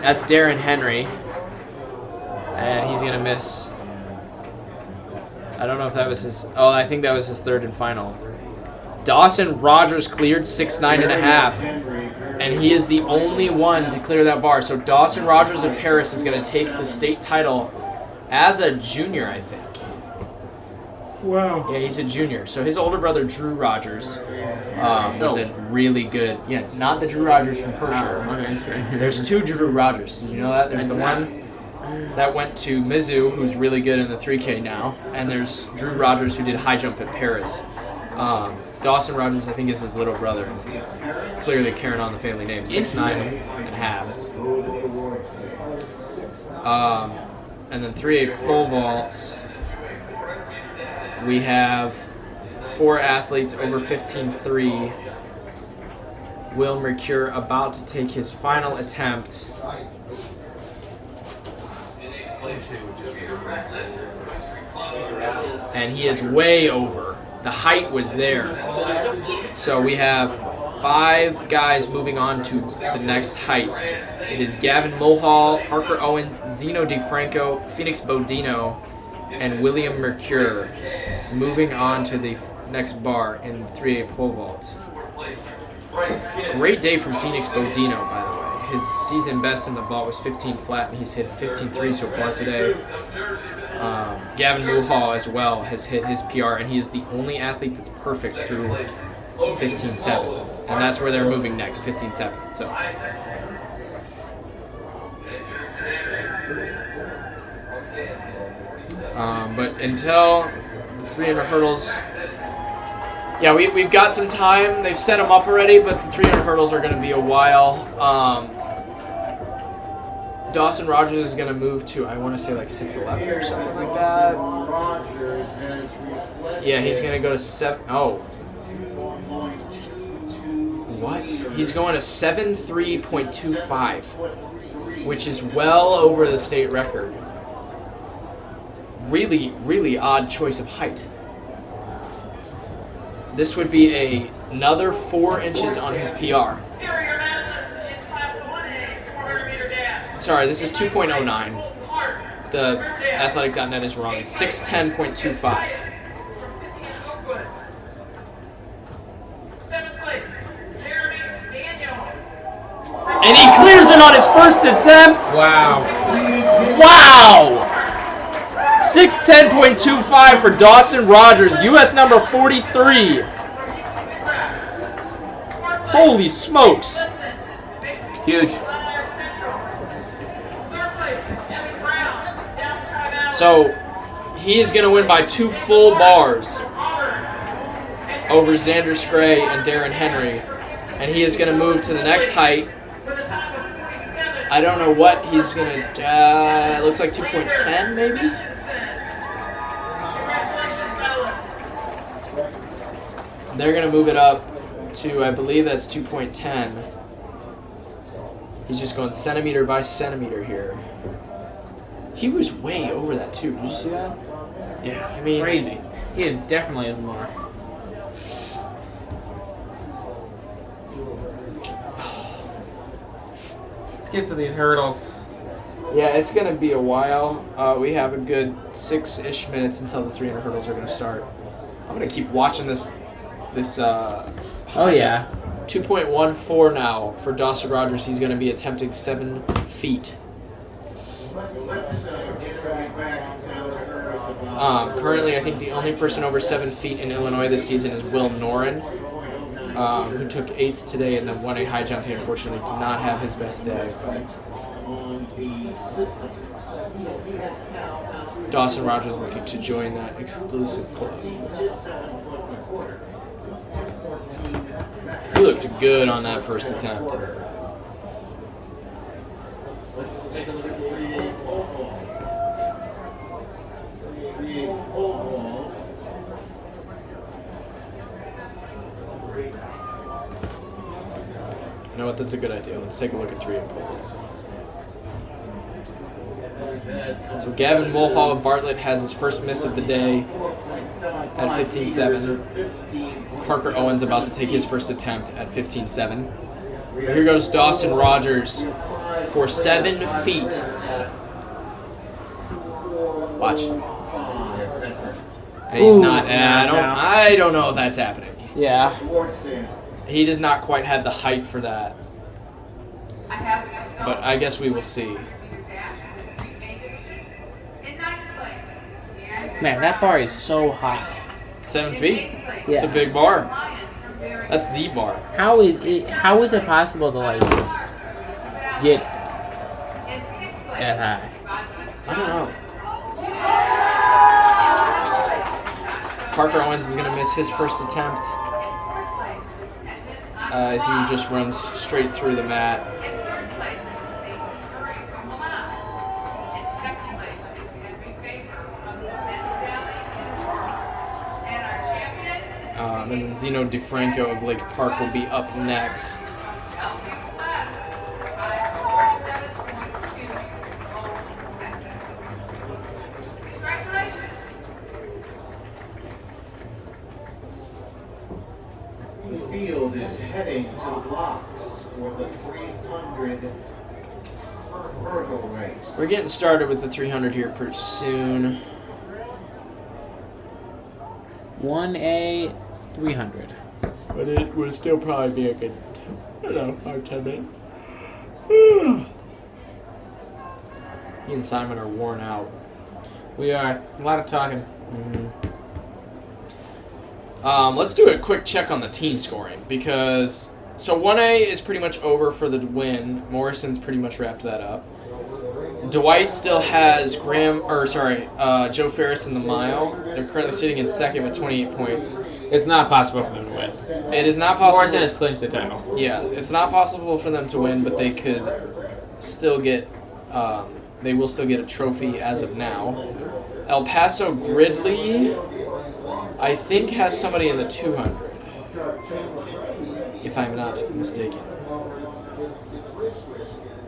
That's Darren Henry, and he's going to miss. I don't know if that was his. Oh, I think that was his 3rd and final. Dawson Rogers cleared 6'9.5", and he is the only one to clear that bar. So Dawson Rogers of Paris is going to take the state title as a junior, I think. Wow. Yeah, he's a junior. So his older brother, Drew Rogers, was a really good... Yeah, not the Drew Rogers from Hersher. Okay. There's 2 Drew Rogers. Did you know that? There's the one that went to Mizzou, who's really good in the 3K now, and there's Drew Rogers, who did high jump at Paris. Dawson Rogers, I think, is his little brother. Clearly carrying on the family name. 6'9.5". And then 3A pole vaults. We have 4 athletes over 15.3. Will Mercure about to take his final attempt. And he is way over. The height was there. So we have 5 guys moving on to the next height. It is Gavin Mulhall, Parker Owens, Zeno DeFranco, Phoenix Bodino, and William Mercure moving on to the next bar in 3A pole vaults. Great day from Phoenix Bodino, by the way. His season best in the vault was 15 flat, and he's hit 15.3 so far today. Gavin Mulhall as well has hit his PR, and he is the only athlete that's perfect through 15.7. And that's where they're moving next, 15.7. So. But until the 300 hurdles, yeah, we've got some time. They've set them up already, but the 300 hurdles are going to be a while. Dawson Rogers is going to move to, I want to say, like 6'11" or something like that. Yeah, he's going to go to 7. Oh. What? He's going to 7'3.25", which is well over the state record. Really, really odd choice of height. This would be another 4 inches on his PR. Sorry, this is 2.09. The athletic.net is wrong. It's 610.25. And he clears it on his first attempt. Wow. Wow! 610.25 for Dawson Rogers, U.S. number 43. Holy smokes! Huge. So he is going to win by 2 full bars over Xander Scray and Darren Henry. And he is going to move to the next height. I don't know what he's going to... looks like 2.10 maybe? They're going to move it up to, I believe that's 2.10. He's just going centimeter by centimeter here. He was way over that too. Did you see that? Yeah, I mean... Crazy. He is definitely his mark. Let's get to these hurdles. Yeah, it's going to be a while. We have a good 6-ish minutes until the 300 hurdles are going to start. I'm going to keep watching this Oh, yeah. 2.14 now for Dawson Rogers. He's going to be attempting 7 feet. Currently, I think the only person over 7 feet in Illinois this season is Will Noren, who took 8th today in the 1A high jump. He unfortunately did not have his best day. But Dawson Rogers looking to join that exclusive club. He looked good on that first attempt. You know what? That's a good idea. Let's take a look at 3 and pole. So Gavin Mulhall of Bartlett has his first miss of the day at 15.7. Parker Owens about to take his first attempt at 15.7. Here goes Dawson Rogers for 7 feet. Watch. And he's not. I don't know if that's happening. Yeah. He does not quite have the height for that. But I guess we will see. Man, that bar is so high. 7 feet? Yeah. It's a big bar. That's the bar. How is it possible to like get that high? I don't know. Parker Owens is going to miss his first attempt as he just runs straight through the mat. And then Zeno DeFranco of Lake Park will be up next. The field is heading to the blocks for the 300 hurdle race. We're getting started with the 300 here pretty soon. 1A 300. But it would still probably be a good, 5-10 minutes. He and Simon are worn out. We are. A lot of talking. Let's do a quick check on the team scoring because 1A is pretty much over for the win. Morrison's pretty much wrapped that up. Dwight still has Joe Ferris in the mile. They're currently sitting in second with 28 points. It's not possible for them to win. It is not possible. Morrison has clinched the title. Yeah, it's not possible for them to win, but they could still get. They will still get a trophy as of now. El Paso Gridley, I think, has somebody in the 200, if I'm not mistaken.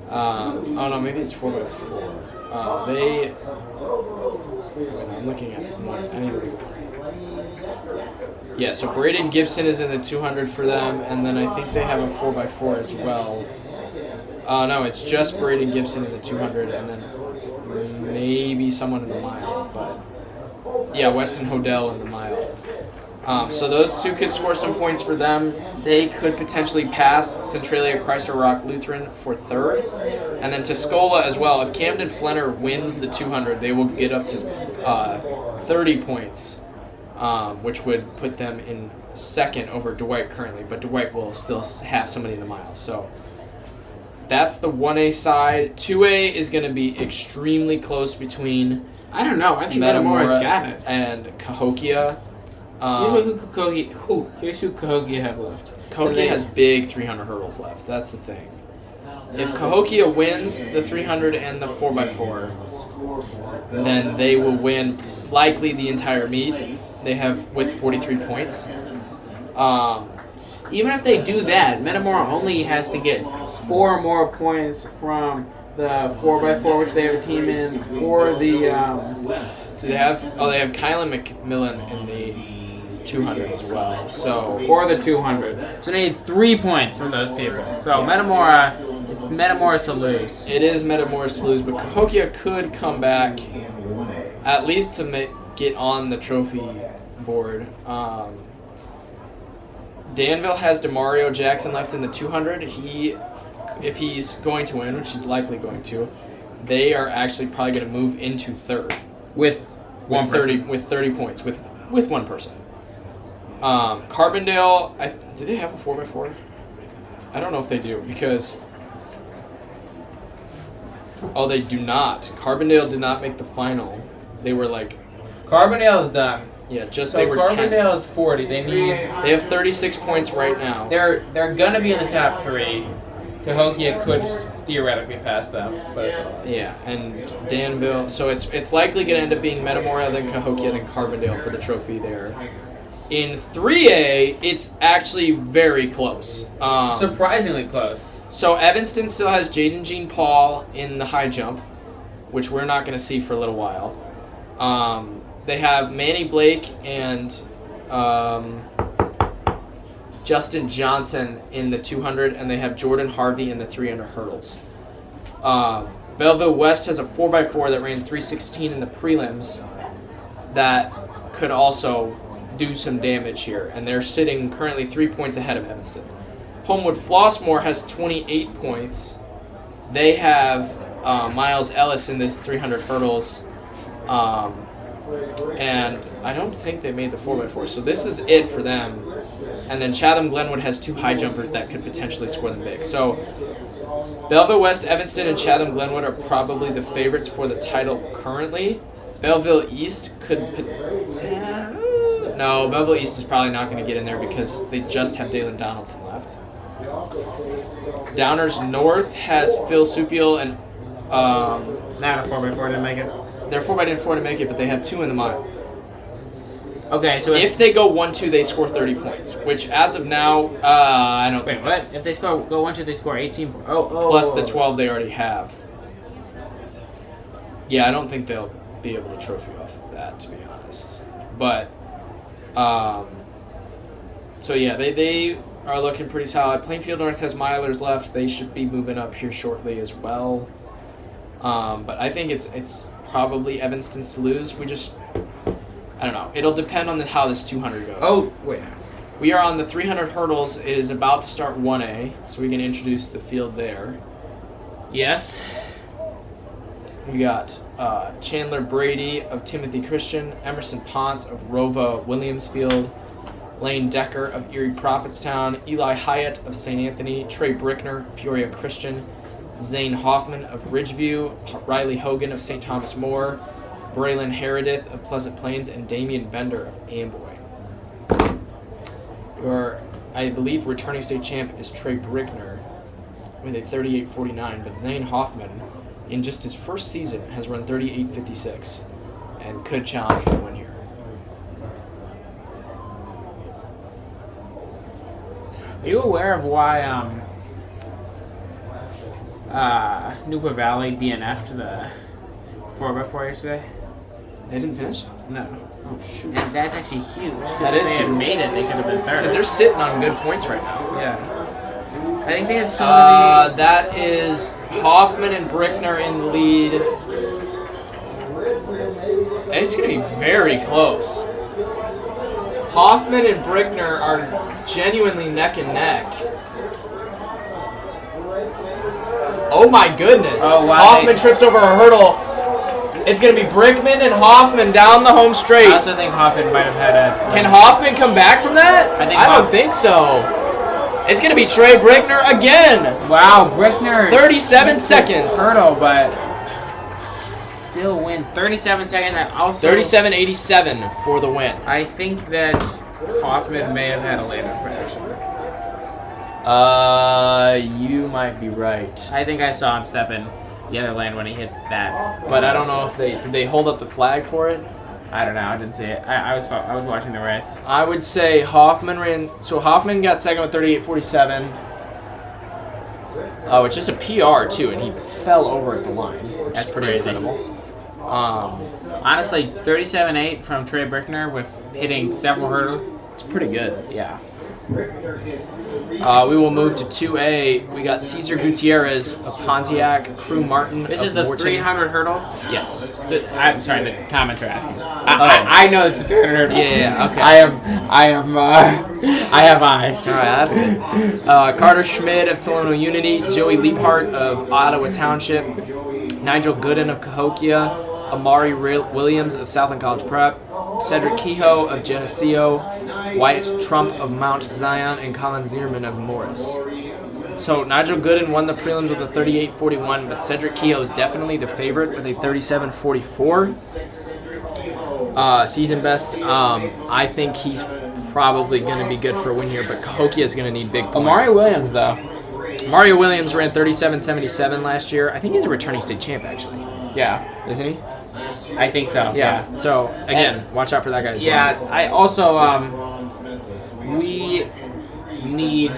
Oh no, maybe it's 4x4. I'm looking at one. I need to look. Yeah, so Braden Gibson is in the 200 for them, and then I think they have a 4x4 as well. No, it's just Braden Gibson in the 200, and then maybe someone in the mile, but yeah, Weston Hodell in the mile. So those two could score some points for them. They could potentially pass Centralia Chrysler Rock Lutheran for third. And then Tuscola as well. If Camden Flenner wins the 200, they will get up to 30 points which would put them in second over Dwight currently. But Dwight will still have somebody in the miles. So that's the 1A side. 2A is going to be extremely close between I don't know. I think Metamora's Metamora got it. and Cahokia. Here's who Cahokia have left. Cahokia has big 300 hurdles left. That's the thing. If Cahokia wins the 300 and the 4x4, then they will win likely the entire meet. They have with 43 points. Even if they do that, Metamora only has to get 4 more points from the 4x4, which they have a team in, or the. So they have Kylan McMillan in the 200 as well. So Or the 200. So they need 3 points from those people. So Metamora, it's Metamora's to lose. it is Metamora's to lose, but Cahokia could come back at least to get on the trophy board. Danville has Demario Jackson left in the 200. If he's going to win, which he's likely going to, they are actually probably going to move into third With 30 points with one person. Carbondale, do they have a 4x4? I don't know if they do because they do not. Carbondale did not make the final. They were like Carbondale's done. they were 10th. Carbondale is 40. They They have 36 points right now. They're gonna be in the top 3. Cahokia could theoretically pass them, but it's all. Yeah, and Danville. So it's likely going to end up being Metamora, then Cahokia, then Carbondale for the trophy there. In 3A, it's actually very close. Surprisingly close. So Evanston still has Jaden Jean Paul in the high jump, which we're not going to see for a little while. They have Manny Blake and Justin Johnson in the 200, and they have Jordan Harvey in the 300 hurdles. Belleville West has a 4x4 that ran 316 in the prelims that could also do some damage here, and they're sitting currently 3 points ahead of Evanston. Homewood Flossmoor has 28 points. They have Miles Ellis in this 300 hurdles, and I don't think they made the 4x4, so this is it for them. And then Chatham Glenwood has 2 high jumpers that could potentially score them big. So Belleville West, Evanston, and Chatham Glenwood are probably the favorites for the title currently. Belleville East could... No, Belleville East is probably not going to get in there because they just have Dalen Donaldson left. Downers North has Phil Supiel and... Not a 4x4 didn't make it. They're 4x4 to make it, but they have 2 in the mile. Okay, so If they go 1-2, they score 30 points, which as of now, I don't think what? If they go 1-2, they score 18 points. Plus the 12 they already have. Yeah, I don't think they'll be able to trophy off of that, to be honest. But, so yeah, they are looking pretty solid. Plainfield North has milers left. They should be moving up here shortly as well. But I think it's probably Evanston's to lose. I don't know. It'll depend on how this 200 goes. Oh, wait. We are on the 300 hurdles. It is about to start 1A, so we can introduce the field there. Yes. We got Chandler Brady of Timothy Christian, Emerson Ponce of Rova Williamsfield, Lane Decker of Erie Prophetstown, Eli Hyatt of St. Anthony, Trey Brickner, Peoria Christian, Zane Hoffman of Ridgeview, Riley Hogan of St. Thomas More, Braylon Heredith of Pleasant Plains, and Damian Bender of Amboy. I believe, returning state champ is Trey Brickner with a 38.49, but Zane Hoffman, in just his first season, has run 38.56 and could challenge for the win here. Are you aware of why Newport Valley DNF'd the 4x4 yesterday? They didn't finish? No. Oh, shoot. And that's actually huge. That If is they had huge. made it, they could have been third. Because they're sitting on good points right now. Yeah. I think they had so many... That is Hoffman and Brickner in the lead. It's going to be very close. Hoffman and Brickner are genuinely neck and neck. Oh my goodness. Oh, wow. Hoffman trips over a hurdle. It's going to be Brickman and Hoffman down the home I straight. also think Hoffman might have had a. Can Hoffman come back from that? I don't Hoff- think so. It's going to be Trey Brickner again. Wow, Brickner. 37 seconds. Hurdle, but still wins. 37 seconds. I also. 37.87 for the win. I think that Hoffman may have had a lane infraction. You might be right. I think I saw him step in the other lane when he hit that. But I don't know if did they hold up the flag for it? I don't know. I didn't see it. I was watching the race. I would say Hoffman ran. So Hoffman got second with 38.47. Oh, it's just a PR too, and he fell over at the line. Which That's is pretty crazy. incredible. Honestly, 37.8 from Trey Brickner with hitting several hurdles. It's pretty good. Yeah. We will move to 2A. We got Cesar Gutierrez of Pontiac, Crew Martin. This of is the Morton. 300 hurdles. Yes. I'm sorry. The comments are asking. I know it's the 300 hurdles. Yeah, okay. I have eyes. All right, that's good. Carter Schmid of Toledo Unity, Joey Liebhart of Ottawa Township, Nigel Gooden of Cahokia, Amari Williams of Southland College Prep, Cedric Kehoe of Geneseo, Wyatt Trump of Mount Zion, and Colin Zierman of Morris. So Nigel Gooden won the prelims with a 38.41, but Cedric Kehoe is definitely the favorite with a 37.44. Season best. I think he's probably going to be good for a win here, but Cahokia is going to need big points. Amari Williams, though. Mario Williams ran 37.77 last year. I think he's a returning state champ, actually. Yeah, Isn't he? I think so. Yeah. So, again, watch out for that guy as Yeah. well. I also we need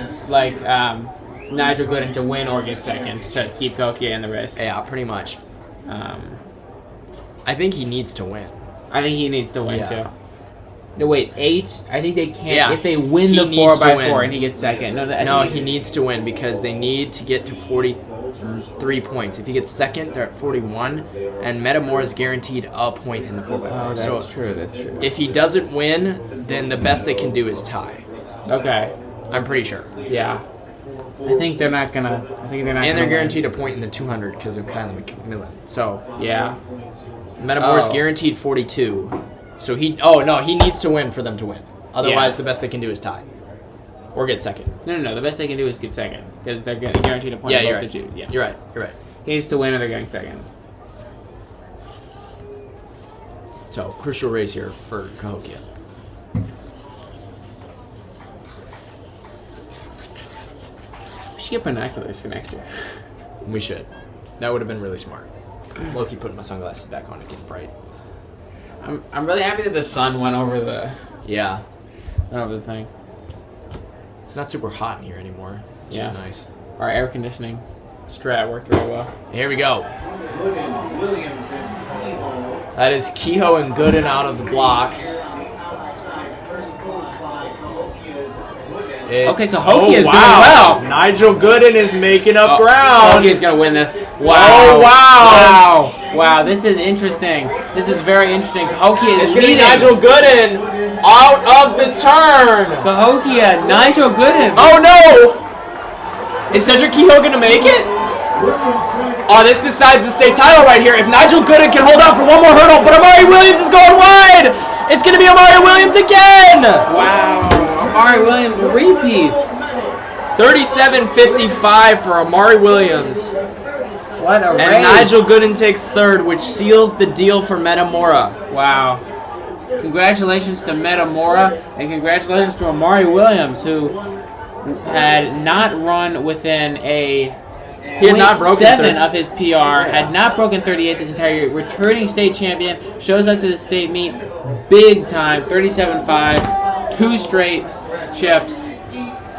Nigel Gooden to win or get second to keep Kokia in the race. Yeah, pretty much. Um, I think he needs to win. I think he needs to win Yeah. too. No, wait, 8. I think they can't. Yeah. If they win He the needs to 4x4 win. and he gets second. No, He needs to win because they need to get to 43 points. If he gets second, they're at 41, and Metamore is guaranteed a point in the 4x4. Oh, that's so true. That's true. if he doesn't win, then the best they can do is tie. Okay. I'm pretty sure. Yeah. I think they're not gonna. And they're guaranteed a point in the 200 because of Kylie McMillan. So Yeah. Metamore is Oh. guaranteed 42. So he needs to win for them to win. Otherwise, Yeah. the best they can do is tie or get second. No. The best they can do is get second because they're guaranteed a point. Yeah, in you're both right. the two. Yeah. You're right. You're right. He needs to win or they're getting second. So crucial race here for Cahokia. We should get binoculars for next year. We should. That would have been really smart. Loki putting my sunglasses back on to get bright. I'm really happy that the sun went over the thing. It's not super hot in here anymore, which is nice. Our air conditioning strat worked very well. Here we go. Gooden, Williams, and Kehoe. That is Kehoe and Gooden out of the blocks. Okay, Cahokia is doing wow. well. Nigel Gooden is making up ground. Cahokia's gonna win this. Wow. Oh, wow. Wow. This is interesting. This is very interesting. Cahokia is It's going to be leading. Nigel Gooden out of the turn. Cahokia, Nigel Gooden. Oh, no. Is Cedric Kehoe going to make it? Oh, this decides the state title right here. If Nigel Gooden can hold out for one more hurdle, but Amari Williams is going wide. It's going to be Amari Williams again. Wow. Amari Williams repeats. 37.55 for Amari Williams. What a race. And Nigel Gooden takes third, which seals the deal for Metamora. Wow. Congratulations to Metamora, and congratulations to Amari Williams, who had not run within a He had not broken 0.7 of his PR, had not broken 38 this entire year, returning state champion, shows up to the state meet big time, 37.5, 2 straight chips.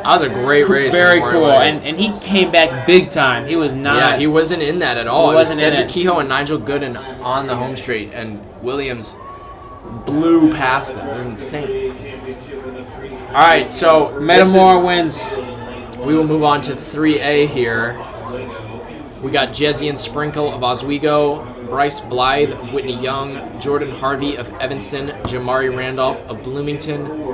That was a great race. Very for cool, Amari Williams. and he came back big time. He was not... Yeah, he wasn't in that at all. He It was wasn't in Cedric it. Kehoe and Nigel Gooden on the home straight, and Williams blew past them. It was insane. All right, so Metamora wins. we will move on to 3A here. We got Jesse and Sprinkle of Oswego, Bryce Blythe of Whitney Young, Jordan Harvey of Evanston, Jamari Randolph of Bloomington,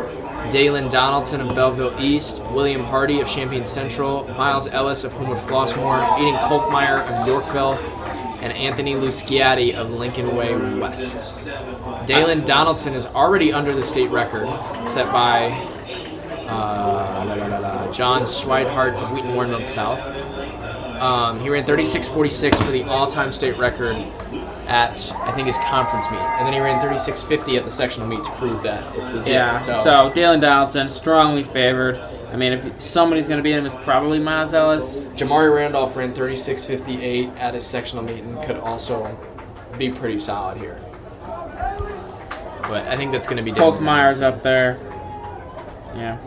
Dalen Donaldson of Belleville East, William Hardy of Champaign Central, Miles Ellis of Homewood Flossmoor, Aiden Kolkmeyer of Yorkville, and Anthony Lusciati of Lincoln Way West. Dalen Donaldson is already under the state record set by John Schweidhart of Wheaton Warrenville South. He ran 36.46 for the all-time state record at, I think, his conference meet. And then he ran 36.50 at the sectional meet to prove that it's legit. Yeah, so Dalen Donaldson, strongly favored. I mean, if somebody's going to beat him, it's probably Miles Ellis. Jamari Randolph ran 36.58 at his sectional meet and could also be pretty solid here. But I think that's going to be Polk Myers up there. Yeah.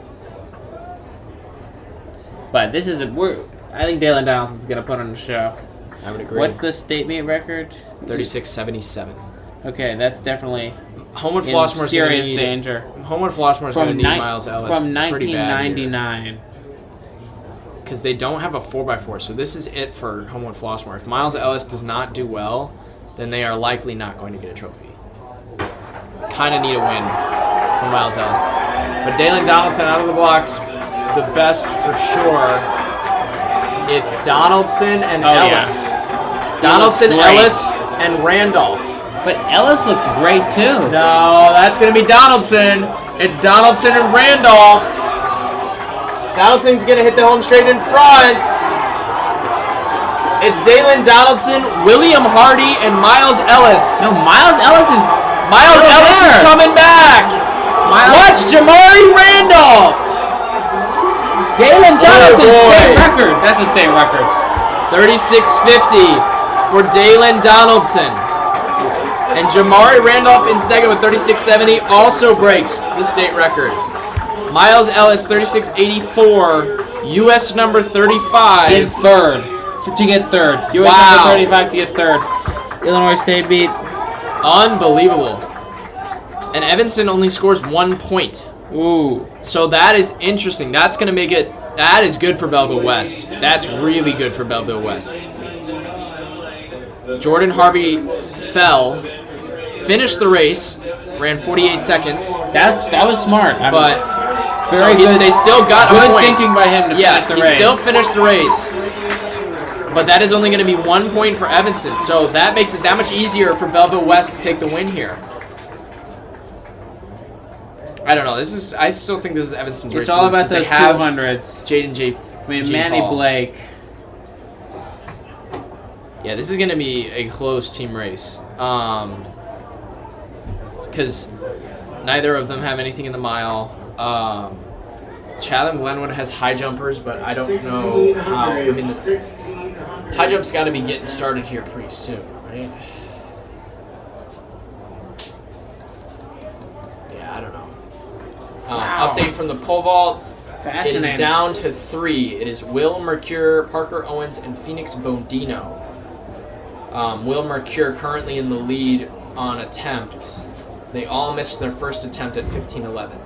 But this is I think Dalen Donaldson's going to put on a show. I would agree. What's the state meet record? 36.77. Okay, that's definitely Homewood in Flossmoor's serious danger. Homewood Flossmoor's going to need Miles Ellis from pretty bad here. 1999. Because they don't have a 4x4, so this is it for Homewood Flossmoor. If Miles Ellis does not do well, then they are likely not going to get a trophy. Kind of need a win for Miles Ellis. But Dalen Donaldson out of the blocks, the best for sure. It's Donaldson and Ellis. Yeah. Donaldson, Ellis, and Randolph. But Ellis looks great too. No, that's going to be Donaldson. It's Donaldson and Randolph. Donaldson's going to hit the home straight in front. It's Dalen Donaldson, William Hardy, and Miles Ellis. No, Miles Ellis is coming back. Watch Jamari Randolph. Dalen Donaldson, state record. That's a state record. 36.50 for Dalen Donaldson. And Jamari Randolph in second with 36.70 also breaks the state record. Miles Ellis, 36.84, U.S. number 35. In third. To get third. U.S. number 35 to get third. Illinois State beat. Unbelievable. And Evanston only scores 1 point. Ooh. So that is interesting. That's going to make it... That is good for Belleville West. That's really good for Belleville West. Jordan Harvey fell, finished the race, ran 48 seconds. That was smart. They still got a point. Good thinking by him to finish the race. He still finished the race. But that is only going to be 1 point for Evanston. So that makes it that much easier for Belleville West to take the win here. I don't know. I still think this is Evanston's race. It's all about those 200s. Jaden J. I mean, Manny Paul. Blake. Yeah, this is going to be a close team race. Because neither of them have anything in the mile. Chatham Glenwood has high jumpers, but I don't know how. I mean, high jump's got to be getting started here pretty soon, right? Yeah, I don't know. Wow. Update from the pole vault. Fascinating. It is down to 3. It is Will Mercure, Parker Owens, and Phoenix Bodino. Will Mercure currently in the lead on attempts. They all missed their first attempt at 15:11.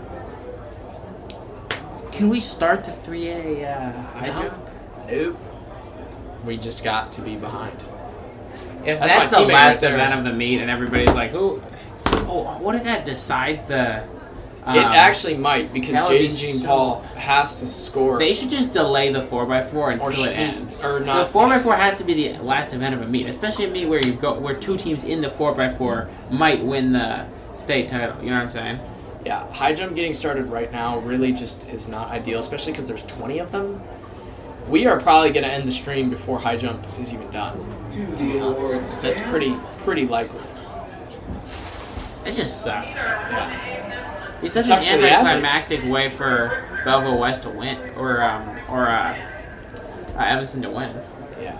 Can we start the 3A high jump? Nope. We just got to be behind. If That's that's my the teammate last right there. event of the meet and everybody's like, oh, what if that decides the... It actually might, because that would be Jaden Jean so- Paul has to score. They should just delay the 4x4 until it Schmitz- ends. or The not 4x4 has to be the last event of a meet, especially a meet where where 2 teams in the 4x4 might win the state title. You know what I'm saying? Yeah, high jump getting started right now really just is not ideal, especially because there's 20 of them. We are probably going to end the stream before high jump is even done, to be honest. That's pretty likely. It just sucks. Yeah. It's such Sucks an for the anticlimactic way for Belleville West to win, or Evanston to win. Yeah.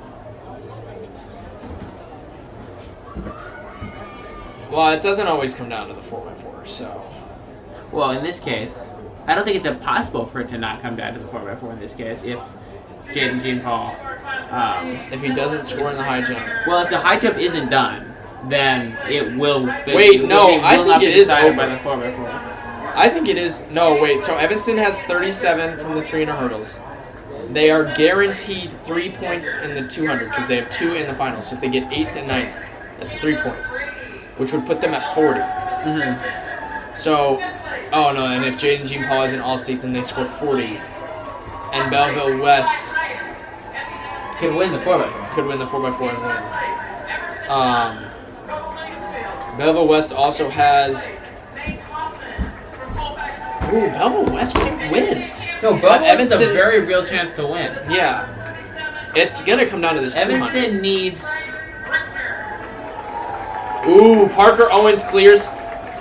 Well, it doesn't always come down to the 4x4, so... Well, in this case, I don't think it's impossible for it to not come down to the 4x4 in this case if Jaden Jean Paul... if he doesn't score in the high jump... Well, if the high jump isn't done, then it will... I think it is over. By the 4x4. I think it is... No, wait. So Evanston has 37 from the 300 hurdles. They are guaranteed 3 points in the 200 because they have 2 in the final. So if they get 8th and 9th, that's 3 points, which would put them at 40. Mm-hmm. So, oh no, and if Jaden Jean Paul is in All-State, then they score 40. And Belleville West could win the 4x4. Could win the 4x4 and win. Belleville West also has. Ooh, Belleville West might win. No, Belleville has a Evanston- very real chance to win. Yeah. It's going to come down to this 200. Evanston needs. Ooh, Parker Owens clears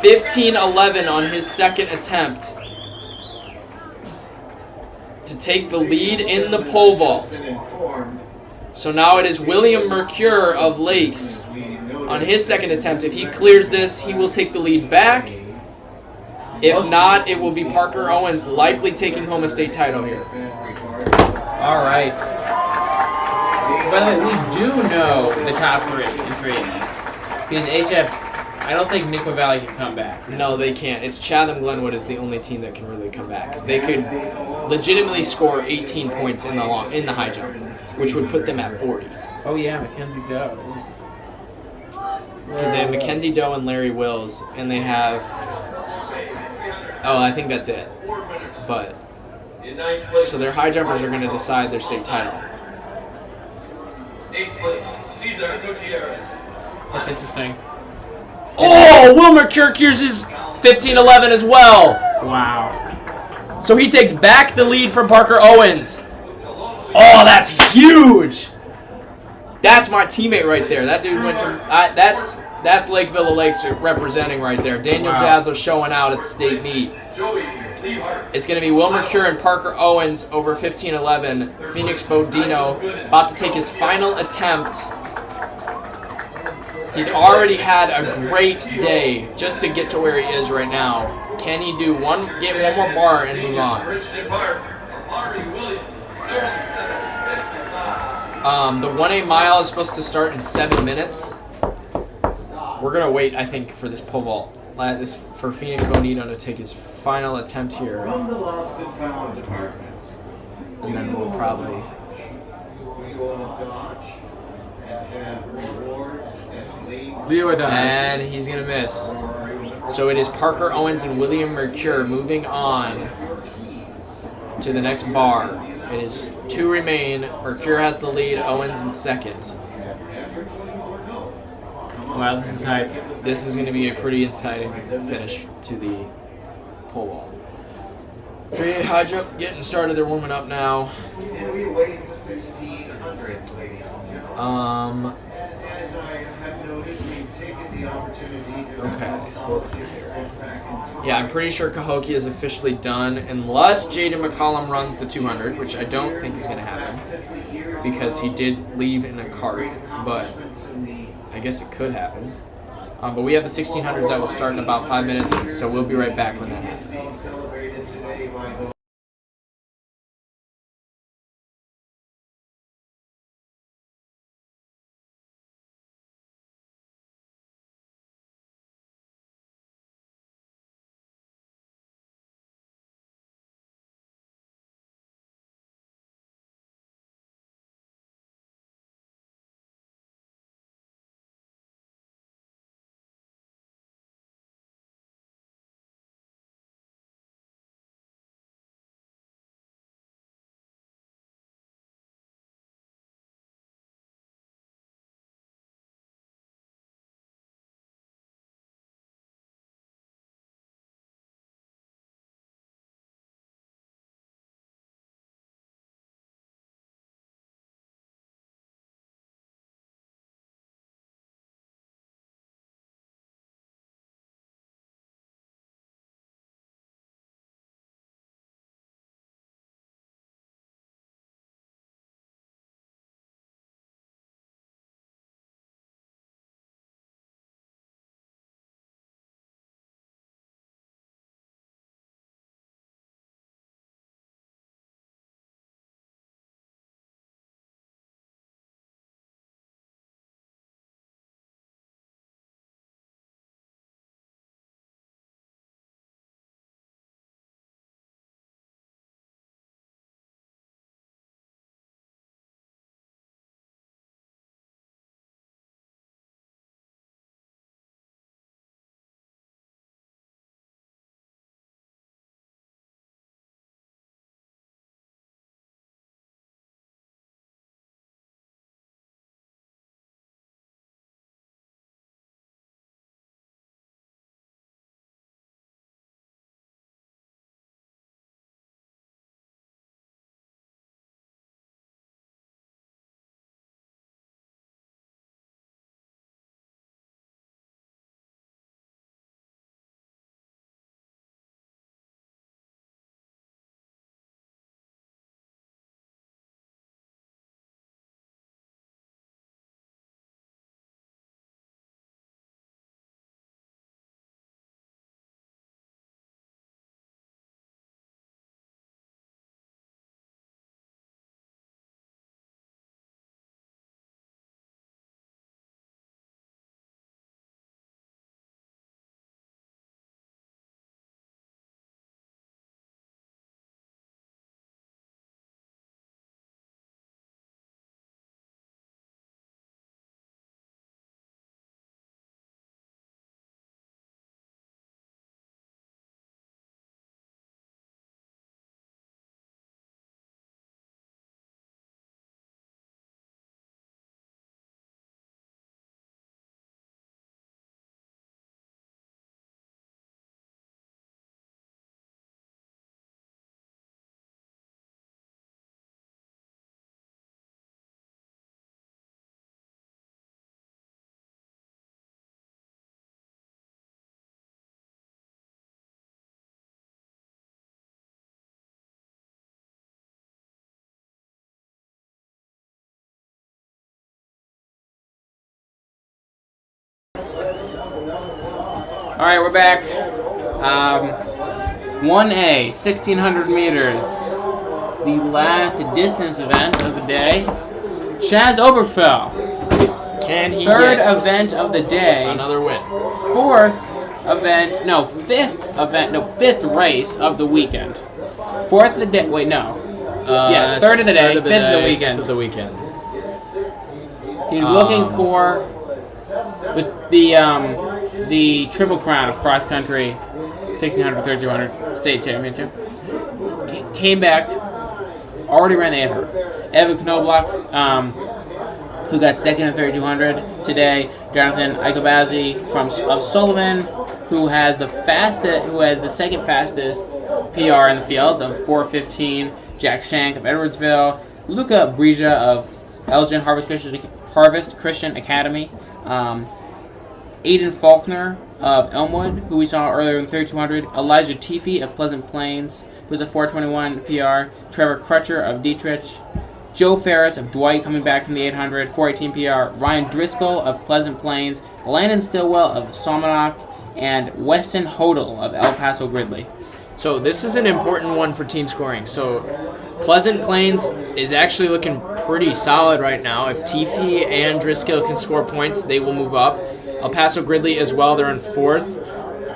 15-11 on his second attempt to take the lead in the pole vault. So now it is William Mercure of Lakes on his second attempt. If he clears this, he will take the lead back. If not, it will be Parker Owens likely taking home a state title here. All right. By the way, we do know the top three in 3 innings. Because HF, I don't think Nicoll Valley can come back. No, they can't. It's Chatham Glenwood is the only team that can really come back. Because they could legitimately score 18 points in the high jump, which would put them at 40. Oh yeah, Mackenzie Doe. Because they have Mackenzie Doe and Larry Wills, and they have... Oh, I think that's it. But... So their high jumpers are going to decide their state title. That's interesting. Oh, Will Mercure clears his 15-11 as well. Wow. So he takes back the lead from Parker Owens. Oh, that's huge. That's my teammate right there. That dude went to... That's Lakeville Lakes representing right there. Daniel Wow. Jazzo showing out at the state meet. It's going to be Will Mercure and Parker Owens over 15-11. Phoenix Bodino about to take his final attempt. He's already had a great day just to get to where he is right now. Can he get one more bar and move on? The 1A mile is supposed to start in 7 minutes. We're going to wait, I think, for this pole vault. For Phoenix Bonito to take his final attempt here. From the Lost and Found Department. And then we'll probably... We will dodge and have rewards and leads. Leo Adonis. And he's going to miss. So it is Parker Owens and William Mercure moving on to the next bar. It is 2 remain. Mercure has the lead. Owens in second. Wow, this is hype. This is going to be a pretty exciting finish to the pole vault. 3-8 high jump getting started. They're warming up now. And we wait 1600s, ladies and gentlemen. As I have noted, we've taken the opportunity to Okay, so let's see here. back in Yeah, I'm pretty sure Cahokia is officially done unless Jaden McCollum runs the 200, which I don't think is going to happen because he did leave in a cart, but I guess it could happen. But we have the 1600s that will start in about 5 minutes, so we'll be right back when that happens. celebrated today by All right, we're back. 1A, 1,600 meters. The last distance event of the day. Chaz Obergfell. Can he Third get event of the day. another win? Fifth race of the weekend. Fourth of the day. Wait, no. Yes, third of the day, fifth of the weekend. Fifth of the weekend. He's looking for the Triple Crown of cross country, 1,600, 3,200 state championship. Came back, already ran the 800. Evan Knobloch, who got second in 3,200 today. Jonathan Ikobazi of Sullivan, who has the second fastest PR in the field of 4:15. Jack Shank of Edwardsville. Luca Brija of Elgin Harvest Christian Academy. Aiden Faulkner of Elmwood, who we saw earlier in 3,200. Elijah Teefy of Pleasant Plains, who was a 4:21 PR. Trevor Crutcher of Dietrich. Joe Ferris of Dwight coming back from the 800, 4:18 PR. Ryan Driscoll of Pleasant Plains. Landon Stillwell of Salmonok. And Weston Hodel of El Paso Gridley. So this is an important one for team scoring. So Pleasant Plains is actually looking pretty solid right now. If Teefy and Driscoll can score points, they will move up. El Paso Gridley as well, they're in fourth.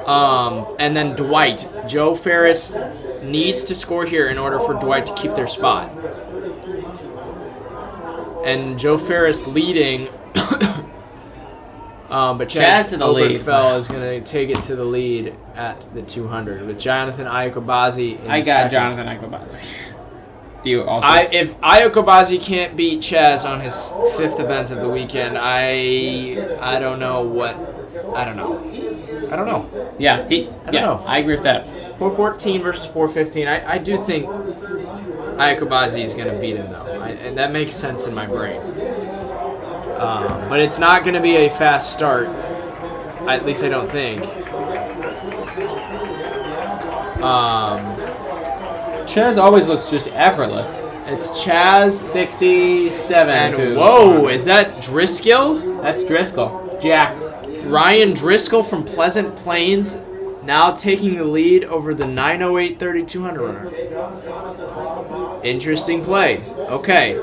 And then Dwight. Joe Ferris needs to score here in order for Dwight to keep their spot. And Joe Ferris leading, but Chaz to the lead. Obergfell is going to take it to the lead at the 200 with Jonathan Ikobazi in I got second. Jonathan Ikobazi. Do you also? If Ikobazi can't beat Chaz on his fifth event of the weekend, I don't know what. I don't know. Yeah, I don't know. I agree with that. 414 versus 415. I do think Ikobazi is going to beat him, though. And that makes sense in my brain. But it's not going to be a fast start. At least I don't think. Chaz always looks just effortless. It's Chaz 67. and whoa, is that Driscoll? That's Driscoll. Jack. Ryan Driscoll from Pleasant Plains now taking the lead over the 908 3,200 runner. Interesting play. Okay.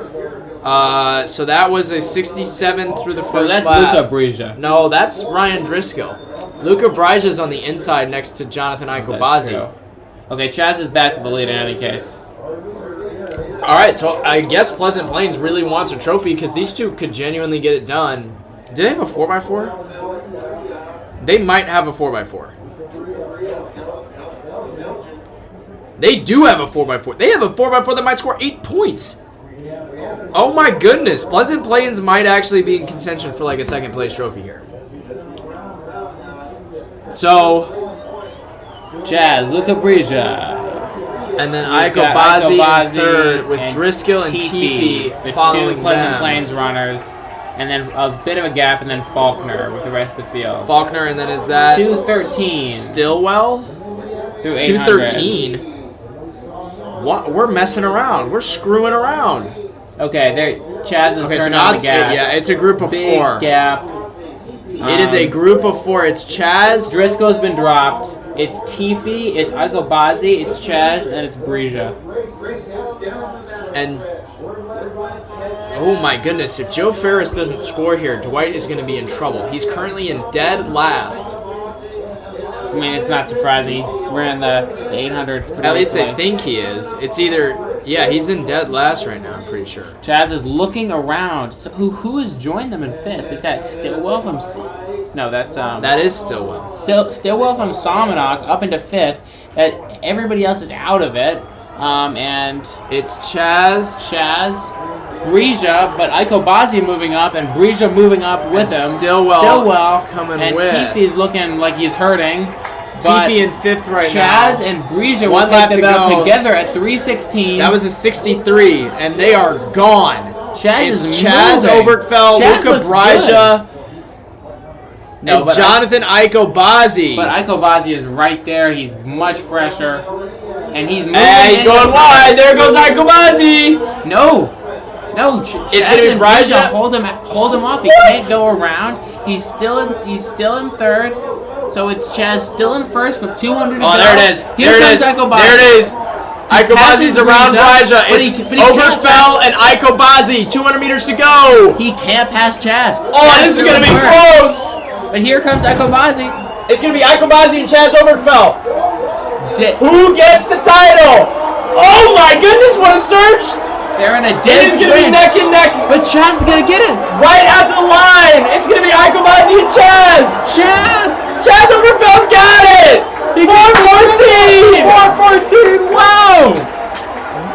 So that was a 67 through the first that's lap. Luca Brija. No, that's Ryan Driscoll. Luca Brija's on the inside next to Jonathan Ikobazi. Okay, Chaz is back to the lead in any case. All right, so I guess Pleasant Plains really wants a trophy because these two could genuinely get it done. Do they have a 4x4? They might have a 4x4. They do have a 4x4. They have a 4x4 that might score 8 points. Oh my goodness. Pleasant Plains might actually be in contention for like a second place trophy here. So, Chaz, Luca Brija. and then We've got Ikobazi in third with Driscoll and Teefy the following two Pleasant them. Plains runners. And then a bit of a gap, and then Faulkner with the rest of the field. Faulkner, and then is that 213 Stillwell? through 800. 213. What? We're messing around. We're screwing around. Okay, there. Chaz is turning on the gas. Yeah, it's a group of Big 4. gap. It is a group of 4. It's Chaz. Driscoll's been dropped. It's Teefy, it's Ikobazi, it's Chaz, and it's Brija. And oh my goodness, if Joe Ferris doesn't score here, Dwight is going to be in trouble. He's currently in dead last. I mean, it's not surprising. We're in the 800. At least they think he is. It's either, yeah, he's in dead last right now, I'm pretty sure. Chaz is looking around. So who has joined them in 5th? Is that Stillwell from... No, that's... That is Stillwell. Stillwell from Salmonok up into 5th. Everybody else is out of it. And it's Chaz, Brija, but Ikobazi moving up, and Brija moving up with him. Stillwell coming and with. Teefy's looking like he's hurting. Teefy in 5th right now. Chaz and Brija will One lap take to them out go. together at 3:16. That was a 63, and they are gone. Chaz it's is Chaz moving. Obergfell, Chaz Luca looks Brija, No, and but Jonathan Ikobazi. But Ikobazi is right there. He's much fresher. And he's moving. Hey, he's into going wide. There goes Ikobazi. No. It's Chaz gonna be and Brija. Brija hold him off. He can't go around. He's still in 3rd. So it's Chaz still in first with 200 to Oh, go. there it is. Here There it comes is. Ikobazi. There it is. Ikobazi's around Raja. but It's he can't Oberfell and Ikobazi. 200 meters to go. He can't pass Chaz. Oh, Chaz this is going to be still in first. close. But here comes Ikobazi. It's going to be Ikobazi and Chaz Oberfell. Who gets the title? Oh my goodness, what a surge! They're in a It dead is going to be sprint. neck and neck. But Chaz is going to get it. Right at the line. It's going to be Ikobazi and Chaz. Chaz Oberfell's got it. 414. 414. Wow.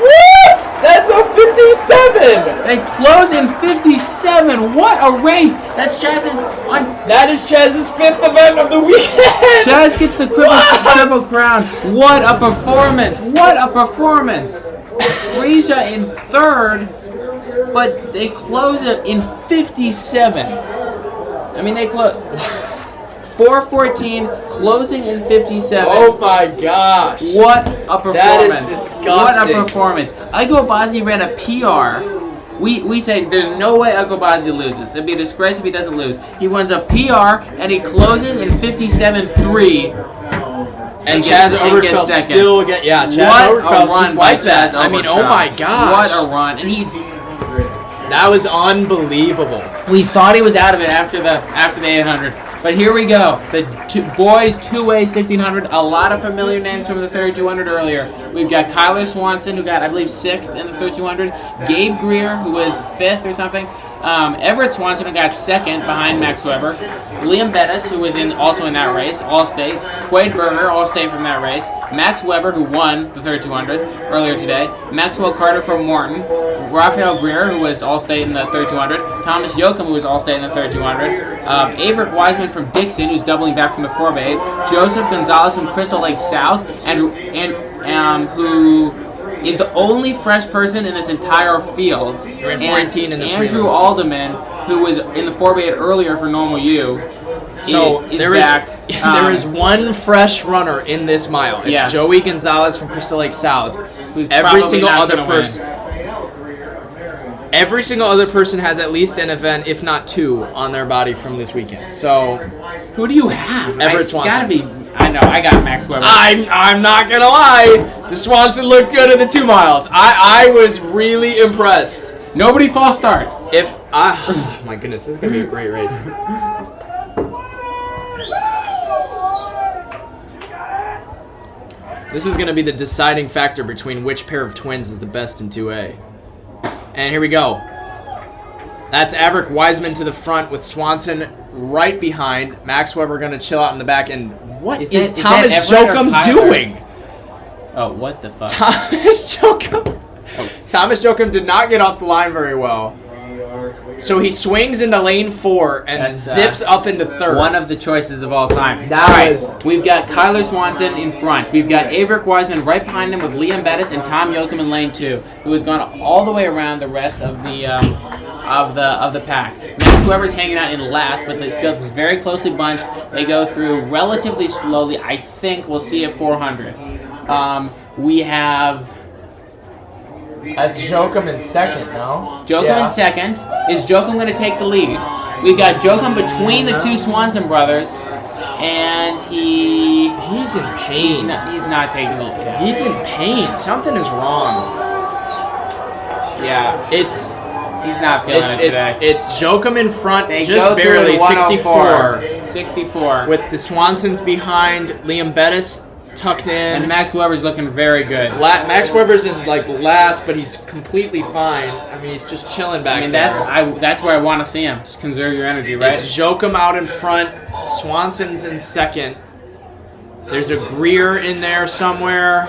What? That's a 57. They close in 57. What a race. That's Chaz's. That is Chaz's 5th event of the weekend. Chaz gets the triple crown. What a performance. What a performance. Reja in 3rd, but they close it in 57. I mean, they close 4:14, closing in 57. Oh my gosh. What a performance. That is disgusting. What a performance. Ikobazi ran a PR. We say there's no way Ikobazi loses. It'd be a disgrace if he doesn't lose. He runs a PR and he closes in 57.3. And Chaz Oberfell still get Chaz Oberfell's just like that. I mean, oh my gosh. What a run. And that was unbelievable. We thought he was out of it after the 800. But here we go. The boys 2A 1600. A lot of familiar names from the 3200 earlier. We've got Kyler Swanson, who got, I believe, 6th in the 3200. Gabe Greer, who was 5th or something. Everett Swanson, who got 2nd behind Max Weber. Liam Bettis, who was also in that race, All-State. Quade Berger, All-State from that race. Max Weber, who won the 3200 earlier today. Maxwell Carter from Morton. Raphael Greer, who was All-State in the 3200. Thomas Yoakum, who was All-State in the 3200. Averick Wiseman from Dixon, who's doubling back from the 4x8. Joseph Gonzalez from Crystal Lake South, and who is the only fresh person in this entire field. Ran 14 in the Andrew prelims. Alderman, who was in the 4x8 earlier for Normal U, So is there back. there is one fresh runner in this mile. It's Yes. Joey Gonzalez from Crystal Lake South. Who's every probably single not other gonna person. Every single other person has at least an event, if not 2, on their body from this weekend. So, Who do you have? Everett Swanson. Gotta be. I know. I got Max Weber. I'm not gonna lie. The Swanson looked good in the 2 miles. I was really impressed. Nobody false start. Oh my goodness, this is gonna be a great race. This is gonna be the deciding factor between which pair of twins is the best in 2A. And here we go. That's Averick Wiseman to the front with Swanson right behind. Max Weber going to chill out in the back. And what is Thomas Jokum doing? Oh, what the fuck? Thomas Jokum did not get off the line very well. So he swings into lane 4 and zips up into 3rd. One of the choices of all time. We've got Kyler Swanson in front. We've got Averick Wiseman right behind him with Liam Bettis and Tom Yoakum in lane 2, who has gone all the way around the rest of the pack. Max Weber's hanging out in last, but the field is very closely bunched. They go through relatively slowly. I think we'll see at 400. We have. That's Jokum in 2nd, no? Jokum in 2nd. Is Jokum going to take the lead? We've got Jokum between the 2 Swanson brothers, and he's in pain. He's not taking the lead. He's in pain. Something is wrong. Yeah, he's not feeling it today. It's Jokum in front, They just go through barely, the 104. 64. 64. With the Swansons behind, Liam Bettis tucked in. And Max Weber's looking very good. Max Weber's in last, but he's completely fine. I mean, he's just chilling back there. That's where I want to see him. Just conserve your energy, right? It's Jokum out in front. Swanson's in 2nd. There's a Greer in there somewhere.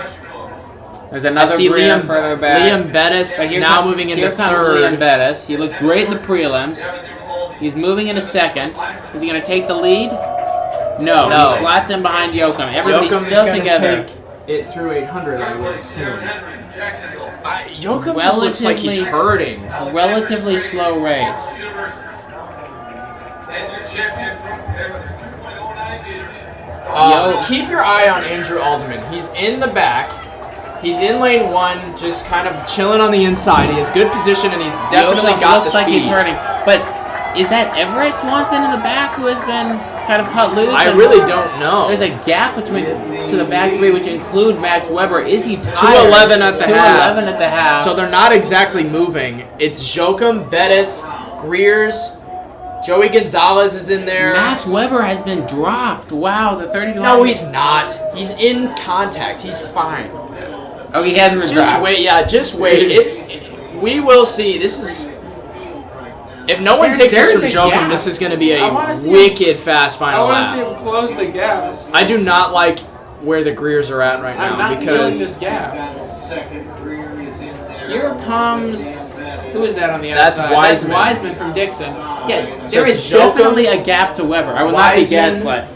There's another Greer further back. Liam Bettis now moving into 3rd. Here comes Liam Bettis. He looked great in the prelims. He's moving into 2nd. Is he going to take the lead? No, he slots in behind Yoakum. Everybody's still together. Take it through 800, I would assume. Yoakum just looks like he's hurting. A relatively slow race. Keep your eye on Andrew Alderman. He's in the back. He's in lane 1, just kind of chilling on the inside. He has good position, and he's definitely got the speed. Looks like he's hurting. But is that Everett Swanson in the back who has been... kind of cut loose? I And really don't know. There's a gap between to the back three, which include Max Weber. Is he tired? 211 at the half. 211 at the half. So they're not exactly moving. It's Jokum, Bettis, Greers, Joey Gonzalez is in there. Max Weber has been dropped. Wow, the 32. No, he's not. He's in contact. He's fine. Oh, he hasn't been Just dropped. wait. Yeah, just wait. We will see. This is. If no one takes this there's from a Jokum, gap. this is going to be I a wanna see wicked fast final lap. him close the gap. I do not like where the Greers are at right now because gap. Second Greer is in there. Here comes. Who is that on the That's outside? Wiseman. That's Wiseman from Dixon. Yeah, So there it's is Jokum, definitely a gap to Weber. I will not be Wiseman, gaslit.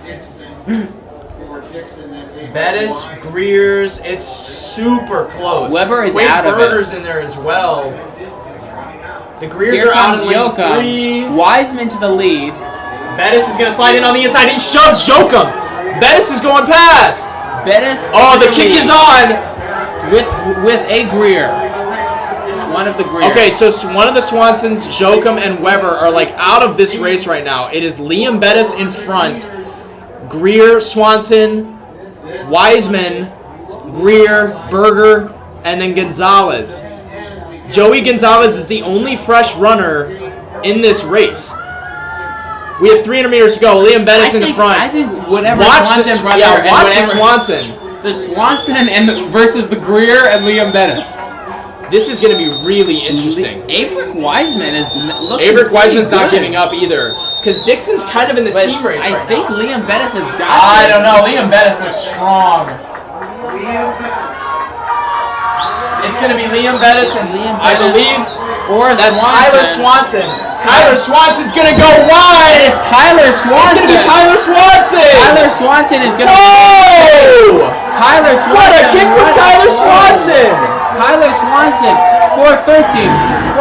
For Dixon, that's it. Bettis, Greers, it's super close. Weber is Wade out of it. Berger's in there as well. The Greers Here are out comes of lane Yoakum. 3. Wiseman to the lead. Bettis is going to slide in on the inside. He shoves Jokum. Bettis is going past. Bettis. Oh, the to kick lead is on. with a Greer. One of the Greers. Okay, so one of the Swansons, Jokum and Weber, are like out of this race right now. It is Liam Bettis in front, Greer, Swanson, Wiseman, Greer, Berger, and then Gonzalez. Joey Gonzalez is the only fresh runner in this race. We have 300 meters to go. Liam Bettis in the front. I think whatever Watch Swanson the, brother yeah, and watch whatever, the Swanson. the Swanson versus the Greer and Liam Bettis. This is going to be really interesting. Averick Wiseman is looking Averick Wiseman's pretty not good. giving up either. Because Dixon's kind of in the But team race I right think now. Liam Bettis has got I this. don't know. Liam Bettis looks strong. It's going to be Liam Bettis and Liam I Bettis believe or that's Swanson. Kyler Swanson. Kyler Swanson's going to go wide. It's Kyler It's Swanson. going to be Kyler Swanson. Kyler Swanson is going to. Whoa! Kyler Swanson. What a kick from Kyler Swanson. Kyler Swanson. 413,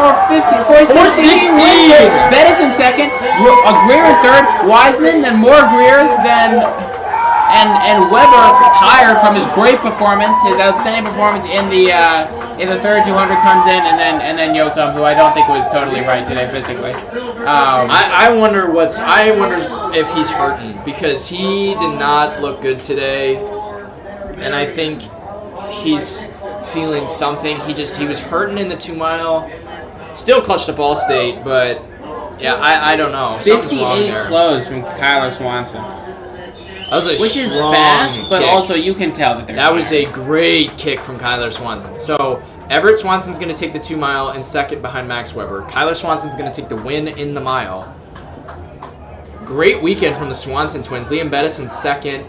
415, 416. 416. Bettis in second. A Greer in third. Wiseman, then more Greers, then. And Weber tired from his great performance, his outstanding performance in the 3200 comes in, and then Yoakum, who I don't think was totally right today physically. I wonder if he's hurting because he did not look good today, and I think he's feeling something. He was hurting in the 2 mile. Still clutched up Allstate, but yeah, I don't know. Something's wrong 58 there. close from Kyler Swanson, That was a which is strong fast, but kick. also you can tell that they're That was tired. a great kick from Kyler Swanson. So Everett Swanson's going to take the 2 mile and second behind Max Weber. Kyler Swanson's going to take the win in the mile. Great weekend from the Swanson twins. Liam Bettis in second.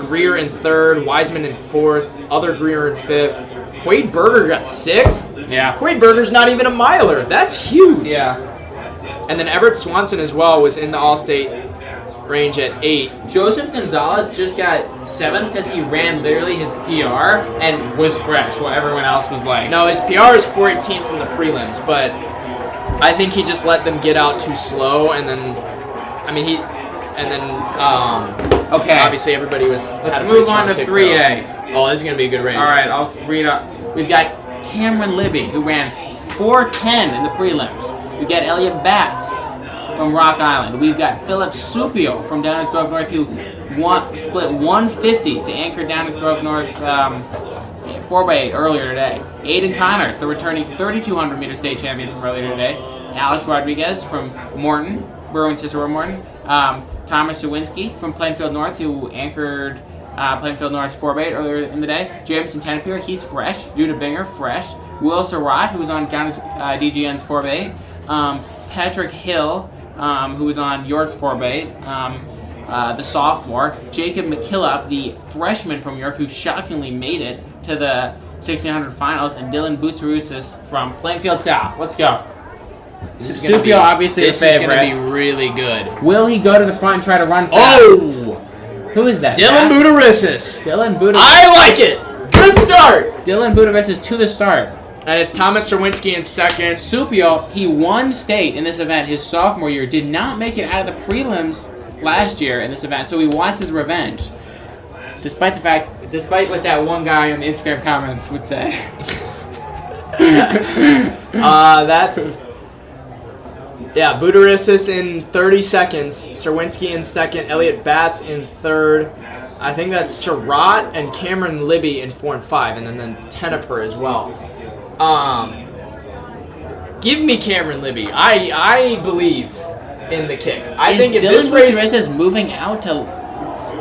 Greer in third. Wiseman in fourth. Other Greer in fifth. Quade Berger got sixth. Yeah. Quade Berger's not even a miler. That's huge. Yeah. And then Everett Swanson as well was in the All-State range at 8. Joseph Gonzalez just got 7th because he ran literally his PR and was fresh while everyone else was like. No, his PR is 418 from the prelims, but I think he just let them get out too slow, and then, Okay. obviously everybody was. Let's had a move pretty on to strong kick 3A. toe. Oh, this is gonna be a good race. All right, I'll read up. We've got Cameron Libby, who ran 4:10 in the prelims. We got Elliot Batts from Rock Island. We've got Philip Supio from Downers Grove North, who split 150 to anchor Downers Grove North's 4x8 earlier today. Aiden Connors, the returning 3,200 meter state champion from earlier today. Alex Rodriguez from Morton, Berwyn Cicero Morton. Thomas Sawinski from Plainfield North, who anchored Plainfield North's 4x8 earlier in the day. Jameson Tenapier, he's fresh. Judah Binger, fresh. Will Surratt, who was on Downers DGN's 4x8. Patrick Hill, who was on York's 4x8. The sophomore. Jacob McKillop, the freshman from York, who shockingly made it to the 1600 finals. And Dylan Boutsarousis from Plainfield South. Let's go. Supio, obviously the This is favorite. gonna be really good. Will he go to the front and try to run fast? Oh, Who is that? Dylan Boutsarousis. Dylan Buda. I like it. Good start. Dylan Budavis is to the start. And it's Thomas Serwinski in second. Supio, he won state in this event his sophomore year, did not make it out of the prelims last year in this event, so he wants his revenge. Despite what that one guy in the Instagram comments would say. Yeah, Budarissis in 30 seconds. Serwinski in second. Elliott Batts in third. I think that's Surratt and Cameron Libby in 4 and 5, and then Teneper as well. Give me Cameron Libby. I believe in the kick. I think if this race is moving out to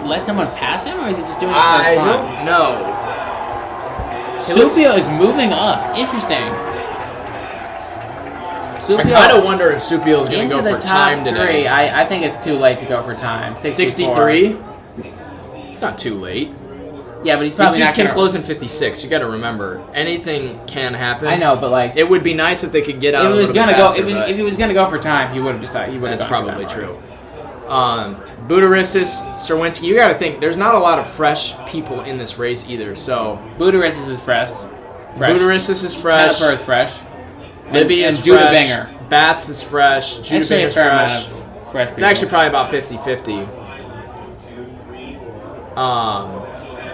let someone pass him, or is he just doing this for fun? I don't know. Supio is moving up. Interesting. I kind of wonder if Supio is going to go for time today. I think it's too late to go for time. 63? It's not too late. Yeah, but he's probably These dudes not can gonna close in 56. You got to remember, anything can happen. I know, but like it would be nice if they could get out. If he was gonna go, if he was gonna go for time, he would have decided. He would have. That's probably true. Budarissis, Serwinski. You got to think. There's not a lot of fresh people in this race either. So Budarissis is fresh. Budarissis is fresh. Teneper is fresh. Libby is Judah fresh. Banger. Bats is fresh. Judah Banger is fresh. Fresh It's actually probably about 50-50.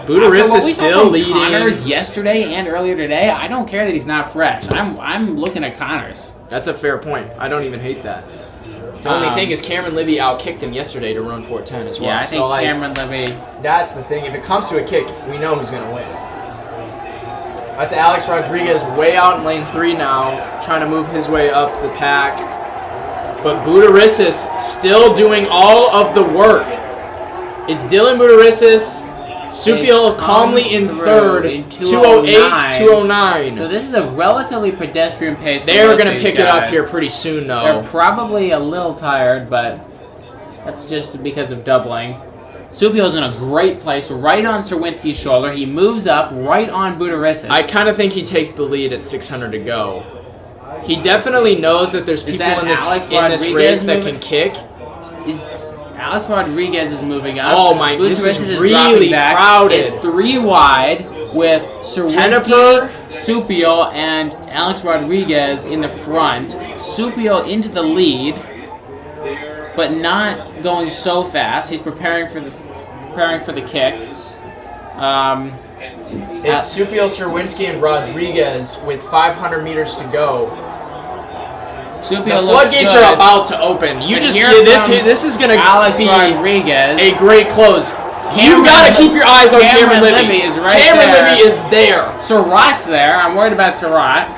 Budarissis is still leading. Connors yesterday and earlier today. I don't care that he's not fresh. I'm looking at Connors. That's a fair point. I don't even hate that. The only thing is Cameron Libby outkicked him yesterday to run 4:10 as well. Yeah, I think Cameron Libby. That's the thing. If it comes to a kick, we know who's going to win. That's Alex Rodriguez way out in lane 3 now, trying to move his way up the pack. But Budarissis still doing all of the work. It's Dylan Budarissis. Supio calmly in third, 208, 209. So this is a relatively pedestrian pace. They're going to pick it up here pretty soon, though. They're probably a little tired, but that's just because of doubling. Supio's in a great place, right on Serwinski's shoulder. He moves up right on Budarissis. I kind of think he takes the lead at 600 to go. He definitely knows that there's people in this race that can kick. Alex Rodriguez is moving up. Oh my! This is really crowded. It's 3 wide with Serwinski, Supio, and Alex Rodriguez in the front. Supio into the lead, but not going so fast. He's preparing for the kick. It's Supio, Serwinski, and Rodriguez with 500 meters to go. Supio the floodgates are about to open. This is going to be Rodriguez. A great close. You got to keep your eyes on Cameron Libby. Cameron Libby is there. Surratt's there. I'm worried about Surratt.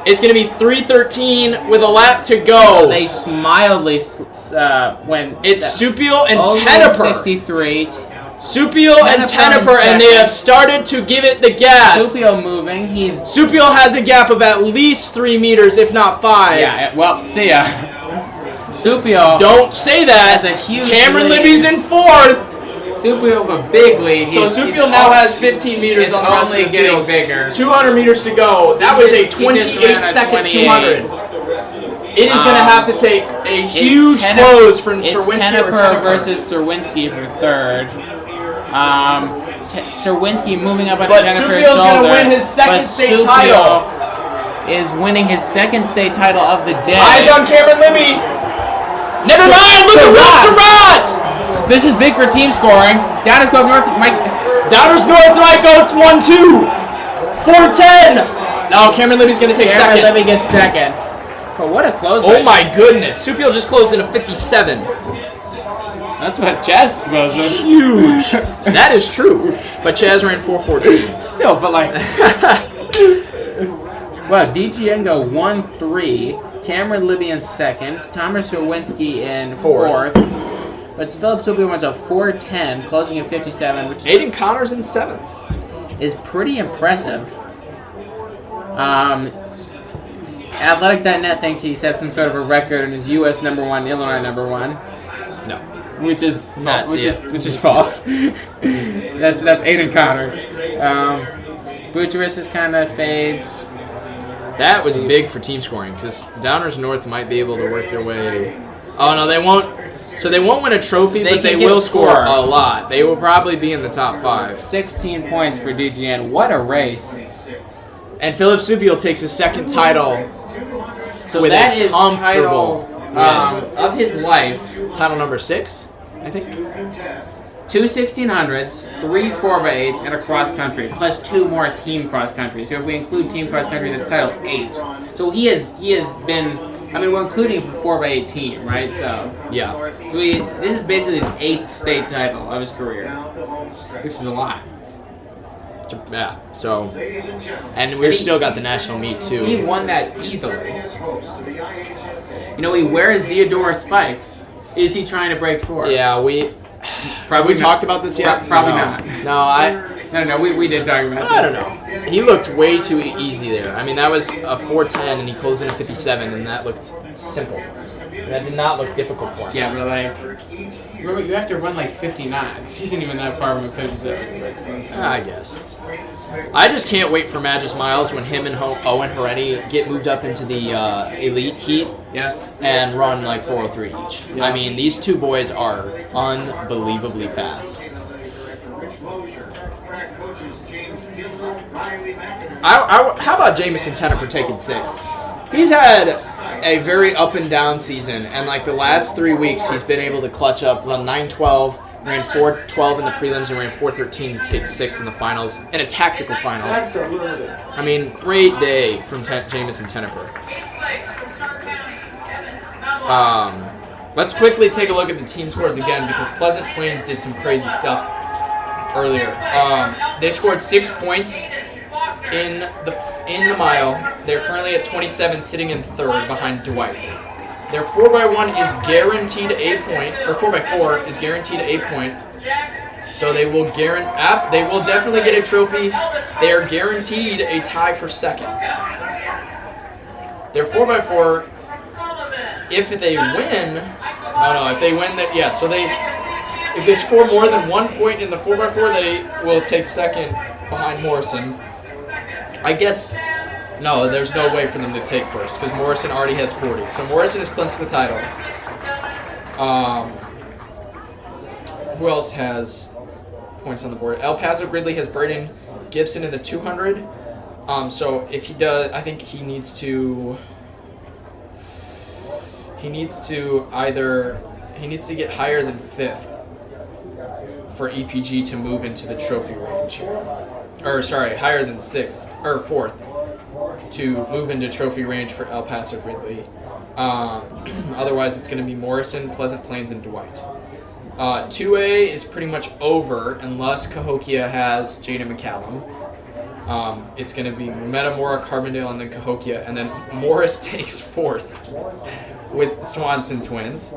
It's going to be 3:13 with a lap to go. They mildly when it's Supio and Teneper. 63. Supio and Teneper, and they have started to give it the gas. Supio moving. Supio has a gap of at least 3 meters, if not 5. Yeah. Well, see ya. Supio. Don't say that. Has a huge Cameron lead. Libby's in 4th. Supio with a big lead. So Supio now has 15 meters on the rest of the getting field. Bigger. 200 meters to go. That was a 28-second 200. It is going to have to take a huge close from Serwinski or Teneper versus Serwinski for third. Serwinski moving up on but Teneper's Supio's shoulder. Going to win his second state title. Is winning his second state title of the day. Eyes on Cameron Libby. Never mind. Look at Surratt. This is big for team scoring. Downers go north. Downers north. Might go 1-2. 4:10. No, Cameron Libby's going to take second. Cameron Libby gets second. But what a close. Oh my goodness. Supio just closed in a 57. That's what Chaz goes with. Huge. That is true. But Chaz ran 4:14. Still, but like. Well, DGN go 1-3. Cameron Libby in second. Thomas Serwinski in fourth. But Philip Supio runs a 4:10, closing in 57, which Aiden Connors in 7th. Is pretty impressive. Athletic.net thinks he set some sort of a record and is U.S. #1, Illinois #1. No. Which is false. that's Aiden Connors. Bucharest kind of fades. That was big for team scoring because Downers North might be able to work their way. Oh no, they won't. So they won't win a trophy, but they will score a lot. They will probably be in the top 5. 16 points for DGN. What a race! And Philip Supio takes his second title. So that is title of his life. Title number 6, I think. 2 1600s, 3 4x8s, and a cross country, plus 2 more team cross country. So if we include team cross country, that's title 8. So he has been I mean, we're including for 4x18, right? So Yeah. this is basically his 8th state title of his career, which is a lot. Yeah. So, and we've still got the national meet too. He won that easily. You know, he wears Diodora spikes. Is he trying to break 4? Yeah, we Probably talked about this yet? Probably No. not. No, We did talk about this. I don't know. He looked way too easy there. I mean, that was a 410, and he closed in a 57, and that looked simple. That did not look difficult for him. Yeah, but like, you have to run like 59. She isn't even that far from 57. I guess. I just can't wait for Magis Miles when him and Owen Hereni get moved up into the elite heat Yes. and run like 403 each. Yeah. I mean, these two boys are unbelievably fast. How about Jamison Teneper taking 6th? He's had a very up and down season, and like the last 3 weeks, he's been able to clutch up, run 912, ran 412 in the prelims, and ran 413 to take 6th in the finals, in a tactical final. Absolutely. I mean, great day from Jamison Teneper. Let's quickly take a look at the team scores again, because Pleasant Plains did some crazy stuff earlier. They scored 6 points in the mile. They're currently at 27, sitting in 3rd behind Dwight. Their 4x1 is guaranteed a point, or 4x4 is guaranteed a point. So they will definitely get a trophy. They are guaranteed a tie for 2nd. Their 4x4, if they win, if they score more than 1 point in the 4x4, they will take 2nd behind Morrison. I guess, no, there's no way for them to take 1st because Morrison already has 40. So Morrison has clinched the title. Who else has points on the board? El Paso Gridley has Braden Gibson in the 200. So if he does, I think he needs to get higher than 5th for EPG to move into the trophy range here. Or sorry, higher than 6th or 4th to move into trophy range for El Paso Gridley. Otherwise, it's going to be Morrison, Pleasant Plains, and Dwight. 2A is pretty much over unless Cahokia has Jada McCallum. It's going to be Metamora, Carbondale, and then Cahokia, and then Morris takes 4th with Swanson twins.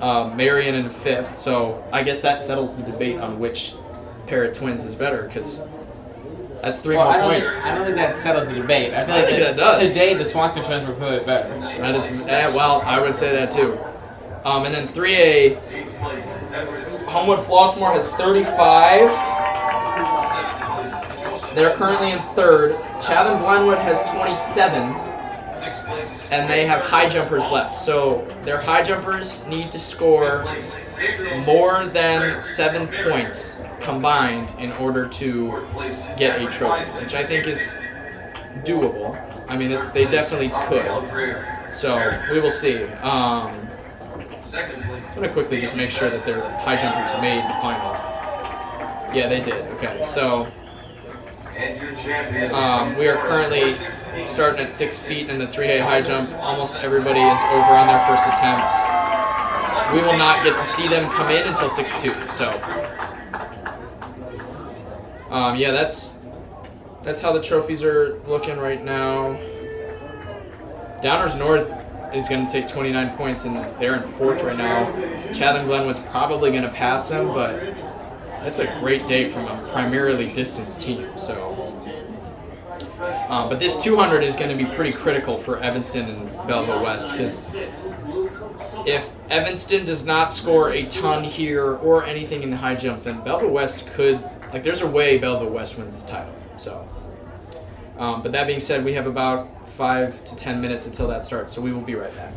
Marion in 5th, so I guess that settles the debate on which pair of twins is better, because that's 3 more points. I don't think that settles the debate. I feel I like think that does. Today, the Swanson twins were clearly better. That is, well, I would say that too. And then 3A, Homewood Flossmoor has 35. They're currently in 3rd. Chatham Glenwood has 27. And they have high jumpers left. So their high jumpers need to score more than 7 points combined in order to get a trophy, which I think is doable. I mean, they definitely could. So we will see. I'm going to quickly just make sure that their high jumpers made the final. Yeah, they did. Okay, so we are currently starting at 6 feet in the 3A high jump. Almost everybody is over on their first attempt. We will not get to see them come in until 6-2. So, yeah, that's how the trophies are looking right now. Downers North is going to take 29 points, and they're in 4th right now. Chatham Glenwood's probably going to pass them, but that's a great day from a primarily distance team. So, but this 200 is going to be pretty critical for Evanston and Belleville West, because if Evanston does not score a ton here or anything in the high jump, then Belleville West could, like, there's a way Belleville West wins the title. So, but that being said, we have about 5 to 10 minutes until that starts, so we will be right back.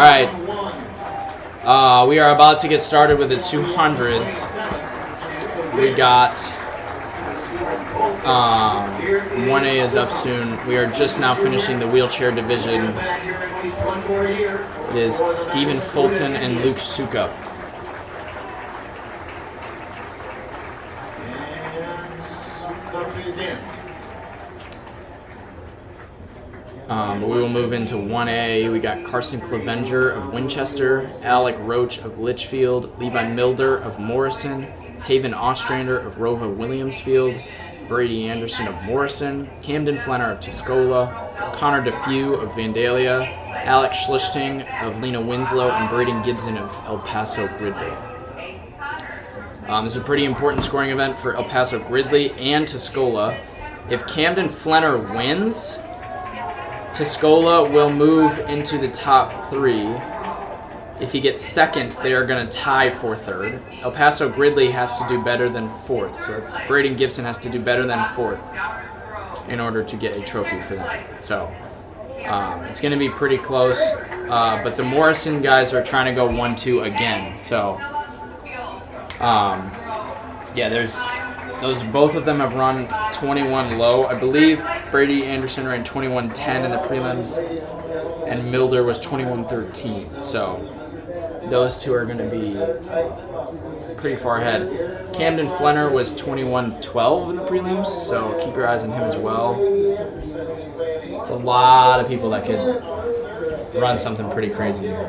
right. We are about to get started with the 200s. We got 1A is up soon. We are just now finishing the wheelchair division. It is Stephen Fulton and Luke Suka. But we will move into 1A. We got Carson Clevenger of Winchester, Alec Roach of Litchfield, Levi Milder of Morrison, Taven Ostrander of Rova Williamsfield, Brady Anderson of Morrison, Camden Flanner of Tuscola, Connor DeFew of Vandalia, Alex Schlichting of Lena Winslow, and Braden Gibson of El Paso Gridley. This is a pretty important scoring event for El Paso Gridley and Tuscola. If Camden Flanner wins, Tuscola will move into the top 3. If he gets second, they are going to tie for third. El Paso Gridley has to do better than 4th, so it's Braden Gibson has to do better than 4th in order to get a trophy for them. So it's going to be pretty close, but the Morrison guys are trying to go 1-2 again. So yeah, both of them have run 21 low. I believe Brady Anderson ran 21.10 in the prelims, and Milder was 21.13. So those two are going to be pretty far ahead. Camden Flanner was 21.12 in the prelims, so keep your eyes on him as well. It's a lot of people that could run something pretty crazy here.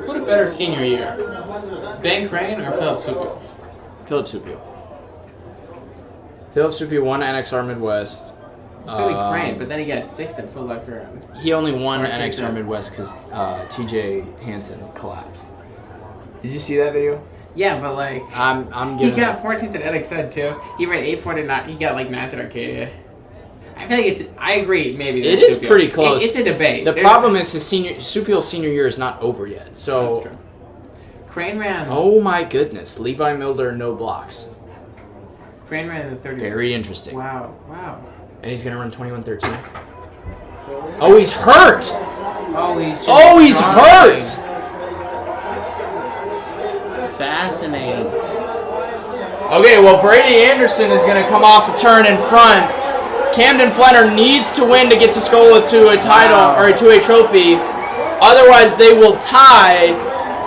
What a better senior year, Ben Crane or Philip Supio? Philip Supio. Philip Supio won NXR Midwest. So did Crane, but then he got 6th at Foot Locker. He only won NXR Midwest because TJ Hansen collapsed. Did you see that video? Yeah, but like I'm he giving got 14th at NXN too. He ran 8.49. He got like 9th at Arcadia. I feel like I agree. Maybe it is Supio. pretty close. It's a debate. The problem is Supio's senior year is not over yet. So that's true. Crane ran. Oh my goodness, Levi Milder no blocks. Crane ran in the 30. Very interesting. Wow. And he's gonna run 21.13. Oh, he's hurt. Oh, he's hurt. Fascinating. Okay, well, Brady Anderson is going to come off the turn in front. Camden Flanner needs to win to get Tuscola to a title or to a trophy. Otherwise, they will tie,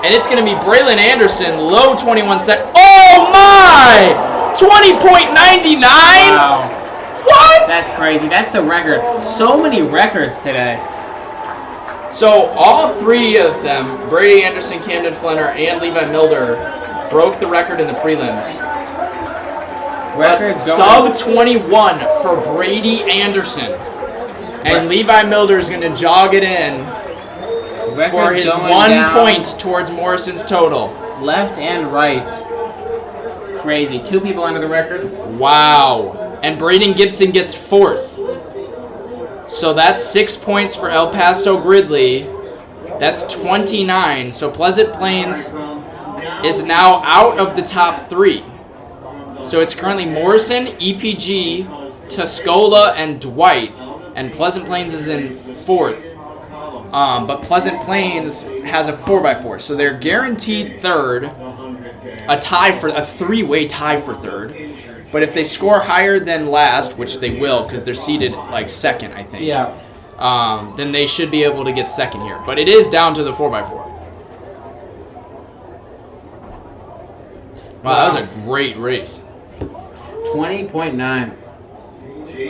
and it's going to be Braylon Anderson, low 21 sec. Oh my! 20.99. Wow. What? That's crazy. That's the record. So many records today. So all 3 of them, Brady Anderson, Camden Flanner, and Levi Milder, broke the record in the prelims. Sub 21 for Brady Anderson. And Levi Milder is going to jog it in for his 1 point towards Morrison's total. Left and right. Crazy. 2 people under the record. Wow. And Braden Gibson gets 4th. So that's 6 points for El Paso Gridley. That's 29. So Pleasant Plains is now out of the top 3. So it's currently Morrison, EPG, Tuscola, and Dwight. And Pleasant Plains is in 4th. But Pleasant Plains has a 4x4. So they're guaranteed 3rd. A 3-way tie for 3rd. But if they score higher than last, which they will because they're seeded like 2nd, I think. Yeah. Then they should be able to get 2nd here. But it is down to the 4x4. Wow, that was a great race. 20.9.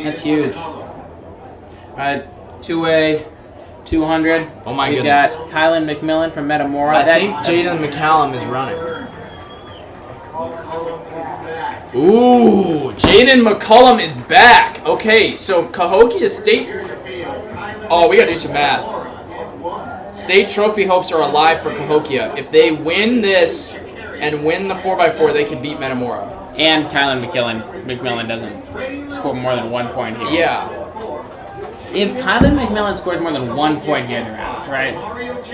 That's huge. 2A. 200. Oh my We've goodness. got Kylan McMillan from Metamora. I That's think Jaden McCallum is running. McCollum is back. Ooh, Jaden McCollum is back. Okay, so Cahokia State. Oh, we gotta do some math. State trophy hopes are alive for Cahokia. If they win this and win the 4x4, they can beat Metamora. And Kylan McMillan doesn't score more than 1 point here. Yeah. If Kylan McMillan scores more than 1 point here, they're out, right?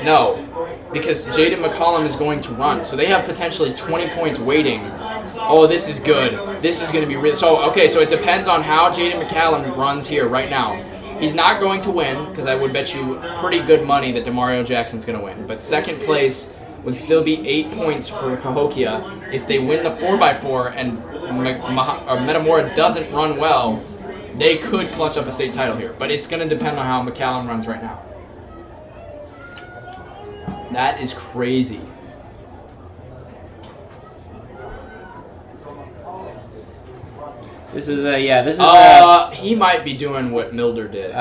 No, because Jaden McCollum is going to run. So they have potentially 20 points waiting. Oh, this is good. This is going to be real. So, okay, so it depends on how Jaden McCallum runs here right now. He's not going to win, because I would bet you pretty good money that Demario Jackson's going to win. But second place would still be 8 points for Cahokia. If they win the 4x4 and Metamora doesn't run well, they could clutch up a state title here. But it's going to depend on how McCallum runs right now. That is crazy. This is a, He might be doing what Milder did.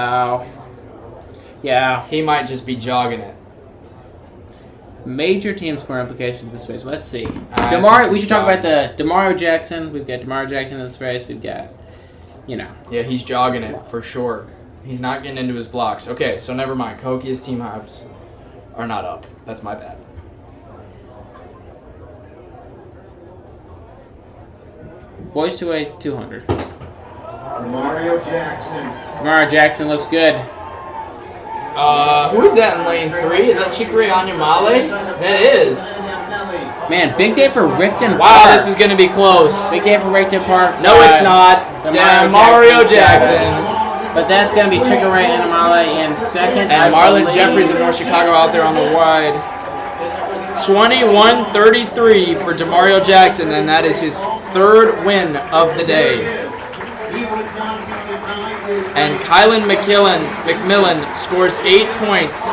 yeah. He might just be jogging it. Major team score implications of this race. Let's see. think We he's should talk about jogging. the Demario Jackson. We've got Demario Jackson in this race. We've got, Yeah, he's jogging it for sure. He's not getting into his blocks. Okay, so never mind. Cahokia's team hives are not up. That's my bad. boys to a 200. Mario Jackson. Demario Jackson looks good. Who is that in lane 3? Is that Chikere Anyamale? That is. Man, big day for Rickton Wow, Park. this is going to be close. Big day for Rickton Park. No, it's not. Damn, Mario Jackson's got Jackson. it. But that's going to be Chikere Anyamale in second. And Marlon Jeffries of North Chicago out there on the wide. 21-33 for Demario Jackson, and that is his third win of the day. And Kylan McMillan scores 8 points,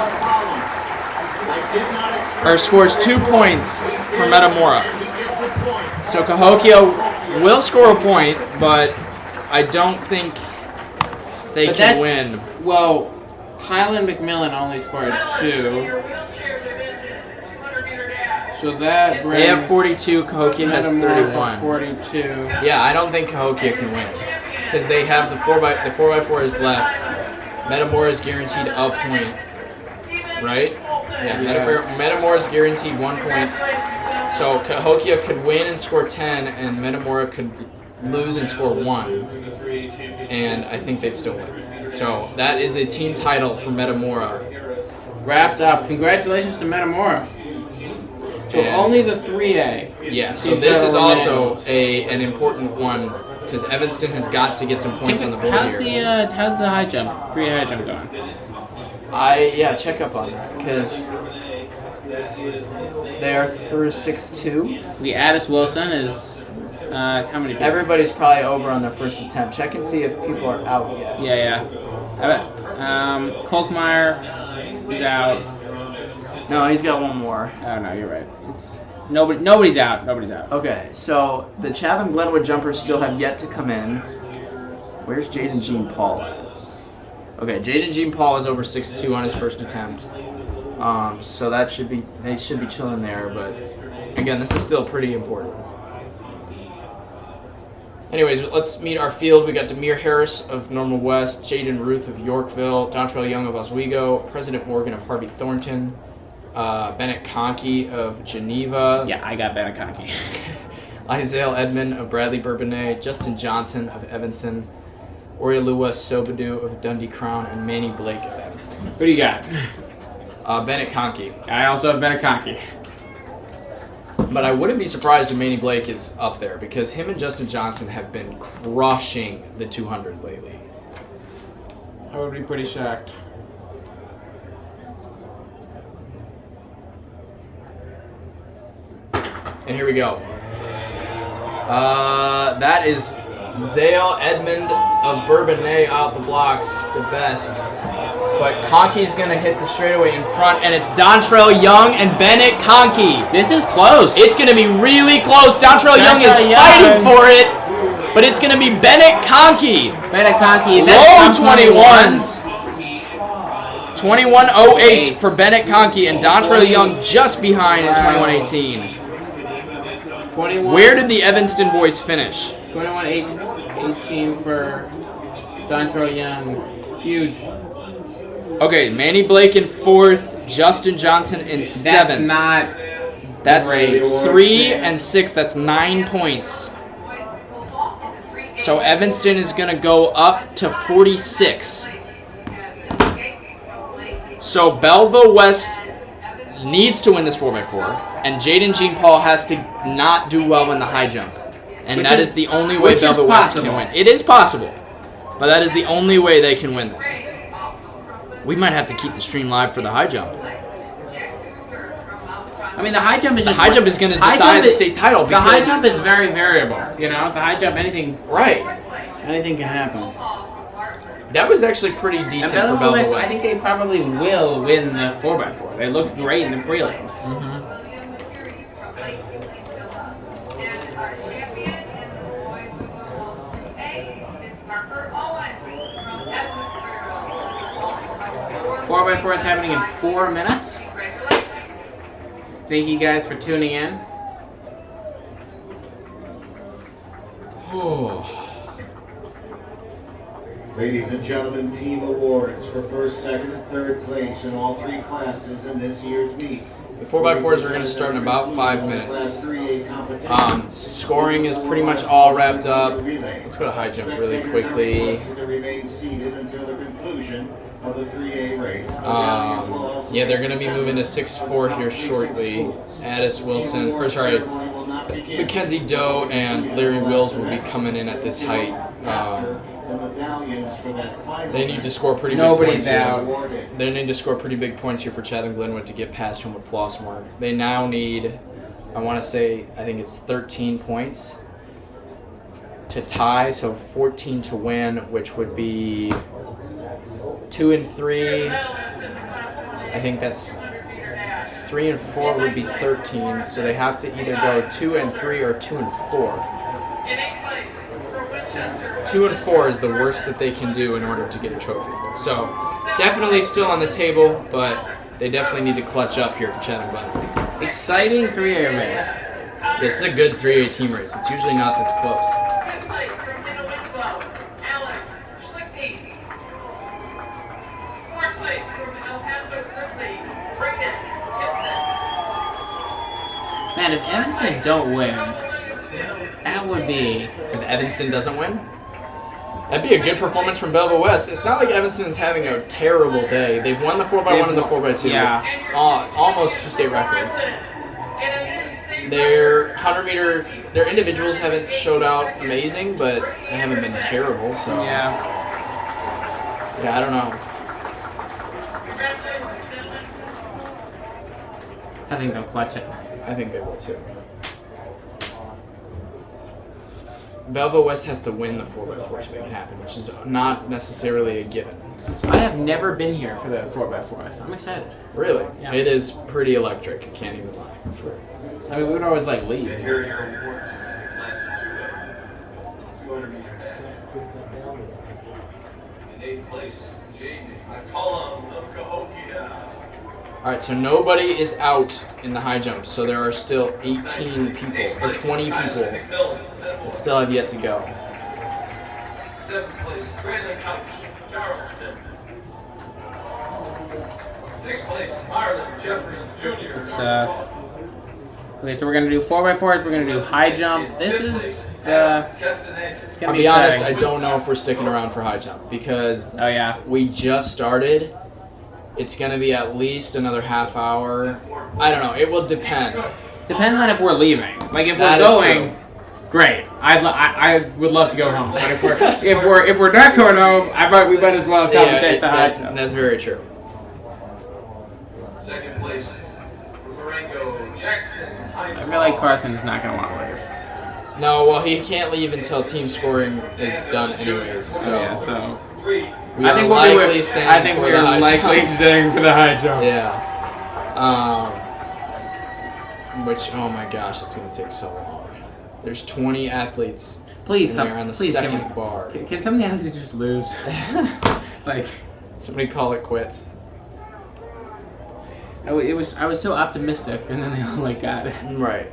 or scores 2 points for Metamora. So Cahokia will score a point, but I don't think they can win. Well, Kylan McMillan only scored 2. So that brings They have 42, Cahokia has Metamora 31. 42. Yeah, I don't think Cahokia can win because they have the 4x4 is left. Metamora is guaranteed a point, right? Yeah, Metamora is guaranteed 1 point. So Cahokia could win and score 10, and Metamora could lose and score 1. And I think they'd still win. So that is a team title for Metamora. Wrapped up. Congratulations to Metamora. So And- only the 3A. Yeah, so team this is title also remains. an important one because Evanston has got to get some points on the board How's here. how's the high jump? 3A high jump going? Check up on that because they are through 6-2. The Addis Wilson is how many people? Everybody's probably over on their first attempt. Check and see if people are out yet. Yeah. I bet. Kolkmeyer is out. No, he's got one more. Oh no, you're right. It's nobody's out. Nobody's out. Okay, so the Chatham Glenwood jumpers still have yet to come in. Where's Jaden Jean Paul at? Okay, Jaden Jean Paul is over 6'2" on his first attempt. So they should be chilling there, but again, this is still pretty important. Anyways, let's meet our field. We got Demir Harris of Normal West, Jaden Ruth of Yorkville, Dontrell Young of Oswego, President Morgan of Harvey Thornton, Bennett Conkey of Geneva. Yeah, I got Bennett Conkey. Isaiah Edmond of Bradley Bourbonnais, Justin Johnson of Evanston, Oriolua Sobadu of Dundee Crown, and Manny Blake of Evanston. Who do you got? Bennett Conkey. I also have Bennett Conkey. But I wouldn't be surprised if Manny Blake is up there because him and Justin Johnson have been crushing the 200 lately. I would be pretty shocked. And here we go. That is Zale Edmond of Bourbonnais out the blocks, the best. But Conkey's going to hit the straightaway in front, and it's Dontrell Young and Bennett Conkey. This is close. It's going to be really close. Dontrell Young is fighting for it, but it's going to be Bennett Conkey. Bennett Conkey is Low that 21s. 21.08 for Bennett Conkey and Dontrell Young just behind in 21.18. 21. Where did the Evanston boys finish? 21-18 for Dontrell Young. Huge. Okay, Manny Blake in 4th, Justin Johnson in 7th. That's That's great. 3 and 6. That's 9 points. So Evanston is going to go up to 46. So Belleville West needs to win this 4x4, and Jaden Jean-Paul has to not do well in the high jump. And Which that is- is the only way which is Belleville West can possible. win. It is possible, but that is the only way they can win this. We might have to keep the stream live for the high jump. I mean, the high jump is The just high jump is going to high decide jump the is- state title. The high because- jump is very variable. You know, the high jump, anything Right. can happen. That was actually pretty And decent for Belleville Belleville West, West. I think they probably will win the 4x4. They looked great in the prelims. And our champion in the boys football 3A is Parker Owen from Edmondsville. 4x4 is happening in 4 minutes. Congratulations. Thank you guys for tuning in. Ladies and gentlemen, team awards for first, second, and third place in all 3 classes in this year's meet. The 4x4s are going to start in about 5 minutes. Scoring is pretty much all wrapped up. Let's go to high jump really quickly. Yeah, they're going to be moving to 6'4" here shortly. Addis Wilson, Mackenzie Doe and Larry Wills will be coming in at this height. They need to score pretty big Nobody's points out. here. They need to score pretty big points here for Chatham Glenwood to get past Homewood Flossmoor. They now need, I think it's 13 points to tie, so 14 to win, which would be 2 and 3. I think that's 3 and 4 would be 13, so they have to either go 2 and 3 or 2 and 4. 2 and 4 is the worst that they can do in order to get a trophy. So definitely still on the table, but they definitely need to clutch up here for Chatham Glenwood. Exciting 3A race. This is a good 3A team race. It's usually not this close. Fifth place from Winslow, Alan Schlichting. 4th place from El Paso Grizzly, Braden Gibson. Man, if Evanston don't win, that would be... If Evanston doesn't win, that'd be a good performance from Belleville West. It's not like Evanston's having a terrible day. They've won the 4x1 and the 4x2. Yeah. With almost 2 state records. Their 100-meter, their individuals haven't showed out amazing, but they haven't been terrible. So Yeah. I don't know. I think they'll clutch it. I think they will too. Belleville West has to win the 4x4 to make it happen, which is not necessarily a given. So, I have never been here for the 4x4, so I'm excited. really, Yeah. it is pretty electric. I can't even lie. I mean, we would always like leave. And here are your awards for Class 2A. 200-meter dash. In 8th place, Jamie McCollum of Cahokia. All right, so nobody is out in the high jump, so there are still 18 people or 20 people that still have yet to go. 7th place, Traylon Couch, Charleston. 6th place, Marlon Jeffries Jr. It's, okay, so we're going to do 4x4s, we're going to do high jump. This is the... It's gonna I'll be honest, I exciting. don't know if we're sticking around for high jump because Oh, yeah. we just started. It's going to be at least another half hour. I don't know. It will depend. Depends on if we're leaving. Like, if That we're is going, true. great. I would love to go home. But if we're not going home, we might as well commentate the high jump. That's very true. 2nd place, Marengo Jackson. I feel like Carson is not going to want to leave. No, well, he can't leave until team scoring is done anyways. So Yeah, so... 3. we I are think likely staying I think for we're the high likely jump. staying for the high jump. Yeah. Which, oh my gosh, it's going to take so long. There's 20 athletes Please, in there on the please give me... second bar. Can some of the athletes just lose? Like... Somebody call it quits. I was so optimistic, and then they only got it. Right.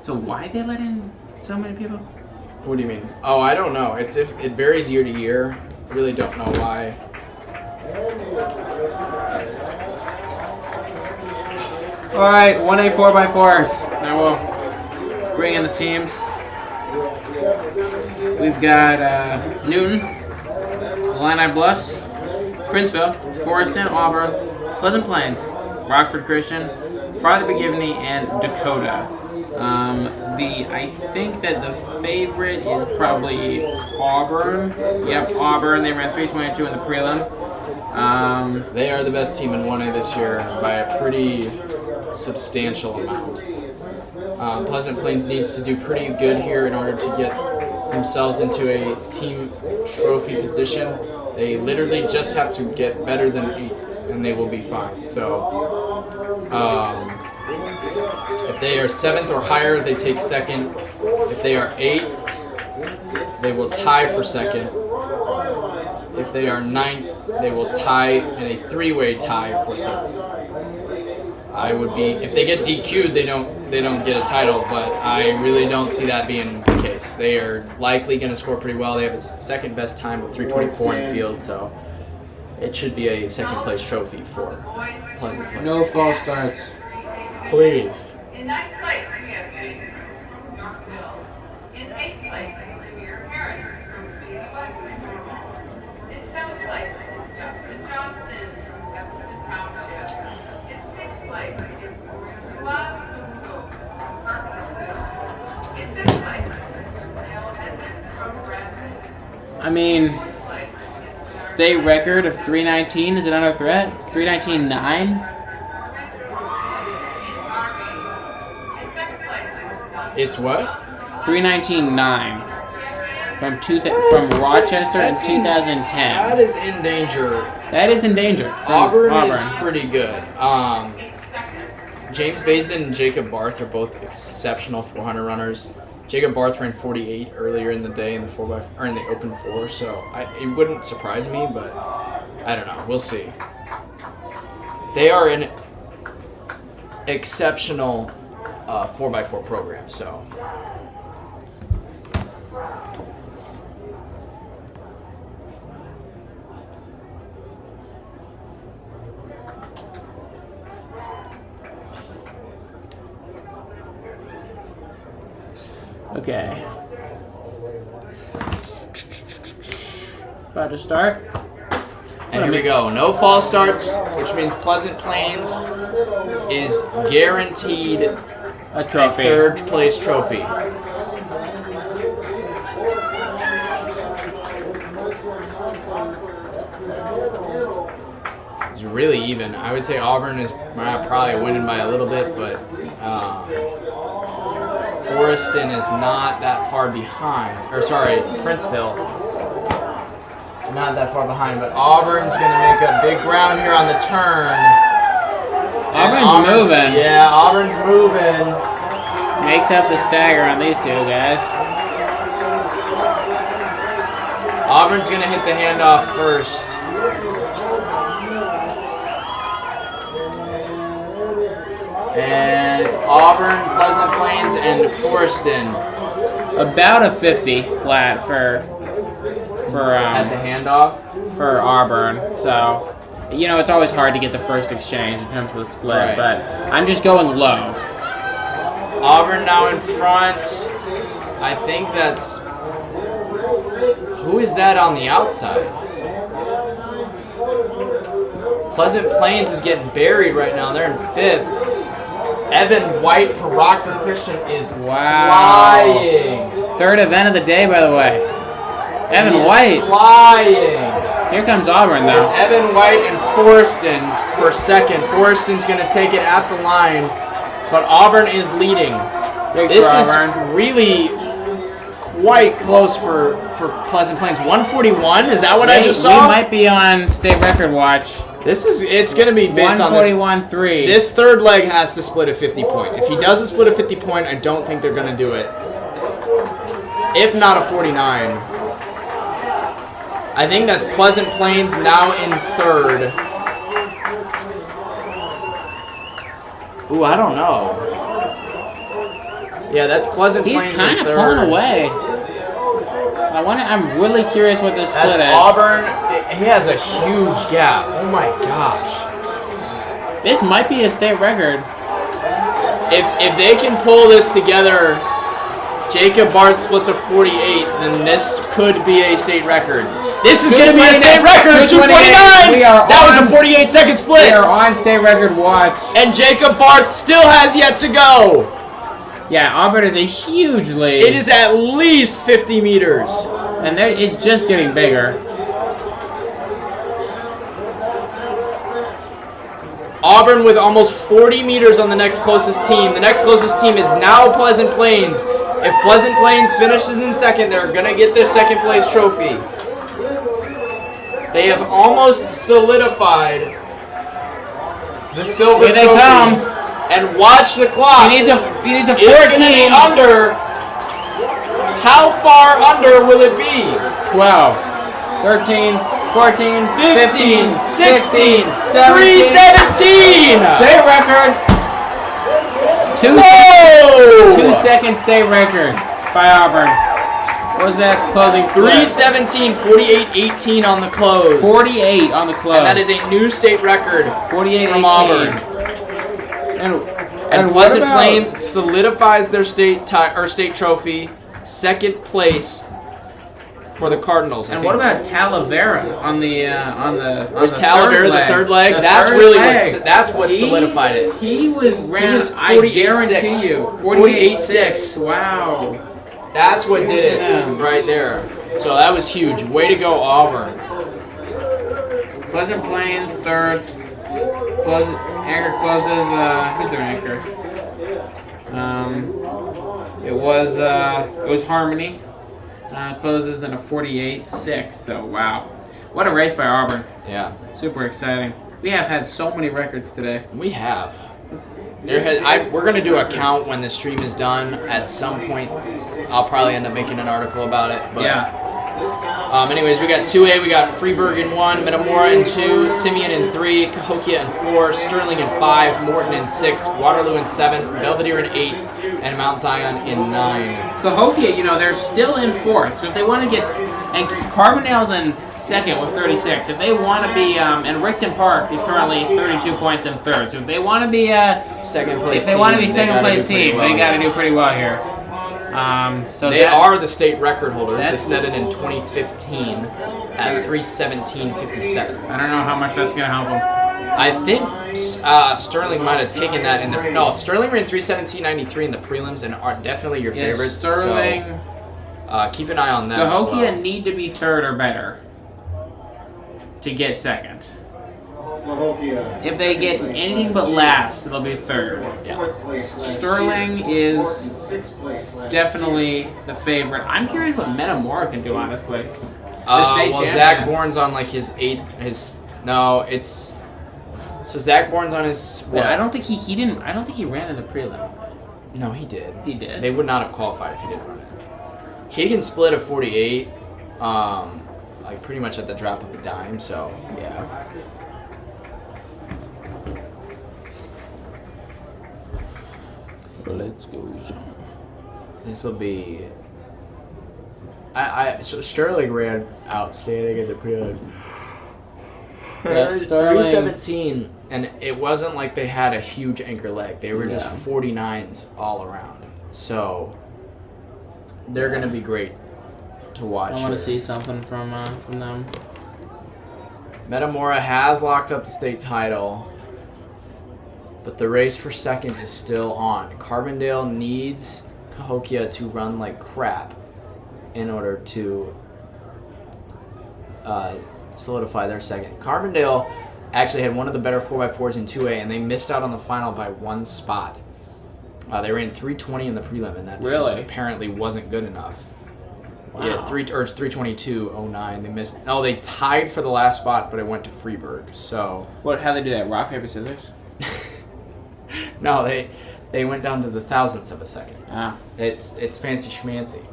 So why they let in so many people? What do you mean? Oh, I don't know. It varies year to year. I really don't know why. All right, 1A 4x4s. Now we'll bring in the teams. We've got Newton, Illini Bluffs, Princeville, Forreston, Auburn, Pleasant Plains, Rockford Christian, Father McGivney, and Dakota. I think that the favorite is probably Auburn. Yep, Auburn. They ran 3:22 in the prelim. They are the best team in 1A this year by a pretty substantial amount. Pleasant Plains needs to do pretty good here in order to get themselves into a team trophy position. They literally just have to get better than 8th, and they will be fine. So, if they are 7th or higher, they take 2nd. If they are 8th, they will tie for 2nd. If they are 9th, they will tie in a 3-way tie for 3rd. If they get DQ'd, they don't get a title, but I really don't see that being the case. They are likely going to score pretty well. They have the 2nd best time of 3:24 in field, so it should be a 2nd place trophy for Pleasant Plains. No false starts. Please. In 9th place, we have Jason from Yorkville. In 8th place, Premier Harris from City West. In 7th place is Justin Johnson from Jefferson Township. In 6th place is Tuaz Tungo from Parkinsville. In 5th place is Dale Edmonds from Bradford. I mean, 4th place is state record of 319. Is it under threat? 319.9. It's what? 319.9 from Rochester in 2010. That is in danger. That is in danger. Auburn is pretty good. James Baisden and Jacob Barth are both exceptional 400 runners. Jacob Barth ran 48 earlier in the day in the in the open 4, so it wouldn't surprise me, but I don't know. We'll see. They are an exceptional 4x4 program, so. Okay. About to start. And here we go. No false starts, which means Pleasant Plains is guaranteed A trophy. a 3rd place trophy. It's really even. I would say Auburn is probably winning by a little bit, but Forreston is not that far behind. Or sorry, Princeville. Not that far behind, but Auburn's going to make up big ground here on the turn. Auburn's moving. Yeah, Auburn's moving. Makes up the stagger on these two guys. Auburn's going to hit the handoff first. And it's Auburn, Pleasant Plains, and Forreston. About a 50 flat for At the handoff. for Auburn. So, you know, it's always hard to get the first exchange in terms of the split, Right. but I'm just going low. Auburn now in front. I think that's... Who is that on the outside? Pleasant Plains is getting buried right now. They're in 5th. Evan White for Rockford Christian is flying. 3rd event of the day, by the way. Evan He is White. flying. Here comes Auburn, It's though. Evan White and Forreston for 2nd. Forreston's going to take it at the line, but Auburn is leading. Big This for is Auburn. really quite close for Pleasant Plains. 141, is that what I just saw? We might be on state record watch. It's going to be based on this. 141.3. This 3rd leg has to split a 50 point. If he doesn't split a 50 point, I don't think they're going to do it. If not a 49. I think that's Pleasant Plains now in third. Ooh, I don't know. Yeah, that's Pleasant Plains He's kind in of third. pulling away. I'm really curious what this split That's is. Auburn. He has a huge gap. Oh my gosh. This might be a state record. If they can pull this together, Jacob Barth splits a 48, then this could be a state record. This is going to be a state record, 229! That was a 48-second split! We are on state record watch. And Jacob Barth still has yet to go. Yeah, Auburn is a huge lead. It is at least 50 meters. And it's just getting bigger. Auburn with almost 40 meters on the next closest team. The next closest team is now Pleasant Plains. If Pleasant Plains finishes in second, they're going to get their second place trophy. They have almost solidified the silver trophy. Here they come. And watch the clock. He needs a It's gonna be 14. under. How far under will it be? 12, 13, 14, 15, 16, 17. 317. State record. Whoa! 2 second state record by Auburn. What was that closing split? 317, 48, 18 on the close. 48 on the close. And that is a new state record 48 from 18. Auburn. And And what Pleasant about- Plains solidifies their state trophy, second place for the Cardinals. And what about Talavera on the Was Talavera the third leg? That's third really leg. what solidified it. He was ran. was I 48-6. guarantee you, 48-6. Wow. That's what did it Damn. right there. So that was huge. Way to go, Auburn. Pleasant Plains third. Anchor closes. Who's their anchor? It was Harmony. Closes in a 48-6. So wow, what a race by Auburn. Yeah, Super exciting. We have had so many records today. we have. We're going to do a count when the stream is done. At some point, I'll probably end up making an article about it. But Yeah. Anyways, we got 2A. We got Freeburg in 1, Metamora in 2, Simeon in 3, Cahokia in 4, Sterling in 5, Morton in 6, Waterloo in 7, Belvedere in 8, and Mount Zion in 9. Cahokia, they're still in fourth. So if they want to get, and Carbondale's in second with 36. If they want to be, and Rickton Park is currently 32 points in third. So if they want to be Second place if they team, want to be they second gotta place do pretty team, well they got to here. do pretty well here. So They are the state record holders. They That's- set it in 2015 at 317.57. I don't know how much that's gonna help them. I think Sterling might have taken that in the Sterling ran 317.93 in the prelims and are definitely your Yes, favorites. Sterling. So keep an eye on them. as Cahokia well. need to be third or better to get second. If they get anything but last, they'll be third. Yeah. Sterling is definitely the favorite. I'm curious what Metamora can do, honestly. Well, Zach Bourne's on like his 8. So Zach Bourne's on his. What? Well, I don't think he didn't. I don't think he ran in the prelim. No, he did. He did. They would not have qualified if he didn't run it. He can split a 48, like pretty much at the drop of a dime. So yeah. Let's go. This will be. So Sterling ran outstanding in the prelims. Yeah, Sterling. 317, and it wasn't like they had a huge anchor leg. They were just 49s all around. So they're gonna be great to watch. I want to here. see something from them. Metamora has locked up the state title, but the race for second is still on. Carbondale needs Cahokia to run like crap in order to solidify their second. Carbondale actually had one of the better 4x4s in 2A, and they missed out on the final by 1 spot. They ran 320 in the prelim, and that just Really? apparently wasn't good enough. Wow. Yeah, 322.09. They missed. No, they tied for the last spot, but it went to Freeburg. So How they do that? Rock paper scissors. no, they went down to the thousandths of a second. Ah. It's fancy schmancy.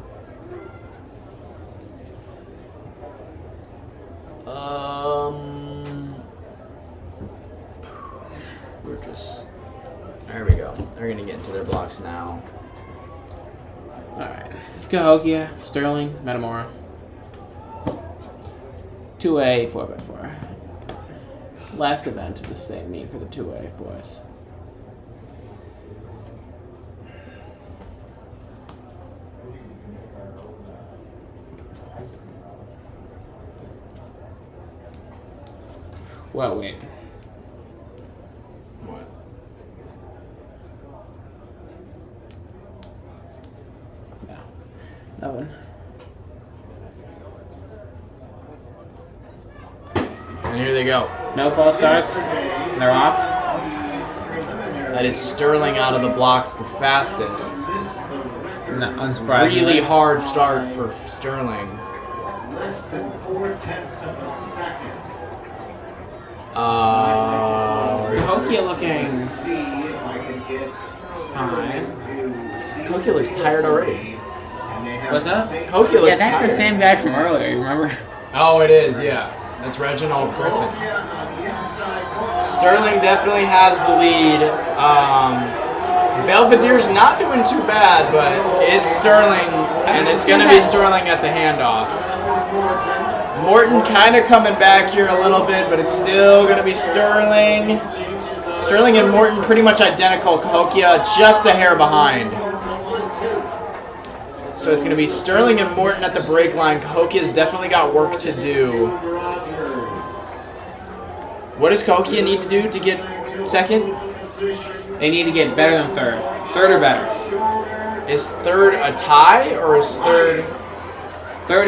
We're just... There we go. They're going to get into their blocks now. Alright. Cahokia, Sterling, Metamora. 2A, 4x4. Last event of the same meet for the 2A boys. Well, wait. What? No. Nothing. And here they go. No false starts. They're off. That is Sterling out of the blocks the fastest. No, unsurprisingly. Really hard start for Sterling. Less than 0.4 of a second. Cahokia looking See if I can get fine. Cahokia looks tired already. What's up? Cahokia Yeah, looks that's tired. the same guy from earlier, you remember? Oh, it is, yeah. That's Reginald Griffin. Sterling definitely has the lead. Belvedere's not doing too bad, but it's Sterling, and it's going to be Sterling at the handoff. Morton kind of coming back here a little bit, but it's still going to be Sterling. Sterling and Morton pretty much identical. Cahokia just a hair behind. So it's going to be Sterling and Morton at the break line. Cahokia's definitely got work to do. What does Cahokia need to do to get second? They need to get better than third. Third or better. Is third a tie or is third? Third,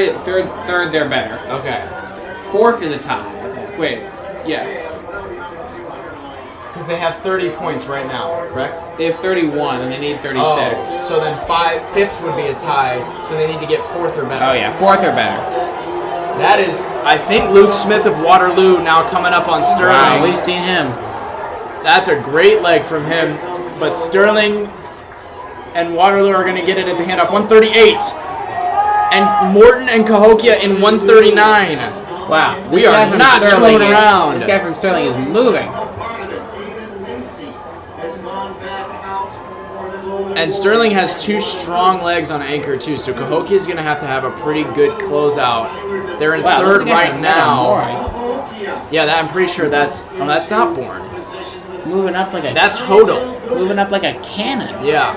they're better. Okay. Fourth is a tie. Wait, yes. Because they have 30 points right now, correct? They have 31 and they need 36. Oh, so then fifth would be a tie, so they need to get fourth or better. Oh yeah, fourth or better. That is, I think, Luke Smith of Waterloo now coming up on Sterling. Wow, we've seen him. That's a great leg from him, but Sterling and Waterloo are going to get it at the handoff. 138. And Morton and Cahokia in 139. Wow. We this guy are from not Sterling screwing around. This guy from Sterling is moving. And Sterling has two strong legs on anchor too, so Cahokia is going to have a pretty good closeout. They're in third right now. Yeah, I'm pretty sure that's not Bourne. Moving up like a. That's Hodel. Moving up like a cannon. Yeah.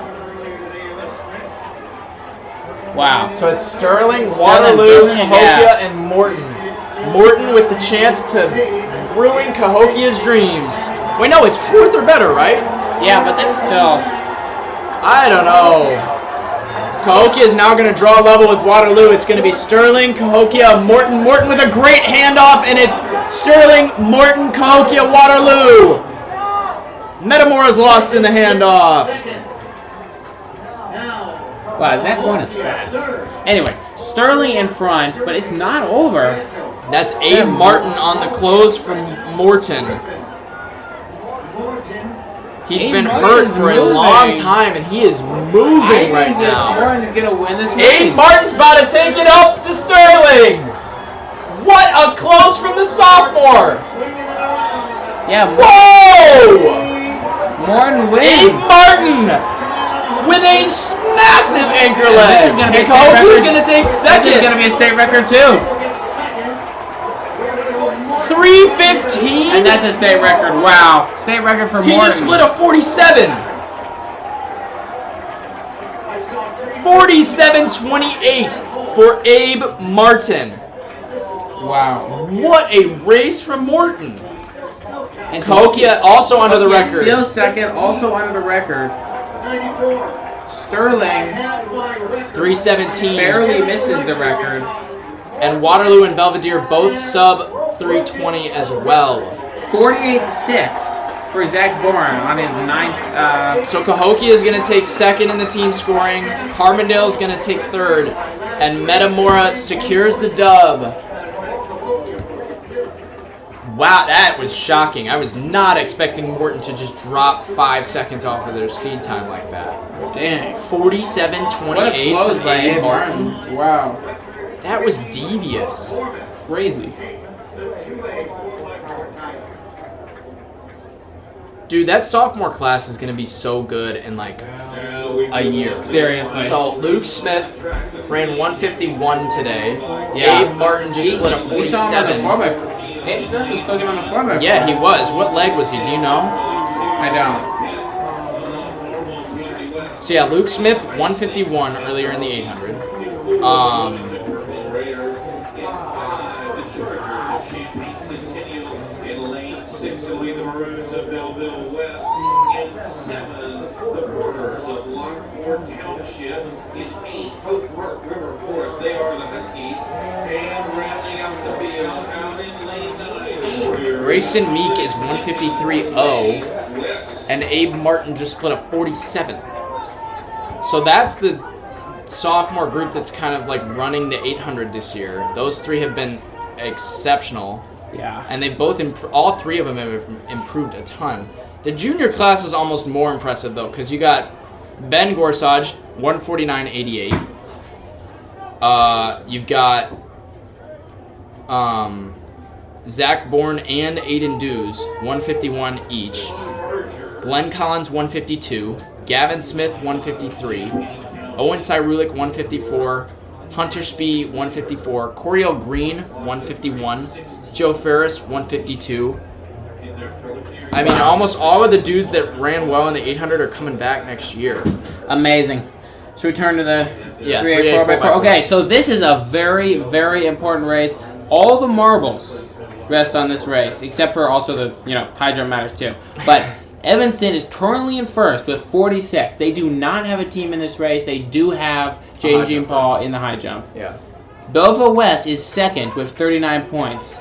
Wow. So it's Sterling, Waterloo, Cahokia, and Morton. Morton with the chance to ruin Cahokia's dreams. Wait, no, it's fourth or better, right? Yeah, but that's still. I don't know. Cahokia is now going to draw level with Waterloo. It's going to be Sterling, Cahokia, Morton. Morton with a great handoff, and it's Sterling, Morton, Cahokia, Waterloo. Metamora's lost in the handoff. Wow, Zach Bourne is fast. Anyways, Sterling in front, but it's not over. That's Abe Martin on the close from Morton. He's been hurt for a long time, and he is moving right now. Morton's gonna win this race. Abe Martin's about to take it up to Sterling. What a close from the sophomore! Yeah. Whoa! Morton wins. Abe Martin with a massive anchor leg. This is gonna be a state Cahokia's record. gonna take second. This is gonna be a state record too. 3:15. And that's a state record. Wow. State record for Morton. He just split a 47. 47-28 for Abe Martin. Wow. What a race from Morton. And Cahokia also under the record. Still second, also under the record. Sterling 3:17. barely misses the record. And Waterloo and Belvedere both sub 3:20 as well. 48-6 for Zach Bourne on his ninth. So Cahokia is going to take second in the team scoring. Carbondale is going to take third. And Metamora secures the dub. Wow, that was shocking. I was not expecting Morton to just drop 5 seconds off of their seed time like that. Dang. 47-28 Close for by Abe Abe Martin. Martin. Wow. That was devious. Crazy. Dude, that sophomore class is going to be so good in like a year. Seriously. So Luke Smith ran 151 today. Yeah. Abe Martin just split a We saw him on 47. the 4x4. Abe Smith was cooking on the 4x4. Yeah, he was. What leg was he? Do you know? I don't. So yeah, Luke Smith 151 earlier in the 800. In lane 6 will be the Maroons of Belleville West. In 7, the Porters of Lockport Township. In 8, Oak Park River Forest. They are the Huskies. And rattling out the field out in lane 9. Grayson Meek is 153.0, and Abe Martin just split a 47. So that's the sophomore group that's kind of like running the 800 this year. Those three have been exceptional. Yeah. And they both, all three of them have improved a ton. The junior class is almost more impressive though, because you got Ben Gorsage, 149.88. You've got Zach Bourne and Aiden Dews, 151 each. Glenn Collins, 152. Gavin Smith, 153. Owen Cyrulik, 154. Hunter Spee, 154. Coriel Green, 151. Joe Ferris, 152. I mean, almost all of the dudes that ran well in the 800 are coming back next year. Amazing. Should we turn to the 3A 4x4? Okay, so this is a very, very important race. All the marbles rest on this race, except for also the, high jump matters too. But Evanston is currently in first with 46. They do not have a team in this race. They do have Jay and Jean Paul in the high jump. Yeah. Belleville West is second with 39 points.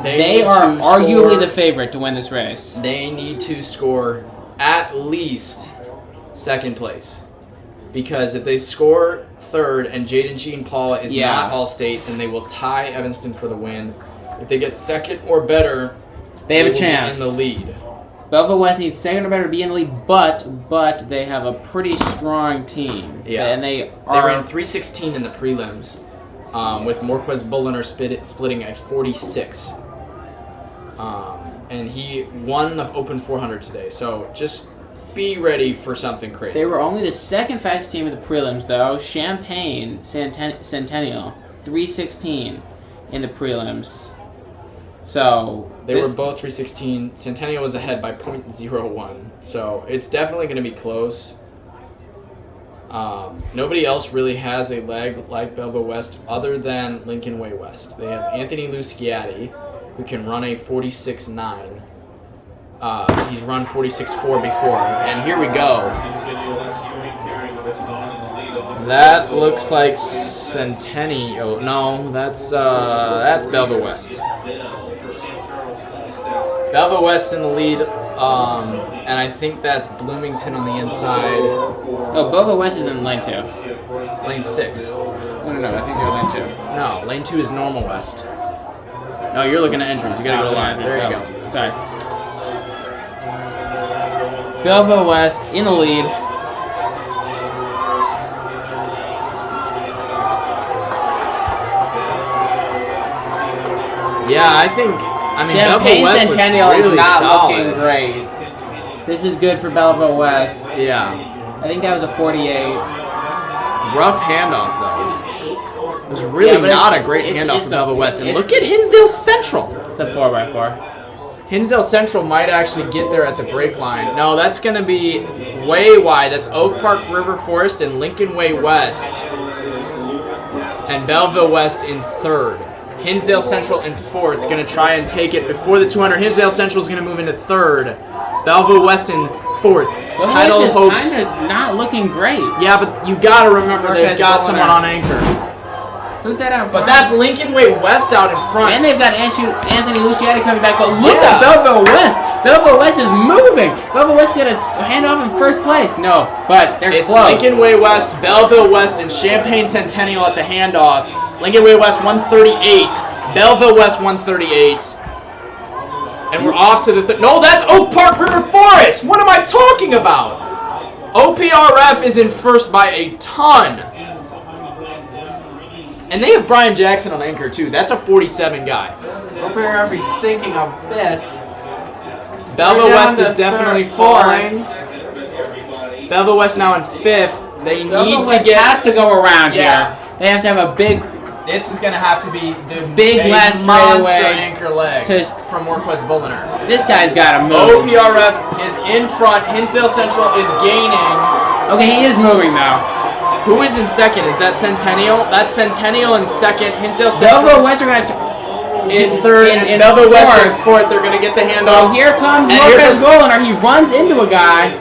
They need are to arguably score- the favorite to win this race. They need to score at least second place. Because if they score third and Jaden Jean Paul is not All-State, then they will tie Evanston for the win. If they get second or better, They have a will be chance. in the lead. Belleville West needs second or better to be in the lead, but they have a pretty strong team. Yeah. And they They are ran 316 in the prelims, with Morquez Bulliner splitting at 46. And he won the Open 400 today, so just be ready for something crazy. They were only the second fastest team in the prelims, though. Champaign Centennial, 316 in the prelims. So They were both 316. Centennial was ahead by 0.01, so it's definitely going to be close. Nobody else really has a leg like Belleville West other than Lincoln Way West. They have Anthony Lusciati, who can run a 46.9. He's run 46.4 before, and here we go. That looks like Centennial. No, that's Belleville West. Belleville West in the lead, and I think that's Bloomington on the inside. Oh, Belleville West is in lane 2. Lane 6. No, I think they're lane 2. No, lane 2 is Normal West. No, you're looking at entries. You gotta go to live. There you go. Sorry. Belleville West in the lead. Yeah, I mean, Belleville Champaign West Centennial looks really is not solid. looking great. This is good for Belleville West. Yeah. I think that was a 48. Rough handoff, though. It was really but not it's- a great it's- handoff it's for the- Belleville West. And it's- look at Hinsdale Central. It's the 4x4. Hinsdale Central might actually get there at the break line. No, that's going to be way wide. That's Oak Park River Forest and Lincoln Way West. And Belleville West in third. Hinsdale Central in fourth. Going to try and take it before the 200. Hinsdale Central is going to move into third. Belleville West in fourth. Belleville Title West is hopes. kind of not looking great. Yeah, but you got to remember they've Marquez got Bulliner. someone on anchor. Who's that out But front? that's Lincoln Way West out in front. And they've got Anthony Luciati coming back. But look Yeah. at Belleville West. Belleville West is moving. Belleville West got a handoff in first place. No, but they're It's close. Lincoln Way West, Belleville West, and Champaign Centennial at the handoff. Lincoln Way West 138, Belleville West 138. And we're off to the no, that's Oak Park River Forest. What am I talking about? OPRF is in first by a ton. And they have Brian Jackson on anchor too. That's a 47 guy. OPRF is sinking a bit. Belva We're down West to is definitely fourth. falling. Belva West now in 5th. They need Belva to West get. has to go around Yeah. here. They have to have a big This is gonna have to be the Big a last monster straightaway anchor leg to- from Marquez Bulliner. This guy's got to move. OPRF is in front. Hinsdale Central is gaining. Okay, he is moving though. Who is in second? Is that Centennial? That's Centennial in second. Hinsdale Belva Central West are going to. in third, in and Belva West in fourth. fourth. They're gonna get the So handoff. here comes And here Marquez comes- Bulliner. He runs into a guy.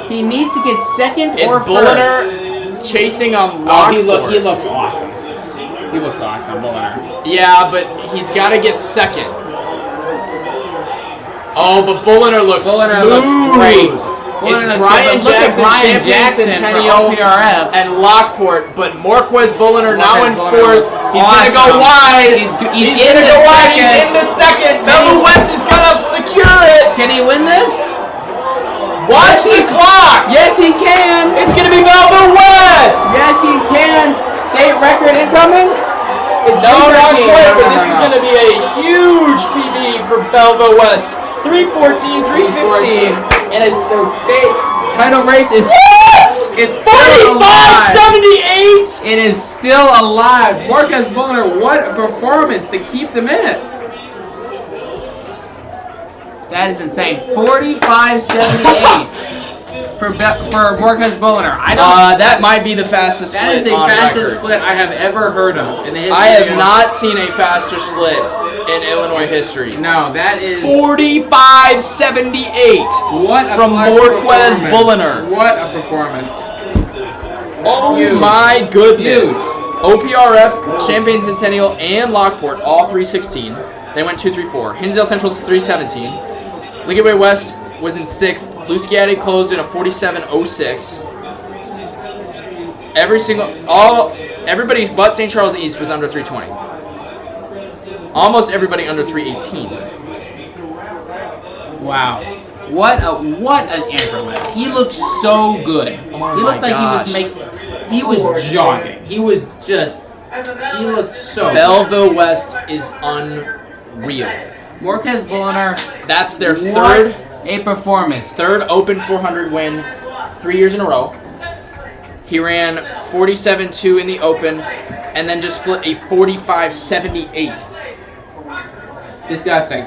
He needs to get second It's or first. Bulliner chasing on Oh, Lockport. he looks awesome. He looks awesome, Bulliner. Yeah, but he's got to get second. Oh, but Bulliner looks Bulliner smooth. looks great. It's Bulliner looks Brian good, but look at Jackson, Brian champion Jackson for Centennial, OPRF. and Lockport. But Marquez Bulliner now Marquez in Bulliner fourth. looks He's going to go awesome. wide. He's He's in going to the go wide. He's second. in the second. Can Belva he- West is going to secure it. Can he win this? Watch the clock. Yes, he can. It's going to be Belva West. Yes, he can. State record incoming. It's No, not 313. quite, but No, this no, is no. going to be a huge PB for Belva West. 314, 315. And it's the state title race is What? It's still alive. 45-78. It is still alive. Marquez Bulliner, what a performance to keep them in it. That is insane. 45-78 for Marquez Bulliner. I don't. That might be the fastest That is split the on fastest record. split I have ever heard of in the history. I have of- not seen a faster split in Illinois history. No, that is 45-78. what a from clutch Marquez performance. Bulliner. What a performance. Oh Huge. my goodness. Huge. OPRF, Champaign Centennial, and Lockport, all 316. They went 2-3-4. Hinsdale Central's 317. Liquid Way West was in 6th. Lusciati closed in a 47-06. Everybody but St. Charles East was under 320. Almost everybody under 318. Wow. What an anchor lift. He looked so good. Oh He looked my like gosh. he was jogging. He looked so Belva West is unreal. Marquez Bulliner, That's their what third a performance. Open 400 win 3 years in a row. He ran 47-2 in the Open and then just split a 45-78. Disgusting.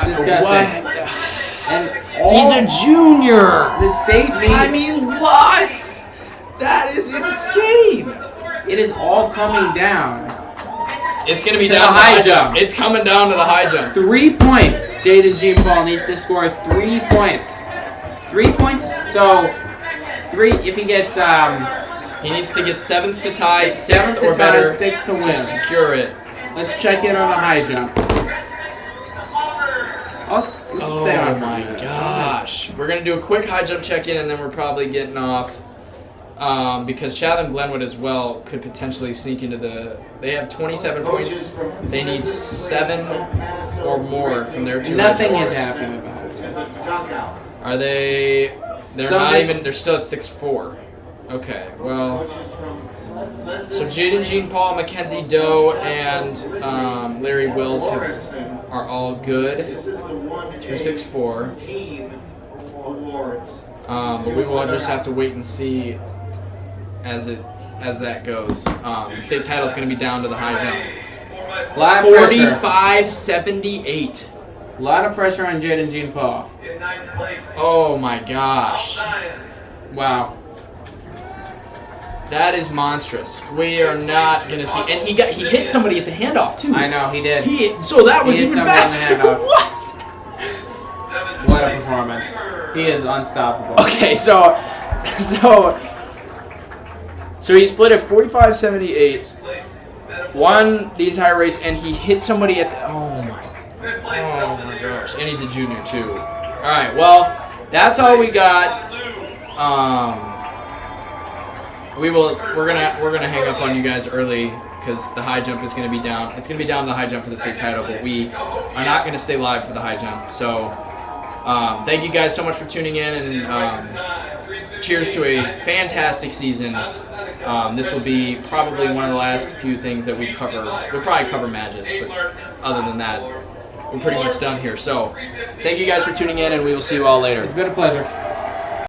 Disgusting. What? And He's a junior. the state meet. I mean, what? That is insane. It is all coming down. It's going to be To down the to high jump. It's coming down to the high jump. 3 points. Jaden Jean Paul needs to score 3 points. 3 points. So 3 if he gets He needs to get 7th to tie, 6th 7th or to tie, better 6th to to win. secure it. Let's check in on the high jump. Let's stay on Oh for a my minute. gosh. We're going to do a quick high jump check-in and then we're probably getting off because Chatham Glenwood as well could potentially sneak into the... They have 27 points. They need 7 or more from their 2 Nothing high is jumps. happening about it. Are they... They're not Somebody- even... They're still at 6-4. Okay, well... So Jaden Jean Paul, Mackenzie Doe, and Larry Wills are all good through 6-4. But we will just have to wait and see as that goes. The state title is going to be down to the high jump. Lot of pressure. 45-78. A lot of pressure on Jaden Jean Paul. Oh my gosh. Wow. That is monstrous. We are not going to see. And he hit somebody at the handoff too. I know, he did. So that was He hit even somebody in faster. the handoff. What? What a performance. He is unstoppable. Okay, so he split at 45-78, won the entire race, and he hit somebody at the, oh my gosh, and he's a junior too. All right, well, that's all we got. We're gonna hang up on you guys early because the high jump is gonna be down. It's gonna be down to the high jump for the state title, but we are not gonna stay live for the high jump. So thank you guys so much for tuning in, and cheers to a fantastic season. This will be probably one of the last few things that we cover. We'll probably cover Magis, but other than that, we're pretty much done here. So thank you guys for tuning in, and we will see you all later. It's been a pleasure.